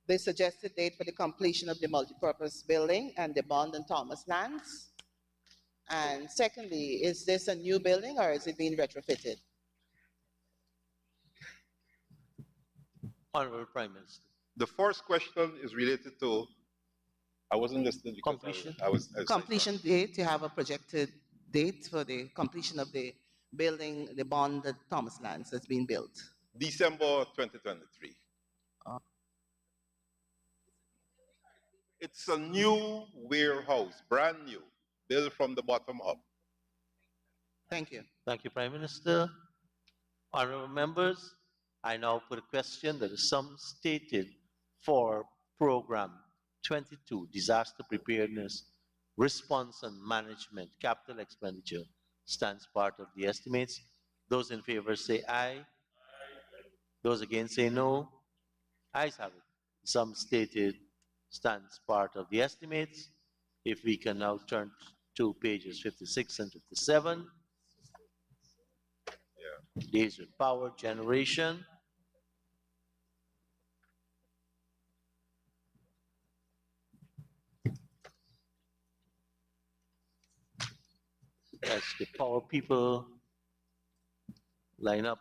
the suggested date for the completion of the multipurpose building and the Bond and Thomas lands? And secondly, is this a new building or is it being retrofitted? Honorable Prime Minister. The first question is related to, I wasn't listening because completion. I was Completion date, you have a projected date for the completion of the building, the Bond and Thomas lands that's being built? December 2023. It's a new warehouse, brand new, built from the bottom up. Thank you. Thank you, Prime Minister. Honorable members, I now put a question that the sum stated for Program 22, Disaster Preparedness, Response and Management, Capital Expenditure, stands part of the estimates. Those in favor say aye. Those against say no. Ayes have it. The sum stated stands part of the estimates. If we can now turn to pages 56 and 57. Deals with power generation. As the power people line up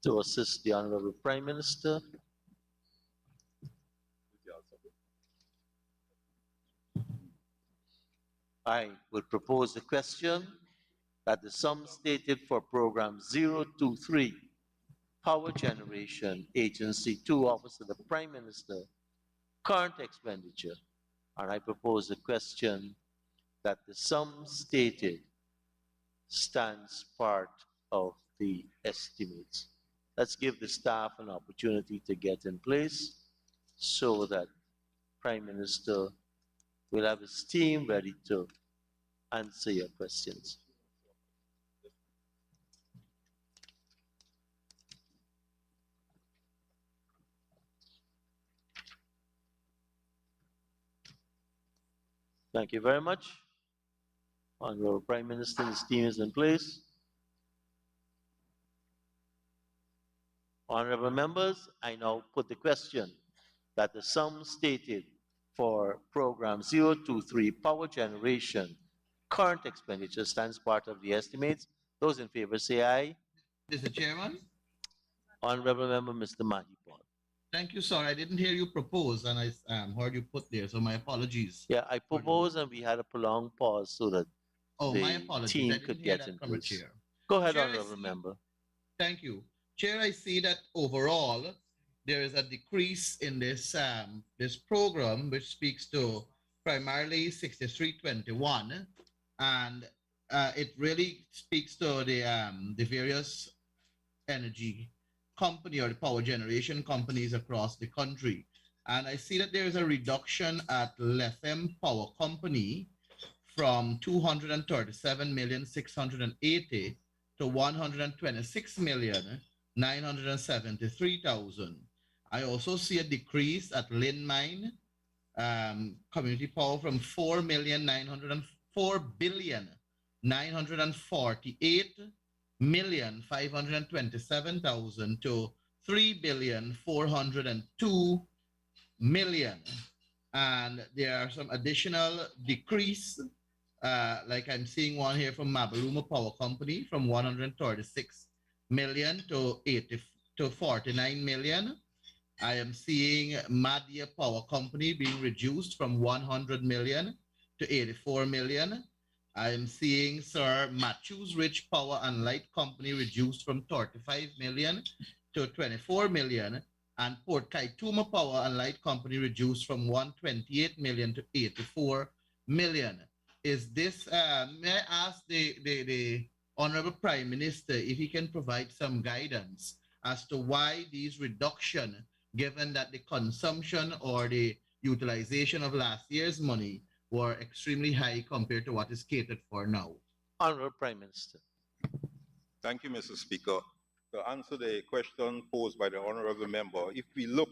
to assist the Honorable Prime Minister. I would propose a question that the sum stated for Program 023, Power Generation Agency 2, Office of the Prime Minister, current expenditure, and I propose a question that the sum stated stands part of the estimates. Let's give the staff an opportunity to get in place so that Prime Minister will have his team ready to answer your questions. Thank you very much. Honorable Prime Minister, his team is in place. Honorable members, I now put the question that the sum stated for Program 023, Power Generation, current expenditure stands part of the estimates. Those in favor say aye. Mr. Chairman? Honorable Member, Mr. Mahipal. Thank you, sir. I didn't hear you propose, and I heard you put there, so my apologies. Yeah, I proposed and we had a prolonged pause so that My the apologies. I team didn't could hear get that in from the place. chair. Go ahead, Chair, I Honorable see- Member. Thank you. Chair, I see that overall, there is a decrease in this program, which speaks to primarily 6321, and it really speaks to the various energy company or the power generation companies across the country. And I see that there is a reduction at Lethem Power Company from 237,680 to 126,973,000. I also see a decrease at Lynn Mine Community Power from 4,948,527,000 to 3,402,000,000. And there are some additional decrease, like I'm seeing one here from Mabaluma Power Company from 136 million to 49 million. I am seeing Madhya Power Company being reduced from 100 million to 84 million. I am seeing Sir Matthews Rich Power and Light Company reduced from 35 million to 24 million. And Port Kaituma Power and Light Company reduced from 128 million to 84 million. Is this, may I ask the Honorable Prime Minister if he can provide some guidance as to why these reduction, given that the consumption or the utilization of last year's money were extremely high compared to what is catered for now? Honorable Prime Minister. Thank you, Mr. Speaker. To answer the question posed by the honorable member, if we look,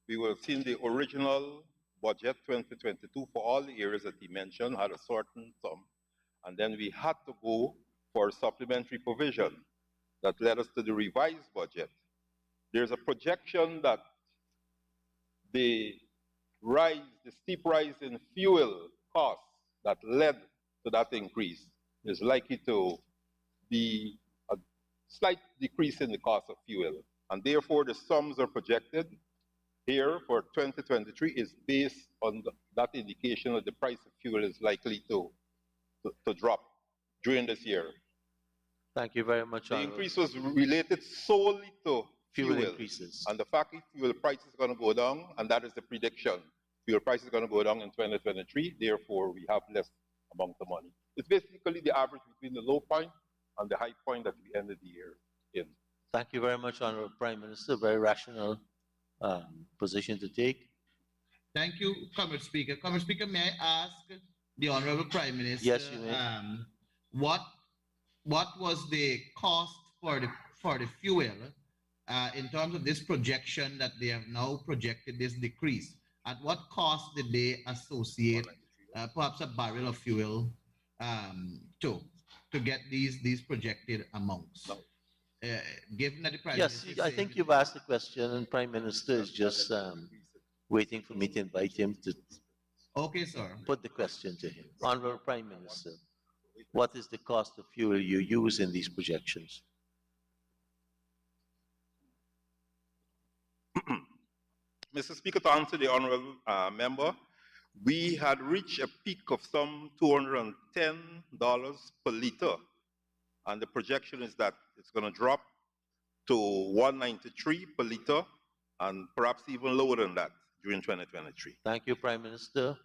we will see in the original budget 2022 for all the areas that he mentioned had a certain sum. And then we had to go for a supplementary provision that led us to the revised budget. There's a projection that the steep rise in fuel costs that led to that increase is likely to be a slight decrease in the cost of fuel. And therefore, the sums are projected here for 2023 is based on that indication that the price of fuel is likely to drop during this year. Thank you very much, The Honorable. increase was related solely to Fuel fuel increases. and the fact that fuel price is going to go down, and that is the prediction. Fuel price is going to go down in 2023, therefore we have less amount of money. It's basically the average between the low point on the high point that we ended the year in. Thank you very much, Honorable Prime Minister. Very rational position to take. Thank you, Comrade Speaker. Comrade Speaker, may I ask the Honorable Prime Minister, Yes, you may. what was the cost for the fuel in terms of this projection that they have now projected this decrease? At what cost did they associate perhaps a barrel of fuel to get these projected amounts? Given that the Prime Yes, Minister I is think saying you've asked the question, and Prime Minister is just waiting for me to invite him to okay, sir. put the question to him. Honorable Prime Minister, what is the cost of fuel you use in these projections? Mr. Speaker, to answer the honorable member, we had reached a peak of some $210 per liter, and the projection is that it's going to drop to $193 per liter, and perhaps even lower than that during 2023. Thank you, Prime Minister.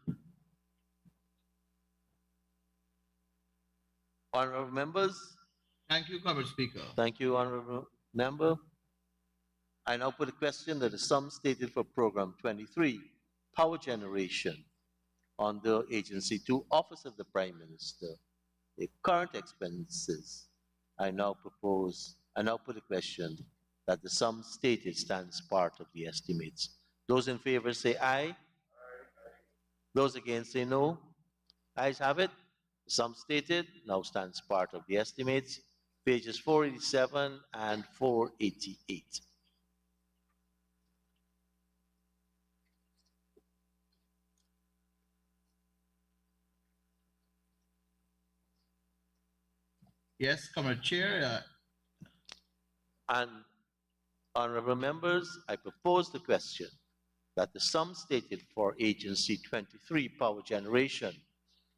Honorable members. Thank you, Comrade Speaker. Thank you, Honorable Member. I now put a question that the sum stated for Program 23, Power Generation, under Agency 2, Office of the Prime Minister, the current expenses. I now put a question that the sum stated stands part of the estimates. Those in favor say aye. Those against say no. Ayes have it. The sum stated now stands part of the estimates, pages 487 and 488. Yes, Comrade Chair. And honorable members, I propose the question that the sum stated for Agency 23 Power Generation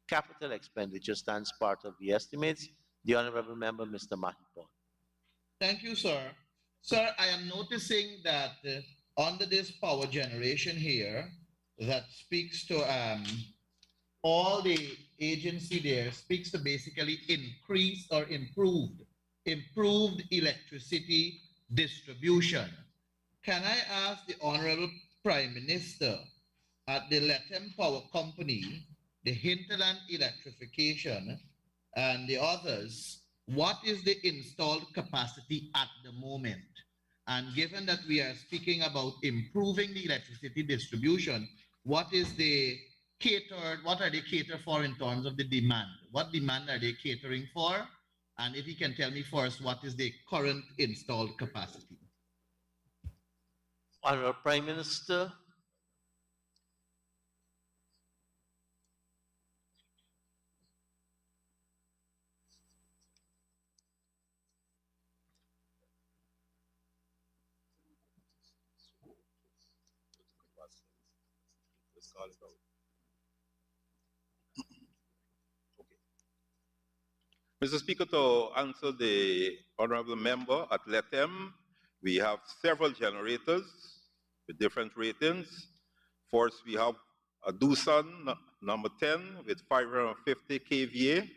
capital expenditure stands part of the estimates. The honorable member, Mr. Mahipon. Thank you, sir. Sir, I am noticing that under this power generation here, that speaks to all the agency there, speaks to basically increase or improved electricity distribution. Can I ask the Honorable Prime Minister at the Latham Power Company, the Hinterland Electrification, and the others, what is the installed capacity at the moment? And given that we are speaking about improving the electricity distribution, what are they catered for in terms of the demand? What demand are they catering for? And if you can tell me first, what is the current installed capacity? Honorable Prime Minister. Mr. Speaker, to answer the honorable member, at Latham, we have several generators with different ratings. First, we have a Doosan number 10 with 550 kVA,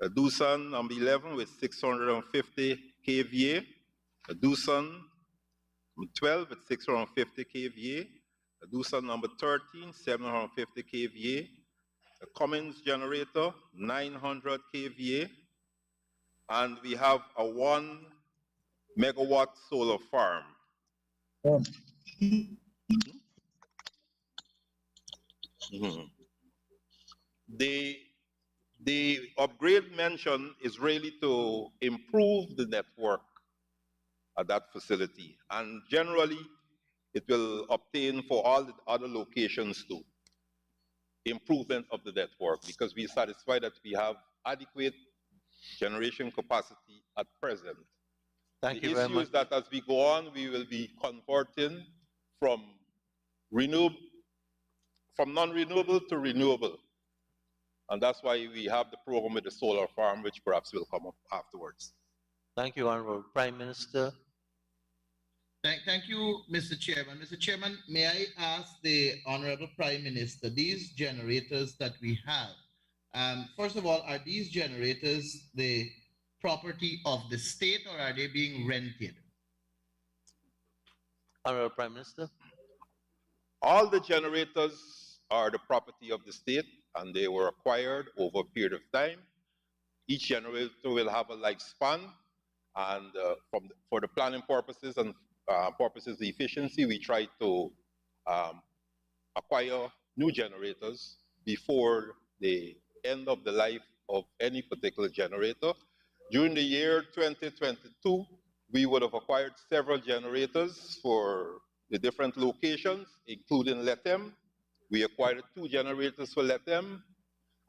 a Doosan number 11 with 650 kVA, a Doosan number 12 with 650 kVA, a Doosan number 13, 750 kVA, a Cummins generator, 900 kVA, and we have a 1 megawatt solar farm. The upgrade mentioned is really to improve the network at that facility, and generally it will obtain for all the other locations too. Improvement of the network, because we are satisfied that we have adequate generation capacity at present. Thank the you very issue much. is that as we go on, we will be converting from non-renewable to renewable. And that's why we have the program with the solar farm, which perhaps will come up afterwards. Thank you, Honorable Prime Minister. Thank you, Mr. Chairman. Mr. Chairman, may I ask the Honorable Prime Minister, these generators that we have, first of all, are these generators the property of the state or are they being rented? Honorable Prime Minister. All the generators are the property of the state and they were acquired over a period of time. Each generator will have a lifespan, and for the planning purposes and purposes of efficiency, we try to acquire new generators before the end of the life of any particular generator. During the year 2022, we would have acquired several generators for the different locations, including Letem. We acquired 2 generators for Letem.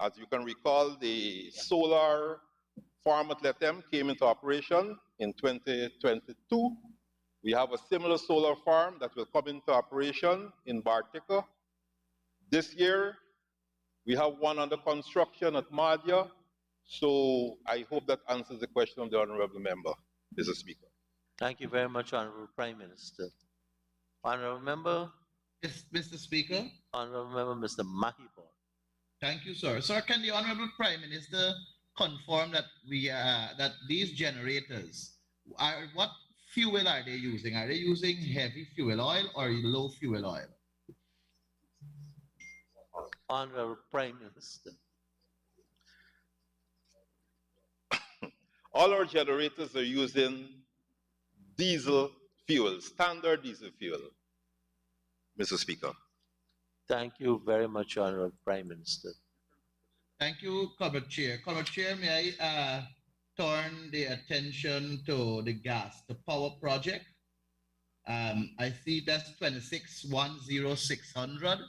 As you can recall, the solar farm at Letem came into operation in 2022. We have a similar solar farm that will come into operation in Bartica. This year, we have one under construction at Madhya. So I hope that answers the question of the honorable member, Mr. Speaker. Thank you very much, Honorable Prime Minister. Honorable Member. Yes, Mr. Speaker. Honorable Member, Mr. Mahibor. Thank you, sir. Sir, can the Honorable Prime Minister confirm that that these generators are what fuel are they using? Are they using heavy fuel oil or low fuel oil? Honorable Prime Minister. All our generators are using diesel fuel, standard diesel fuel, Mr. Speaker. Thank you very much, Honorable Prime Minister. Thank you, Comrade Chair. Comrade Chair, may I turn the attention to the gas, the power project? I see that's 26,10600.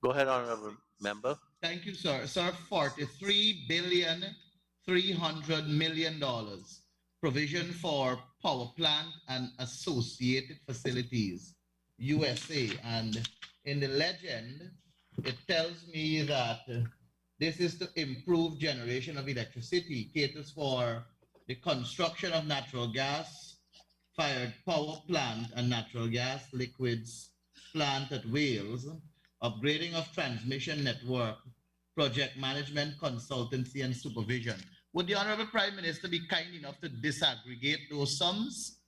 Go ahead, Honorable Member. Thank you, sir. Sir, $43,300,000,000 provision for power plant and associated facilities, USA. And in the legend, it tells me that this is to improve generation of electricity, caters for the construction of natural gas fired power plant and natural gas liquids plant at Wales, upgrading of transmission network, project management, consultancy, and supervision. Would the Honorable Prime Minister be kind enough to disaggregate those sums?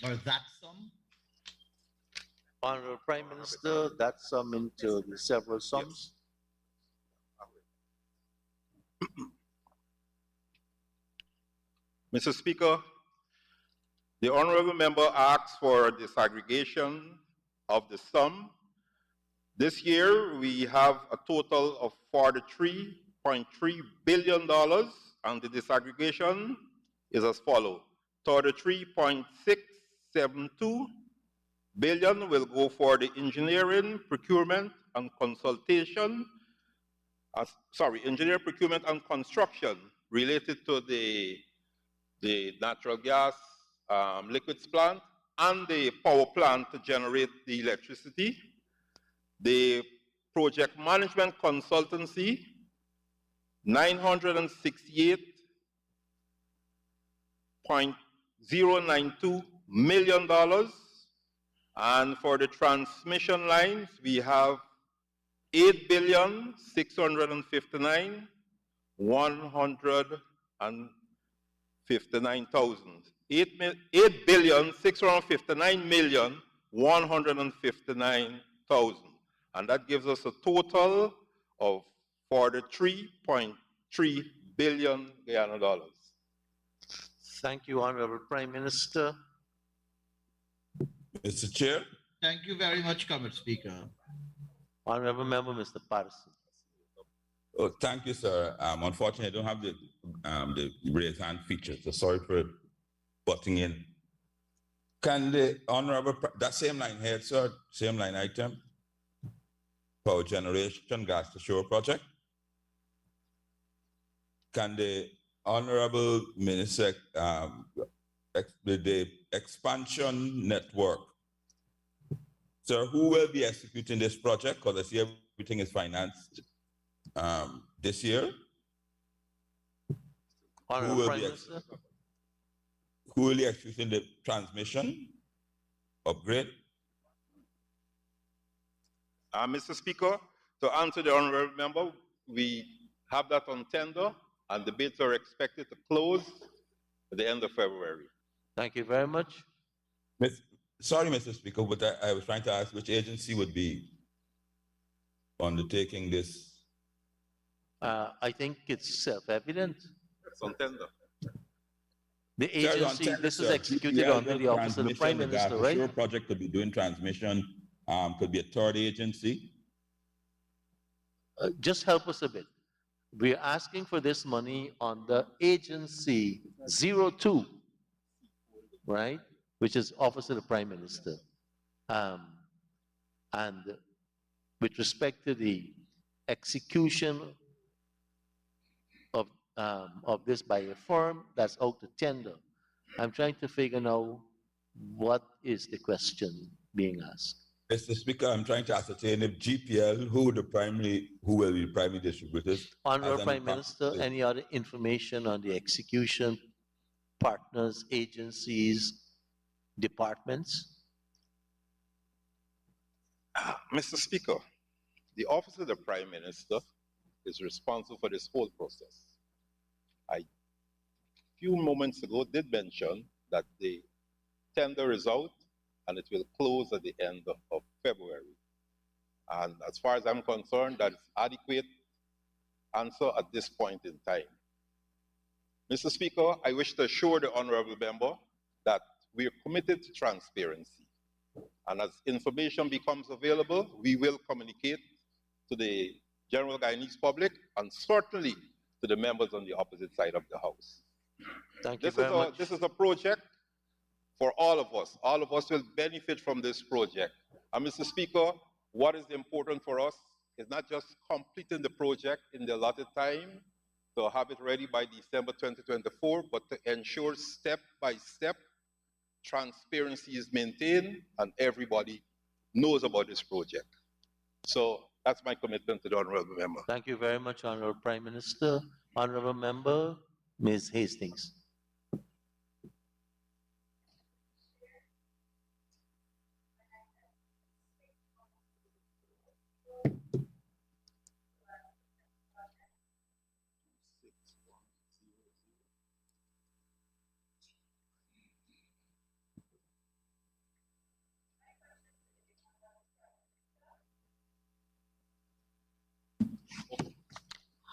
Or that sum? Honorable Prime Minister, that sum into the several sums. Mr. Speaker, the honorable member asks for a disaggregation of the sum. This year, we have a total of $43.3 billion, and the disaggregation is as follows. 33.672 billion will go for the engineering, procurement, and consultation. Engineering, procurement, and construction related to the natural gas liquids plant and the power plant to generate the electricity. The project management consultancy, $968.092 million. And for the transmission lines, we have $8,659,159,000. $8,659,159,000. And that gives us a total of $43.3 billion Guyana dollars. Thank you, Honorable Prime Minister. Mr. Chair. Thank you very much, Comrade Speaker. Honorable Member, Mr. Patterson. Oh, thank you, sir. Unfortunately, I don't have the raise hand feature, so sorry for butting in. Can the honorable, that same line here, sir, same line item, power generation gas to shore project, can the honorable minister, the expansion network, sir, who will be executing this project? Because I see everything is financed this year. Honorable Prime Minister. Who will be executing the transmission upgrade? Mr. Speaker, to answer the honorable member, we have that on tender, and the bids are expected to close at the end of February. Thank you very much. Sorry, Mr. Speaker, but I was trying to ask which agency would be undertaking this. I think it's self-evident. It's on tender. The Sir, on agency, tender, this is sir. executed GPL under does the Office of the Prime transmission, Minister, The right? Assure project could be doing transmission, could be a third agency. Just help us a bit. We're asking for this money on the agency 02, right? Which is Office of the Prime Minister. And with respect to the execution of this by a firm that's out to tender, I'm trying to figure out what is the question being asked. Mr. Speaker, I'm trying to ascertain if GPL, who will be the primary distributors? Honorable Prime Minister, any other information on the execution, partners, agencies, departments? Mr. Speaker, the Office of the Prime Minister is responsible for this whole process. I, a few moments ago, did mention that the tender is out and it will close at the end of February. And as far as I'm concerned, that's adequate answer at this point in time. Mr. Speaker, I wish to assure the honorable member that we are committed to transparency. And as information becomes available, we will communicate to the general Guyanese public and certainly to the members on the opposite side of the House. Thank you very much. This is a project for all of us. All of us will benefit from this project. And Mr. Speaker, what is important for us is not just completing the project in the allotted time to have it ready by December 2024, but to ensure step by step transparency is maintained and everybody knows about this project. So that's my commitment to the honorable member. Thank you very much, Honorable Prime Minister. Honorable Member, Ms. Hastings.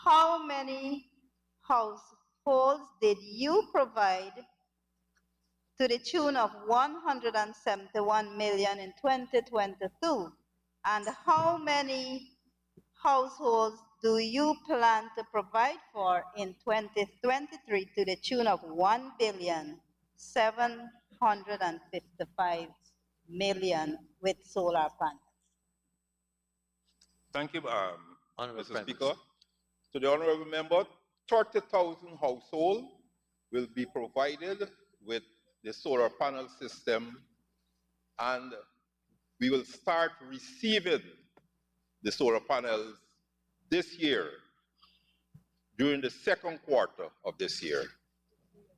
How many households did you provide to the tune of 171 million in 2022? And how many households do you plan to provide for in 2023 to the tune of 1,755 million with solar panels? Thank you, Mr. Speaker. To the honorable member, 30,000 households will be provided with the solar panel system, and we will start receiving the solar panels this year, during the second quarter of this year.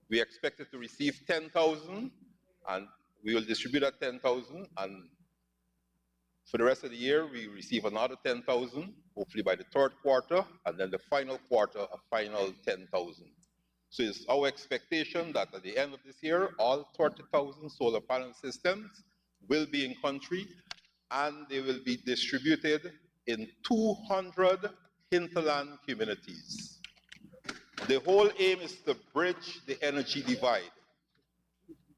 We expected to receive 10,000, and we will distribute that 10,000, and for the rest of the year, we receive another 10,000, hopefully by the third quarter, and then the final quarter, a final 10,000. So it's our expectation that at the end of this year, all 30,000 solar panel systems will be in country, and they will be distributed in 200 hinterland communities. The whole aim is to bridge the energy divide.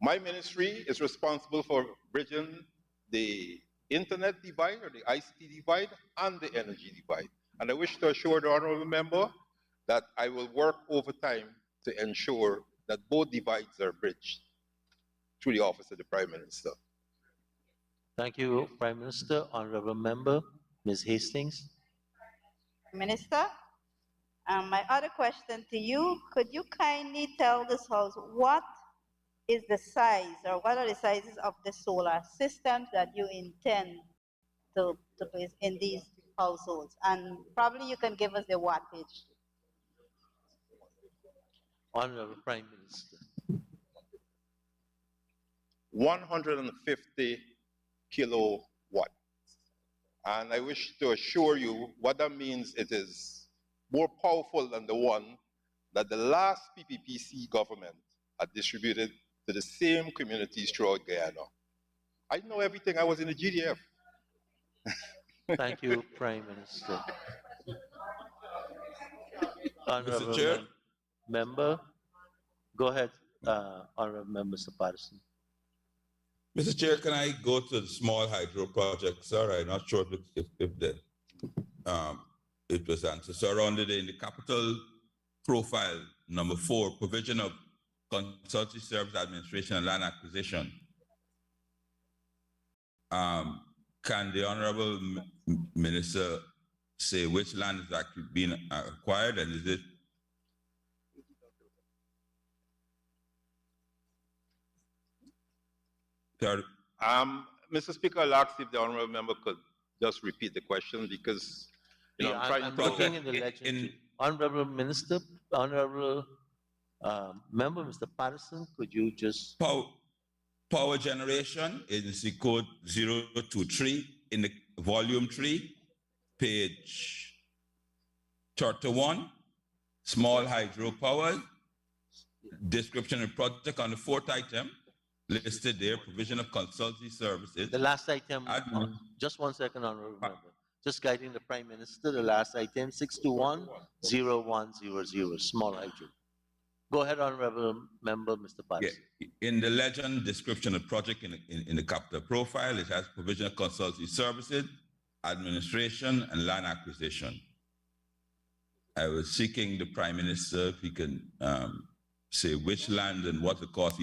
My ministry is responsible for bridging the internet divide or the ICT divide and the energy divide. And I wish to assure the honorable member that I will work overtime to ensure that both divides are bridged through the Office of the Prime Minister. Thank you, Prime Minister. Honorable Member, Ms. Hastings. Minister, my other question to you, could you kindly tell this House what is the size or what are the sizes of the solar systems that you intend to place in these households? And probably you can give us the wattage. Honorable Prime Minister. 150 kilowatt. And I wish to assure you what that means. It is more powerful than the one that the last PPPC government had distributed to the same communities throughout Guyana. I know everything. I was in the GDF. Thank you, Prime Minister. Honorable Mr. Chair. Member, go ahead, Honorable Member Mr. Patterson. Mr. Chair, can I go to the small hydro project, sir? I'm not sure if it was answered. So under in the capital profile, number 4, provision of consultancy service administration and land acquisition. Can the Honorable Minister say which land is actually being acquired, and is it Mr. Speaker, I'll ask if the honourable member could just repeat the question because I'm looking in the legend. Honorable Minister, Honorable Member Mr. Patterson, could you just power generation agency code 023 in the volume 3, page 31, small hydropower, description of project on the 4th item, listed there, provision of consultancy services. The last item, just 1 second, Honorable Member. Just guiding the Prime Minister, the last item, 621-0100, small hydro. Go ahead, Honorable Member, Mr. Patterson. Yeah. In the legend description of project in the capital profile, it has provision of consultancy services, administration, and land acquisition. I was seeking the Prime Minister if he can say which land and what the cost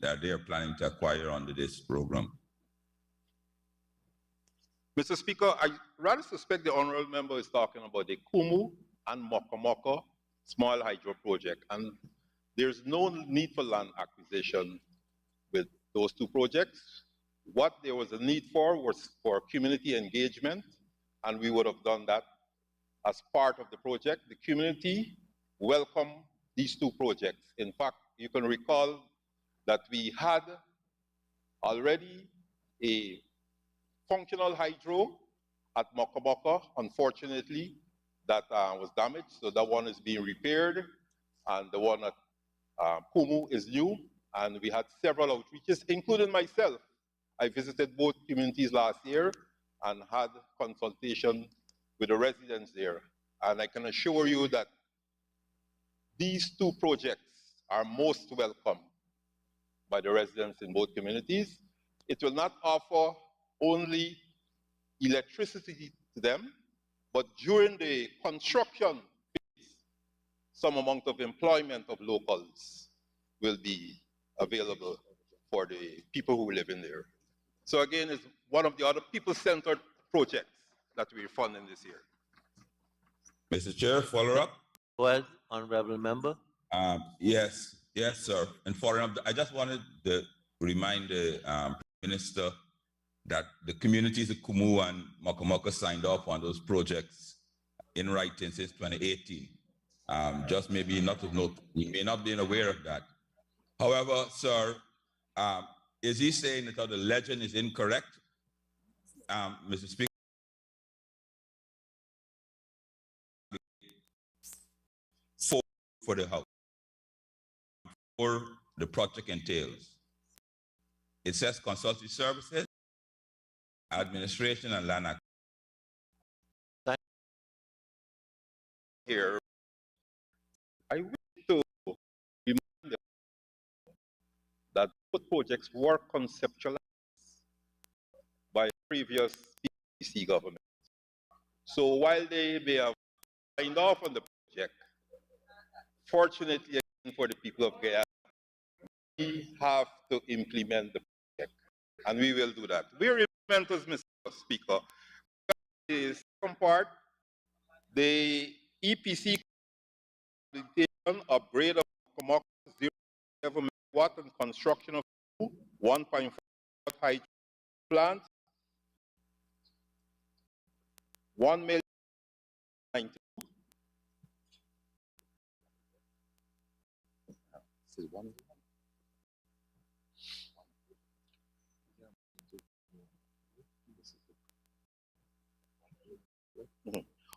that they are planning to acquire under this program. Mr. Speaker, I rather suspect the honourable member is talking about the Kumu and Mokomoko small hydro project, and there's no need for land acquisition with those 2 projects. What there was a need for was for community engagement, and we would have done that as part of the project. The community welcomed these 2 projects. In fact, you can recall that we had already a functional hydro at Mokomoko. Unfortunately, that was damaged, so that one is being repaired, and the one at Kumu is new, and we had several outreaches, including myself. I visited both communities last year and had consultation with the residents there, and I can assure you that these 2 projects are most welcome by the residents in both communities. It will not offer only electricity to them, but during the construction phase, some amount of employment of locals will be available for the people who live in there. So again, it's one of the other people-centered projects that we're funding this year. Mr. Chair, follow up. Go ahead, Honorable Member. Yes, sir. And following up, I just wanted to remind the Minister that the communities of Kumu and Mokomoko signed off on those projects in writing since 2018. Just maybe not to note, we may not be aware of that. However, sir, is he saying that the legend is incorrect? Mr. Speaker. For the house, for the project entails. It says consultancy services, administration, and land acquisition. Here, I wish to remind them that both projects were conceptualized by previous PPC government. So while they may have signed off on the project, fortunately for the people of Guyana, we have to implement the project, and we will do that. We are implementers, Mr. Speaker. The second part, the EPC upgrade of Mokomoko 0.7 megawatt and construction of 1.4 hydro plant, 1 million.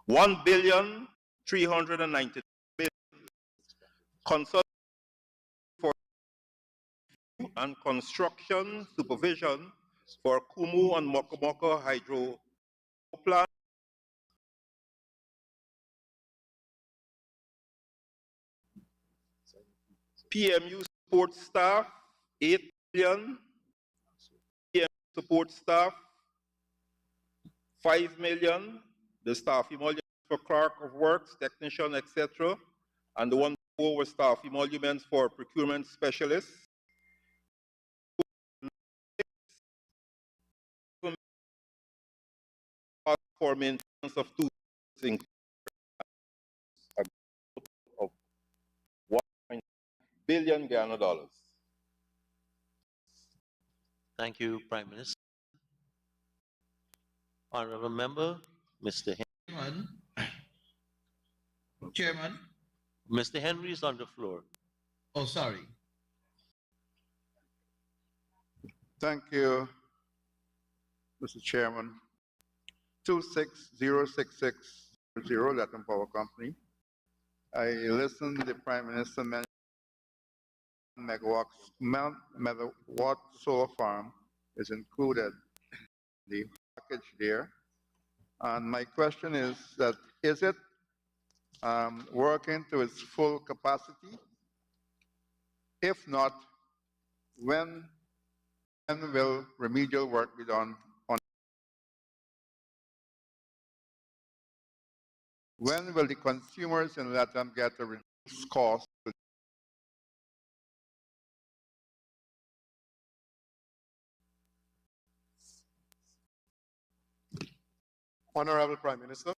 $1 billion $390 million. Consult for and construction supervision for Kumu and Mokomoko hydro plant. PMU support staff, 8 million. PMU support staff, 5 million. The staff emoluments for clerk of works, technician, etc. And the one before was staff emoluments for procurement specialists. For maintenance of two things of $1 billion Ghana dollars. Thank you, Prime Minister. Honorable Member, Mr. Henry. Chairman. Mr. Henry is on the floor. Oh, sorry. Thank you, Mr. Chairman. 260660 Latin Power Company. I listened to the Prime Minister mention megawatt solar farm is included in the package there. And my question is that, is it working to its full capacity? If not, when will remedial work be done on? When will the consumers in LATAM get a reduced cost? Honorable Prime Minister.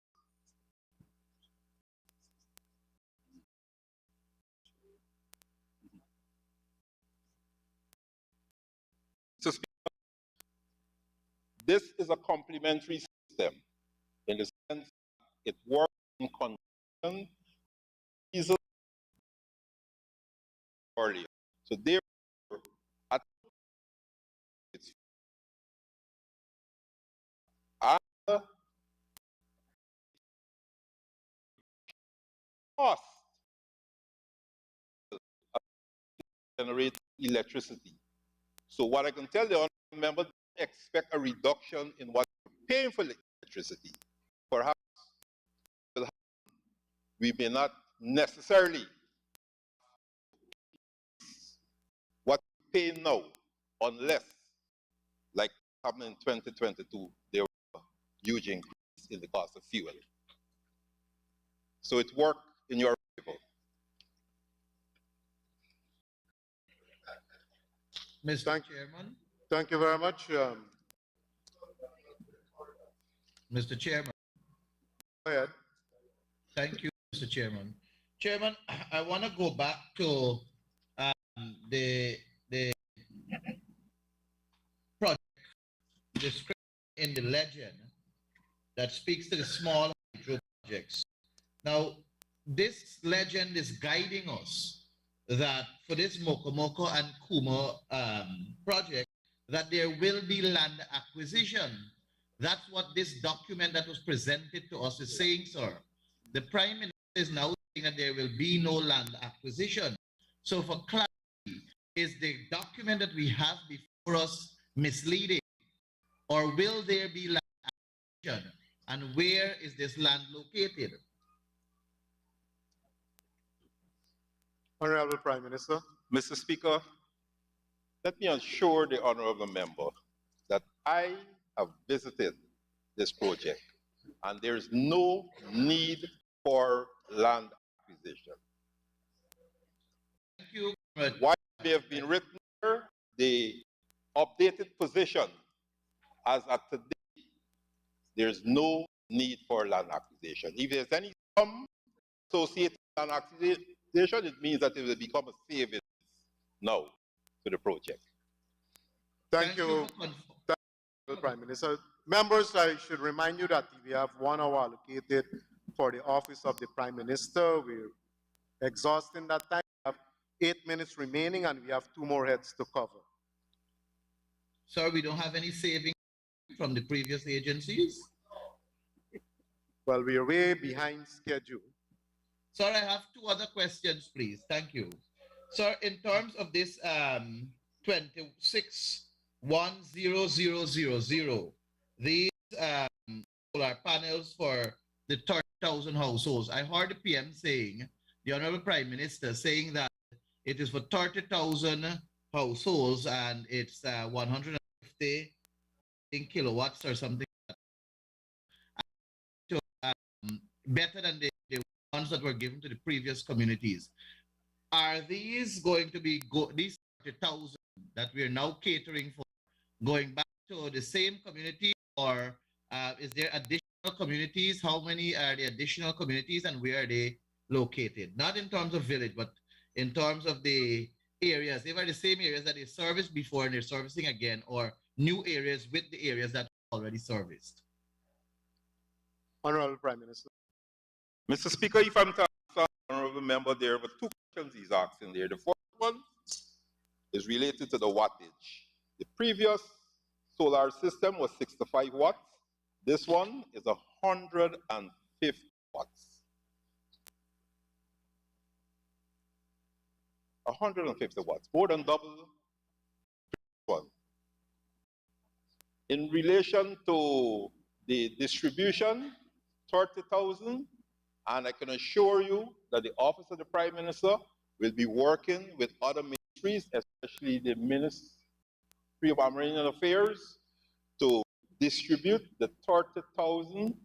Mr. Speaker, this is a complementary system in the sense that it works in conjunction diesel earlier. So therefore, at its cost of generate electricity. So what I can tell the honorable member, expect a reduction in what you're paying for electricity. Perhaps we may not necessarily what we pay now, unless, like happened in 2022, there was a huge increase in the cost of fuel. So it worked in your favor. Mr. Chairman. Thank you very much. Mr. Chairman. Go ahead. Thank you, Mr. Chairman. Chairman, I want to go back to the project description in the legend that speaks to the small hydro projects. Now, this legend is guiding us that for this Mokomoko and Kumo project, that there will be land acquisition. That's what this document that was presented to us is saying, sir. The Prime Minister is now saying that there will be no land acquisition. So for clarity, is the document that we have before us misleading? Or will there be land acquisition? And where is this land located? Honorable Prime Minister. Mr. Speaker, let me assure the honorable member that I have visited this project and there is no need for land acquisition. Thank you. What may have been written here, the updated position as at today, there's no need for land acquisition. If there's any sum associated with land acquisition, it means that it will become a savings now to the project. Thank you, Prime Minister. Members, I should remind you that we have 1 hour allocated for the office of the Prime Minister. We're exhausting that time. We have 8 minutes remaining and we have 2 more heads to cover. Sir, we don't have any savings from the previous agencies? Well, we are way behind schedule. Sir, I have two other questions, please. Thank you. Sir, in terms of this 26,100,000, these solar panels for the 30,000 households, I heard the PM saying, the Honorable Prime Minister saying that it is for 30,000 households and it's 150 kilowatts or something better than the ones that were given to the previous communities. Are these going to be these 30,000 that we are now catering for going back to the same community, or is there additional communities? How many are the additional communities and where are they located? Not in terms of village, but in terms of the areas. They are the same areas that they serviced before and they're servicing again, or new areas with the areas that are already serviced. Honorable Prime Minister. Mr. Speaker, if I'm to answer honorable member, there were two questions he's asking there. The first one is related to the wattage. The previous solar system was 65 watts. This one is 150 watts. 150 watts, more than double the one. In relation to the distribution, 30,000, and I can assure you that the Office of the Prime Minister will be working with other ministries, especially the Ministry of Armenian Affairs, to distribute the 30,000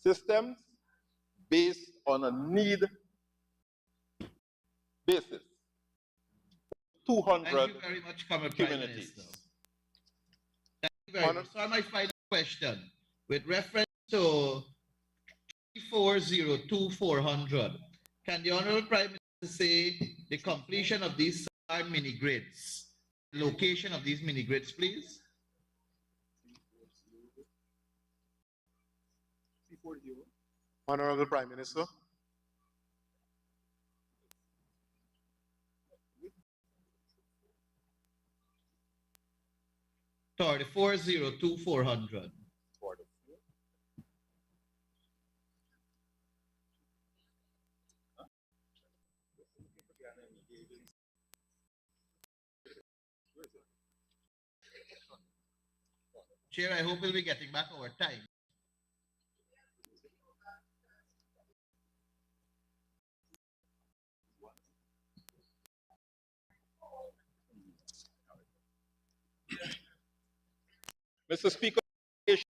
systems based on a need basis. 200 Thank you very much, Prime communities. Minister. Thank you very much. So my final question, with reference to 402,400, can the Honorable Prime Minister say the completion of these solar mini grids, location of these mini grids, please? Honorable Prime Minister. Sorry, 402,400. Chair, I hope we'll be getting back our time. Mr. Speaker,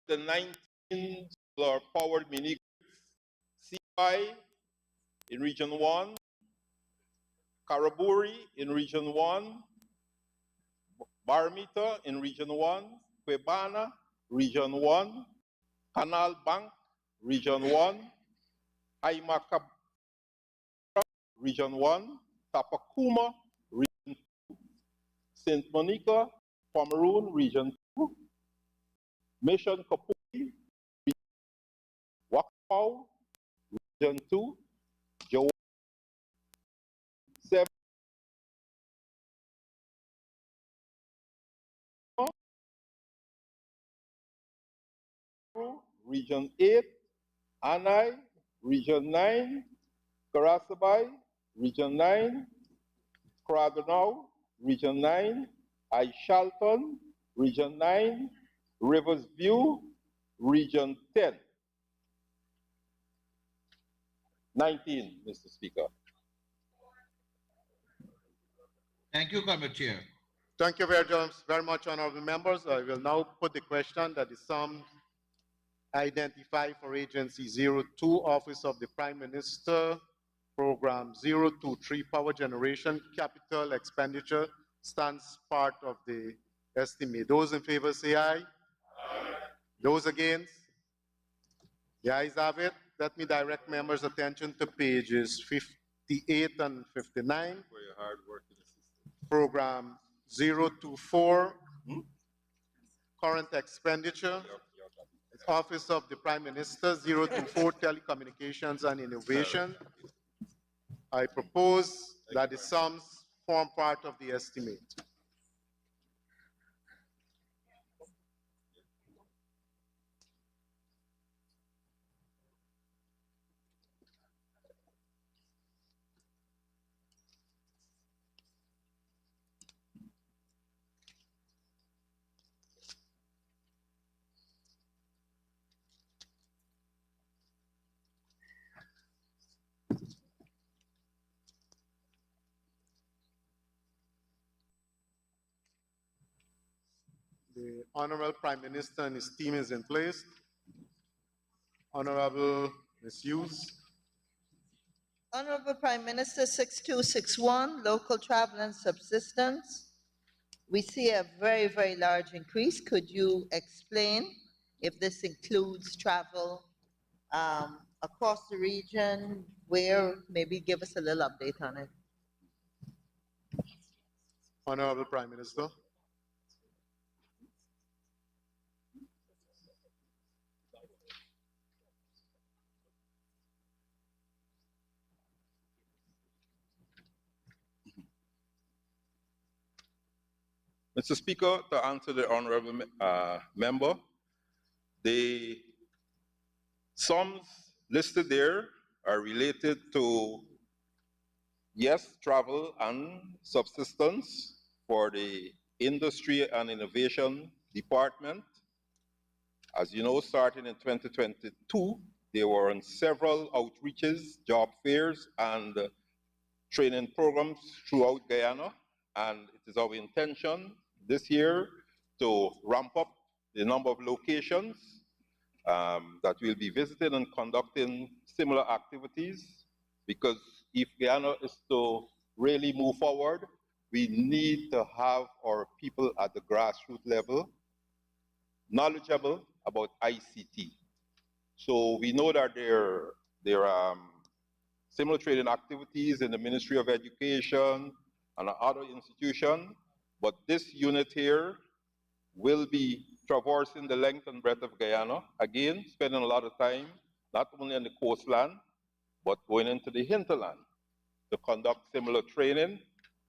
the 19 solar powered mini grids, CI in Region 1, Karaburi in Region 1, Barometer in Region 1, Kwebana, Region 1, Canal Bank, Region 1, Haimaka, Region 1, Tapakuma, Region 2, St. Monica, Pomeroon, Region 2, Mission Kapui, Wakpao, Region 2, Joe 7, Region 8, Anai, Region 9, Karasabai, Region 9, Kradanau, Region 9, Aishalton, Region 9, Rivers View, Region 10. 19, Mr. Speaker. Thank you, Comrade Chair. Thank you very much, honorable members. I will now put the question that the sum identified for Agency 02, Office of the Prime Minister, Program 023, Power Generation, Capital Expenditure, stands part of the estimate. Those in favor say aye. Those against? The ayes have it. Let me direct members' attention to pages 58 and 59. For your hard work in the system. Program 024, current expenditure, Office of the Prime Minister, 024, Telecommunications and Innovation. I propose that the sums form part of the estimate. The Honorable Prime Minister and his team is in place. Honorable Ms. Hughes. Honorable Prime Minister, 6261, local travel and subsistence. We see a very, very large increase. Could you explain if this includes travel across the region? Where? Maybe give us a little update on it. Honorable Prime Minister. Mr. Speaker, to answer the honorable member, the sums listed there are related to, yes, travel and subsistence for the Industry and Innovation Department. As you know, starting in 2022, they were on several outreaches, job fairs, and training programs throughout Guyana. And it is our intention this year to ramp up the number of locations that we'll be visiting and conducting similar activities, because if Guyana is to really move forward, we need to have our people at the grassroots level knowledgeable about ICT. So we know that there are similar training activities in the Ministry of Education and other institutions, but this unit here will be traversing the length and breadth of Guyana, again, spending a lot of time, not only on the coastland, but going into the hinterland to conduct similar training,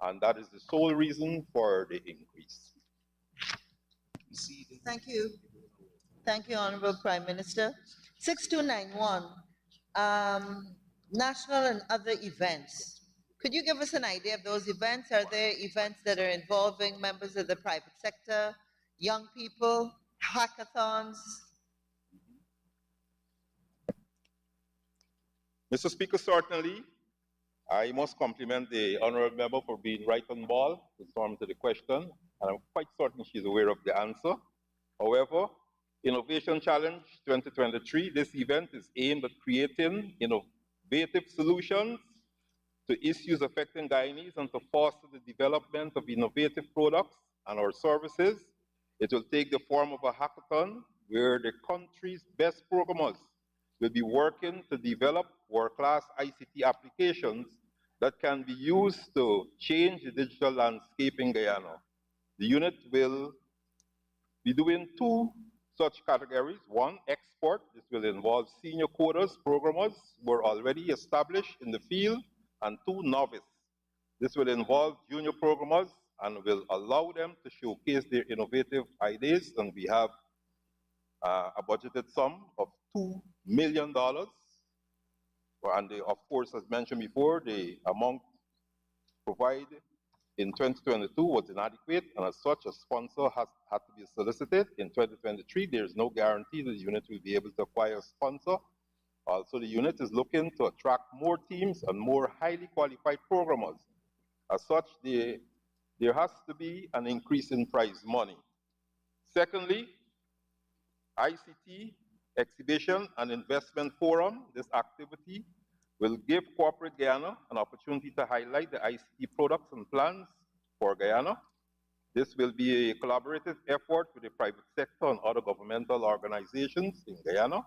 and that is the sole reason for the increase. Thank you. Thank you, Honorable Prime Minister. 6291, national and other events. Could you give us an idea of those events? Are there events that are involving members of the private sector, young people, hackathons? Mr. Speaker, certainly, I must compliment the honorable member for being right on ball in terms of the question, and I'm quite certain she's aware of the answer. However, Innovation Challenge 2023, this event is aimed at creating innovative solutions to issues affecting Guyanese and to foster the development of innovative products and our services. It will take the form of a hackathon where the country's best programmers will be working to develop world-class ICT applications that can be used to change the digital landscape in Guyana. The unit will be doing two such categories. One, export. This will involve senior coders, programmers who are already established in the field. And two, novice. This will involve junior programmers and will allow them to showcase their innovative ideas. And we have a budgeted sum of $2 million. And of course, as mentioned before, the amount provided in 2022 was inadequate, and as such, a sponsor had to be solicited. In 2023, there is no guarantee that the unit will be able to acquire a sponsor. Also, the unit is looking to attract more teams and more highly qualified programmers. As such, there has to be an increase in prize money. Secondly, ICT Exhibition and Investment Forum. This activity will give corporate Guyana an opportunity to highlight the ICT products and plans for Guyana. This will be a collaborative effort with the private sector and other governmental organizations in Guyana.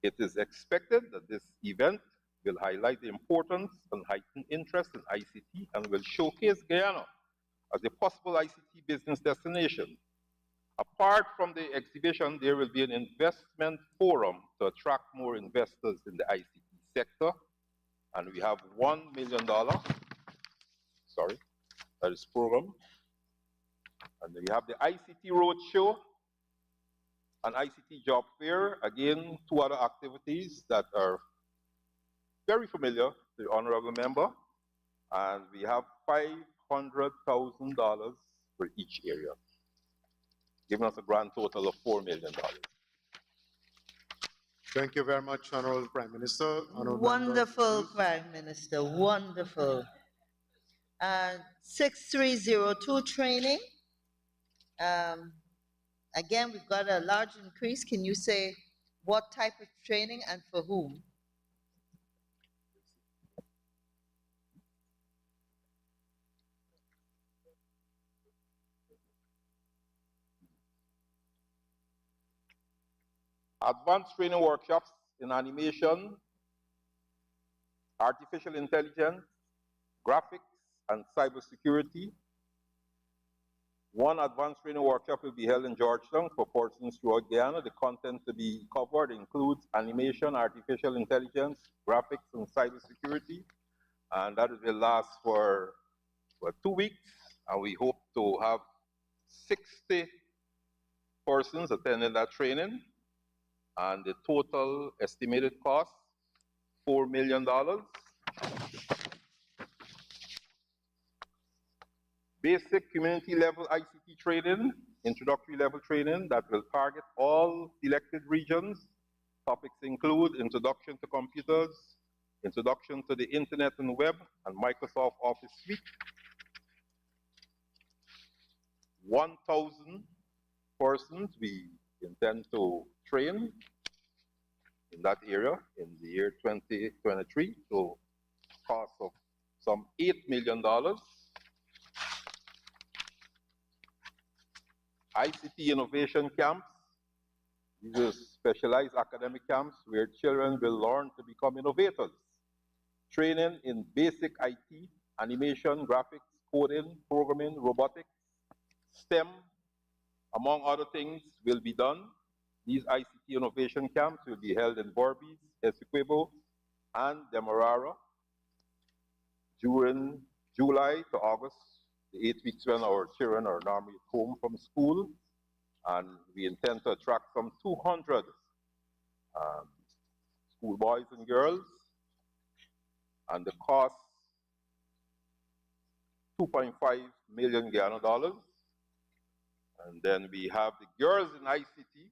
It is expected that this event will highlight the importance and heightened interest in ICT and will showcase Guyana as a possible ICT business destination. Apart from the exhibition, there will be an investment forum to attract more investors in the ICT sector. And we have $1 million, that is program. And then we have the ICT Roadshow and ICT Job Fair. Again, two other activities that are very familiar to the honorable member. And we have $500,000 for each area, giving us a grand total of $4 million. Thank you very much, Honorable Prime Minister. Wonderful, Prime Minister, wonderful. 6302 training. Again, we've got a large increase. Can you say what type of training and for whom? Advanced training workshops in animation, artificial intelligence, graphics, and cybersecurity. One advanced training workshop will be held in Georgetown for persons throughout Guyana. The content to be covered includes animation, artificial intelligence, graphics, and cybersecurity. And that will last for 2 weeks. And we hope to have 60 persons attending that training. And the total estimated cost, $4 million. Basic community level ICT training, introductory level training that will target all selected regions. Topics include introduction to computers, introduction to the internet and web, and Microsoft Office Suite. 1,000 persons we intend to train in that area in the year 2023, so cost of some $8 million. ICT innovation camps. These are specialized academic camps where children will learn to become innovators. Training in basic IT, animation, graphics, coding, programming, robotics, STEM, among other things, will be done. These ICT innovation camps will be held in Berbice, Essequibo, and Demerara during July to August, the 8 weeks when our children are normally home from school. And we intend to attract some 200 schoolboys and girls. And the cost, 2.5 million Guyana dollars. And then we have the girls in ICT.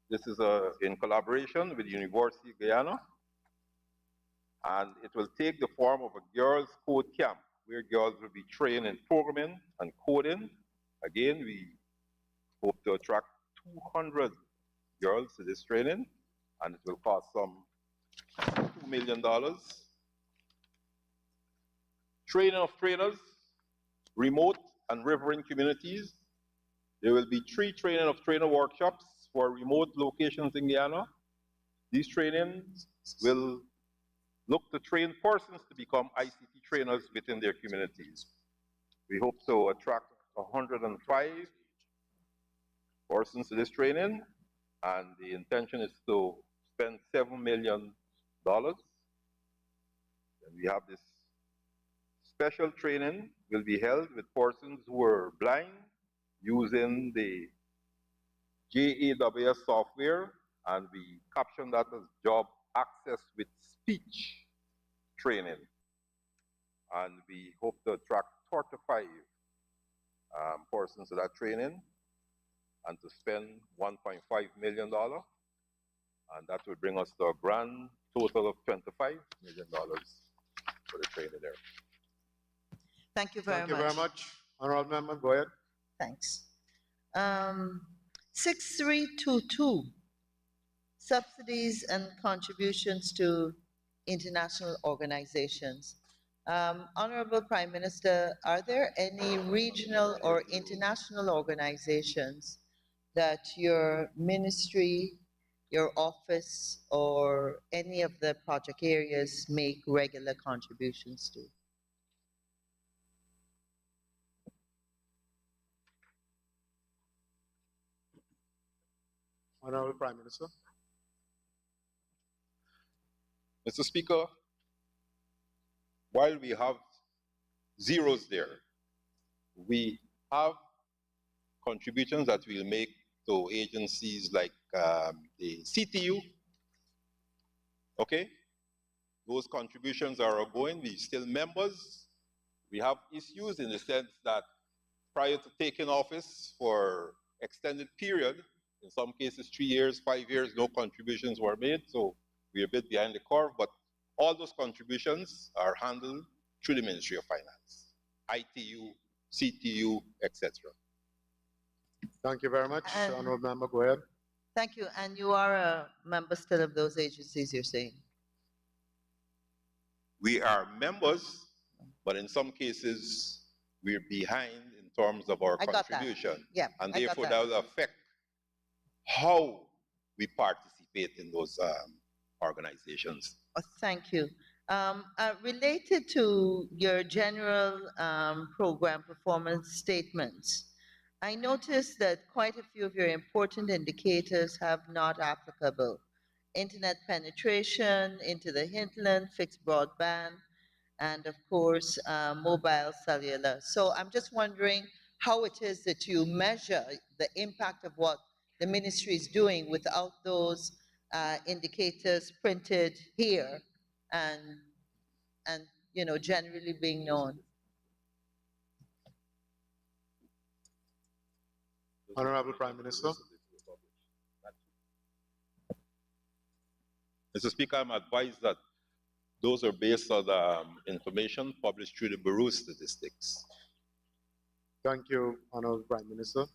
This is in collaboration with the University of Guyana. And it will take the form of a girls' code camp, where girls will be trained in programming and coding. Again, we hope to attract 200 girls to this training, and it will cost some $2 million. Training of trainers, remote and riverine communities. There will be 3 training of trainer workshops for remote locations in Guyana. These trainings will look to train persons to become ICT trainers within their communities. We hope to attract 105 persons to this training, and the intention is to spend $7 million. And we have this special training will be held with persons who are blind using the JAWS software, and we caption that as job access with speech training. And we hope to attract 35 persons to that training and to spend $1.5 million. And that would bring us to a grand total of $25 million for the training there. Thank you very much. Thank you very much. Honorable Member, go ahead. Thanks. 6322, subsidies and contributions to international organizations. Honorable Prime Minister, are there any regional or international organizations that your ministry, your office, or any of the project areas make regular contributions to? Honorable Prime Minister. Mr. Speaker, while we have zeros there, we have contributions that we'll make to agencies like the CTU. Okay? Those contributions are ongoing. We're still members. We have issues in the sense that prior to taking office for extended period, in some cases 3 years, 5 years, no contributions were made. So we're a bit behind the curve, but all those contributions are handled through the Ministry of Finance, ITU, CTU, etc. Thank you very much. And- Honorable Member, go ahead. Thank you. And you are a member still of those agencies, you're saying? We are members, but in some cases, we're behind in terms of our I got that. contribution. Yeah, And I got therefore, that. that will affect how we participate in those organizations. Thank you. Related to your general program performance statements, I noticed that quite a few of your important indicators have not applicable. Internet penetration into the hinterland, fixed broadband, and of course, mobile cellular. So I'm just wondering how it is that you measure the impact of what the ministry is doing without those indicators printed here and generally being known. Honorable Prime Minister. Mr. Speaker, I'm advised that those are based on information published through the Bureau of Statistics. Thank you, Honorable Prime Minister.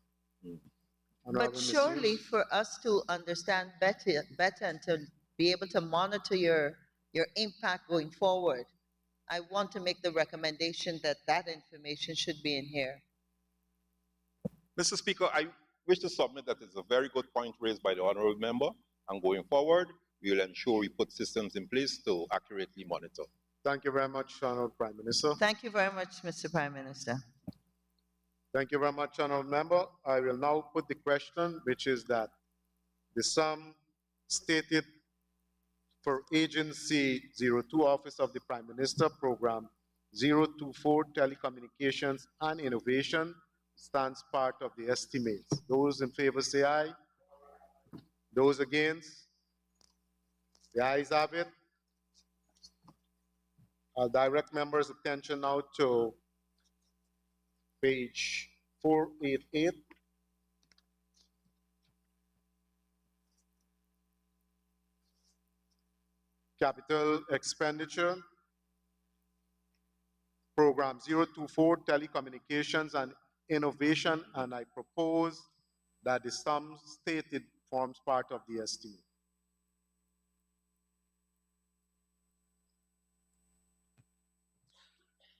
But surely for us to understand better and to be able to monitor your impact going forward, I want to make the recommendation that that information should be in here. Mr. Speaker, I wish to submit that it's a very good point raised by the honorable member, and going forward, we will ensure we put systems in place to accurately monitor. Thank you very much, Honorable Prime Minister. Thank you very much, Mr. Prime Minister. Thank you very much, Honorable Member. I will now put the question, which is that the sum stated for Agency 02, Office of the Prime Minister, Program 024, Telecommunications and Innovation, stands part of the estimates. Those in favor say aye. Those against? The ayes have it. I'll direct members' attention now to page 488. Capital Expenditure, Program 024, Telecommunications and Innovation, and I propose that the sum stated forms part of the estimate.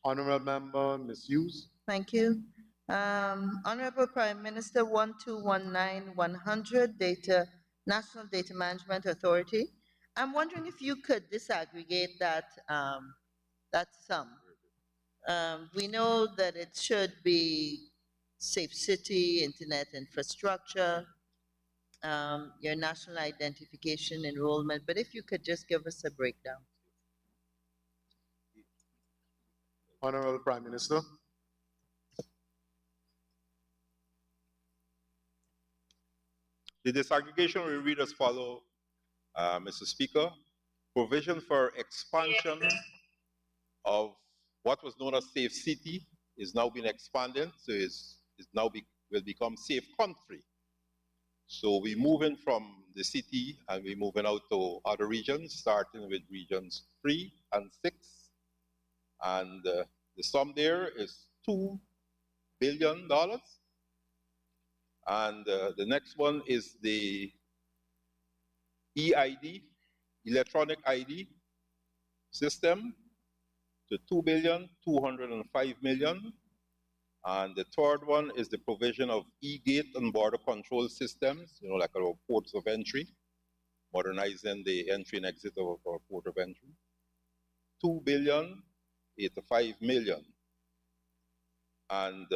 Honorable Member, Ms. Hughes. Thank you. Honorable Prime Minister, 1219-100, National Data Management Authority. I'm wondering if you could disaggregate that sum. We know that it should be safe city, internet infrastructure, your national identification enrollment, but if you could just give us a breakdown. Honorable Prime Minister. The disaggregation will read as follows, Mr. Speaker. Provision for expansion of what was known as Safe City is now being expanded, so will become Safe Country. So we're moving from the city and we're moving out to other regions, starting with regions 3 and 6. And the sum there is $2 billion. And the next one is the EID, electronic ID system, to $2,205,000,000. And the third one is the provision of e-gate and border control systems, like our ports of entry, modernizing the entry and exit of our port of entry, $2,085,000,000. And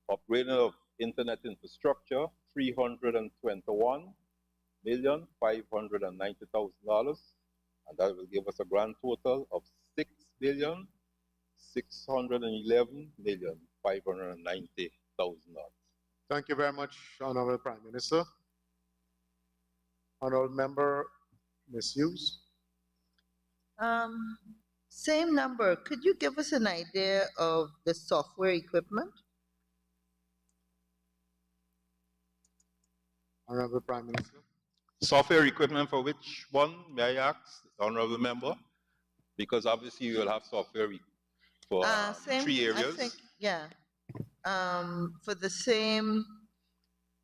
upgrading of internet infrastructure, $321,590,000, and that will give us a grand total of $6,611,590,000. Thank you very much, Honorable Prime Minister. Honorable Member, Ms. Hughes. Same number. Could you give us an idea of the software equipment? Honorable Prime Minister. Software equipment for which one, may I ask, Honorable Member? Because obviously you will have software for 3 areas. I think, yeah. For the same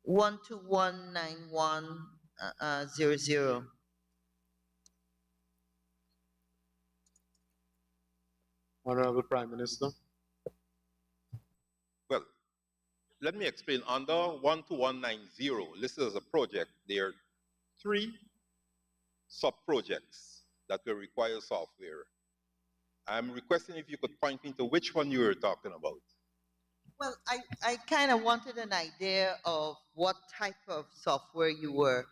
121900. Honorable Prime Minister. Well, let me explain. Under 12190, listed as a project, there are 3 sub-projects that will require software. I'm requesting if you could point me to which one you were talking about. Well, I kind of wanted an idea of what type of software you were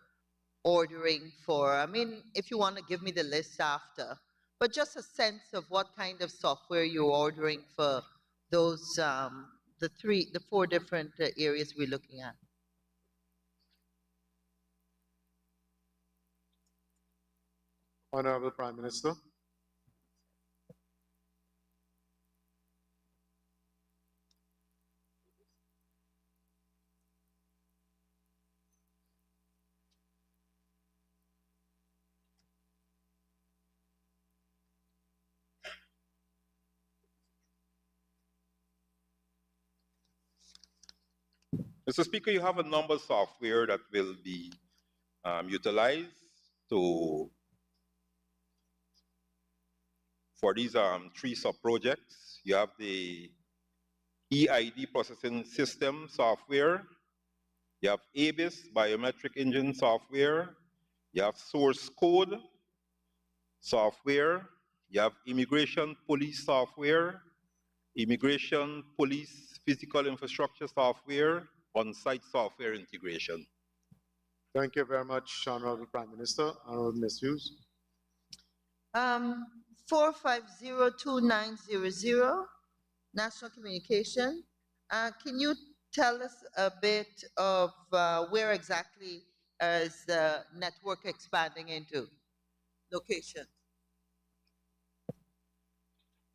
ordering for. I mean, if you want to give me the list after, but just a sense of what kind of software you're ordering for those, the 4 different areas we're looking at. Honorable Prime Minister. Mr. Speaker, you have a number of software that will be utilized for these 3 sub-projects. You have the EID processing system software, you have ABIS biometric engine software, you have source code software, you have immigration police software, immigration police physical infrastructure software, on-site software integration. Thank you very much, Honorable Prime Minister. Honorable Ms. Hughes. 4502900, National Communication. Can you tell us a bit of where exactly is the network expanding into? Location.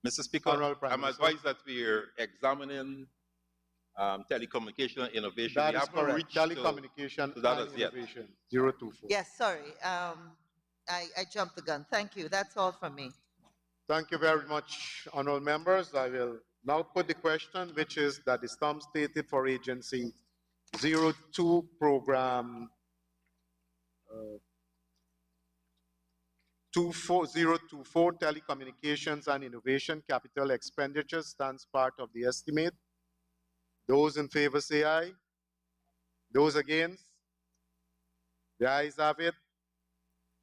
Mr. Speaker, I'm advised that we're examining telecommunication and innovation. That we is haven't correct. reached Telecommunication to that and as yet. innovation, 024. Yes, sorry. I jumped the gun. Thank you. That's all from me. Thank you very much, honorable members. I will now put the question, which is that the sum stated for agency 02 program 24024 telecommunications and innovation capital expenditure stands part of the estimate. Those in favor say aye. Those against? The ayes have it.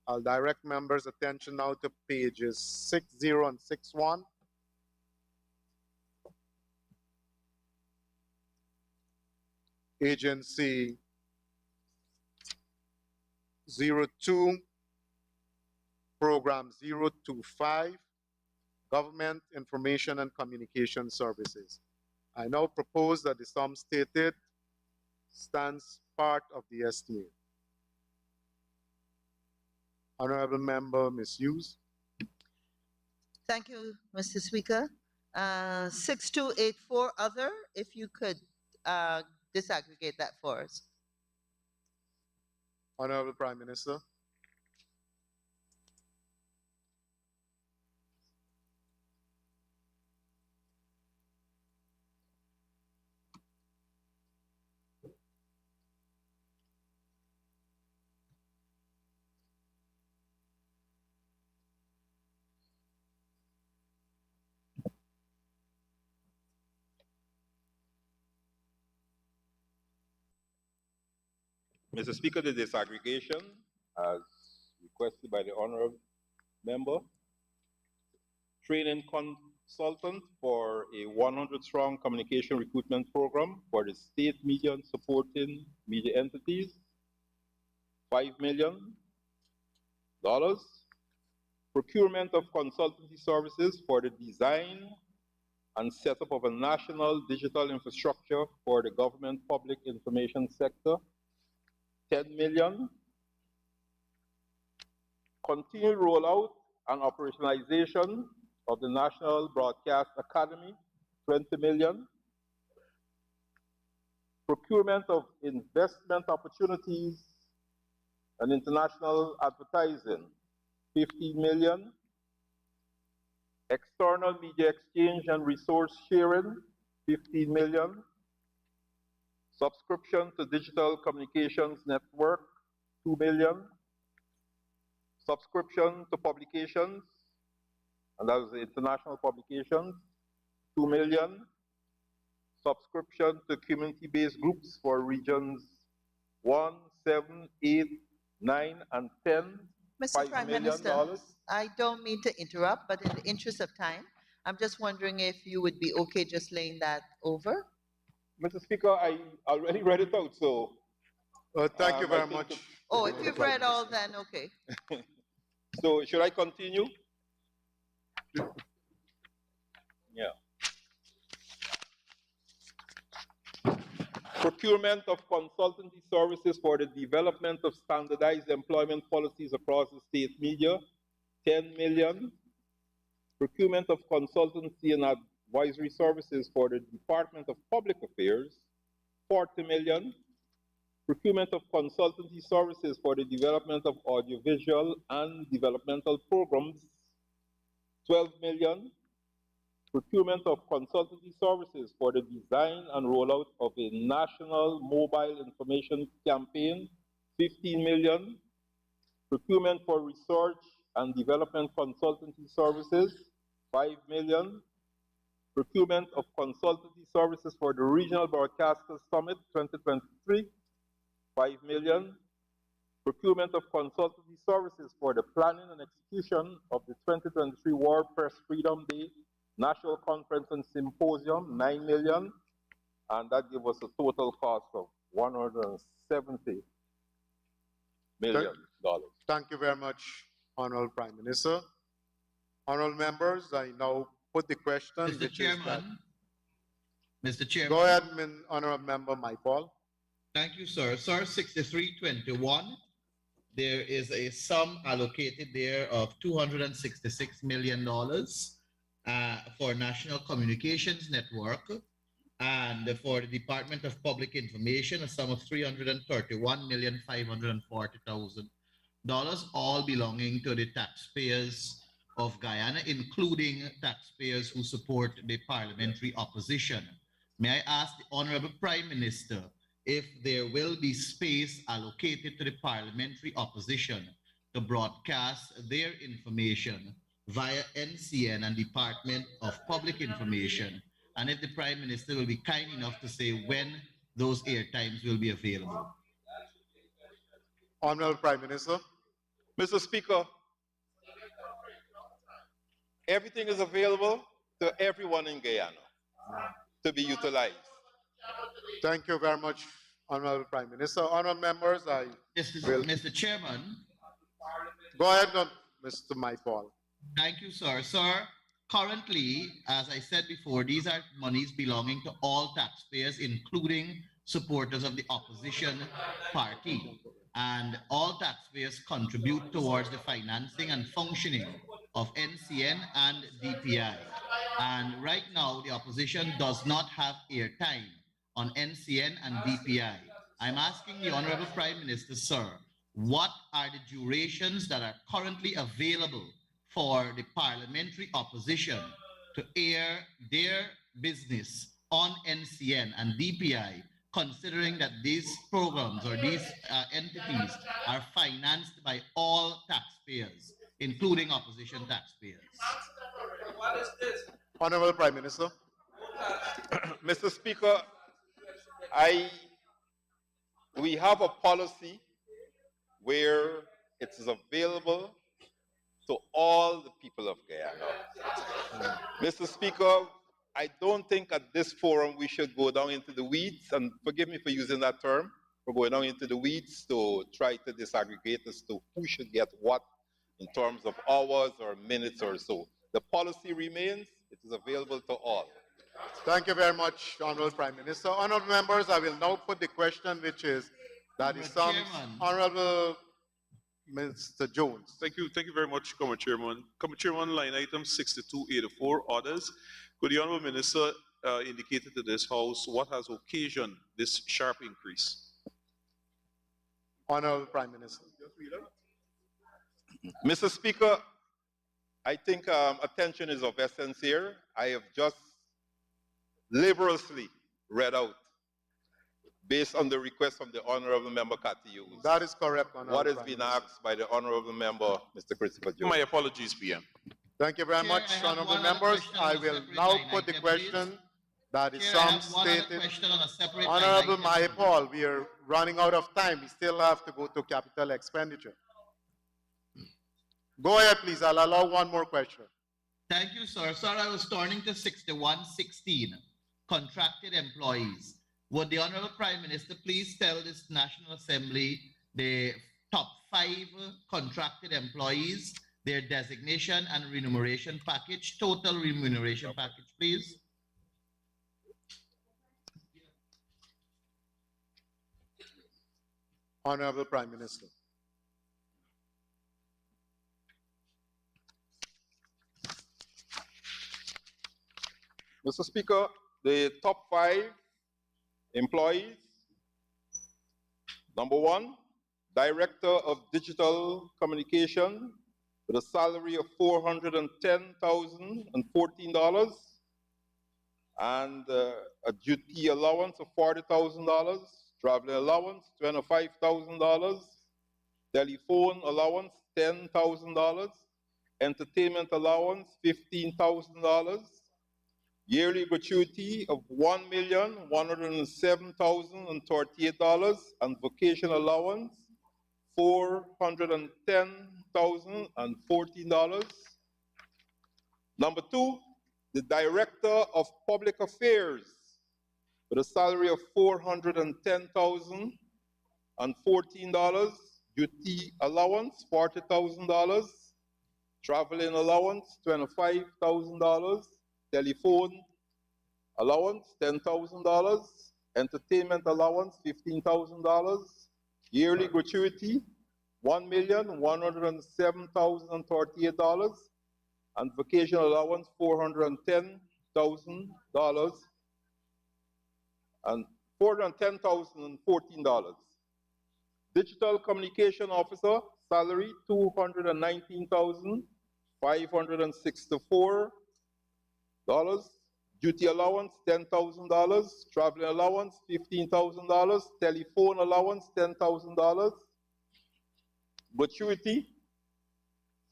I'll direct members' attention now to pages 60 and 61. Agency 02, Program 025, Government Information and Communication Services. I now propose that the sum stated stands part of the estimate. Honorable Member, Ms. Hughes. Thank you, Mr. Speaker. 6284 other, if you could disaggregate that for us. Honorable Prime Minister. Mr. Speaker, the disaggregation, as requested by the honorable member, training consultant for a 100-strong communication recruitment program for the state media and supporting media entities, $5 million. Procurement of consultancy services for the design and setup of a national digital infrastructure for the government public information sector, $10 million. Continued rollout and operationalization of the National Broadcast Academy, $20 million. Procurement of investment opportunities and international advertising, $15 million. External media exchange and resource sharing, $15 million. Subscription to digital communications network, 2 million. Subscription to publications, and that was the international publications, 2 million. Subscription to community-based groups for regions 1, 7, 8, 9, and 10, Mr. $5 Prime million. Minister, I don't mean to interrupt, but in the interest of time, I'm just wondering if you would be okay just laying that over? Mr. Speaker, I already read it out, so. Thank you I very think much. Oh, if you've read all, then okay. So should I continue? Yeah. Procurement of consultancy services for the development of standardized employment policies across the state media, 10 million. Procurement of consultancy and advisory services for the Department of Public Affairs, 40 million. Procurement of consultancy services for the development of audiovisual and developmental programs, 12 million. Procurement of consultancy services for the design and rollout of a national mobile information campaign, 15 million. Procurement for research and development consultancy services, 5 million. Procurement of consultancy services for the Regional Broadcasters Summit 2023, 5 million. Procurement of consultancy services for the planning and execution of the 2023 World Press Freedom Day National Conference and Symposium, 9 million. And that gave us a total cost of $170 million. Thank you very much, Honorable Prime Minister. Honorable members, I now put the question. Mr. Chairman. Mr. Chairman. Go ahead, Honorable Member Michael. Thank you, sir. Sir, 6321, there is a sum allocated there of $266 million for National Communications Network, and for the Department of Public Information, a sum of $331,540,000, all belonging to the taxpayers of Guyana, including taxpayers who support the parliamentary opposition. May I ask the Honorable Prime Minister if there will be space allocated to the parliamentary opposition to broadcast their information via NCN and Department of Public Information, and if the Prime Minister will be kind enough to say when those airtimes will be available. Honorable Prime Minister. Mr. Speaker, everything is available to everyone in Guyana to be utilized. Thank you very much, Honorable Prime Minister. Honorable members, Mr. Chairman. Go ahead, Mr. Michael. Thank you, sir. Sir, currently, as I said before, these are monies belonging to all taxpayers, including supporters of the opposition party. And all taxpayers contribute towards the financing and functioning of NCN and DPI. And right now, the opposition does not have airtime on NCN and DPI. I'm asking the Honorable Prime Minister, sir, what are the durations that are currently available for the parliamentary opposition to air their business on NCN and DPI, considering that these programs or these entities are financed by all taxpayers, including opposition taxpayers? Honorable Prime Minister. Mr. Speaker, we have a policy where it is available to all the people of Guyana. Mr. Speaker, I don't think at this forum we should go down into the weeds, and forgive me for using that term, we're going down into the weeds to try to disaggregate as to who should get what in terms of hours or minutes or so. The policy remains, it is available to all. Thank you very much, Honorable Prime Minister. Honorable members, I will now put the question, which is that is some Honorable Mr. Jones. Thank you very much, Committee Chairman. Committee Chairman, line item 6284, orders. Could the Honorable Minister indicate to this House what has occasioned this sharp increase? Honorable Prime Minister. Mr. Speaker, I think attention is of essence here. I have just laboriously read out based on the request from the Honorable Member Katius. That is correct, Honorable What has Prime been Minister. asked by the Honorable Member, Mr. Christopher Jones. My apologies, PM. Thank you very Chair, much, I have honorable one other members. question on I a will separate now line put the item, question that is Chair, I some have one other stated. question on a separate line Honorable item. Maya Paul, we are running out of time. We still have to go to capital expenditure. Go ahead, please. I'll allow one more question. Thank you, sir. Sir, I was turning to 6116, contracted employees. Would the Honorable Prime Minister please tell this National Assembly the top 5 contracted employees, their designation and remuneration package, total remuneration package, please? Honorable Prime Minister. Mr. Speaker, the top 5 employees. Number 1, Director of Digital Communication with a salary of $410,014 and a duty allowance of $40,000, traveling allowance $25,000, telephone allowance $10,000, entertainment allowance $15,000, yearly gratuity of $1,107,038 and vacation allowance $410,014. Number 2, the Director of Public Affairs with a salary of $410,014, duty allowance $40,000, traveling allowance $25,000, telephone allowance $10,000, entertainment allowance $15,000, yearly gratuity $1,107,038, and vacation allowance $410,000 and $410,014. Digital communication officer salary $219,564. Duty allowance $10,000, traveling allowance $15,000, telephone allowance $10,000, gratuity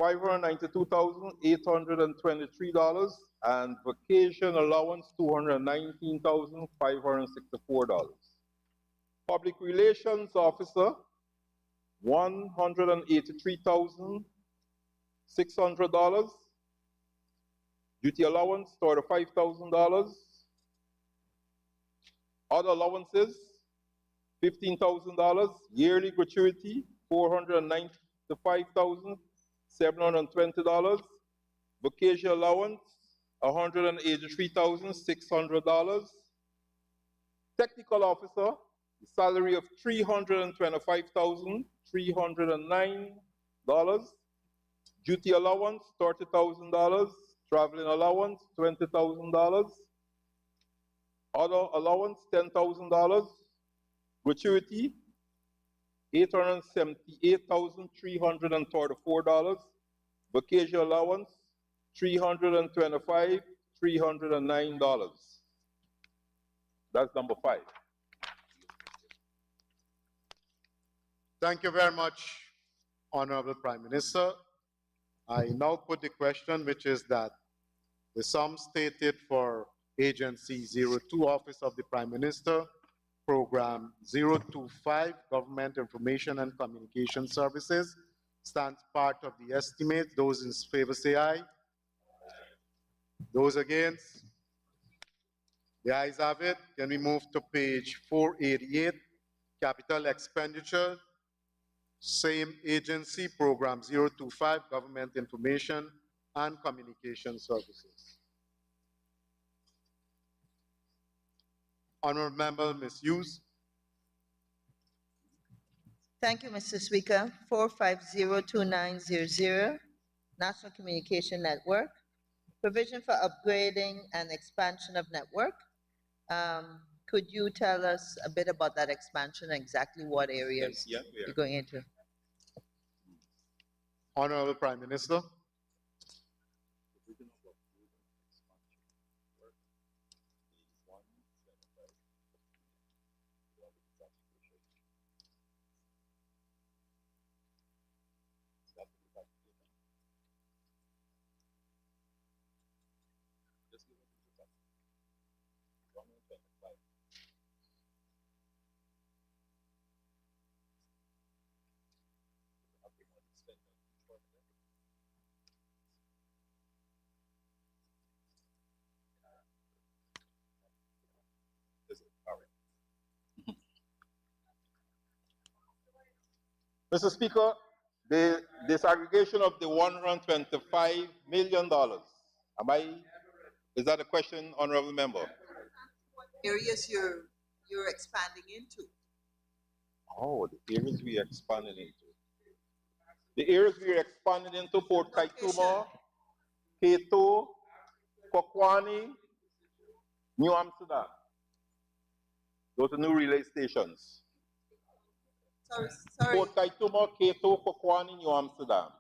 $592,823, and vacation allowance $219,564. Public relations officer $183,600. Duty allowance $35,000. Other allowances $15,000. Yearly gratuity $495,720. Vacation allowance $183,600. Technical officer, the salary of $325,309. Duty allowance $30,000. Traveling allowance $20,000. Other allowance $10,000. Gratuity $878,334. Vacation allowance $325,309. That's number 5. Thank you very much, Honorable Prime Minister. I now put the question, which is that the sum stated for Agency 02, Office of the Prime Minister, Program 025, Government Information and Communication Services, stands part of the estimate. Those in favor say aye. Those against? The ayes have it. Can we move to page 488, Capital Expenditure, same agency, Program 025, Government Information and Communication Services. Honorable Member, Ms. Hughes. Thank you, Mr. Speaker. 4502900, National Communication Network, provision for upgrading and expansion of network. Could you tell us a bit about that expansion, exactly what areas Yes, you're going into? Honorable Prime Minister. Mr. Speaker, the disaggregation of the $125 million. Is that a question, honorable member? Areas you're expanding into. Oh, the areas we are expanding into. The areas we are expanding into: Port Kaituma, Keto, Kokwani, New Amsterdam. Those are new relay stations. Sorry. Port Kaituma, Keto, Kokwani, New Amsterdam.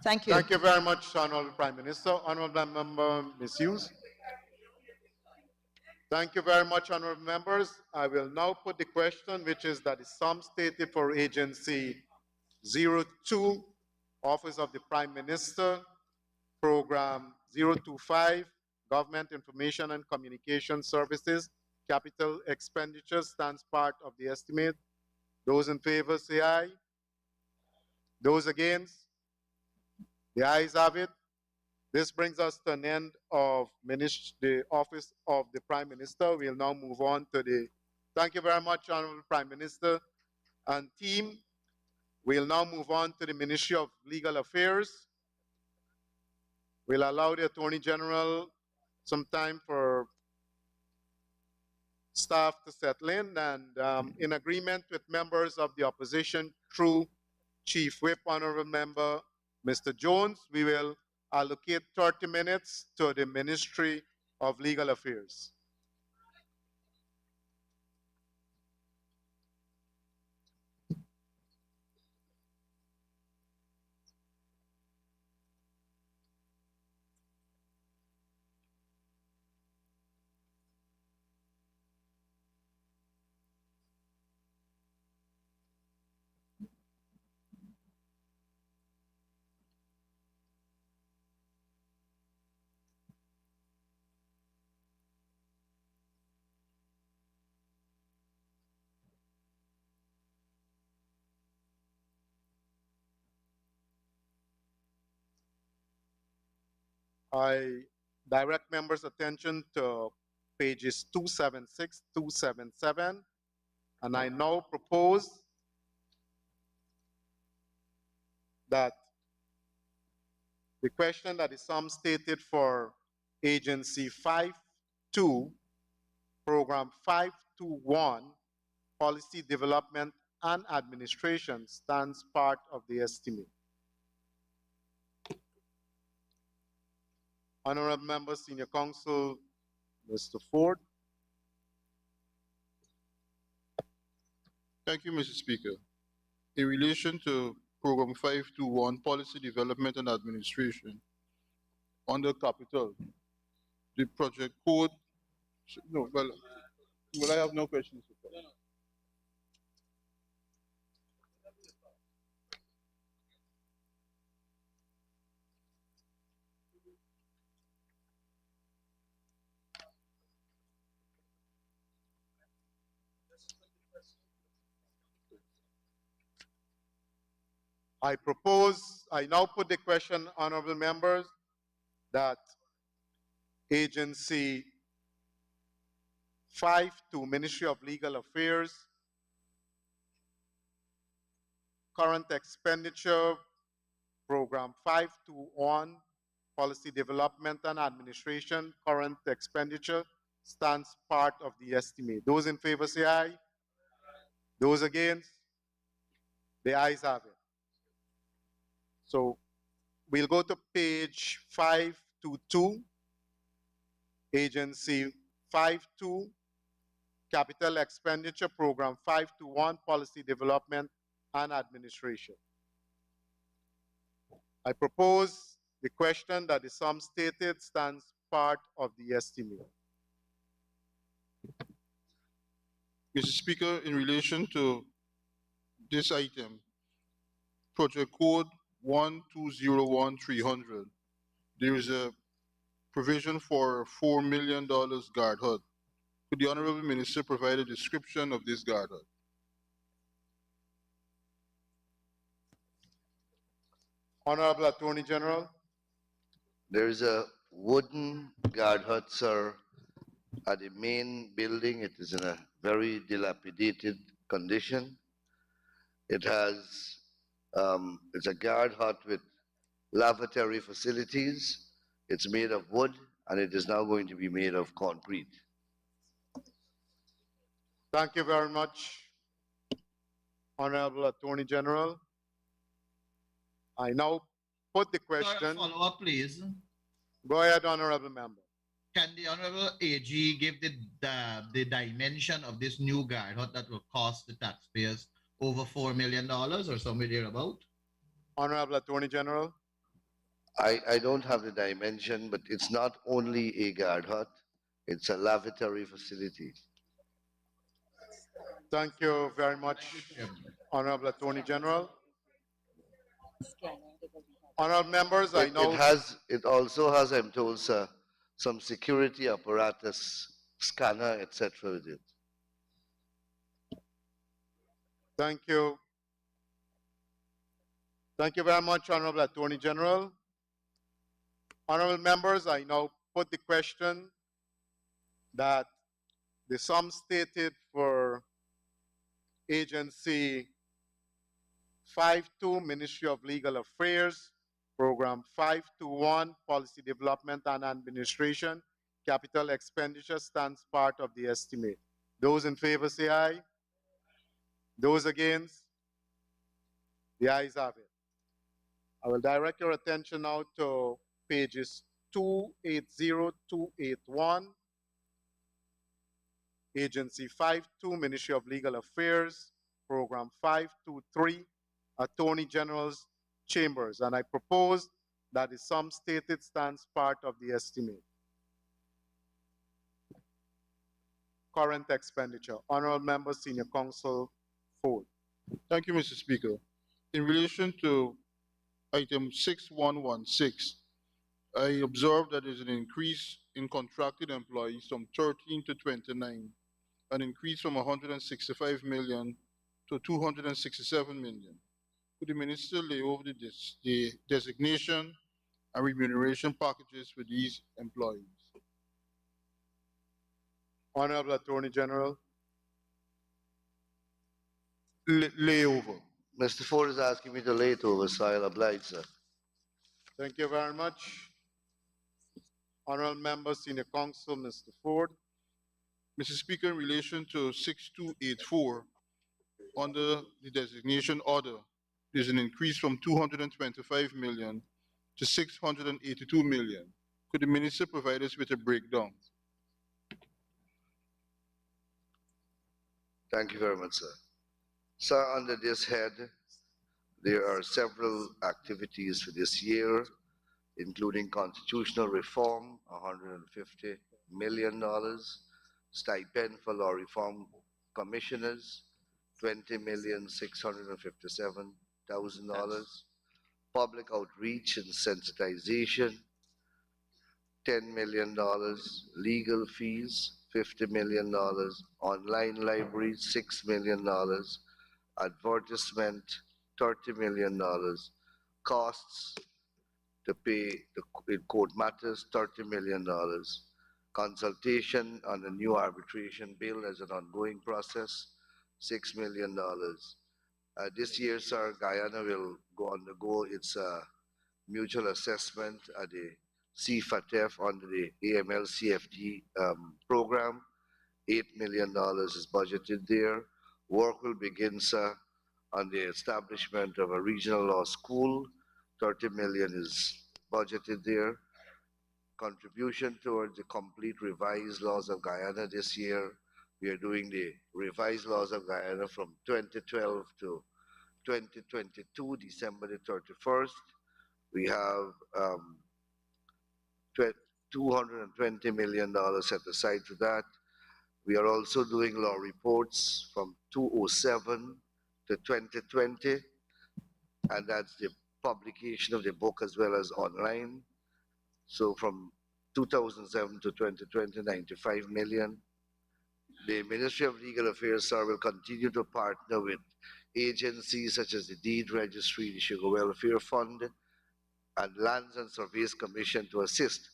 Thank you. Thank you very much, Honorable Prime Minister. Honorable Member Ms. Hughes. Thank you very much, honorable members. I will now put the question, which is that the sum stated for Agency 02, Office of the Prime Minister, Program 025, Government Information and Communication Services, Capital Expenditure stands part of the estimate. Those in favor say aye. Those against? The ayes have it. This brings us to an end of the Office of the Prime Minister. We'll now move on to the, thank you very much, Honorable Prime Minister and team. We'll now move on to the Ministry of Legal Affairs. We'll allow the Attorney General some time for staff to settle in, and in agreement with members of the opposition through Chief Whip, Honorable Member Mr. Jones, we will allocate 30 minutes to the Ministry of Legal Affairs. I direct members' attention to pages 276, 277, and I now propose that the question that is sum stated for Agency 52, Program 521, Policy Development and Administration stands part of the estimate. Honorable Member, Senior Counsel, Mr. Ford. Thank you, Mr. Speaker. In relation to Program 521, Policy Development and Administration, under Capital, the project code, no, well, I have no questions. I now put the question, honorable members, that Agency 52, Ministry of Legal Affairs, current expenditure, Program 521, Policy Development and Administration, current expenditure stands part of the estimate. Those in favor say aye. Those against? The ayes have it. So we'll go to page 522, Agency 52, Capital Expenditure, Program 521, Policy Development and Administration. I propose the question that the sum stated stands part of the estimate. Mr. Speaker, in relation to this item, project code 1201300, there is a provision for $4 million guard hut. Could the Honorable Minister provide a description of this guard hut? Honorable Attorney General. There is a wooden guard hut, sir, at the main building. It is in a very dilapidated condition. It has, it's a guard hut with lavatory facilities. It's made of wood, and it is now going to be made of concrete. Thank you very much, Honorable Attorney General. I now put the question. Follow up, please. Go ahead, Honorable Member. Can the Honorable AG give the dimension of this new guard hut that will cost the taxpayers over $4 million or somewhere thereabout? Honorable Attorney General. I don't have the dimension, but it's not only a guard hut, it's a lavatory facility. Thank you very much, Honorable Attorney General. Honorable members, I know It also has, I'm told, sir, some security apparatus, scanner, etc. with it. Thank you. Thank you very much, Honorable Attorney General. Honorable members, I now put the question that the sum stated for Agency 52, Ministry of Legal Affairs, Program 521, Policy Development and Administration, Capital Expenditure stands part of the estimate. Those in favor say aye. Those against? The ayes have it. I will direct your attention now to pages 280, 281, Agency 52, Ministry of Legal Affairs, Program 523, Attorney General's Chambers, and I propose that the sum stated stands part of the estimate. Current expenditure. Honorable Member, Senior Counsel Ford. Thank you, Mr. Speaker. In relation to item 6116, I observed that there's an increase in contracted employees from 13 to 29, an increase from 165 million to 267 million. Could the minister lay over the designation and remuneration packages for these employees? Honorable Attorney General. Lay over. Mr. Ford is asking me to lay it over, so I'll oblige, sir. Thank you very much. Honorable Member, Senior Counsel, Mr. Ford. Mr. Speaker, in relation to 6284, under the designation order, there's an increase from 225 million to 682 million. Could the minister provide us with a breakdown? Thank you very much, sir. Sir, under this head, there are several activities for this year, including constitutional reform, $150 million, stipend for law reform commissioners, $20,657,000, public outreach and sensitization, $10 million, legal fees, $50 million, online library, $6 million, advertisement, $30 million, costs to pay in court matters, $30 million, consultation on the new arbitration bill as an ongoing process, $6 million. This year, sir, Guyana will undergo its mutual assessment at the CFATF under the AML-CFD program. $8 million is budgeted there. Work will begin, sir, on the establishment of a regional law school. $30 million is budgeted there. Contribution towards the complete revised laws of Guyana this year. We are doing the revised laws of Guyana from 2012 to 2022, December the 31st. We have $220 million set aside for that. We are also doing law reports from 2007 to 2020, and that's the publication of the book as well as online. So from 2007 to 2020, 95 million. The Ministry of Legal Affairs, sir, will continue to partner with agencies such as the Deed Registry, the Sugar Welfare Fund, and Lands and Surveys Commission to assist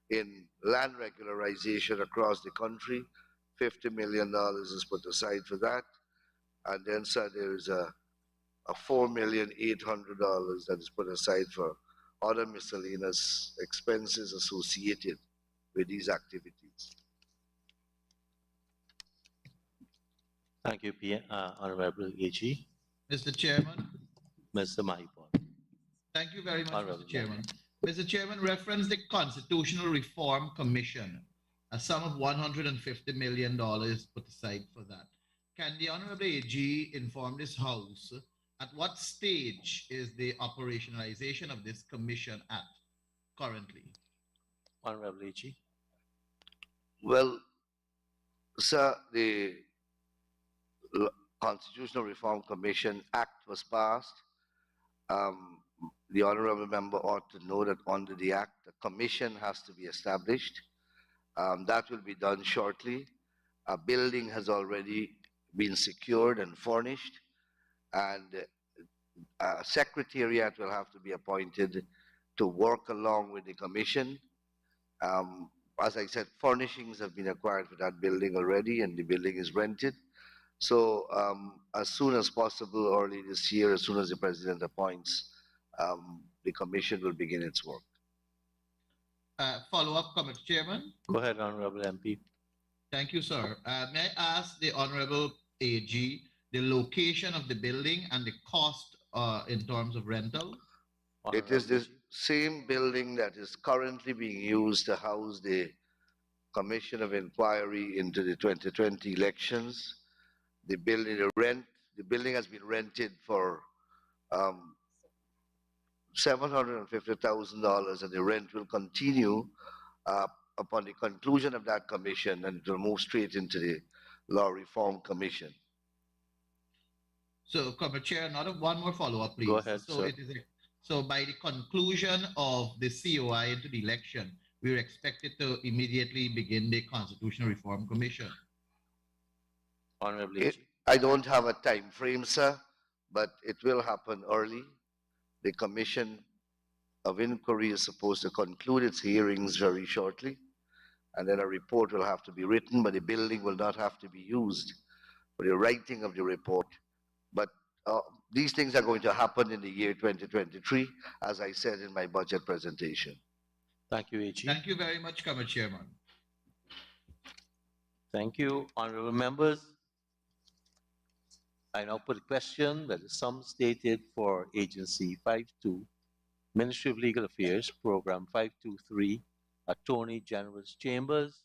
in land regularization across the country. $50 million is put aside for that. And then, sir, there is a $4,800,000 that is put aside for other miscellaneous expenses associated with these activities. Thank you, Honorable AG. Mr. Chairman. Mr. Mahipon. Thank you very much, Honorable Mr. Chairman. Mr. Chairman, reference the Constitutional Reform Commission, a sum of $150 million put aside for that. Can the Honorable AG inform this House at what stage is the operationalization of this commission at currently? Honorable AG. Well, sir, the Constitutional Reform Commission Act was passed. The honorable member ought to know that under the Act, a commission has to be established. That will be done shortly. A building has already been secured and furnished, and a secretariat will have to be appointed to work along with the commission. As I said, furnishings have been acquired for that building already, and the building is rented. So as soon as possible, early this year, as soon as the president appoints, the commission will begin its work. Follow-up comment, Chairman. Go ahead, Honorable MP. Thank you, sir. May I ask the Honorable AG the location of the building and the cost in terms of rental? It is the same building that is currently being used to house the Commission of Inquiry into the 2020 elections. The building has been rented for $750,000, and the rent will continue upon the conclusion of that commission, and it will move straight into the Law Reform Commission. So, Chair, one more follow-up, please. Go ahead, so sir. It is so by the conclusion of the COI into the election, we are expected to immediately begin the Constitutional Reform Commission. Honorable AG. I don't have a time frame, sir, but it will happen early. The Commission of Inquiry is supposed to conclude its hearings very shortly, and then a report will have to be written, but the building will not have to be used for the writing of the report. But these things are going to happen in the year 2023, as I said in my budget presentation. Thank you, AG. Thank you very much, Chairman. Thank you, honorable members. I now put a question that the sum stated for Agency 52, Ministry of Legal Affairs, Program 523, Attorney General's Chambers,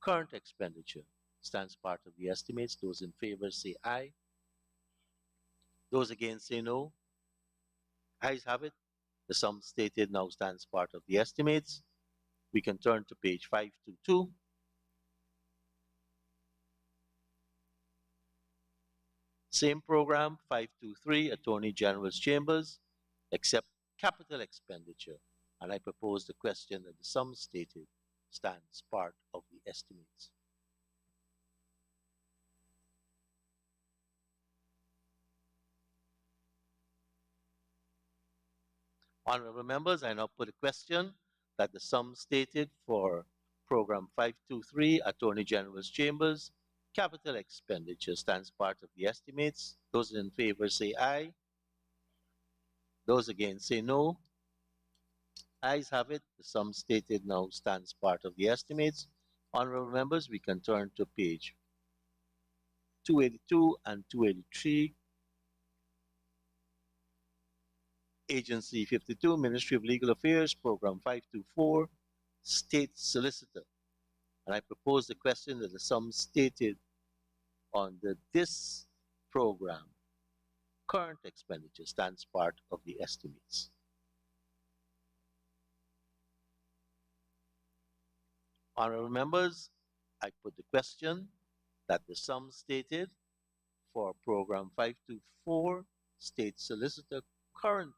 current expenditure stands part of the estimates. Those in favor say aye. Those against say no. Ayes have it. The sum stated now stands part of the estimates. We can turn to page 522. Same program, 523, Attorney General's Chambers, except capital expenditure. And I propose the question that the sum stated stands part of the estimates. Honorable members, I now put a question that the sum stated for Program 523, Attorney General's Chambers, capital expenditure stands part of the estimates. Those in favor say aye. Those against say no. Ayes have it. The sum stated now stands part of the estimates. Honorable members, we can turn to page 282 and 283. Agency 52, Ministry of Legal Affairs, Program 524, State Solicitor. And I propose the question that the sum stated on this program, current expenditure, stands part of the estimates. Honorable members, I put the question that the sum stated for Program 524, State Solicitor, current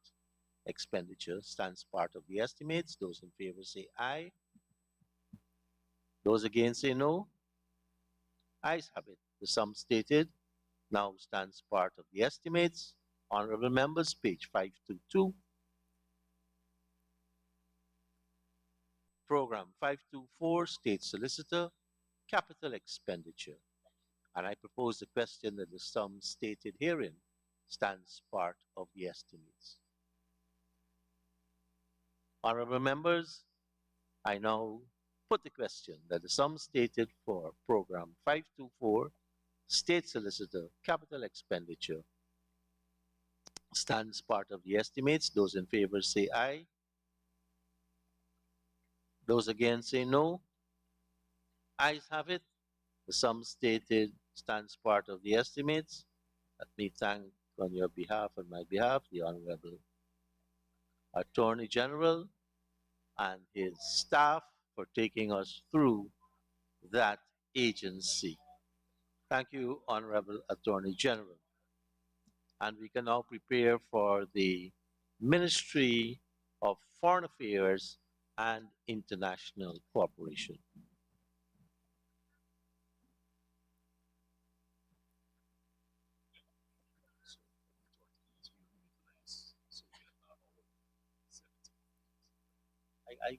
expenditure stands part of the estimates. Those in favor say aye. Those against say no. Ayes have it. The sum stated now stands part of the estimates. Honorable members, page 522. Program 524, State Solicitor, Capital Expenditure. And I propose the question that the sum stated herein stands part of the estimates. Honorable members, I now put the question that the sum stated for Program 524, State Solicitor, Capital Expenditure, stands part of the estimates. Those in favor say aye. Those against say no. Ayes have it. The sum stated stands part of the estimates. Let me thank on your behalf and my behalf the Honorable Attorney General and his staff for taking us through that agency. Thank you, Honorable Attorney General. And we can now prepare for the Ministry of Foreign Affairs and International Cooperation. I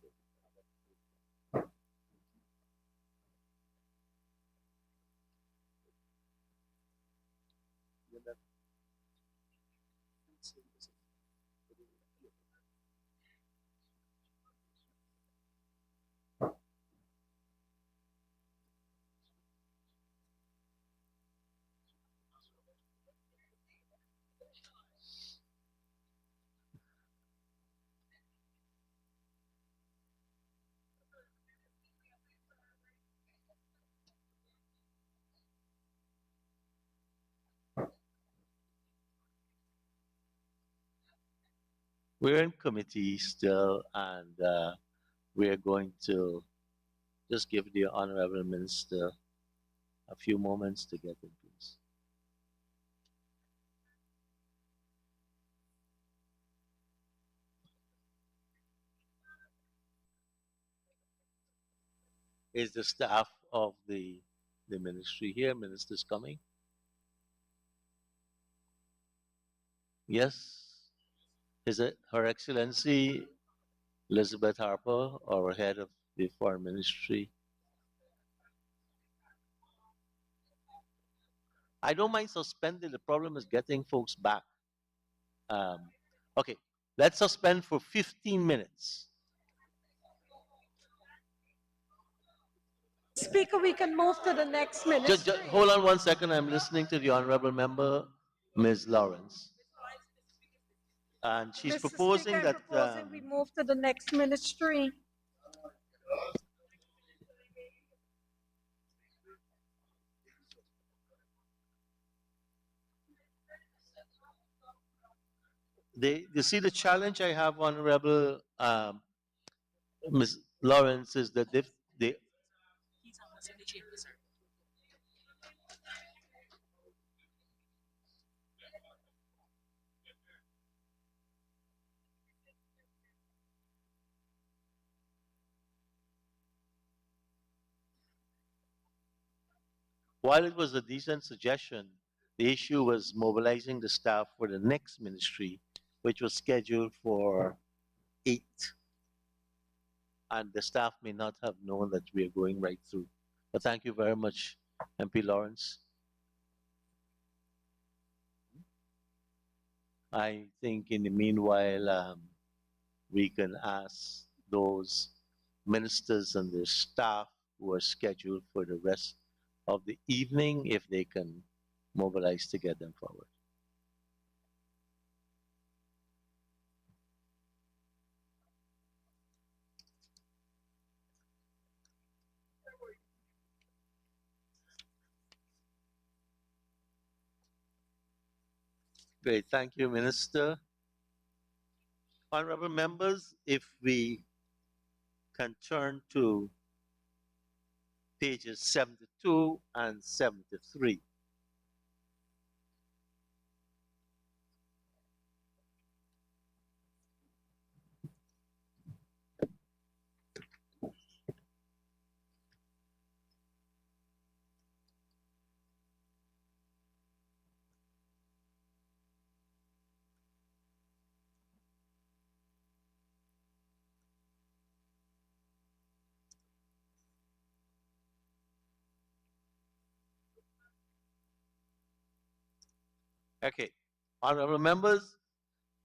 We're in committee still, and we're going to just give the Honorable Minister a few moments to get in place. Is the staff of the ministry here? Minister's coming? Yes? Is it Her Excellency Elizabeth Harper, our head of the Foreign Ministry? I don't mind suspending. The problem is getting folks back. Okay, let's suspend for 15 minutes. Speaker, we can move to the next ministry. Hold on one second. I'm listening to the Honorable Member, Ms. Lawrence. And she's Mr. proposing Speaker, that I'm proposing we move to the next ministry. you see the challenge I have, Honorable Ms. Lawrence, is that if they while it was a decent suggestion, the issue was mobilizing the staff for the next ministry, which was scheduled for 8. And the staff may not have known that we are going right through. But thank you very much, MP Lawrence. I think in the meanwhile, we can ask those ministers and their staff who are scheduled for the rest of the evening if they can mobilize to get them forward. Great, thank you, Minister. Honorable members, if we can turn to pages 72 and 73. Okay. Honorable members,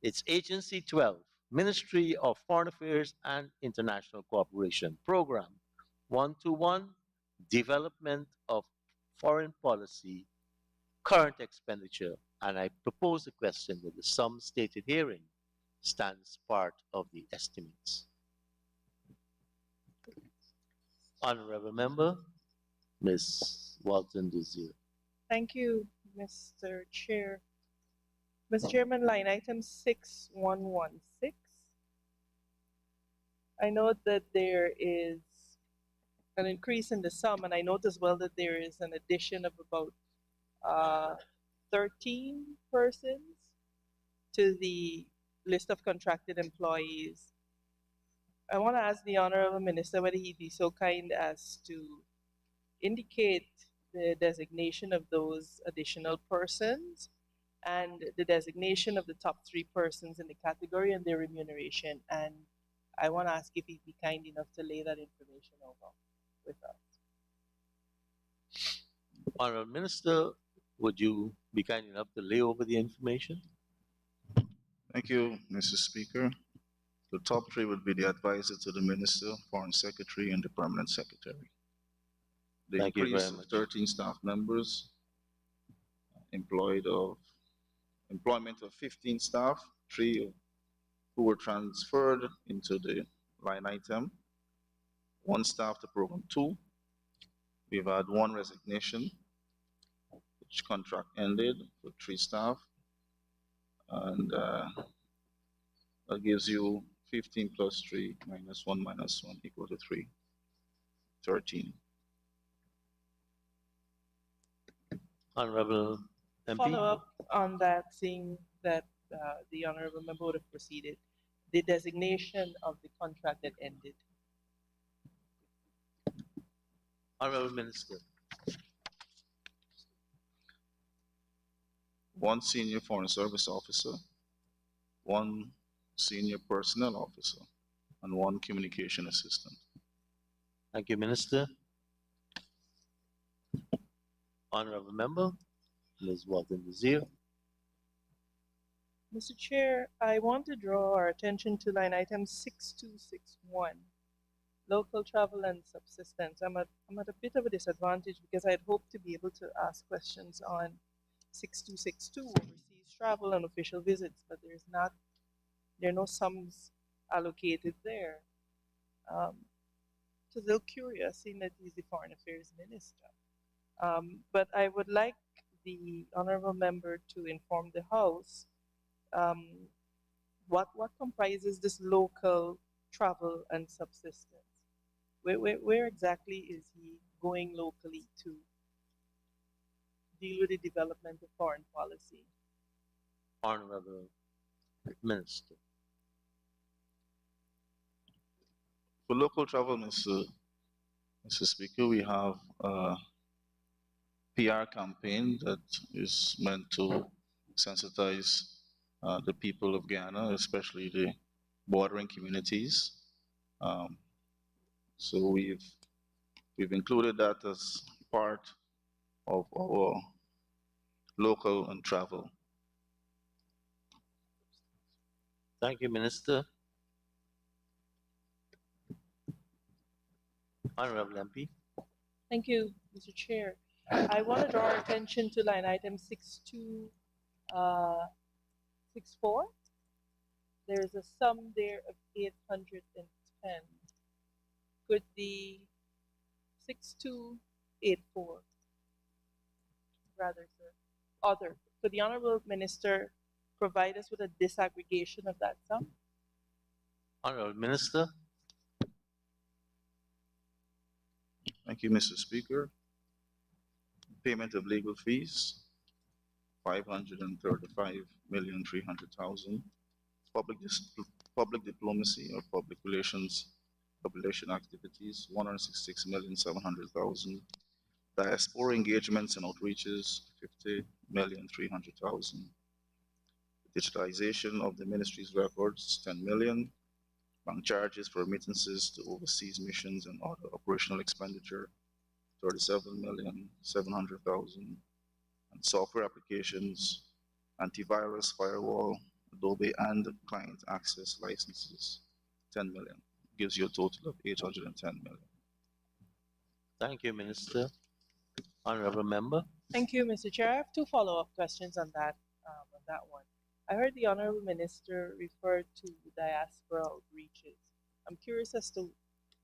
it's Agency 12, Ministry of Foreign Affairs and International Cooperation Program 121, Development of Foreign Policy, Current Expenditure. And I propose a question that the sum stated herein stands part of the estimates. Honorable Member, Ms. Walton Desir. Thank you, Mr. Chair. Mr. Chairman, line item 6116. I note that there is an increase in the sum, and I note as well that there is an addition of about 13 persons to the list of contracted employees. I want to ask the Honorable Minister whether he'd be so kind as to indicate the designation of those additional persons and the designation of the top 3 persons in the category and their remuneration. And I want to ask if he'd be kind enough to lay that information over with us. Honorable Minister, would you be kind enough to lay over the information? Thank you, Mr. Speaker. The top 3 would be the advisor to the Minister, Foreign Secretary, and the Permanent Secretary. The Thank you increase very of much. 13 staff members, employment of 15 staff, 3 who were transferred into the line item, 1 staff to program 2. We've had 1 resignation, which contract ended for 3 staff, and that gives you 15 plus 3 minus 1 equal to 3, 13. Honorable MP. Follow up on that, seeing that the Honorable Member would have proceeded. The designation of the contract that ended. Honorable Minister. 1 senior foreign service officer, 1 senior personnel officer, and 1 communication assistant. Thank you, Minister. Honorable Member, Ms. Walton Desir. Mr. Chair, I want to draw our attention to line item 6261, local travel and subsistence. I'm at a bit of a disadvantage because I'd hoped to be able to ask questions on 6262, overseas travel and official visits, but there are no sums allocated there. So a little curious, seeing that he's the Foreign Affairs Minister. But I would like the Honorable Member to inform the House what comprises this local travel and subsistence. Where exactly is he going locally to deal with the development of foreign policy? Honorable Minister. For local travel, Mr. Speaker, we have a PR campaign that is meant to sensitize the people of Guyana, especially the bordering communities. So we've included that as part of our local and travel. Thank you, Minister. Honorable MP. Thank you, Mr. Chair. I want to draw our attention to line item 6264. There's a sum there of 810. Could the 6284, rather, sir, could the Honorable Minister provide us with a disaggregation of that sum? Honorable Minister. Thank you, Mr. Speaker. Payment of legal fees, 535,300,000. Public diplomacy or public relation activities, 166,700,000. Diaspora engagements and outreaches, 50,300,000. Digitalization of the ministry's records, 10 million. Bank charges for remittances to overseas missions and other operational expenditure, 37,700,000. And software applications, antivirus, firewall, Adobe, and client access licenses, 10 million. Gives you a total of 810 million. Thank you, Minister. Honorable Member. Thank you, Mr. Chair. I have two follow-up questions on that one. I heard the Honorable Minister refer to diaspora outreaches. I'm curious as to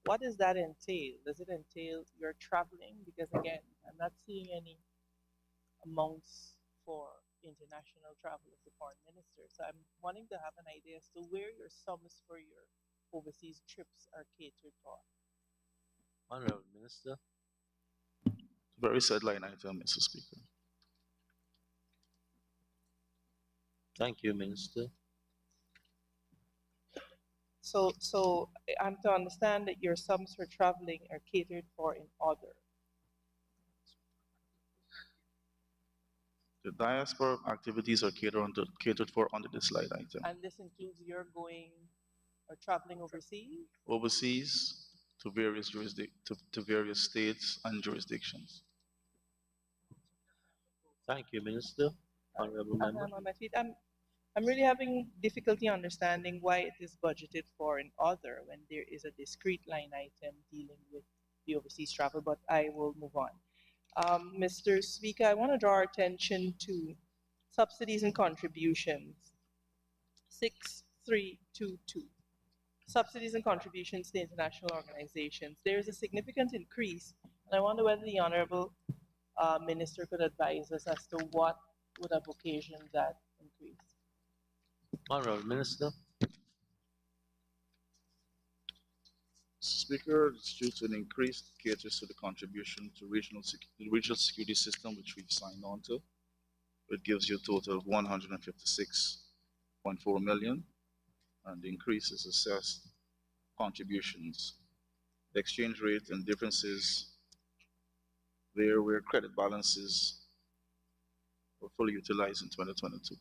what does that entail? Does it entail you're traveling? Because again, I'm not seeing any amounts for international travel as the foreign minister. So I'm wanting to have an idea as to where your sums for your overseas trips are catered for. Honorable Minister. Very sideline item, Mr. Speaker. Thank you, Minister. So I'm to understand that your sums for traveling are catered for in other. The diaspora activities are catered for under this slide item. And this includes your going or traveling overseas? Overseas to various to various states and jurisdictions. Thank you, Minister. Honorable Member. I'm on my feet. I'm really having difficulty understanding why it is budgeted for in other when there is a discrete line item dealing with the overseas travel, but I will move on. Mr. Speaker, I want to draw our attention to subsidies and contributions. 6322. Subsidies and contributions to international organizations. There is a significant increase, and I wonder whether the Honorable Minister could advise us as to what would have occasioned that increase. Honorable Minister. Speaker, it's due to an increased caters to the contribution to regional security system, which we've signed on to. It gives you a total of 156.4 million, and the increase is assessed contributions. The exchange rate and differences there where credit balances were fully utilized in 2022.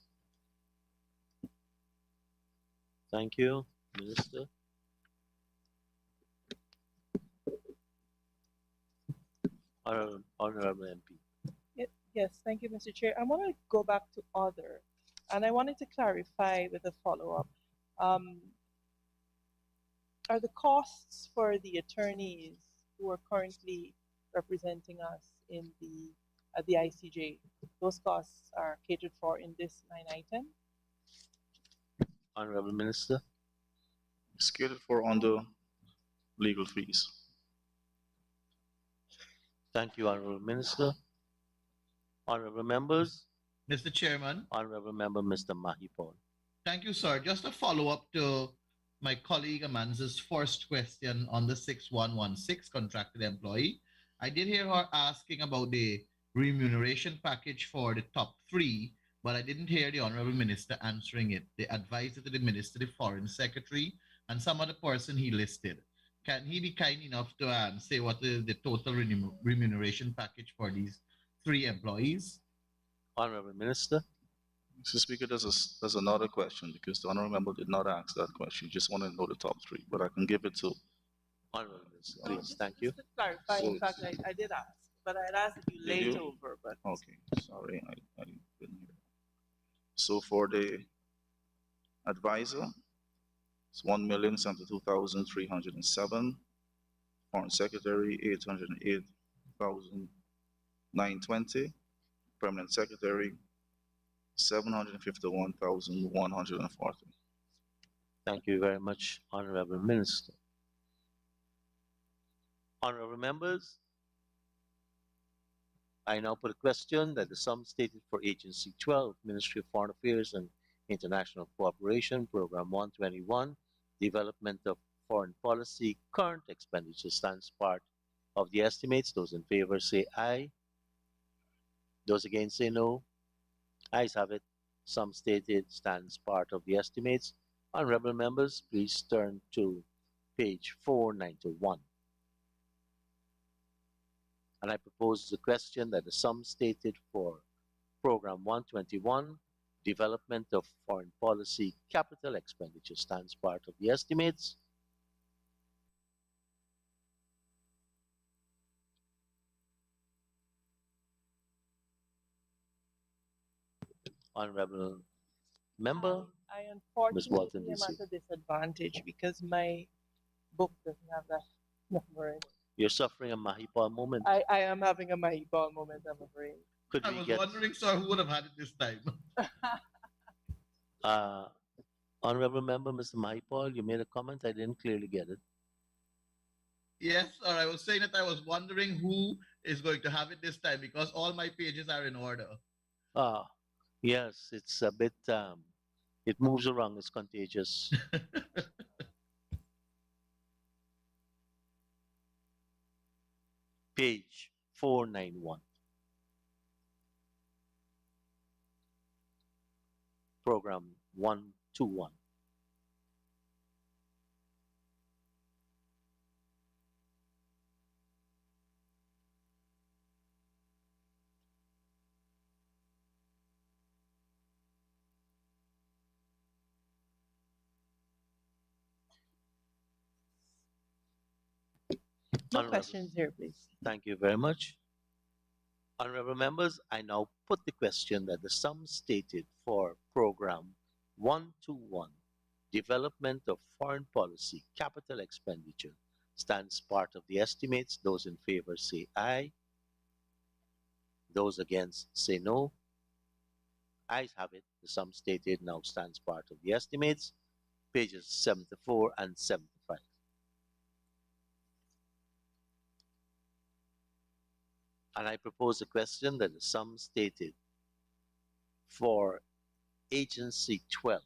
Thank you, Minister. Honorable MP. Yes, thank you, Mr. Chair. I want to go back to other, and I wanted to clarify with a follow-up. Are the costs for the attorneys who are currently representing us in the ICJ, those costs are catered for in this line item? Honorable Minister. It's catered for under legal fees. Thank you, Honorable Minister. Honorable Members. Mr. Chairman. Honorable Member, Mr. Mahipol. Thank you, sir. Just a follow-up to my colleague Amanza's first question on the 6116 contracted employee. I did hear her asking about the remuneration package for the top three, but I didn't hear the Honorable Minister answering it. They advised it to the Minister, the Foreign Secretary, and some other person he listed. Can he be kind enough to say what is the total remuneration package for these three employees? Honorable Minister. Mr. Speaker, there's another question because the Honorable Member did not ask that question. Just want to know the top three, but I can give it to Honorable Minister. Please, thank you. Just to clarify, in fact, I did ask, but I had asked if you laid over, but. Okay, sorry, I didn't hear. So for the advisor, it's 1,072,307. Foreign Secretary, 808,920. Permanent Secretary, 751,140. Thank you very much, Honorable Minister. Honorable Members, I now put a question that the sum stated for Agency 12, Ministry of Foreign Affairs and International Cooperation, Program 121, Development of Foreign Policy, current expenditure stands part of the estimates. Those in favor say aye. Those against say no. Ayes have it. Sum stated stands part of the estimates. Honorable members, please turn to page 491. And I propose the question that the sum stated for Program 121, Development of Foreign Policy Capital Expenditure stands part of the estimates. Honorable Member, I Ms. Walton unfortunately am DC. at a disadvantage because my book doesn't have that number in it. You're suffering a Mahipal moment. I am having a Mahipal moment, I'm afraid. Could I we was get wondering, sir, who would have had it this time? Honorable Member, Mr. Mahipal, you made a comment. I didn't clearly get it. Yes, sir. I was saying that I was wondering who is going to have it this time because all my pages are in order. Ah, yes, it's a bit, it moves around, it's contagious. Page 491. Program 121. No Honorable- questions here, please. Thank you very much. Honorable members, I now put the question that the sum stated for program 121, Development of Foreign Policy Capital Expenditure, stands part of the estimates. Those in favor say aye. Those against say no. Ayes have it. The sum stated now stands part of the estimates. Pages 74 and 75. And I propose a question that the sum stated for Agency 12,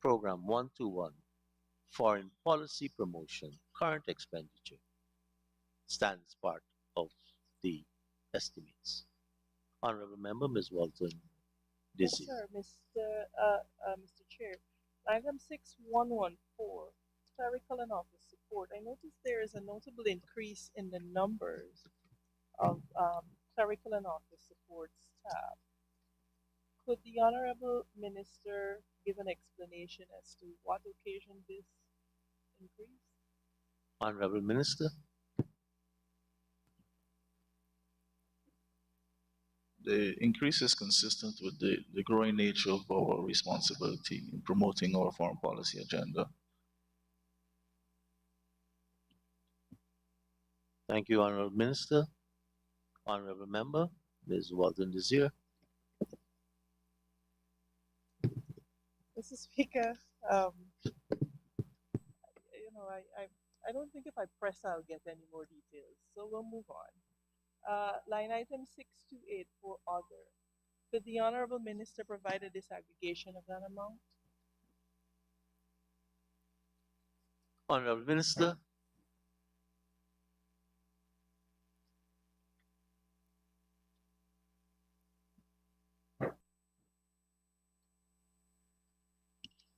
Program 121, Foreign Policy Promotion, Current Expenditure, stands part of the estimates. Honorable Member, Ms. Walton Yes, Dizzy. sir, Mr. Chair. Item 6114, clerical and office support. I noticed there is a notable increase in the numbers of clerical and office support staff. Could the Honorable Minister give an explanation as to what occasioned this increase? Honorable Minister. The increase is consistent with the growing nature of our responsibility in promoting our foreign policy agenda. Thank you, Honorable Minister. Honorable Member, Ms. Walton Desir. Mr. Speaker, I don't think if I press, I'll get any more details. So we'll move on. Line item 628 for other. Could the Honorable Minister provide a disaggregation of that amount? Honorable Minister.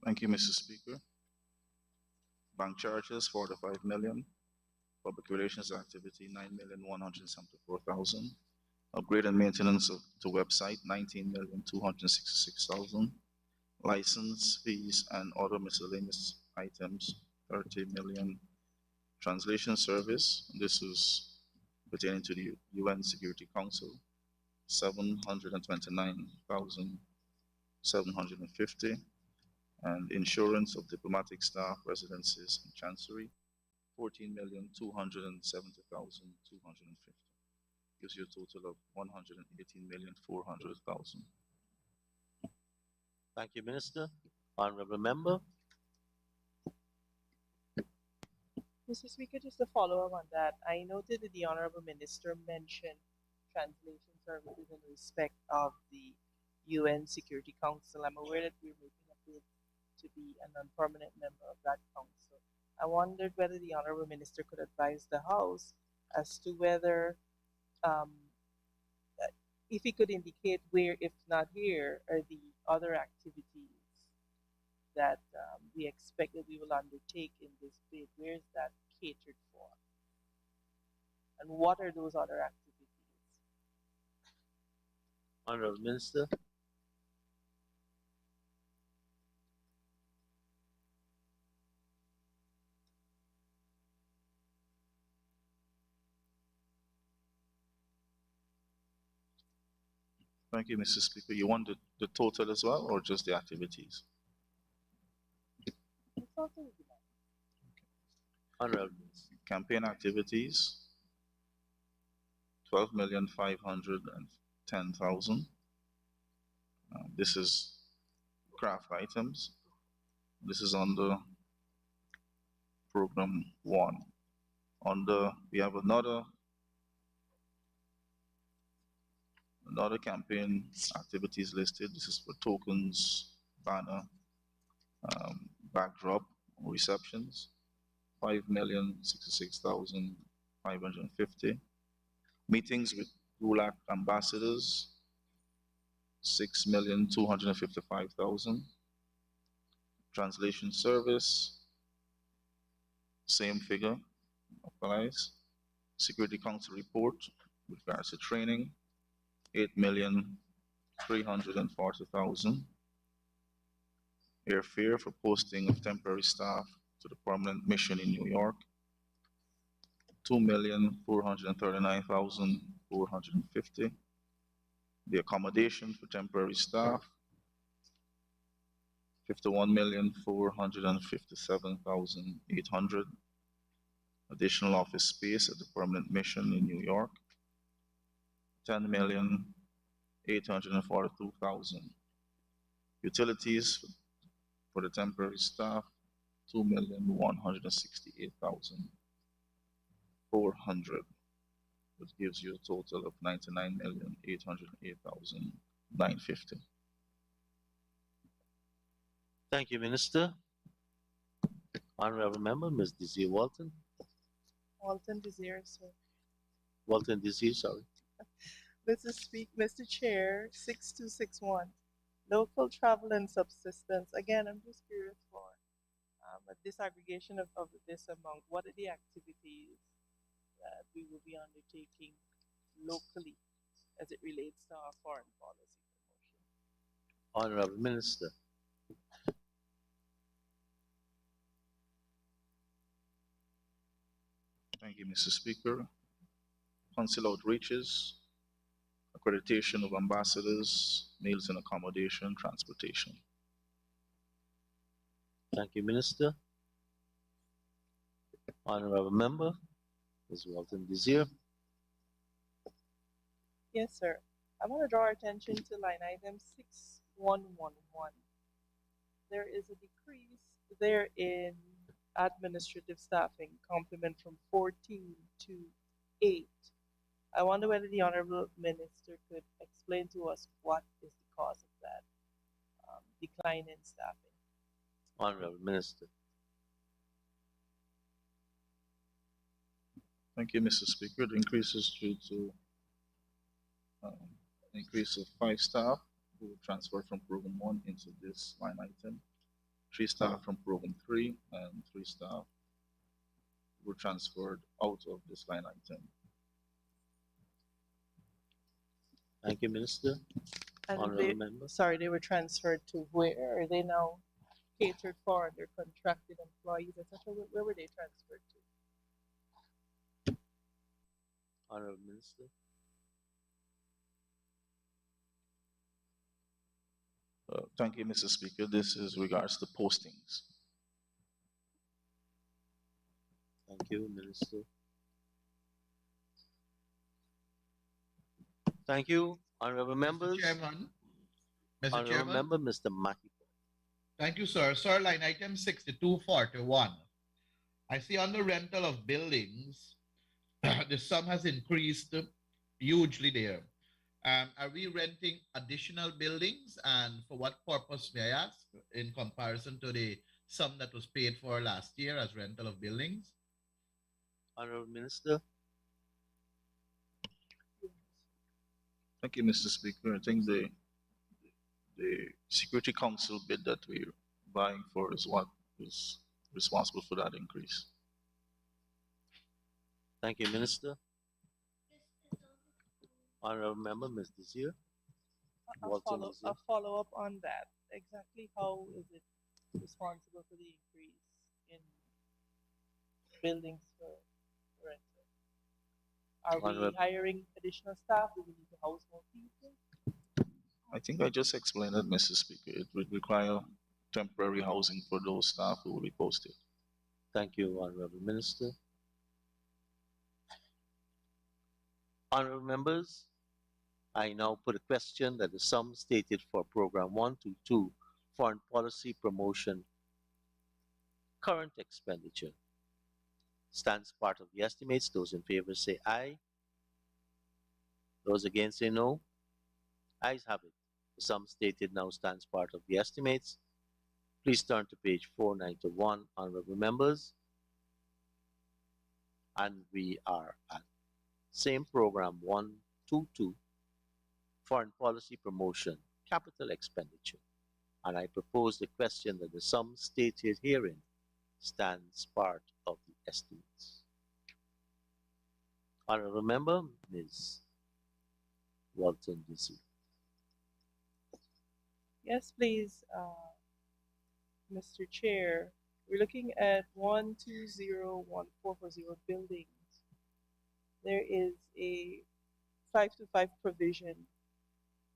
Thank you, Mr. Speaker. Bank charges, 45 million. Public relations activity, 9,174,000. Upgrade and maintenance to website, 19,266,000. License fees and other miscellaneous items, 30 million. Translation service, this is pertaining to the UN Security Council, 729,750. And insurance of diplomatic staff, residences, and chancery, 14,270,250. Gives you a total of 118,400,000. Thank you, Minister. Honorable Member. Mr. Speaker, just to follow up on that, I noted that the Honorable Minister mentioned translation services in respect of the UN Security Council. I'm aware that we're making a bid to be a non-permanent member of that council. I wondered whether the Honorable Minister could advise the House as to whether, if he could indicate where, if not here, are the other activities that we expect that we will undertake in this bid. Where is that catered for? And what are those other activities? Honorable Minister. Thank you, Mr. Speaker. You want the total as well, or just the activities? Honorable Minister. Campaign activities, 12,510,000. This is craft items. This is under program 1. We have another campaign activities listed. This is for tokens, banner, backdrop, receptions, 5,066,550. Meetings with RULAC ambassadors, 6,255,000. Translation service, same figure applies. Security Council report with regards to training, 8,340,000. Airfare for posting of temporary staff to the permanent mission in New York, 2,439,450. The accommodation for temporary staff, 51,457,800. Additional office space at the permanent mission in New York, 10,842,000. Utilities for the temporary staff, 2,168,400. Which gives you a total of 99,808,950. Thank you, Minister. Honorable Member, Ms. Desir Walton. Walton Desir, sir. Walton Desir, sorry. Mr. Chair, 6261. Local travel and subsistence. Again, I'm just curious for a disaggregation of this amount. What are the activities that we will be undertaking locally as it relates to our foreign policy promotion? Honorable Minister. Thank you, Mr. Speaker. Council outreaches, accreditation of ambassadors, meals and accommodation, transportation. Thank you, Minister. Honorable Member, Ms. Walton Desir. Yes, sir. I want to draw our attention to line item 6111. There is a decrease there in administrative staffing, complement from 14 to 8. I wonder whether the Honorable Minister could explain to us what is the cause of that decline in staffing. Honorable Minister. Thank you, Mr. Speaker. The increase is due to increase of 5 staff who were transferred from program 1 into this line item. 3 staff from program 3 and 3 staff were transferred out of this line item. Thank you, Minister. Honorable Member. Sorry, they were transferred to where? Are they now catered for under contracted employees, etc.? Where were they transferred to? Honorable Minister. Thank you, Mr. Speaker. This is regards to postings. Thank you, Minister. Thank you, honorable members. Mr. Chairman. Mr. Honorable Chairman. Member, Mr. Mackey. Thank you, sir. Sir, line item 6241. I see on the rental of buildings, the sum has increased hugely there. Are we renting additional buildings, and for what purpose, may I ask, in comparison to the sum that was paid for last year as rental of buildings? Honorable Minister. Thank you, Mr. Speaker. I think the Security Council bid that we're buying for is what is responsible for that increase. Thank you, Minister. Honorable Member, Ms. Desir. A follow-up on that. Exactly how is it responsible for the increase in buildings for rental? Are we hiring additional staff? Do we need to house more people? I think I just explained it, Mr. Speaker. It would require temporary housing for those staff who will be posted. Thank you, Honorable Minister. Honorable members, I now put a question that the sum stated for Program 122, Foreign Policy Promotion, current expenditure, stands part of the estimates. Those in favor say aye. Those against say no. Ayes have it. The sum stated now stands part of the estimates. Please turn to page 491, honorable members. And we are at same program 122, Foreign Policy Promotion, Capital Expenditure. And I propose the question that the sum stated herein stands part of the estimates. Honorable member, Ms. Walton DC. Yes, please, Mr. Chair. We're looking at 1201440 buildings. There is a 525 provision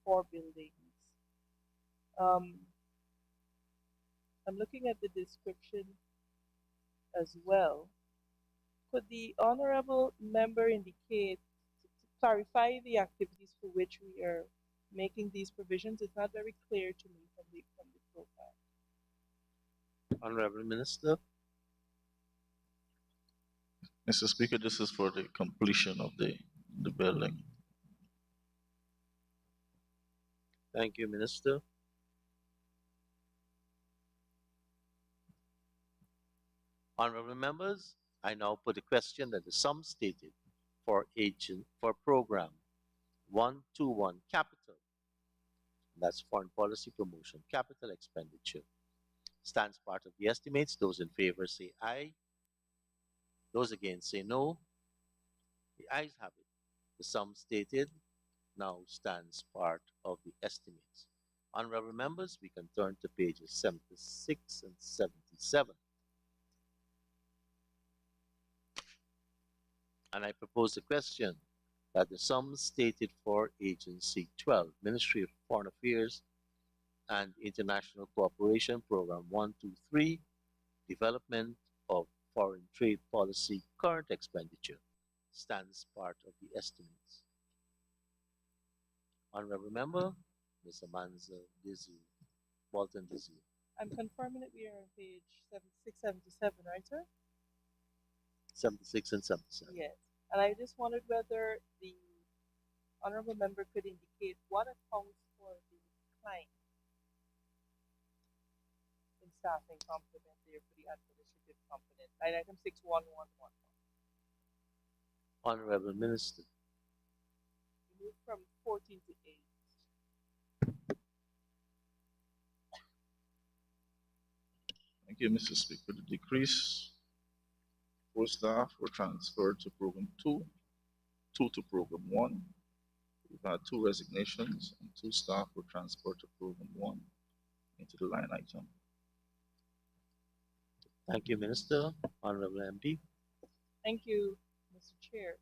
for buildings. I'm looking at the description as well. Could the honorable member indicate, clarify the activities for which we are making these provisions? It's not very clear to me from the profile. Honorable Minister. Mr. Speaker, this is for the completion of the building. Thank you, Minister. Honorable members, I now put a question that the sum stated for program 121 capital, that's foreign policy promotion, capital expenditure, stands part of the estimates. Those in favor say aye. Those against say no. The ayes have it. The sum stated now stands part of the estimates. Honorable members, we can turn to pages 76 and 77. And I propose the question that the sum stated for Agency 12, Ministry of Foreign Affairs and International Cooperation, Program 123, Development of Foreign Trade Policy, current expenditure, stands part of the estimates. Honorable Member, Ms. Amanza Dizu, Walton Dizu. I'm confirming that we are on page 76, 77, right, sir? 76 and 77. Yes. And I just wondered whether the honorable member could indicate what accounts for the decline in staffing complement there for the administrative component. Line item 61111. Honorable Minister. We moved from 14 to 8. Thank you, Mr. Speaker. The decrease for staff were transferred to program 2 to program 1. We've had 2 resignations and 2 staff were transferred to program 1 into the line item. Thank you, Minister. Honorable MP. Thank you, Mr. Chair.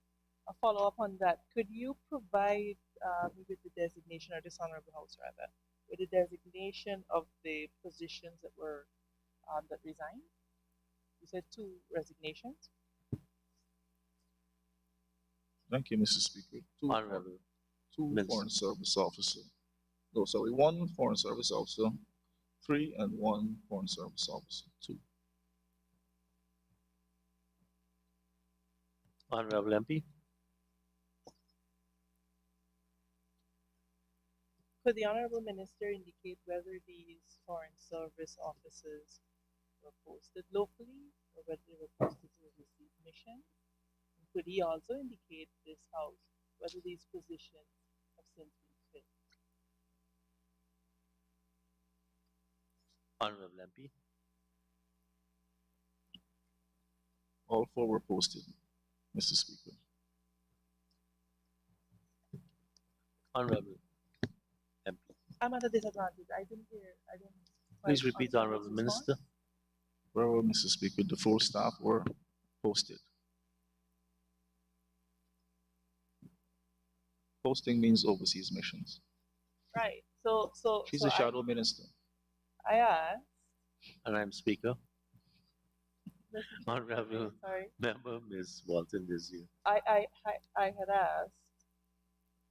A follow up on that. Could you provide me with the designation, or this honorable house rather, with the designation of the positions that were that resigned? You said 2 resignations. Thank you, Mr. Speaker. 2 foreign service officer. No, sorry, 1 foreign service officer, 3 and 1 foreign service officer, 2. Honorable MP. Could the honorable minister indicate whether these foreign service officers were posted locally or whether they were posted to overseas mission? And could he also indicate this house whether these positions have since been filled? Honorable MP. All 4 were posted, Mr. Speaker. I'm Honorable at a disadvantage. I didn't hear. I didn't. Please repeat, Honorable Minister. Well, Mr. Speaker, the 4 staff were posted. Posting means overseas missions. Right. She's So a shadow minister. I asked, And I'm Speaker. Mr. Honorable sorry, Member Ms. Walton Desir. I had asked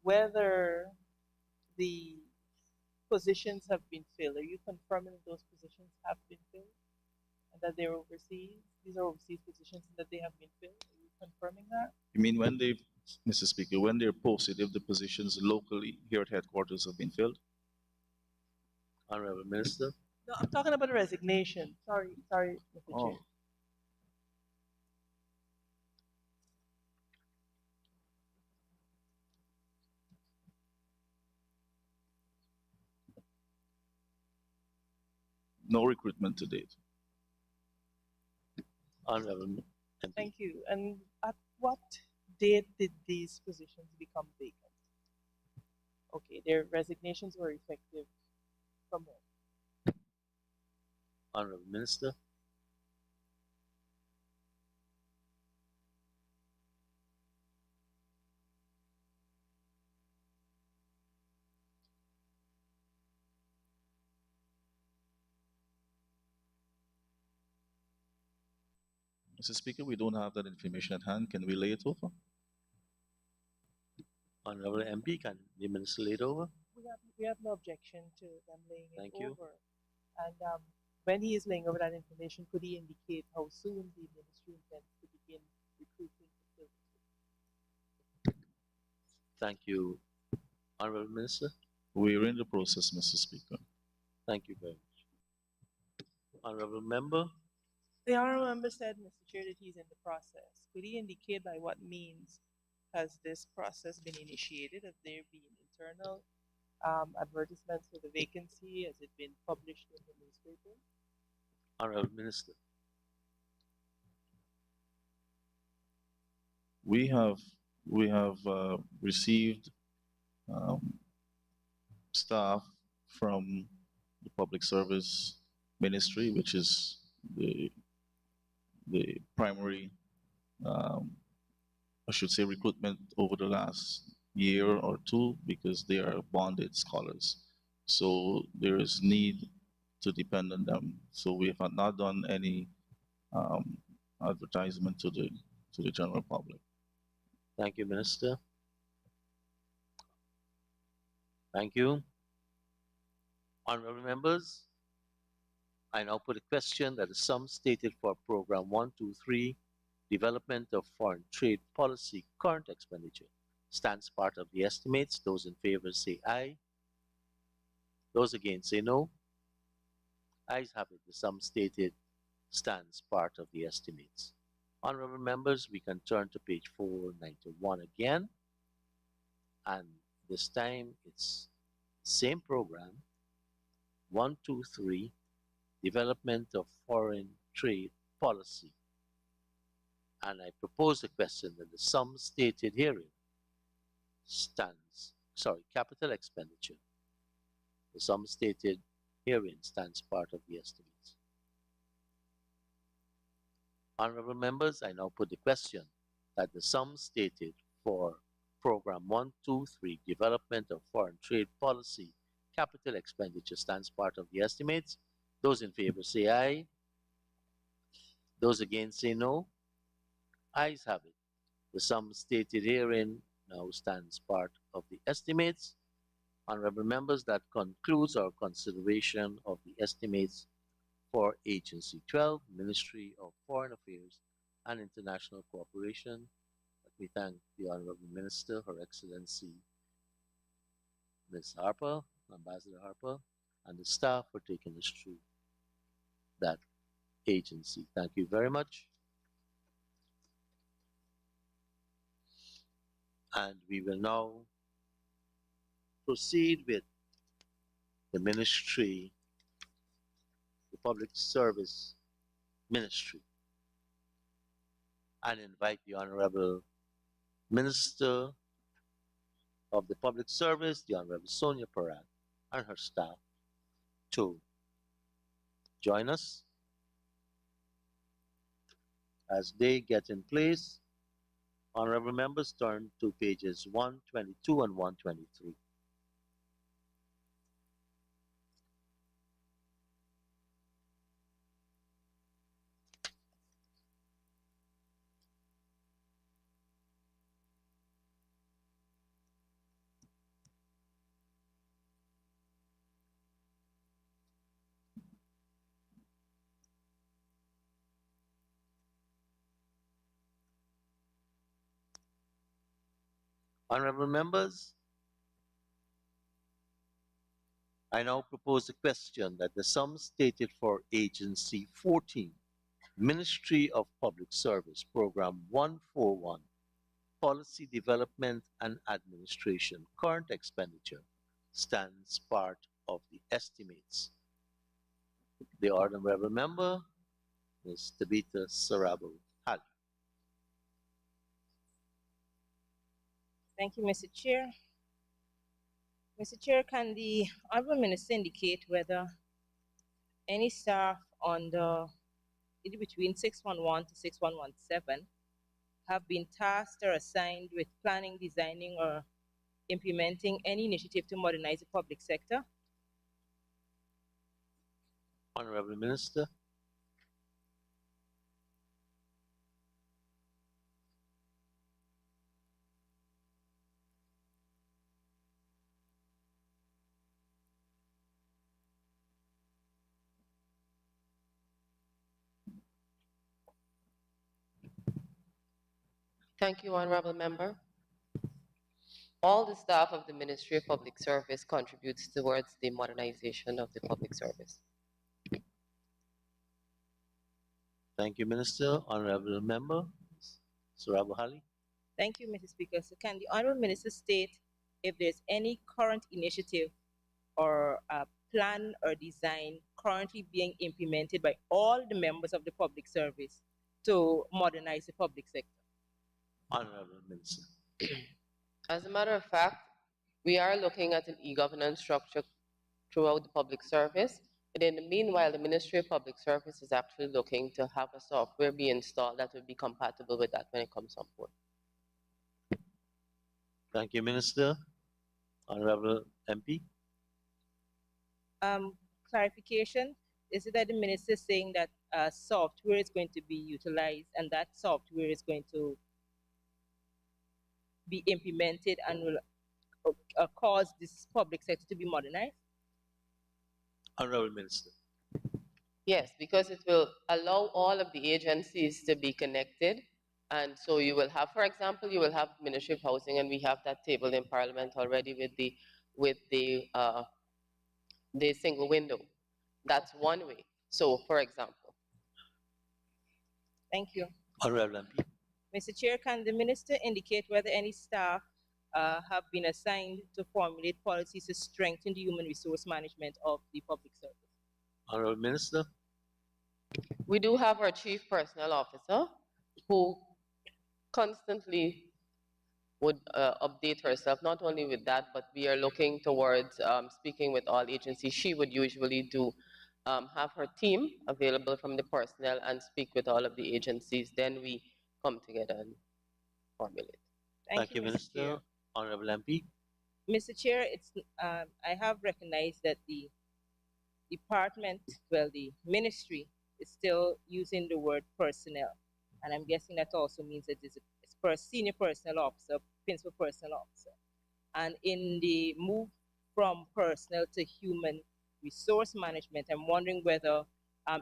whether the positions have been filled. Are you confirming that those positions have been filled and that they're overseas? These are overseas positions and that they have been filled. Are you confirming that? You mean when they, Mr. Speaker, when they're posted, if the positions locally here at headquarters have been filled? Honorable Minister. No, I'm talking about a resignation. Sorry, Mr. Chair. No recruitment to date. Honorable MP. Thank you. And at what date did these positions become vacant? Okay, their resignations were effective from when? Honorable Minister. Mr. Speaker, we don't have that information at hand. Can we lay it over? Honorable MP, can the Minister lay it over? We have no objection to them laying it Thank you. over. And when he is laying over that information, could he indicate how soon the ministry intends to begin recruiting to fill the position? Thank you. Honorable Minister. We're in the process, Mr. Speaker. Thank you very much. Honorable Member. The honorable member said, Mr. Chair, that he's in the process. Could he indicate by what means has this process been initiated? Have there been internal advertisements for the vacancy? Has it been published in the newspaper? Honorable Minister. We have received staff from the Public Service Ministry, which is the primary, I should say, recruitment over the last year or two, because they are bonded scholars. So there is need to depend on them. So we have not done any advertisement to the general public. Thank you, Minister. Thank you. Honorable members, I now put a question that the sum stated for Program 123, Development of Foreign Trade Policy, current expenditure, stands part of the estimates. Those in favor say aye. Those against say no. Ayes have it. The sum stated stands part of the estimates. Honorable members, we can turn to page 491 again. And this time it's same program, 123, Development of Foreign Trade Policy. And I propose a question that the sum stated herein capital expenditure. The sum stated herein stands part of the estimates. Honorable members, I now put the question that the sum stated for Program 123, Development of Foreign Trade Policy, capital expenditure stands part of the estimates. Those in favor say aye. Those against say no. Ayes have it. The sum stated herein now stands part of the estimates. Honorable members, that concludes our consideration of the estimates for Agency 12, Ministry of Foreign Affairs and International Cooperation. Let me thank the Honorable Minister, Her Excellency Ms. Harper, Ambassador Harper, and the staff for taking us through that agency. Thank you very much. And we will now proceed with the Ministry, the Public Service Ministry, and invite the Honorable Minister of the Public Service, the Honorable Sonia Paran, and her staff to join us as they get in place. Honorable members, turn to pages 122 and 123. Honorable members, I now propose a question that the sum stated for Agency 14, Ministry of Public Service, Program 141, Policy Development and Administration, current expenditure, stands part of the estimates. The honorable member, Ms. Tabitha Sarabo Hali. Thank you, Mr. Chair. Mr. Chair, can the Honorable Minister indicate whether any staff on the either between 611 to 6117 have been tasked or assigned with planning, designing, or implementing any initiative to modernize the public sector? Honorable Minister. Thank you, Honorable Member. All the staff of the Ministry of Public Service contributes towards the modernization of the public service. Thank you, Minister. Honorable Member, Sarabo Hali. Thank you, Mr. Speaker. So can the Honorable Minister state if there's any current initiative or plan or design currently being implemented by all the members of the public service to modernize the public sector? Honorable Minister. As a matter of fact, we are looking at an e-governance structure throughout the public service. But in the meanwhile, the Ministry of Public Service is actually looking to have a software be installed that will be compatible with that when it comes on board. Thank you, Minister. Honorable MP. Clarification, is it that the minister is saying that software is going to be utilized and that software is going to be implemented and will cause this public sector to be modernized? Honorable Minister. Yes, because it will allow all of the agencies to be connected. And so you will have, for example, you will have Ministry of Housing, and we have that tabled in Parliament already with the single window. That's one way. So, for example. Thank you. Honorable MP. Mr. Chair, can the minister indicate whether any staff have been assigned to formulate policies to strengthen the human resource management of the public service? Honorable Minister. We do have our Chief Personnel Officer who constantly would update herself, not only with that, but we are looking towards speaking with all agencies. She would usually do have her team available from the personnel and speak with all of the agencies. Then we come together and formulate. Thank you, Minister. Chair. Honorable MP. Mr. Chair, it's I have recognized that the department, well, the ministry is still using the word personnel, and I'm guessing that also means that it's a senior personnel officer, principal personnel officer, and in the move from personnel to human resource management, I'm wondering whether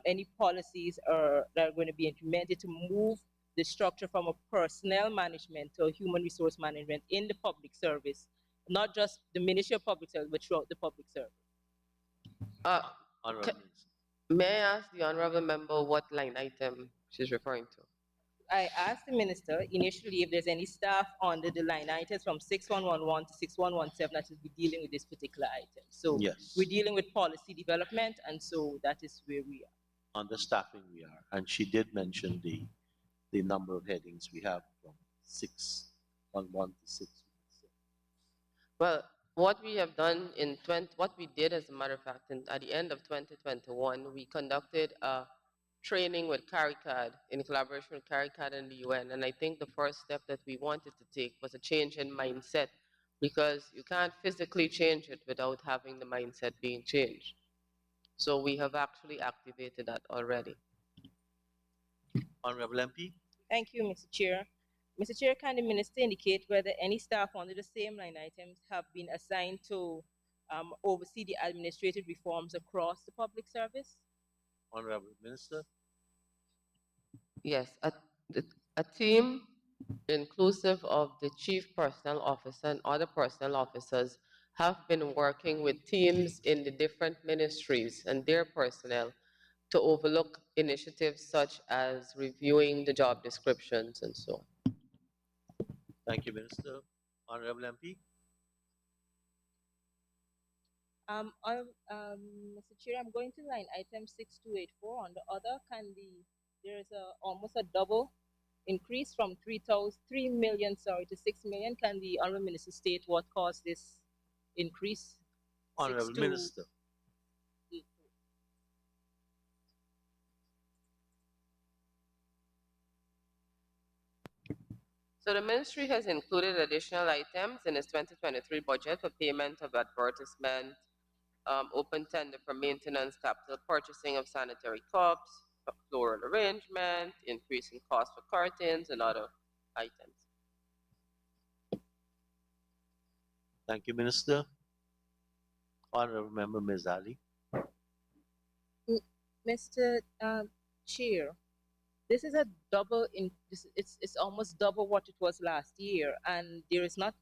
any policies that are going to be implemented to move the structure from a personnel management to a human resource management in the public service, not just the Ministry of Public Service, but throughout the public service. May I ask the honorable member what line item she's referring to? I asked the minister initially if there's any staff under the line items from 6111 to 6117 that will be dealing with this particular item. So yes, we're dealing with policy development, and so that is where we are. On the staffing we are, and she did mention the number of headings we have from 611 to 617. Well, what we have done what we did, as a matter of fact, at the end of 2021, we conducted a training with CARICAD in collaboration with CARICAD and the UN. And I think the first step that we wanted to take was a change in mindset, because you can't physically change it without having the mindset being changed. So we have actually activated that already. Honorable MP. Thank you, Mr. Chair. Mr. Chair, can the minister indicate whether any staff under the same line items have been assigned to oversee the administrative reforms across the public service? Honorable Minister. Yes, a team inclusive of the Chief Personnel Officer and other personnel officers, have been working with teams in the different ministries and their personnel to overlook initiatives such as reviewing the job descriptions and so on. Thank you, Minister. Honorable MP. Mr. Chair, I'm going to line item 6284. On the other, there is almost a double increase from 3 million, to 6 million. Can the Honorable Minister state what caused this increase? Honorable Minister. So the ministry has included additional items in its 2023 budget for payment of advertisement, open tender for maintenance, capital purchasing of sanitary cups, floral arrangement, increase in cost for curtains, and other items. Thank you, Minister. Honorable Member Ms. Ali. Mr. Chair, this is a double it's almost double what it was last year, and there is not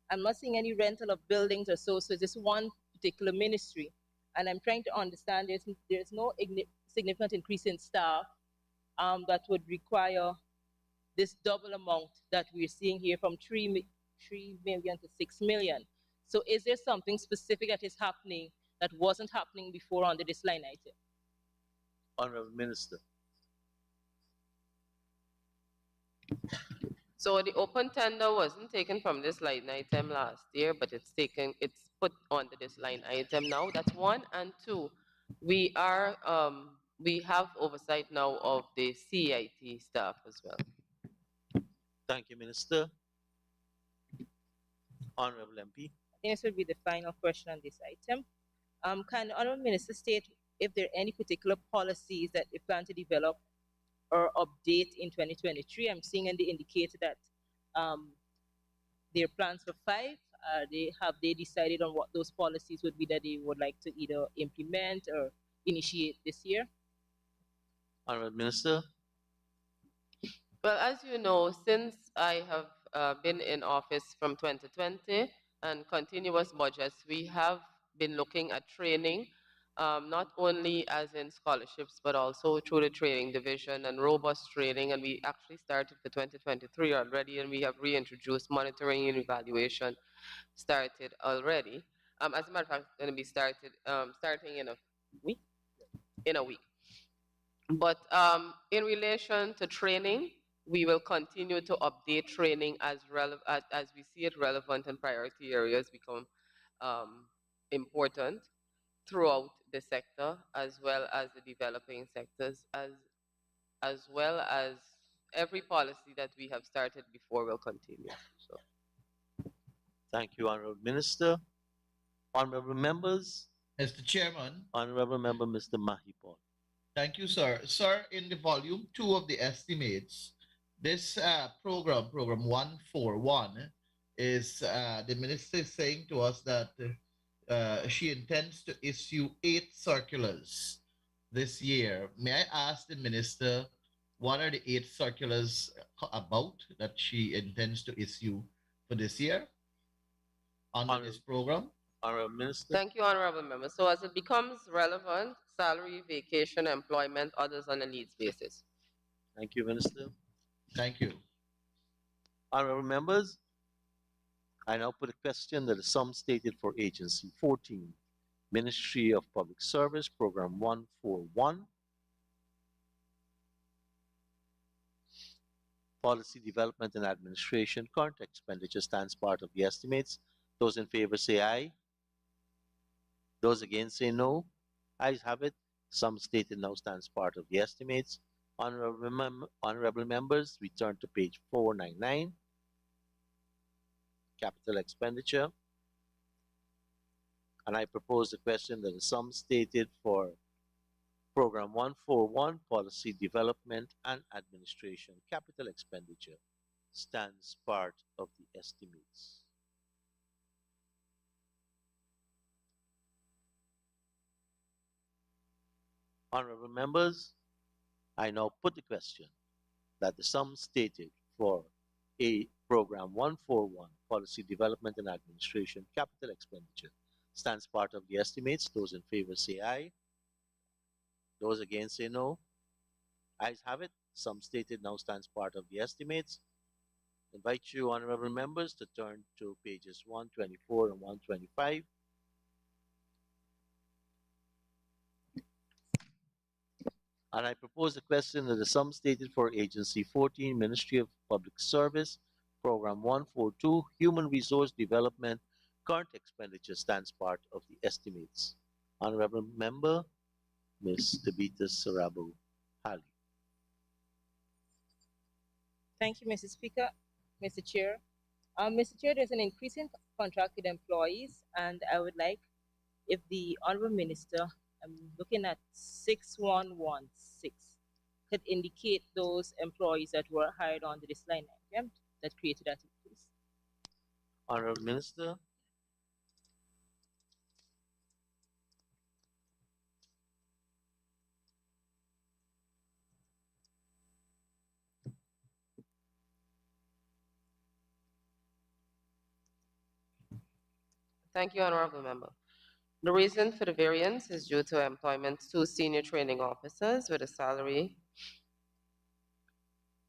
I'm not seeing any rental of buildings or so it's just one particular ministry, and I'm trying to understand there's no significant increase in staff that would require this double amount that we're seeing here from 3 million to 6 million. So is there something specific that is happening that wasn't happening before under this line item? Honorable Minister. So the open tender wasn't taken from this line item last year, but it's put onto this line item now. That's one. And two, we have oversight now of the CIT staff as well. Thank you, Minister. Honorable MP. I think this will be the final question on this item. Can the Honorable Minister state if there are any particular policies that they plan to develop or update in 2023? I'm seeing in the indicator that there are plans for 5. Have they decided on what those policies would be that they would like to either implement or initiate this year? Honorable Minister. Well, as you know, since I have been in office from 2020 and continuous budgets, we have been looking at training, not only as in scholarships, but also through the training division and robust training. And we actually started for 2023 already, and we have reintroduced monitoring and evaluation started already. As a matter of fact, it's going to be starting in a week. But in relation to training, we will continue to update training as we see it relevant and priority areas become important throughout the sector, as well as the developing sectors, as well as every policy that we have started before will continue. So. Thank you, Honorable Minister. Honorable members. Mr. Chairman. Honorable Member Mr. Mahipol. Thank you, sir. Sir, in the volume 2 of the estimates, this program 141, is the minister is saying to us that she intends to issue 8 circulars this year. May I ask the minister, what are the 8 circulars about that she intends to issue for this year under this program? Honorable Minister. Thank you, Honorable Member. So as it becomes relevant, salary, vacation, employment, others on a needs basis. Thank you, Minister. Thank you. Honorable members, I now put a question that the sum stated for Agency 14, Ministry of Public Service, Program 141, Policy Development and Administration, current expenditure stands part of the estimates. Those in favor say aye. Those against say no. Ayes have it. Sum stated now stands part of the estimates. Honorable members, we turn to page 499, Capital Expenditure. And I propose the question that the sum stated for Program 141, Policy Development and Administration, Capital Expenditure, stands part of the estimates. Honorable members, I now put the question that the sum stated for a program 141, Policy Development and Administration, Capital Expenditure, stands part of the estimates. Those in favor say aye. Those against say no. Ayes have it. Sum stated now stands part of the estimates. Invite you, honorable members, to turn to pages 124 and 125. And I propose the question that the sum stated for Agency 14, Ministry of Public Service, Program 142, Human Resource Development, current expenditure stands part of the estimates. Honorable Member, Ms. Tabitha Sarabo Hali. Thank you, Mr. Speaker. Mr. Chair. Mr. Chair, there's an increase in contracted employees, and I would like if the Honorable Minister, I'm looking at 6116, could indicate those employees that were hired under this line item that created that increase. Honorable Minister. Thank you, Honorable Member. The reason for the variance is due to employment of 2 senior training officers with a salary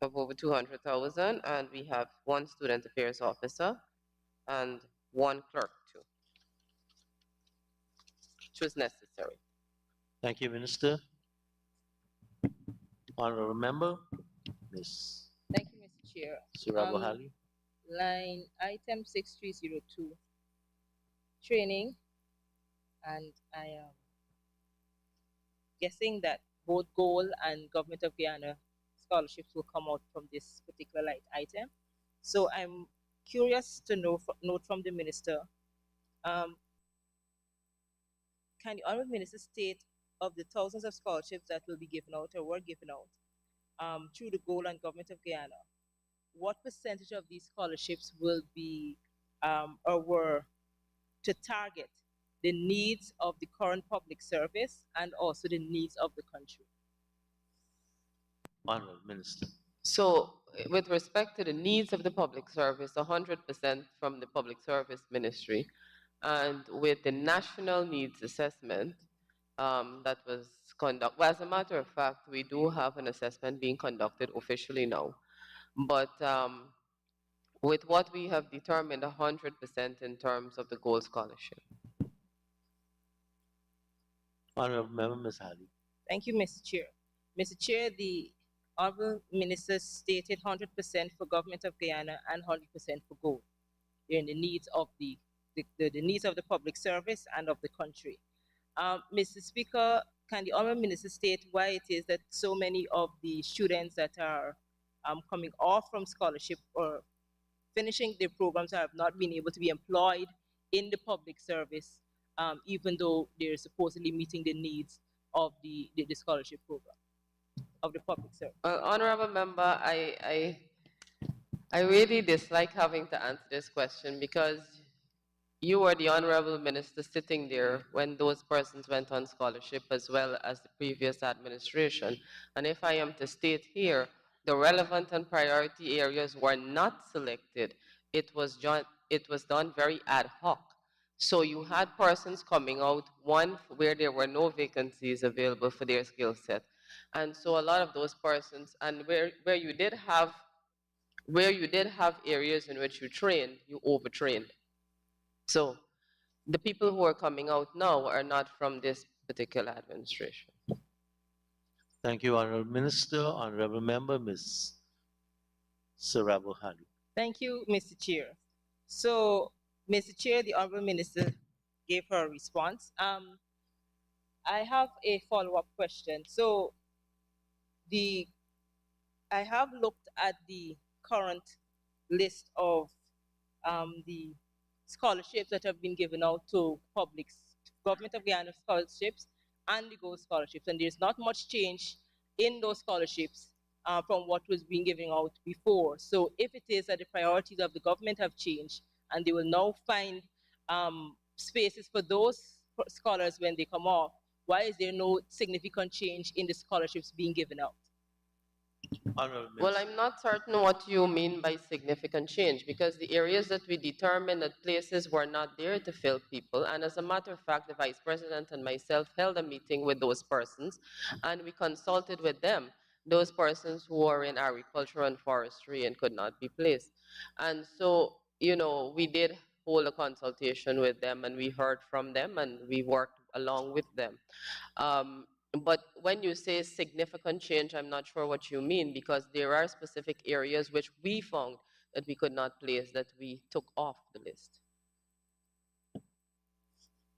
of over 200,000, and we have 1 student affairs officer and 1 clerk too, which was necessary. Thank you, Minister. Honorable Member, Ms. Thank you, Mr. Chair. Sarabo Hali. Line item 6302, training, and I am guessing that both goal and Government of Guyana scholarships will come out from this particular line item. So I'm curious to note from the Minister, can the Honorable Minister state of the thousands of scholarships that will be given out or were given out through the goal and Government of Guyana, what percentage of these scholarships will be or were to target the needs of the current public service and also the needs of the country? Honorable Minister. So, with respect to the needs of the public service, 100% from the Public Service Ministry, and with the National Needs Assessment that was conducted, well, as a matter of fact, we do have an assessment being conducted officially now, but with what we have determined, 100% in terms of the gold scholarship. Honorable Member, Ms. Hali. Thank you, Mr. Chair. Mr. Chair, the Honorable Minister stated 100% for Government of Guyana and 100% for gold. They're in the needs of the needs of the public service and of the country. Mr. Speaker, can the Honorable Minister state why it is that so many of the students that are coming off from scholarship or finishing their programs have not been able to be employed in the public service, even though they're supposedly meeting the needs of the scholarship program of the public service? Honorable Member, I really dislike having to answer this question because you were the Honorable Minister sitting there when those persons went on scholarship as well as the previous administration. And if I am to state here, the relevant and priority areas were not selected. It was done very ad hoc. So you had persons coming out, one where there were no vacancies available for their skill set. And so a lot of those persons, and where you did have areas in which you trained, you overtrained. So the people who are coming out now are not from this particular administration. Thank you, Honorable Minister. Honorable Member, Ms. Sarabo Hali. Thank you, Mr. Chair. So, Mr. Chair, the Honorable Minister gave her response. I have a follow-up question. So, I have looked at the current list of the scholarships that have been given out to Government of Guyana scholarships and the Gold scholarships, and there's not much change in those scholarships from what was being given out before. So if it is that the priorities of the government have changed and they will now find spaces for those scholars when they come off, why is there no significant change in the scholarships being given out? Honorable Well, Minister. I'm not certain what you mean by significant change because the areas that we determined that places were not there to fill people. And as a matter of fact, the Vice President and myself held a meeting with those persons and we consulted with them, those persons who are in agriculture and forestry and could not be placed. And so, we did hold a consultation with them and we heard from them and we worked along with them. Um, but when you say significant change, I'm not sure what you mean because there are specific areas which we found that we could not place that we took off the list.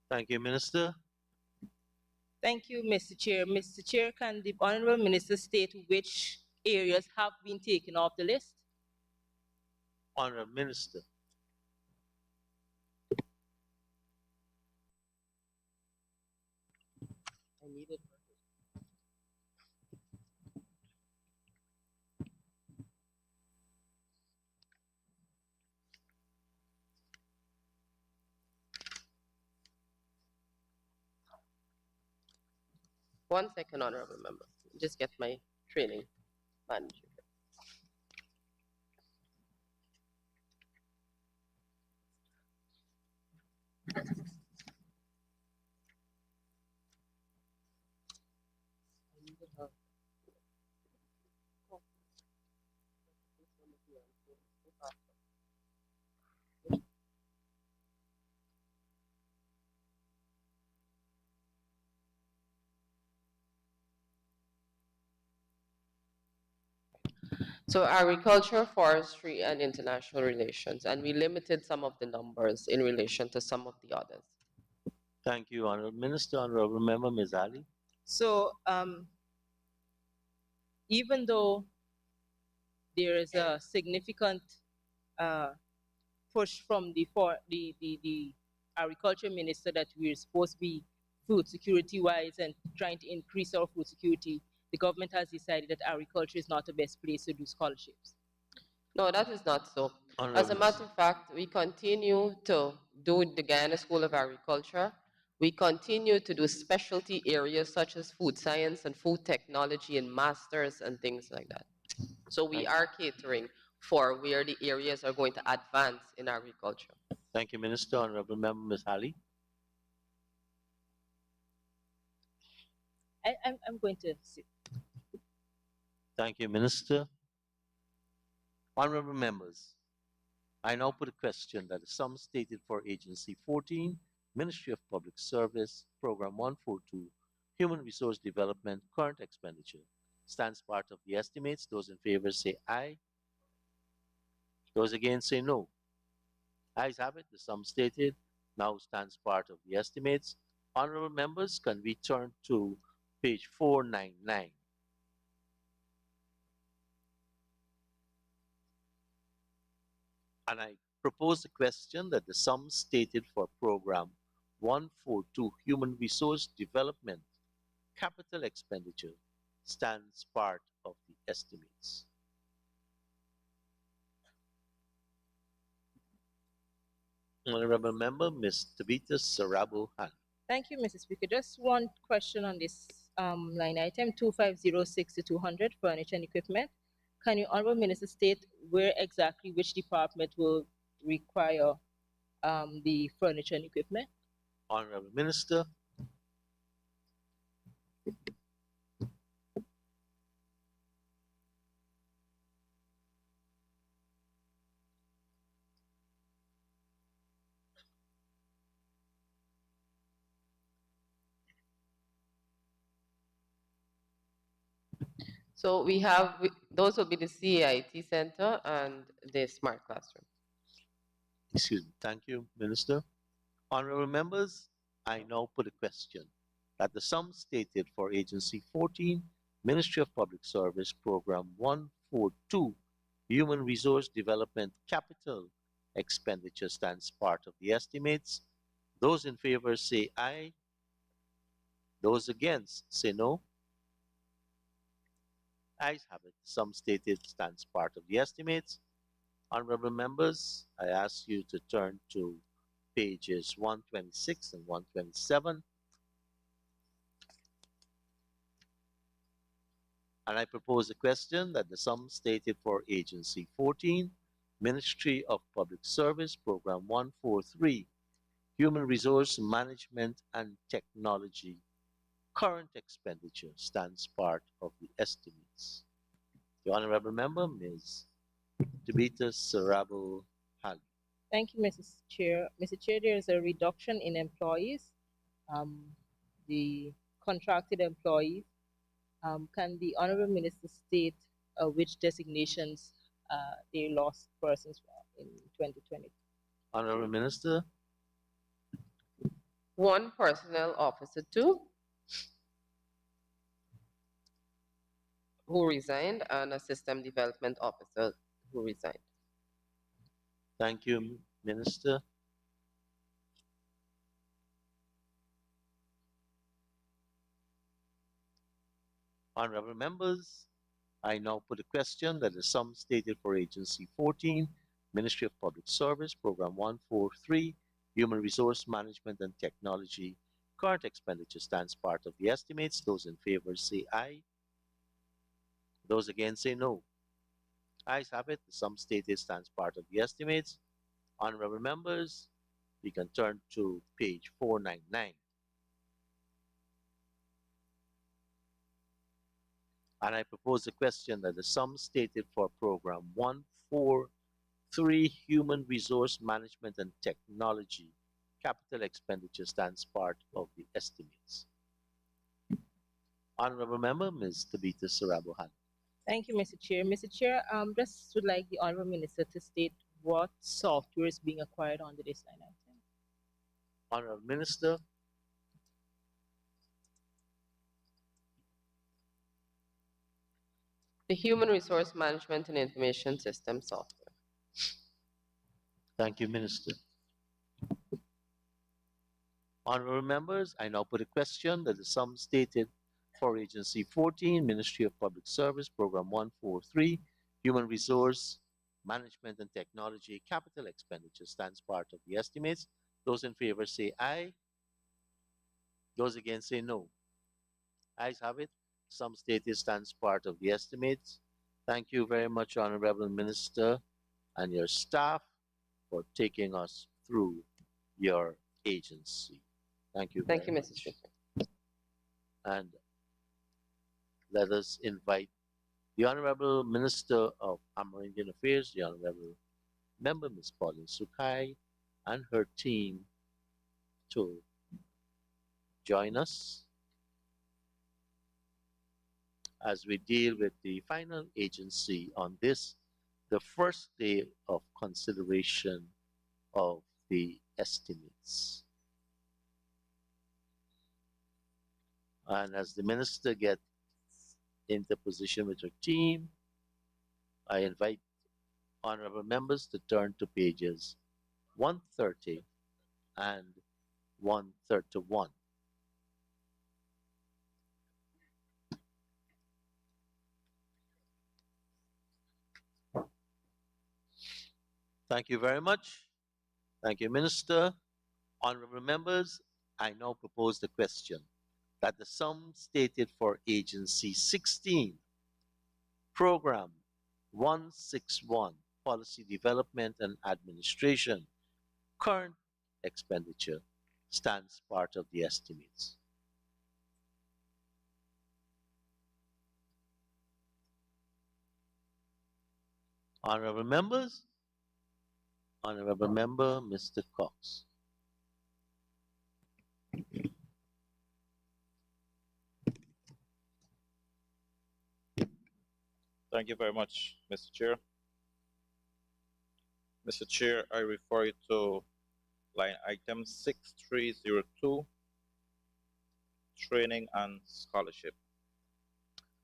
Thank you, Minister. Thank you, Mr. Chair. Mr. Chair, can the Honorable Minister state which areas have been taken off the list? Honorable Minister. I needed. One second, honorable member. Just get my training manager. So agriculture, forestry, and international relations, and we limited some of the numbers in relation to some of the others. Thank you, Honorable Minister. Honorable Member Ms. Ali. So even though there is a significant push from the agriculture minister that we're supposed to be food security wise and trying to increase our food security, the government has decided that agriculture is not the best place to do scholarships. No, that is not so. Honorable As a matter of fact, we continue to do the Guyana School of Agriculture. We continue to do specialty areas such as food science and food technology and masters and things like that. So we are catering for where the areas are going to advance in agriculture. Thank you, Minister. Honorable Member Ms. Ali. I'm going to sit. Thank you, Minister. Honorable members, I now put a question that the sum stated for Agency 14, Ministry of Public Service, Program 142, Human Resource Development, current expenditure, stands part of the estimates. Those in favor say aye. Those against say no. Ayes have it. The sum stated now stands part of the estimates. Honorable members, can we turn to page 499? And I propose a question that the sum stated for program 142 Human Resource Development capital expenditure stands part of the estimates. Honorable Member, Ms. Tabitha Sarabo Han. Thank you, Mr. Speaker. Just one question on this line item 2506 to 200, furniture and equipment. Can you, Honorable Minister, state where exactly which department will require the furniture and equipment? Honorable Minister. So we have, those will be the CAIT Center and the Smart Classroom. Excuse me. Thank you, Minister. Honorable members, I now put a question that the sum stated for Agency 14, Ministry of Public Service, Program 142, Human Resource Development Capital Expenditure stands part of the estimates. Those in favor say aye. Those against say no. Ayes have it. The sum stated stands part of the estimates. Honorable members, I ask you to turn to pages 126 and 127. And I propose a question that the sum stated for Agency 14, Ministry of Public Service, Program 143, Human Resource Management and Technology, current expenditure stands part of the estimates. The Honorable Member, Ms. Tabitha Sarabo Hali. Thank you, Mrs. Chair. Mr. Chair, there is a reduction in employees. The contracted employees. Can the Honorable Minister state which designations they lost persons in 2020? Honorable Minister. 1 personnel officer 2 who resigned and a system development officer who resigned. Thank you, Minister. Honorable members, I now put a question that the sum stated for Agency 14, Ministry of Public Service, Program 143, Human Resource Management and Technology, current expenditure stands part of the estimates. Those in favor say aye. Those against say no. Ayes have it. The sum stated stands part of the estimates. Honorable members, we can turn to page 499. And I propose a question that the sum stated for Program 143, Human Resource Management and Technology, capital expenditure stands part of the estimates. Honorable Member, Ms. Tabitha Sarabo Hali. Thank you, Mr. Chair. Mr. Chair, just would like the Honorable Minister to state what software is being acquired under this line item. Honorable Minister. The Human Resource Management and Information System software. Thank you, Minister. Honorable members, I now put a question that the sum stated for Agency 14, Ministry of Public Service, Program 143, Human Resource Management and Technology, capital expenditure stands part of the estimates. Those in favor say aye. Those against say no. Ayes have it. Sum stated stands part of the estimates. Thank you very much, Honorable Minister and your staff, for taking us through your agency. Thank you. Thank you, Mr. Speaker. And let us invite the Honorable Minister of Amerindian Affairs, the Honorable Member, Ms. Pauline Sukai, and her team to join us as we deal with the final agency on this, the first day of consideration of the estimates. And as the Minister gets into position with her team, I invite honorable members to turn to pages 130 and 131. Thank you very much. Thank you, Minister. Honorable members, I now propose the question that the sum stated for Agency 16, Program 161, Policy Development and Administration, current expenditure stands part of the estimates. Honorable members, Honorable Member, Mr. Cox. Thank you very much, Mr. Chair. Mr. Chair, I refer you to line item 6302, training and scholarship.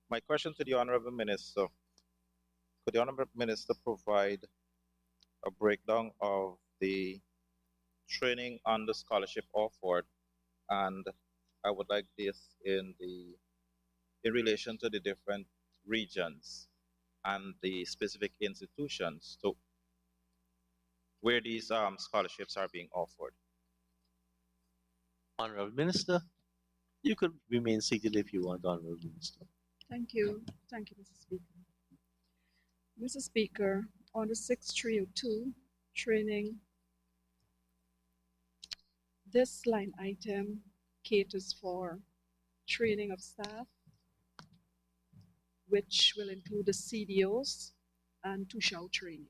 My question to the Honorable Minister, could the Honorable Minister provide a breakdown of the training and the scholarship offered? And I would like this in relation to the different regions and the specific institutions to where these scholarships are being offered. Honorable Minister, you could remain seated if you want, Honorable Minister. Thank you. Thank you, Mr. Speaker. Mr. Speaker, on the 6302 training, this line item caters for training of staff, which will include the CDOs and Tushao training.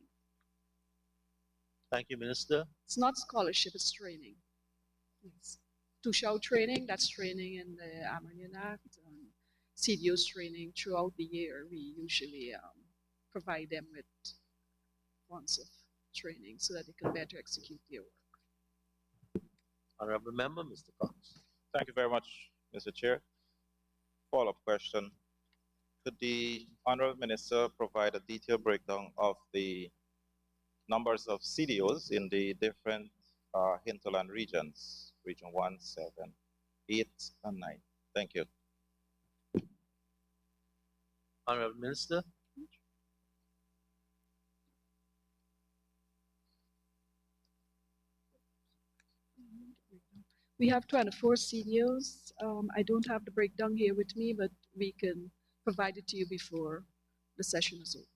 Thank you, Minister. It's not scholarship, it's training. Yes. Tushao training, that's training in the Amanian Act, and CDOs training throughout the year. We usually provide them with months of training so that they can better execute their work. Honorable Member, Mr. Cox. Thank you very much, Mr. Chair. Follow-up question. Could the Honorable Minister provide a detailed breakdown of the numbers of CDOs in the different hinterland regions, Region 1, 7, 8, and 9? Thank you. Honorable Minister. We have 24 CDOs. I don't have the breakdown here with me, but we can provide it to you before the session is over.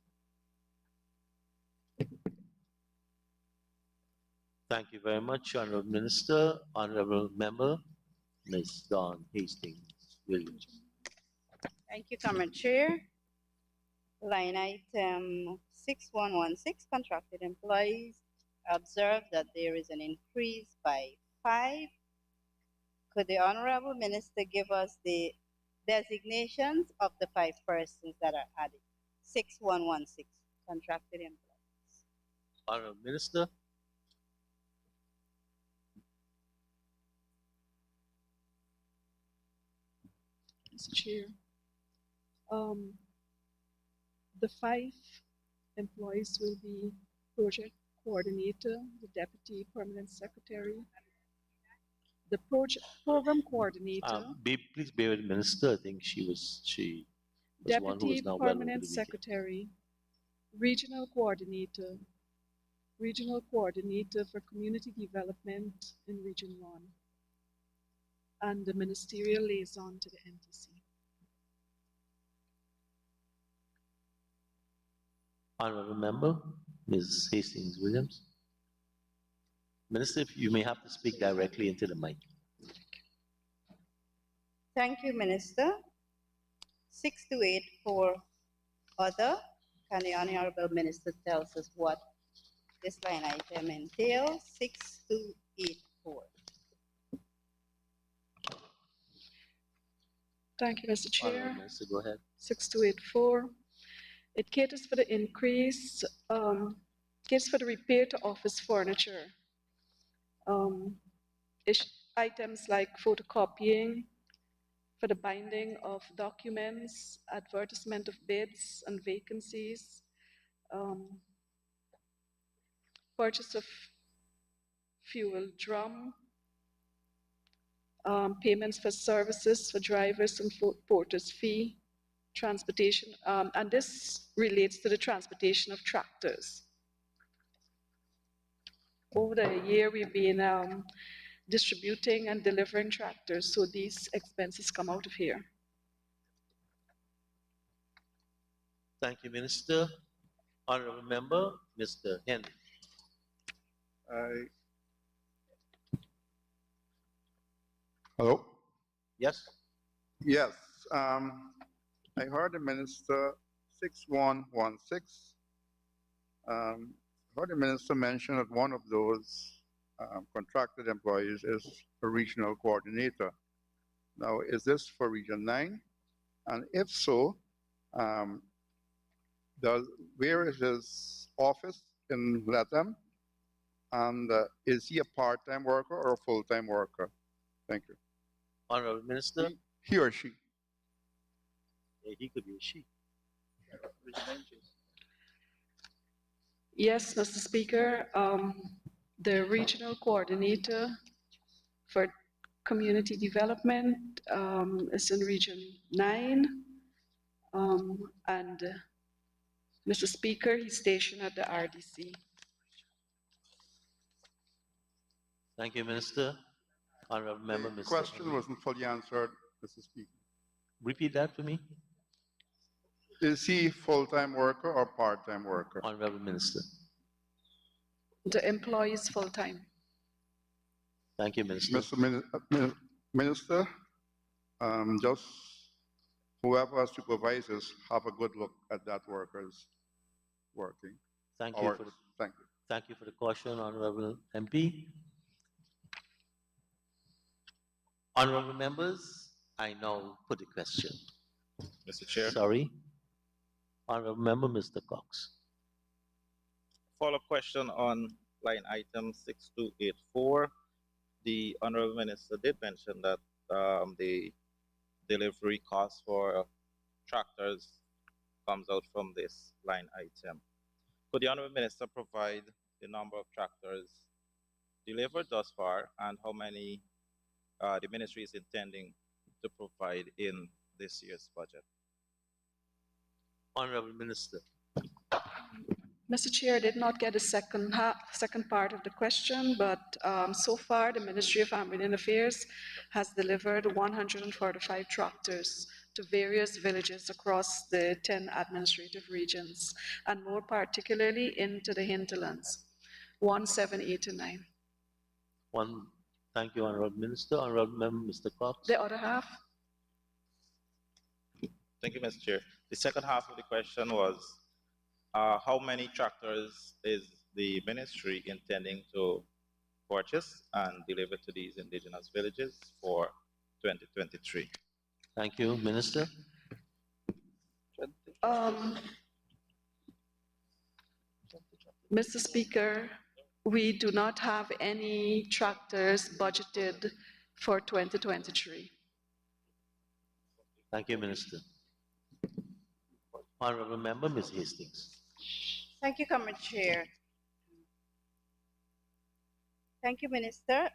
Thank you very much, Honorable Minister. Honorable Member, Ms. Dawn Hastings-Williams. Thank you, Comrade Chair. Line item 6116, contracted employees. Observe that there is an increase by 5. Could the Honorable Minister give us the designations of the 5 persons that are added? 6116, contracted employees. Honorable Minister. Mr. Chair, the 5 employees will be project coordinator, the deputy permanent secretary, the program coordinator, Please bear with the Minister. I think she was one who deputy is now well over permanent the weekend. secretary, regional coordinator for community development in Region 1, and the ministerial liaison to the NTC. Honorable Member, Ms. Hastings-Williams. Minister, if you may have to speak directly into the mic. Thank you, Minister. 6284 other. Can the Honorable Minister tell us what this line item entails? 6284. Thank you, Mr. Chair. Honorable Minister, go ahead. 6284. It caters for the increase, caters for the repair to office furniture. Items like photocopying, for the binding of documents, advertisement of bids and vacancies, purchase of fuel drum, payments for services for drivers and porters fee, transportation, and this relates to the transportation of tractors. Over the year, we've been distributing and delivering tractors, so these expenses come out of here. Thank you, Minister. Honorable Member, Mr. Henry. Hello? Yes? Yes. I heard the Minister 6116. I heard the Minister mention that one of those contracted employees is a regional coordinator. Now, is this for Region 9? And if so, where is his office in Latham? And is he a part-time worker or a full-time worker? Thank you. Honorable Minister. He or she? Yeah, he could be a she. Yes, Mr. Speaker. The regional coordinator for community development is in Region 9. And Mr. Speaker, he's stationed at the RDC. Thank you, Minister. Honorable Member, Mr. The question wasn't fully answered, Mr. Speaker. Repeat that for me. Is he full-time worker or part-time worker? Honorable Minister. The employee is full-time. Thank you, Minister. Minister, just whoever supervises have a good look at that worker's working Thank you hours. for the, Thank you. thank you for the caution, Honorable MP. Honorable members, I now put the question. Mr. Chair. Sorry. Honorable Member, Mr. Cox. Follow-up question on line item 6284. The Honorable Minister did mention that the delivery cost for tractors comes out from this line item. Could the Honorable Minister provide the number of tractors delivered thus far and how many the ministry is intending to provide in this year's budget? Honorable Minister. Mr. Chair, I did not get the second part of the question, but so far the Ministry of Indian Affairs has delivered 145 tractors to various villages across the 10 administrative regions, and more particularly into the hinterlands, 1, 7, 8, and 9. Thank you, Honorable Minister. Honorable Member, Mr. Cox. The other half? Thank you, Mr. Chair. The second half of the question was, how many tractors is the ministry intending to purchase and deliver to these indigenous villages for 2023? Thank you, Minister. Mr. Speaker, we do not have any tractors budgeted for 2023. Thank you, Minister. Honorable Member, Ms. Hastings. Thank you, Comrade Chair. Thank you, Minister.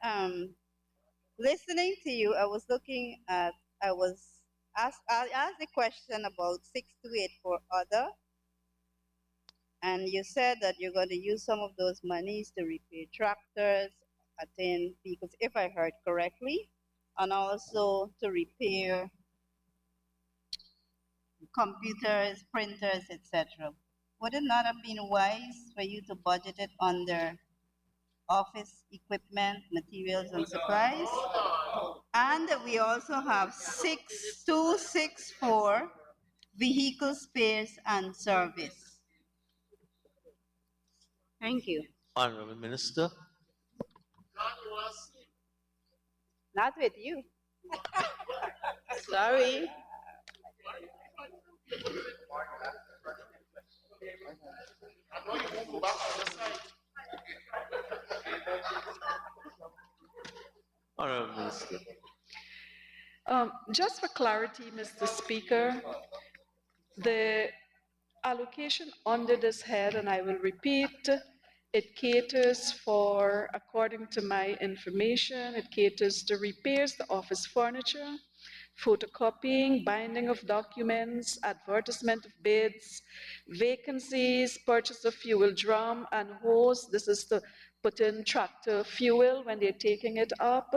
Listening to you, I asked a question about 6284 other, and you said that you're going to use some of those monies to repair tractors, attain vehicles, if I heard correctly, and also to repair computers, printers, etc. Would it not have been wise for you to budget it under office equipment, materials, and supplies? And we also have 6264 vehicle spares and service. Thank you. Honorable Minister. Not with you. Sorry. Honorable Minister. Just for clarity, Mr. Speaker, the allocation under this head, and I will repeat, it caters for, according to my information, it caters to repairs the office furniture, photocopying, binding of documents, advertisement of bids, vacancies, purchase of fuel drum and hose. This is to put in tractor fuel when they're taking it up.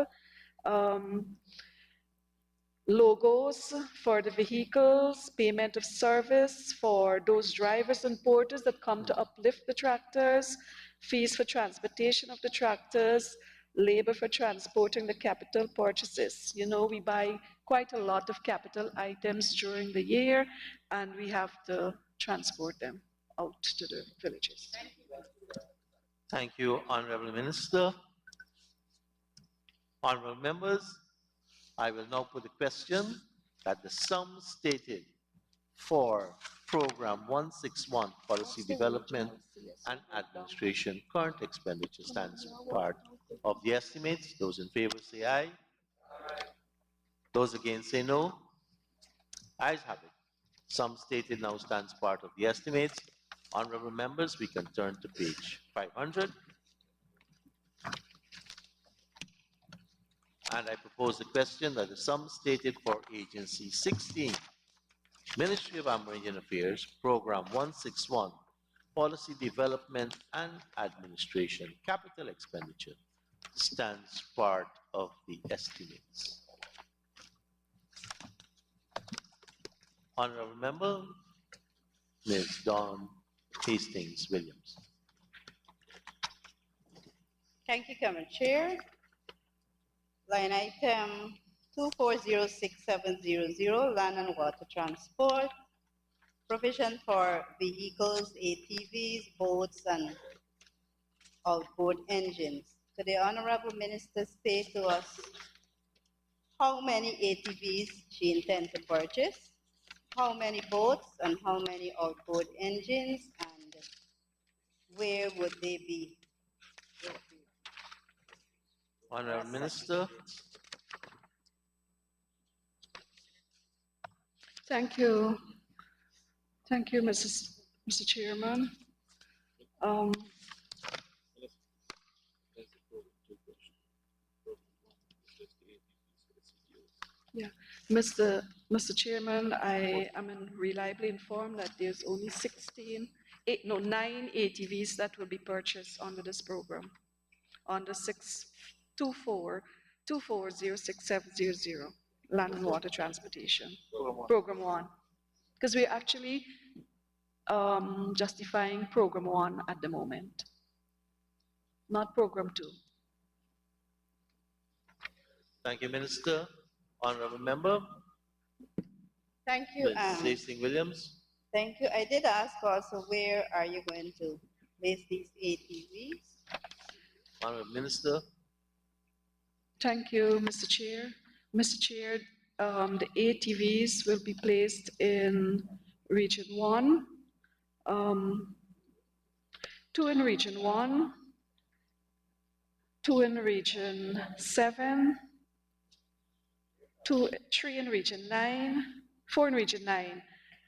Logos for the vehicles, payment of service for those drivers and porters that come to uplift the tractors, fees for transportation of the tractors, labor for transporting the capital purchases. You know, we buy quite a lot of capital items during the year, and we have to transport them out to the villages. Thank you, Honorable Minister. Honorable members, I will now put the question that the sum stated for Program 161, Policy Development and Administration, current expenditure stands part of the estimates. Those in favor say aye. Those against say no. Ayes have it. Sum stated now stands part of the estimates. Honorable members, we can turn to page 500. And I propose the question that the sum stated for Agency 16, Ministry of Indian Affairs, Program 161, Policy Development and Administration, Capital Expenditure, stands part of the estimates. Honorable Member, Ms. Dawn Hastings Williams. Thank you, Common Chair. Line item 240670, land and water transport, provision for vehicles, ATVs, boats, and outboard engines. Could the Honorable Minister say to us how many ATVs she intends to purchase, how many boats, and how many outboard engines, and where would they be? Honorable Minister. Thank you. Thank you, Mr. Chairman. Yeah, Mr. Chairman, I am reliably informed that there's only 9 ATVs that will be purchased under this program, under 624-240670, land and water transportation, program 1. Because we're actually justifying program 1 at the moment, not program 2. Thank you, Minister. Honorable Member. Thank you. Ms. Hastings Williams. Thank you. I did ask also, where are you going to place these ATVs? Honorable Minister. Thank you, Mr. Chair. Mr. Chair, the ATVs will be placed in Region 1, 2 in Region 1, 2 in Region 7, 3 in Region 9, 4 in Region 9,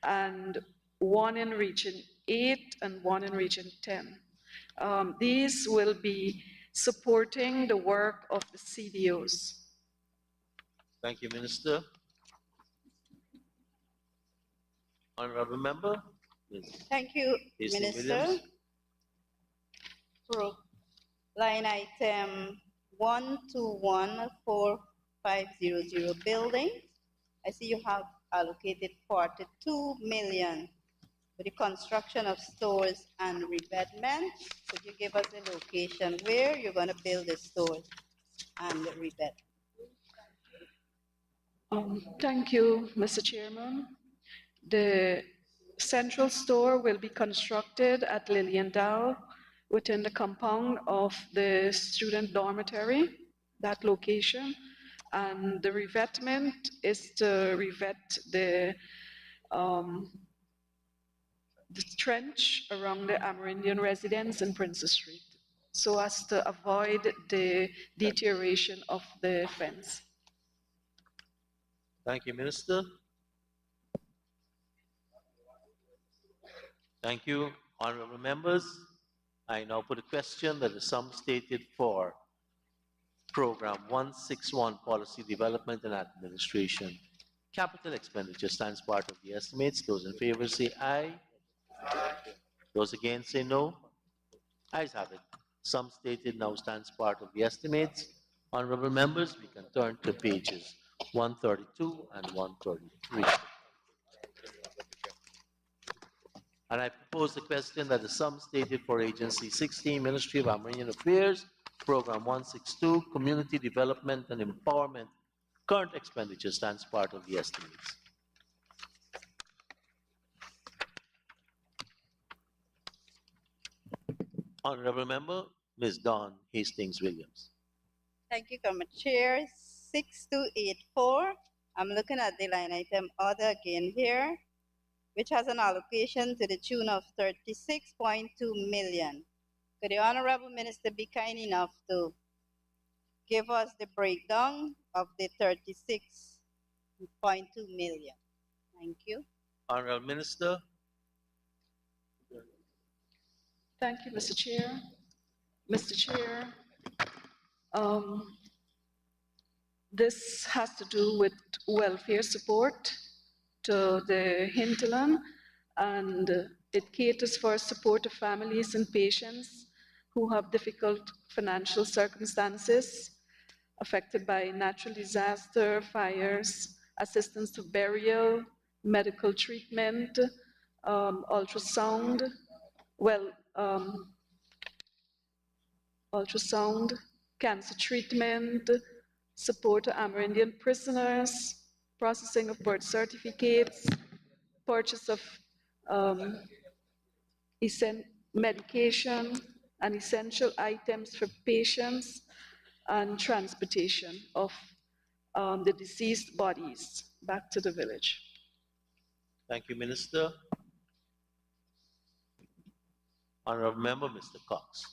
and 1 in Region 8 and 1 in Region 10. These will be supporting the work of the CDOs. Thank you, Minister. Honorable Member. Ms. Thank you, Hastings Minister. Williams. Line item 1214500, building. I see you have allocated 42 million for the construction of stores and revetment. Could you give us a location where you're going to build the stores and revet? Thank you, Mr. Chairman. The central store will be constructed at Liliendahl within the compound of the student dormitory, that location. And the revetment is to revet the trench around the Amerindian residence in Princess Street, so as to avoid the deterioration of the fence. Thank you, Minister. Thank you, honorable members. I now put a question that the sum stated for Program 161, Policy Development and Administration, Capital Expenditure stands part of the estimates. Those in favor say aye. Those against say no. Ayes have it. Sum stated now stands part of the estimates. Honorable members, we can turn to pages 132 and 133. And I propose the question that the sum stated for Agency 16, Ministry of Amerindian Affairs, Program 162, Community Development and Empowerment, current expenditure stands part of the estimates. Honorable Member, Ms. Dawn Hastings Williams. Thank you, Committee Chair. 6284. I'm looking at the line item other again here, which has an allocation to the tune of 36.2 million. Could the Honorable Minister be kind enough to give us the breakdown of the 36.2 million? Thank you. Honorable Minister. Thank you, Mr. Chair. Mr. Chair, this has to do with welfare support to the hinterland, and it caters for support of families and patients who have difficult financial circumstances affected by natural disaster, fires, assistance to burial, medical treatment, ultrasound, ultrasound, cancer treatment, support to Amerindian prisoners, processing of birth certificates, purchase of medication and essential items for patients, and transportation of the deceased bodies back to the village. Thank you, Minister. Honorable Member, Mr. Cox.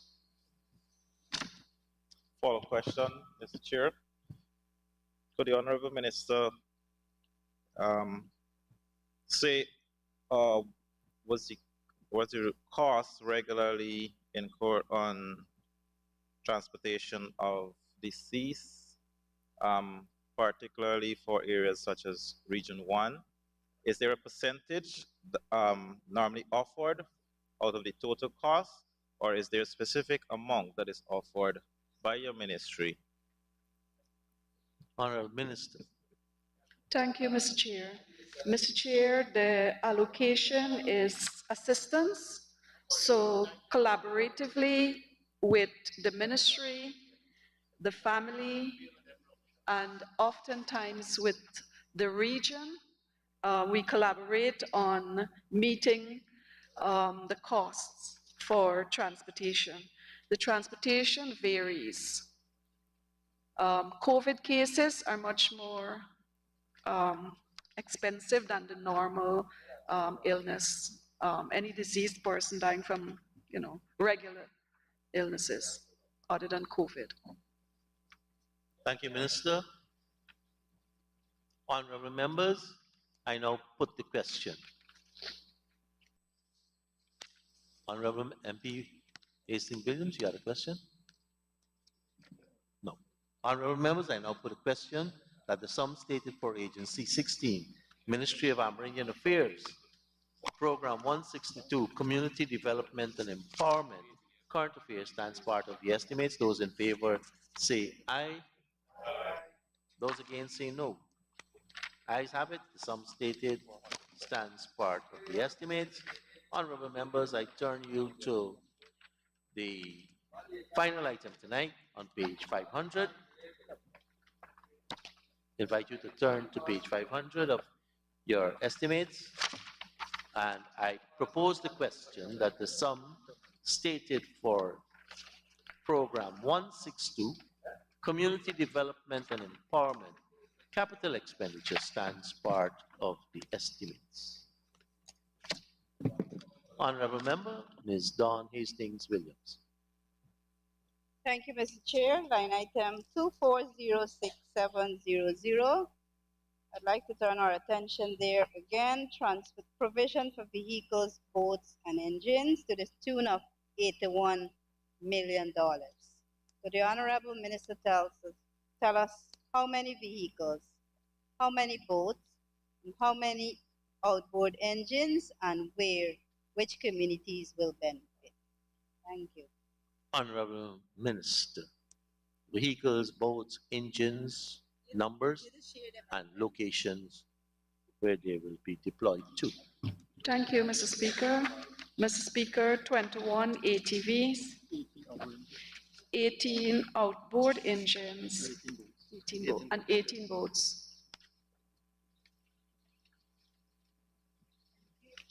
Follow-up question, Mr. Chair. Could the Honorable Minister say was the cost regularly incurred on transportation of deceased, particularly for areas such as Region 1? Is there a percentage normally offered out of the total cost, or is there a specific amount that is offered by your ministry? Honorable Minister. Thank you, Mr. Chair. Mr. Chair, the allocation is assistance. So collaboratively with the ministry, the family, and oftentimes with the region, we collaborate on meeting the costs for transportation. The transportation varies. COVID cases are much more expensive than the normal illness. Any deceased person dying from, regular illnesses other than COVID. Thank you, Minister. Honorable members, I now put the question. Honorable MP Hastings Williams, you had a question? No. Honorable members, I now put a question that the sum stated for Agency 16, Ministry of Amerindian Affairs, Program 162, Community Development and Empowerment, Current Affairs stands part of the estimates. Those in favor say aye. Those against say no. Ayes have it. The sum stated stands part of the estimates. Honorable members, I turn you to the final item tonight on page 500. Invite you to turn to page 500 of your estimates. And I propose the question that the sum stated for Program 162, Community Development and Empowerment, Capital Expenditure stands part of the estimates. Honorable Member, Ms. Dawn Hastings Williams. Thank you, Mr. Chair. Line item 24067000. I'd like to turn our attention there again. Transport provision for vehicles, boats, and engines to the tune of $81 million. So the Honorable Minister tell us how many vehicles, how many boats, and how many outboard engines, and which communities will benefit. Thank you. Honorable Minister, vehicles, boats, engines, numbers, and locations where they will be deployed to. Thank you, Mr. Speaker. Mr. Speaker, 21 ATVs, 18 outboard engines, 18 boats.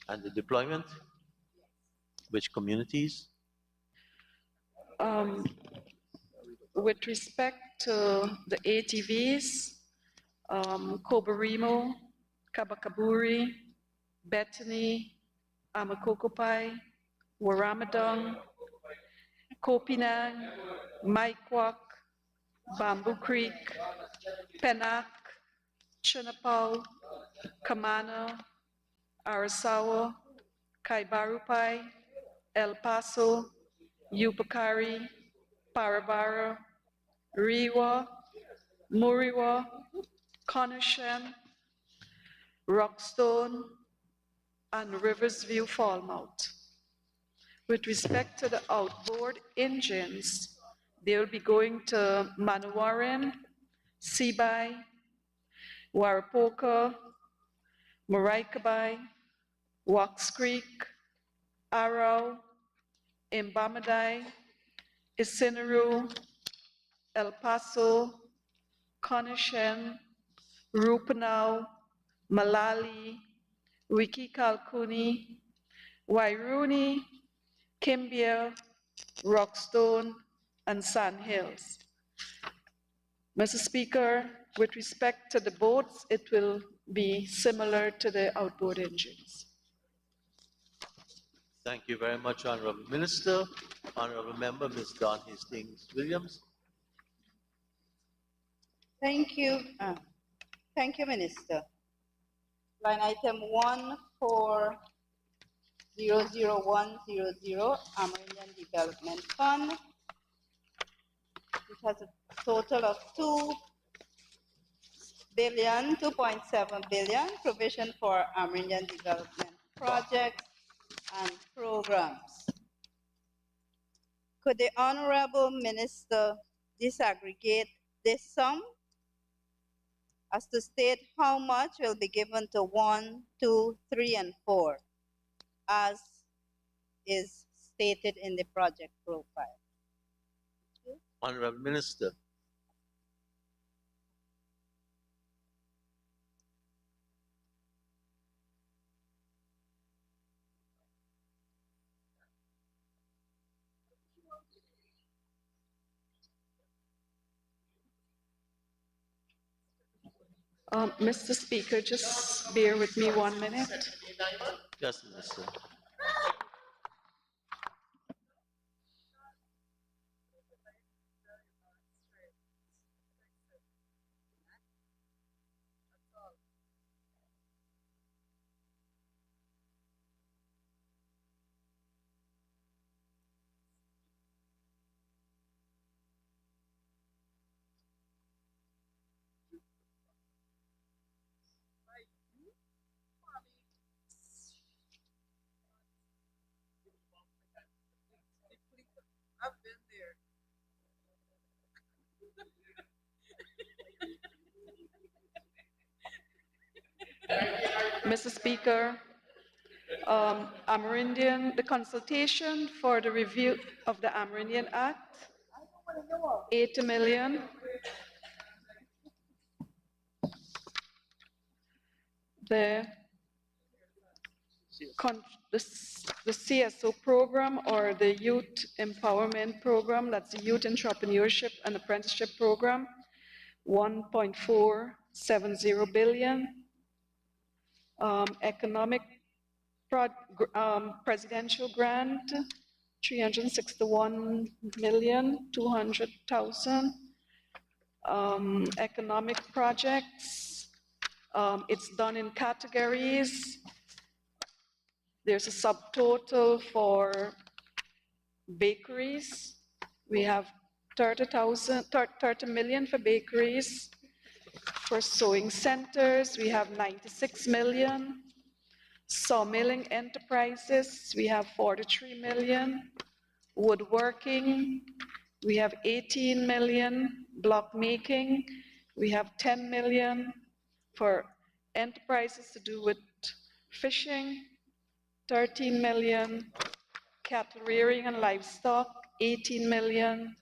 And the deployment? Which communities? With respect to the ATVs, Kobarimo, Kabakaburi, Bethany, Amakokopai, Waramadong, Kopinang, Maikwak, Bamboo Creek, Penac, Chinapau, Kamana, Arasawa, Kaibarupai, El Paso, Yupakari, Parabara, Rewa, Muriwa, Conishan, Rockstone, and Riversview Falmouth. With respect to the outboard engines, they will be going to Manawarin, Seaby, Warapoka, Moraikabai, Wax Creek, Arrow, Imbamadai, Isineru, El Paso, Conishen, Rupanau, Malali, Wiki Kalkuni, Wairuni, Kimbia, Rockstone, and Sand Hills. Mr. Speaker, with respect to the boats, it will be similar to the outboard engines. Thank you very much, Honorable Minister. Honorable Member, Ms. Dawn Hastings-Williams. Thank you. Thank you, Minister. Line item 1400,100, Amerindian Development Fund. It has a total of 2.7 billion, provision for Amerindian development projects and programs. Could the Honorable Minister disaggregate this sum as to state how much will be given to 1, 2, 3, and 4, as is stated in the project profile? Honorable Minister. Mr. Speaker, just bear with me 1 minute. Yes, Minister. Mr. Speaker, the consultation for the review of the Amerindian Act, 80 million. The CSO program, or the Youth Empowerment Program, that's the Youth Entrepreneurship and Apprenticeship Program, 1.470 billion. Economic presidential grant, 361,200,000. Economic projects, it's done in categories. There's a subtotal for bakeries. We have 30 million for bakeries. For sewing centers, we have 96 million. Sawmilling enterprises, we have 43 million. Woodworking, we have 18 million. Block making, we have 10 million. For enterprises to do with fishing, 13 million. Cattle rearing and livestock, 18 million.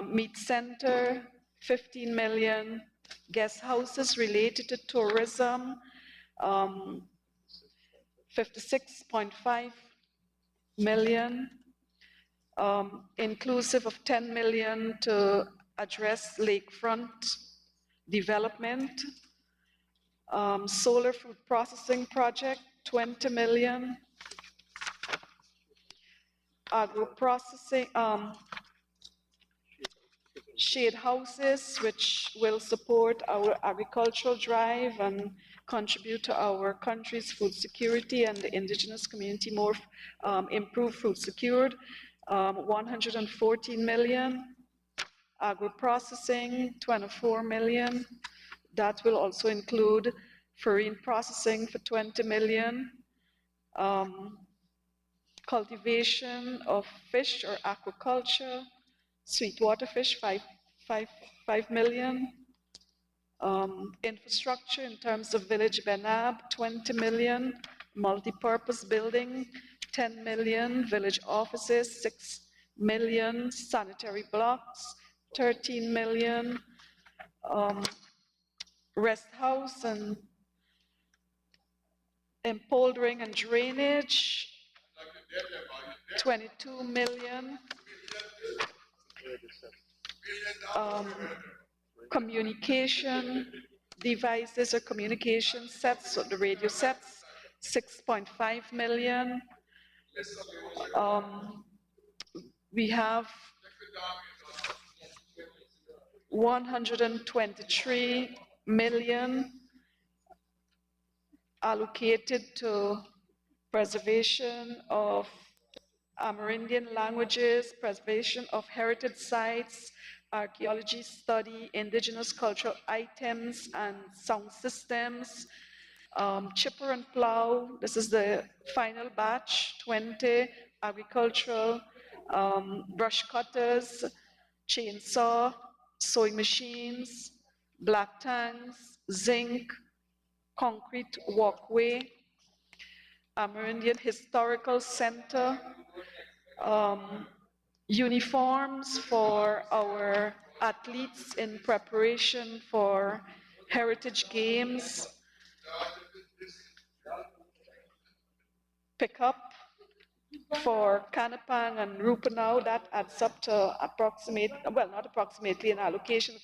Meat center, 15 million. Guest houses related to tourism, 56.5 million, inclusive of 10 million to address lakefront development. Solar food processing project, 20 million. Agro-processing, shade houses, which will support our agricultural drive and contribute to our country's food security and the indigenous community more improved food secured, 114 million. Agro-processing, 24 million. That will also include farine processing for 20 million. Cultivation of fish or aquaculture, sweetwater fish, 5 million. Infrastructure in terms of village Benab, 20 million. multipurpose building, 10 million, village offices, 6 million, sanitary blocks, 13 million, rest house and empoldering and drainage, 22 million, communication devices or communication sets, so the radio sets, 6.5 million. We have 123 million allocated to preservation of Amerindian languages, preservation of heritage sites, archaeology study, indigenous cultural items and sound systems, chipper and plow. This is the final batch, 20, agricultural, brush cutters, chainsaw, sewing machines, black tanks, zinc, concrete walkway, Amerindian Historical Center, uniforms for our athletes in preparation for heritage games, pickup for Kanapang and Rupanau. That adds up to not approximately, an allocation of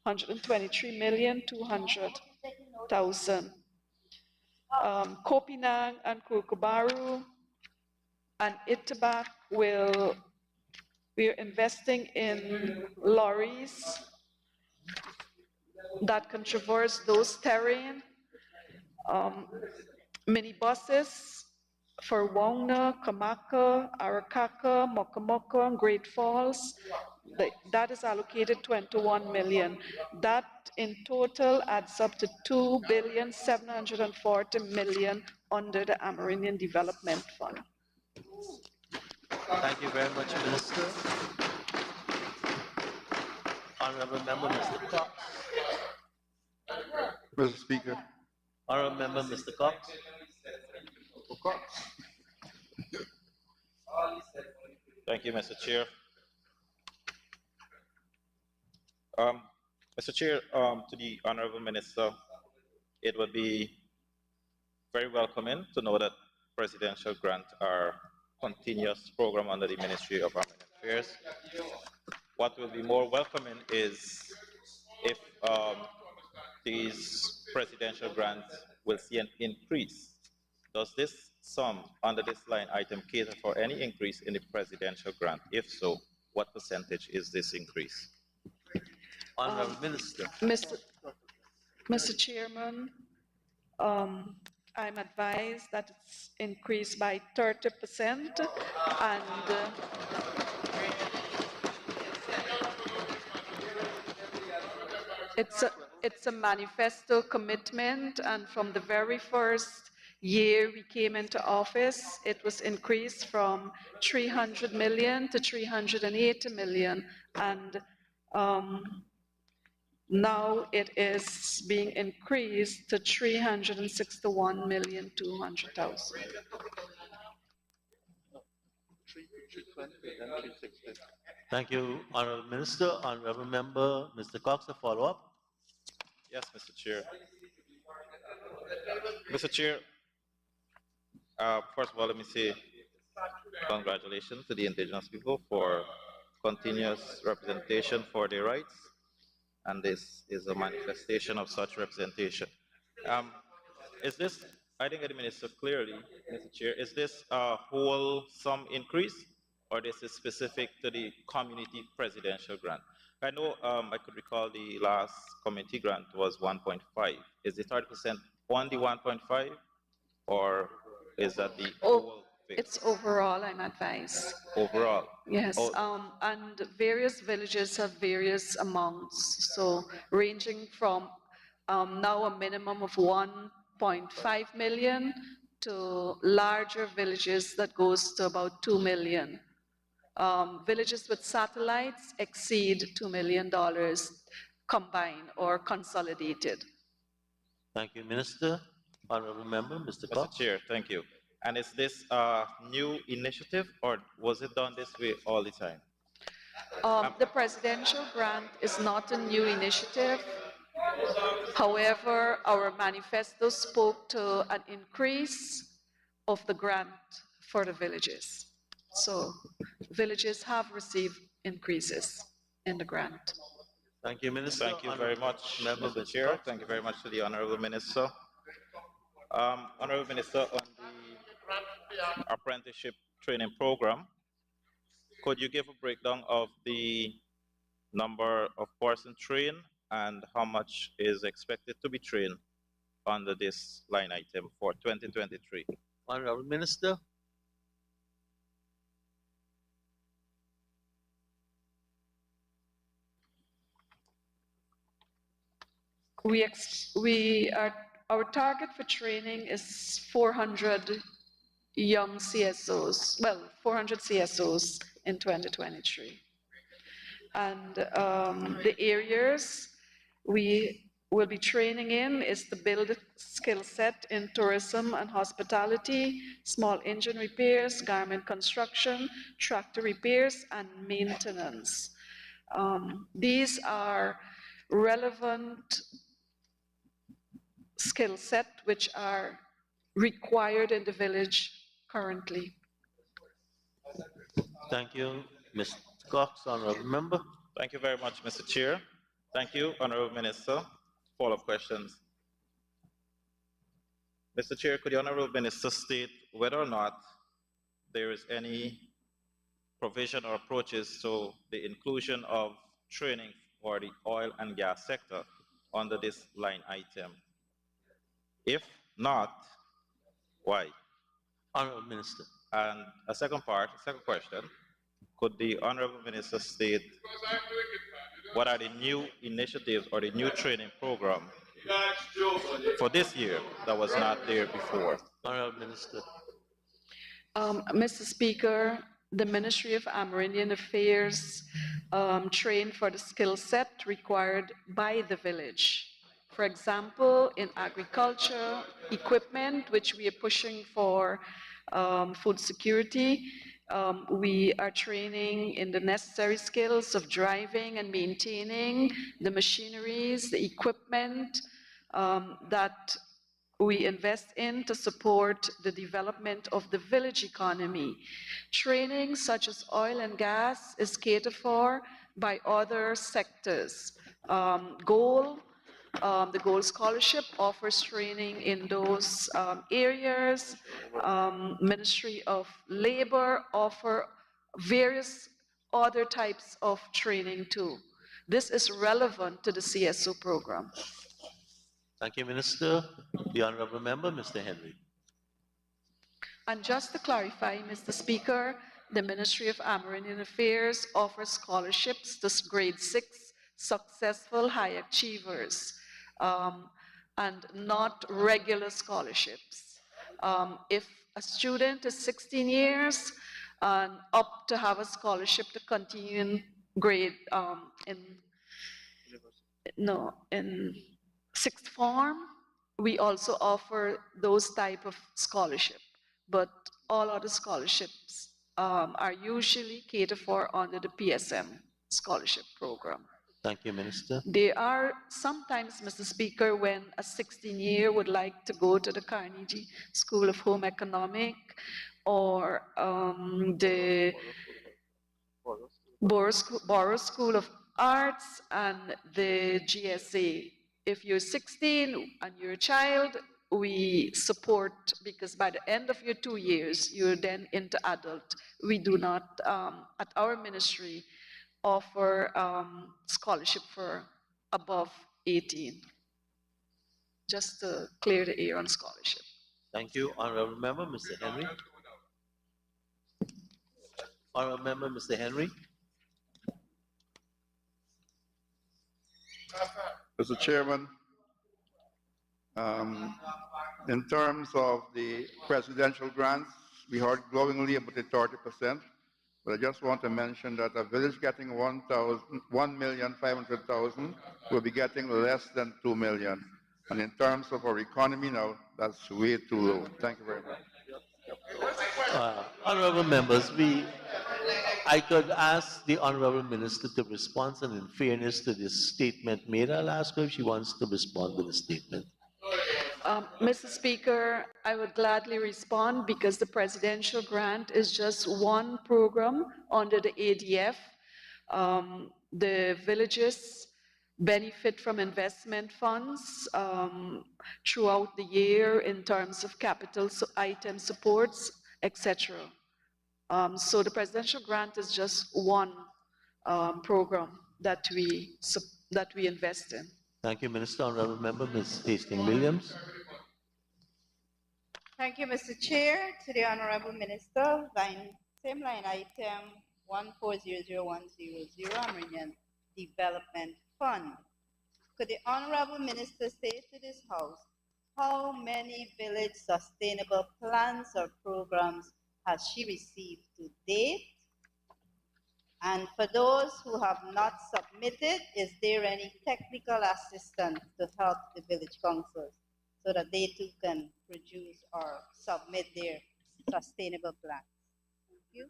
123,200,000. Kopinang and Kukubaru and Itabak we're investing in lorries that can traverse those terrain, minibuses for Wongna, Kamaka, Arakaka, Mokomoko, and Great Falls. That is allocated 21 million. That in total adds up to 2,740,000,000 under the Amerindian Development Fund. Thank you very much, Minister. Honorable Member, Mr. Cox. Mr. Speaker. Honorable Member, Mr. Cox. Thank you, Mr. Chair. Mr. Chair, to the Honorable Minister, it would be very welcoming to know that presidential grants are continuous program under the Ministry of Armed Affairs. What will be more welcoming is if these presidential grants will see an increase. Does this sum under this line item cater for any increase in the presidential grant? If so, what percentage is this increase? Honorable Minister. Mr. Chairman, I'm advised that it's increased by 30% and it's a manifesto commitment, and from the very first year we came into office, it was increased from 300 million to 380 million, and now it is being increased to 361,200,000. Thank you, Honorable Minister. Honorable Member, Mr. Cox, a follow-up. Yes, Mr. Chair. Mr. Chair, first of all, let me say congratulations to the indigenous people for continuous representation for their rights, and this is a manifestation of such representation. Is this, I think the Minister clearly, Mr. Chair, is this a whole sum increase, or this is specific to the community presidential grant? I know I could recall the last community grant was 1.5. Is the 30% on the 1.5, or is that the whole figure? It's overall, I'm advised. Overall? Yes, and various villages have various amounts, so ranging from now a minimum of 1.5 million to larger villages that goes to about 2 million. Villages with satellites exceed $2 million combined or consolidated. Thank you, Minister. Honorable Member, Mr. Mr. Cox. Chair, thank you. And is this a new initiative or was it done this way all the time? The presidential grant is not a new initiative. However, our manifesto spoke to an increase of the grant for the villages. So villages have received increases in the grant. Thank you, Minister. Thank you very much, Member, Mr. Mr. Chair. Cox. Thank you very much to the Honorable Minister. Honorable Minister, on the apprenticeship training program, could you give a breakdown of the number of persons trained and how much is expected to be trained under this line item for 2023? Honorable Minister. Our target for training is 400 young CSOs, well, 400 CSOs in 2023. And the areas we will be training in is to build a skill set in tourism and hospitality, small engine repairs, garment construction, tractor repairs, and maintenance. These are relevant skill set which are required in the village currently. Thank you, Mr. Cox. Honorable Member. Thank you very much, Mr. Chair. Thank you, Honorable Minister. Follow-up questions. Mr. Chair, could the Honorable Minister state whether or not there is any provision or approaches to the inclusion of training for the oil and gas sector under this line item? If not, why? Honorable Minister. And a second question, could the Honorable Minister state what are the new initiatives or the new training program for this year that was not there before? Honorable Minister. Mr. Speaker, the Ministry of Amerindian Affairs trained for the skill set required by the village. For example, in agriculture, equipment, which we are pushing for food security, we are training in the necessary skills of driving and maintaining the machineries, the equipment that we invest in to support the development of the village economy. Training such as oil and gas is catered for by other sectors. The Gold Scholarship offers training in those areas. Ministry of Labor offer various other types of training too. This is relevant to the CSO program. Thank you, Minister. The Honorable Member, Mr. Henry. And just to clarify, Mr. Speaker, the Ministry of Amerindian Affairs offers scholarships to grade 6 successful high achievers and not regular scholarships. If a student is 16 years and up to have a scholarship to continue in grade in sixth form, we also offer those type of scholarship, but all other scholarships are usually catered for under the PSM scholarship program. Thank you, Minister. There are sometimes, Mr. Speaker, when a 16-year would like to go to the Carnegie School of Home Economic or the Borough School of Arts and the GSA. If you're 16 and you're a child, we support, because by the end of your 2 years, you're then into adult. We do not, at our ministry, offer scholarship for above 18. Just to clear the air on scholarship. Thank you. Honorable Member, Mr. Henry. Honorable Member, Mr. Henry. Mr. Chairman, in terms of the presidential grants, we heard glowingly about the 30%, but I just want to mention that a village getting 1,500,000 will be getting less than 2 million. And in terms of our economy now, that's way too low. Thank you very much. Honorable members, I could ask the Honorable Minister to respond, and in fairness to this statement made, I'll ask her if she wants to respond to the statement. Mr. Speaker, I would gladly respond because the presidential grant is just one program under the ADF. The villages benefit from investment funds throughout the year in terms of capital item supports, etc. So the presidential grant is just one program that we invest in. Thank you, Minister. Honorable Member, Ms. Hastings-Williams. Thank you, Mr. Chair. To the Honorable Minister, same line item 1400100, Amazonian Development Fund. Could the Honorable Minister say to this House how many village sustainable plans or programs has she received to date? And for those who have not submitted, is there any technical assistance to help the village councils so that they too can produce or submit their sustainable plans? Thank you.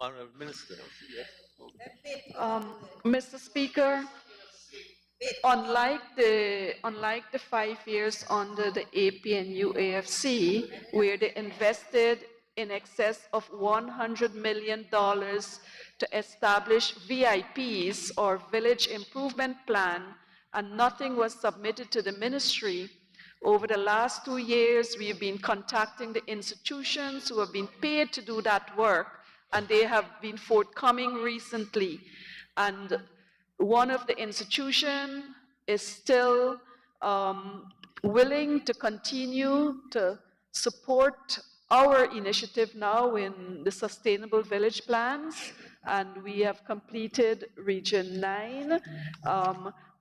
Honorable Minister. Mr. Speaker, unlike the 5 years under the APNU AFC, where they invested in excess of $100 million to establish VIPs or Village Improvement Plan, and nothing was submitted to the ministry. Over the last 2 years, we've been contacting the institutions who have been paid to do that work, and they have been forthcoming recently. And one of the institutions is still willing to continue to support our initiative now in the Sustainable Village Plans, and we have completed Region 9.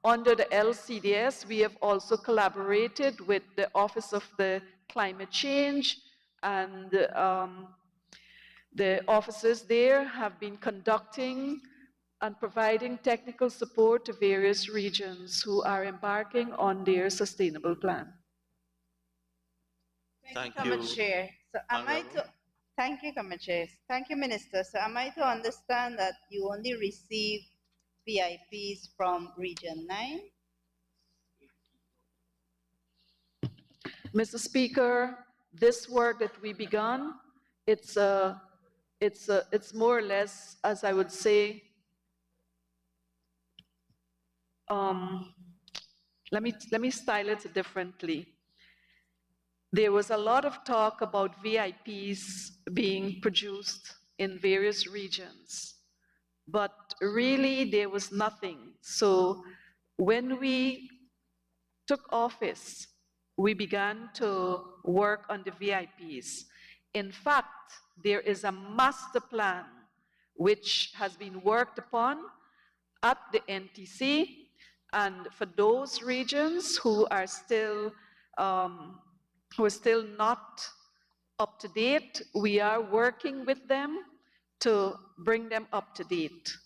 Under the LCDS, we have also collaborated with the Office of the Climate Change, and the officers there have been conducting and providing technical support to various regions who are embarking on their sustainable plan. Thank you, Chair. So thank you, Chair. Thank you, Minister. So am I to understand that you only receive VIPs from Region 9? Mr. Speaker, this work that we begun, it's more or less, as I would say, let me style it differently. There was a lot of talk about VIPs being produced in various regions, but really there was nothing. So when we took office, we began to work on the VIPs. In fact, there is a master plan which has been worked upon at the NTC, and for those regions who are still not up to date, we are working with them to bring them up to date.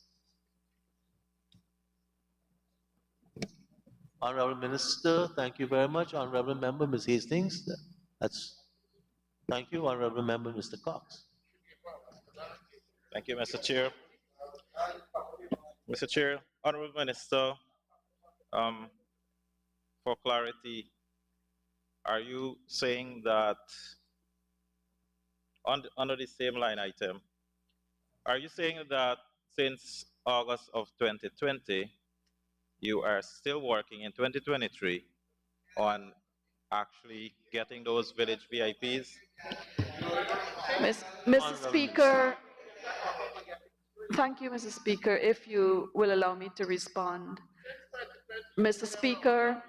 Honorable Minister, thank you very much. Honorable Member, Ms. Hastings. Thank you. Honorable Member, Mr. Cox. Thank you, Mr. Chair. Mr. Chair, Honorable Minister, for clarity, are you saying that under the same line item, are you saying that since August of 2020, you are still working in 2023 on actually getting those village VIPs? Mr. Speaker, thank you, Mr. Speaker. If you will allow me to respond. Mr. Speaker,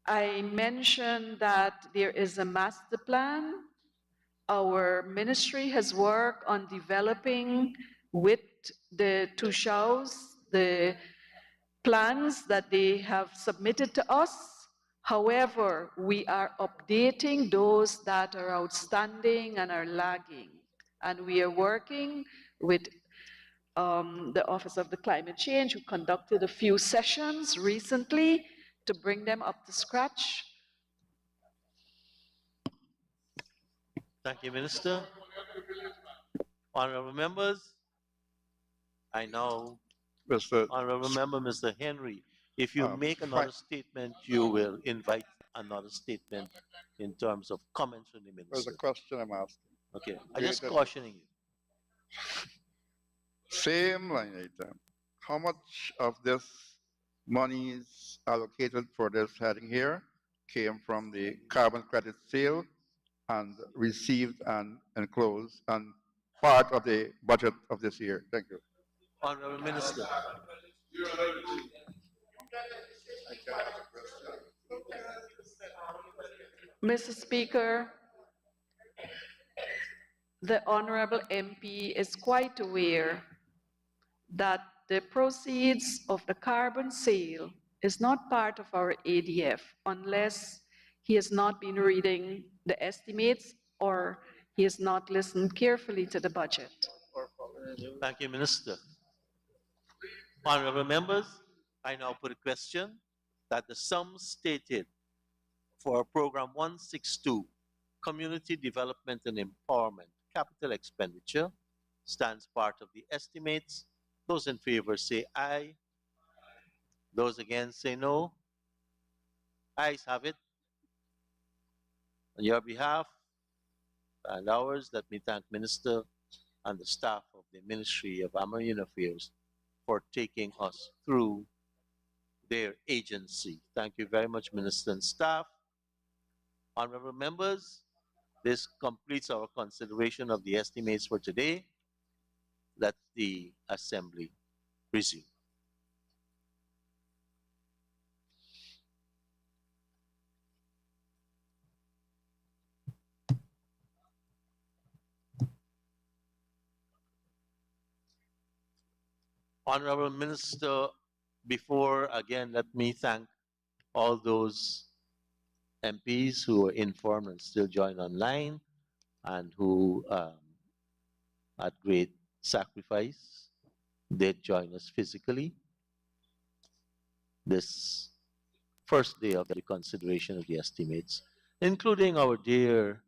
I mentioned that there is a master plan. Our ministry has worked on developing with the Tushaus the plans that they have submitted to us. However, we are updating those that are outstanding and are lagging. And we are working with the Office of the Climate Change, who conducted a few sessions recently to bring them up to scratch. Thank you, Minister. Honorable members, I now, Honorable Member Mr. Henry, if you make another statement, you will invite another statement in terms of comments from the There's Minister. a question I'm asking. Okay, I'm just Related- cautioning you. Same line item. How much of this monies allocated for this heading here came from the carbon credit sale and received and enclosed and part of the budget of this year? Thank you. Honorable Minister. Mr. Speaker, the Honorable MP is quite aware that the proceeds of the carbon sale is not part of our ADF unless he has not been reading the estimates or he has not listened carefully to the budget. Thank you, Minister. Honorable members, I now put a question that the sum stated for Program 162, Community Development and Empowerment, Capital Expenditure, stands part of the estimates. Those in favor say aye. Those against say no. Ayes have it. On your behalf and ours, let me thank Minister and the staff of the Ministry of Amerindian Affairs for taking us through their agency. Thank you very much, Minister and staff. Honorable members, this completes our consideration of the estimates for today. Let the Assembly resume. Honorable Minister, before again, let me thank all those MPs who are informed and still join online and who at great sacrifice did join us physically this first day of the consideration of the estimates, including our dear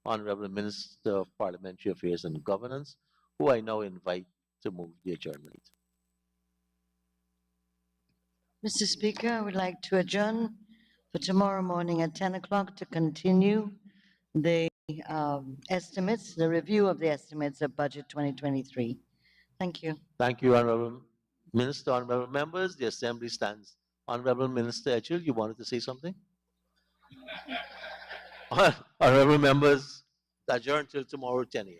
Honorable Minister of Parliamentary Affairs and Governance, who I now invite to move the adjournment. Mr. Speaker, I would like to adjourn for tomorrow morning at 10 o'clock to continue the estimates, the review of the estimates of Budget 2023. Thank you. Thank you, Honorable Minister. Honorable members, the Assembly stands. Honorable Minister Echil, you wanted to say something? Honorable members, adjourn till tomorrow 10 a.m.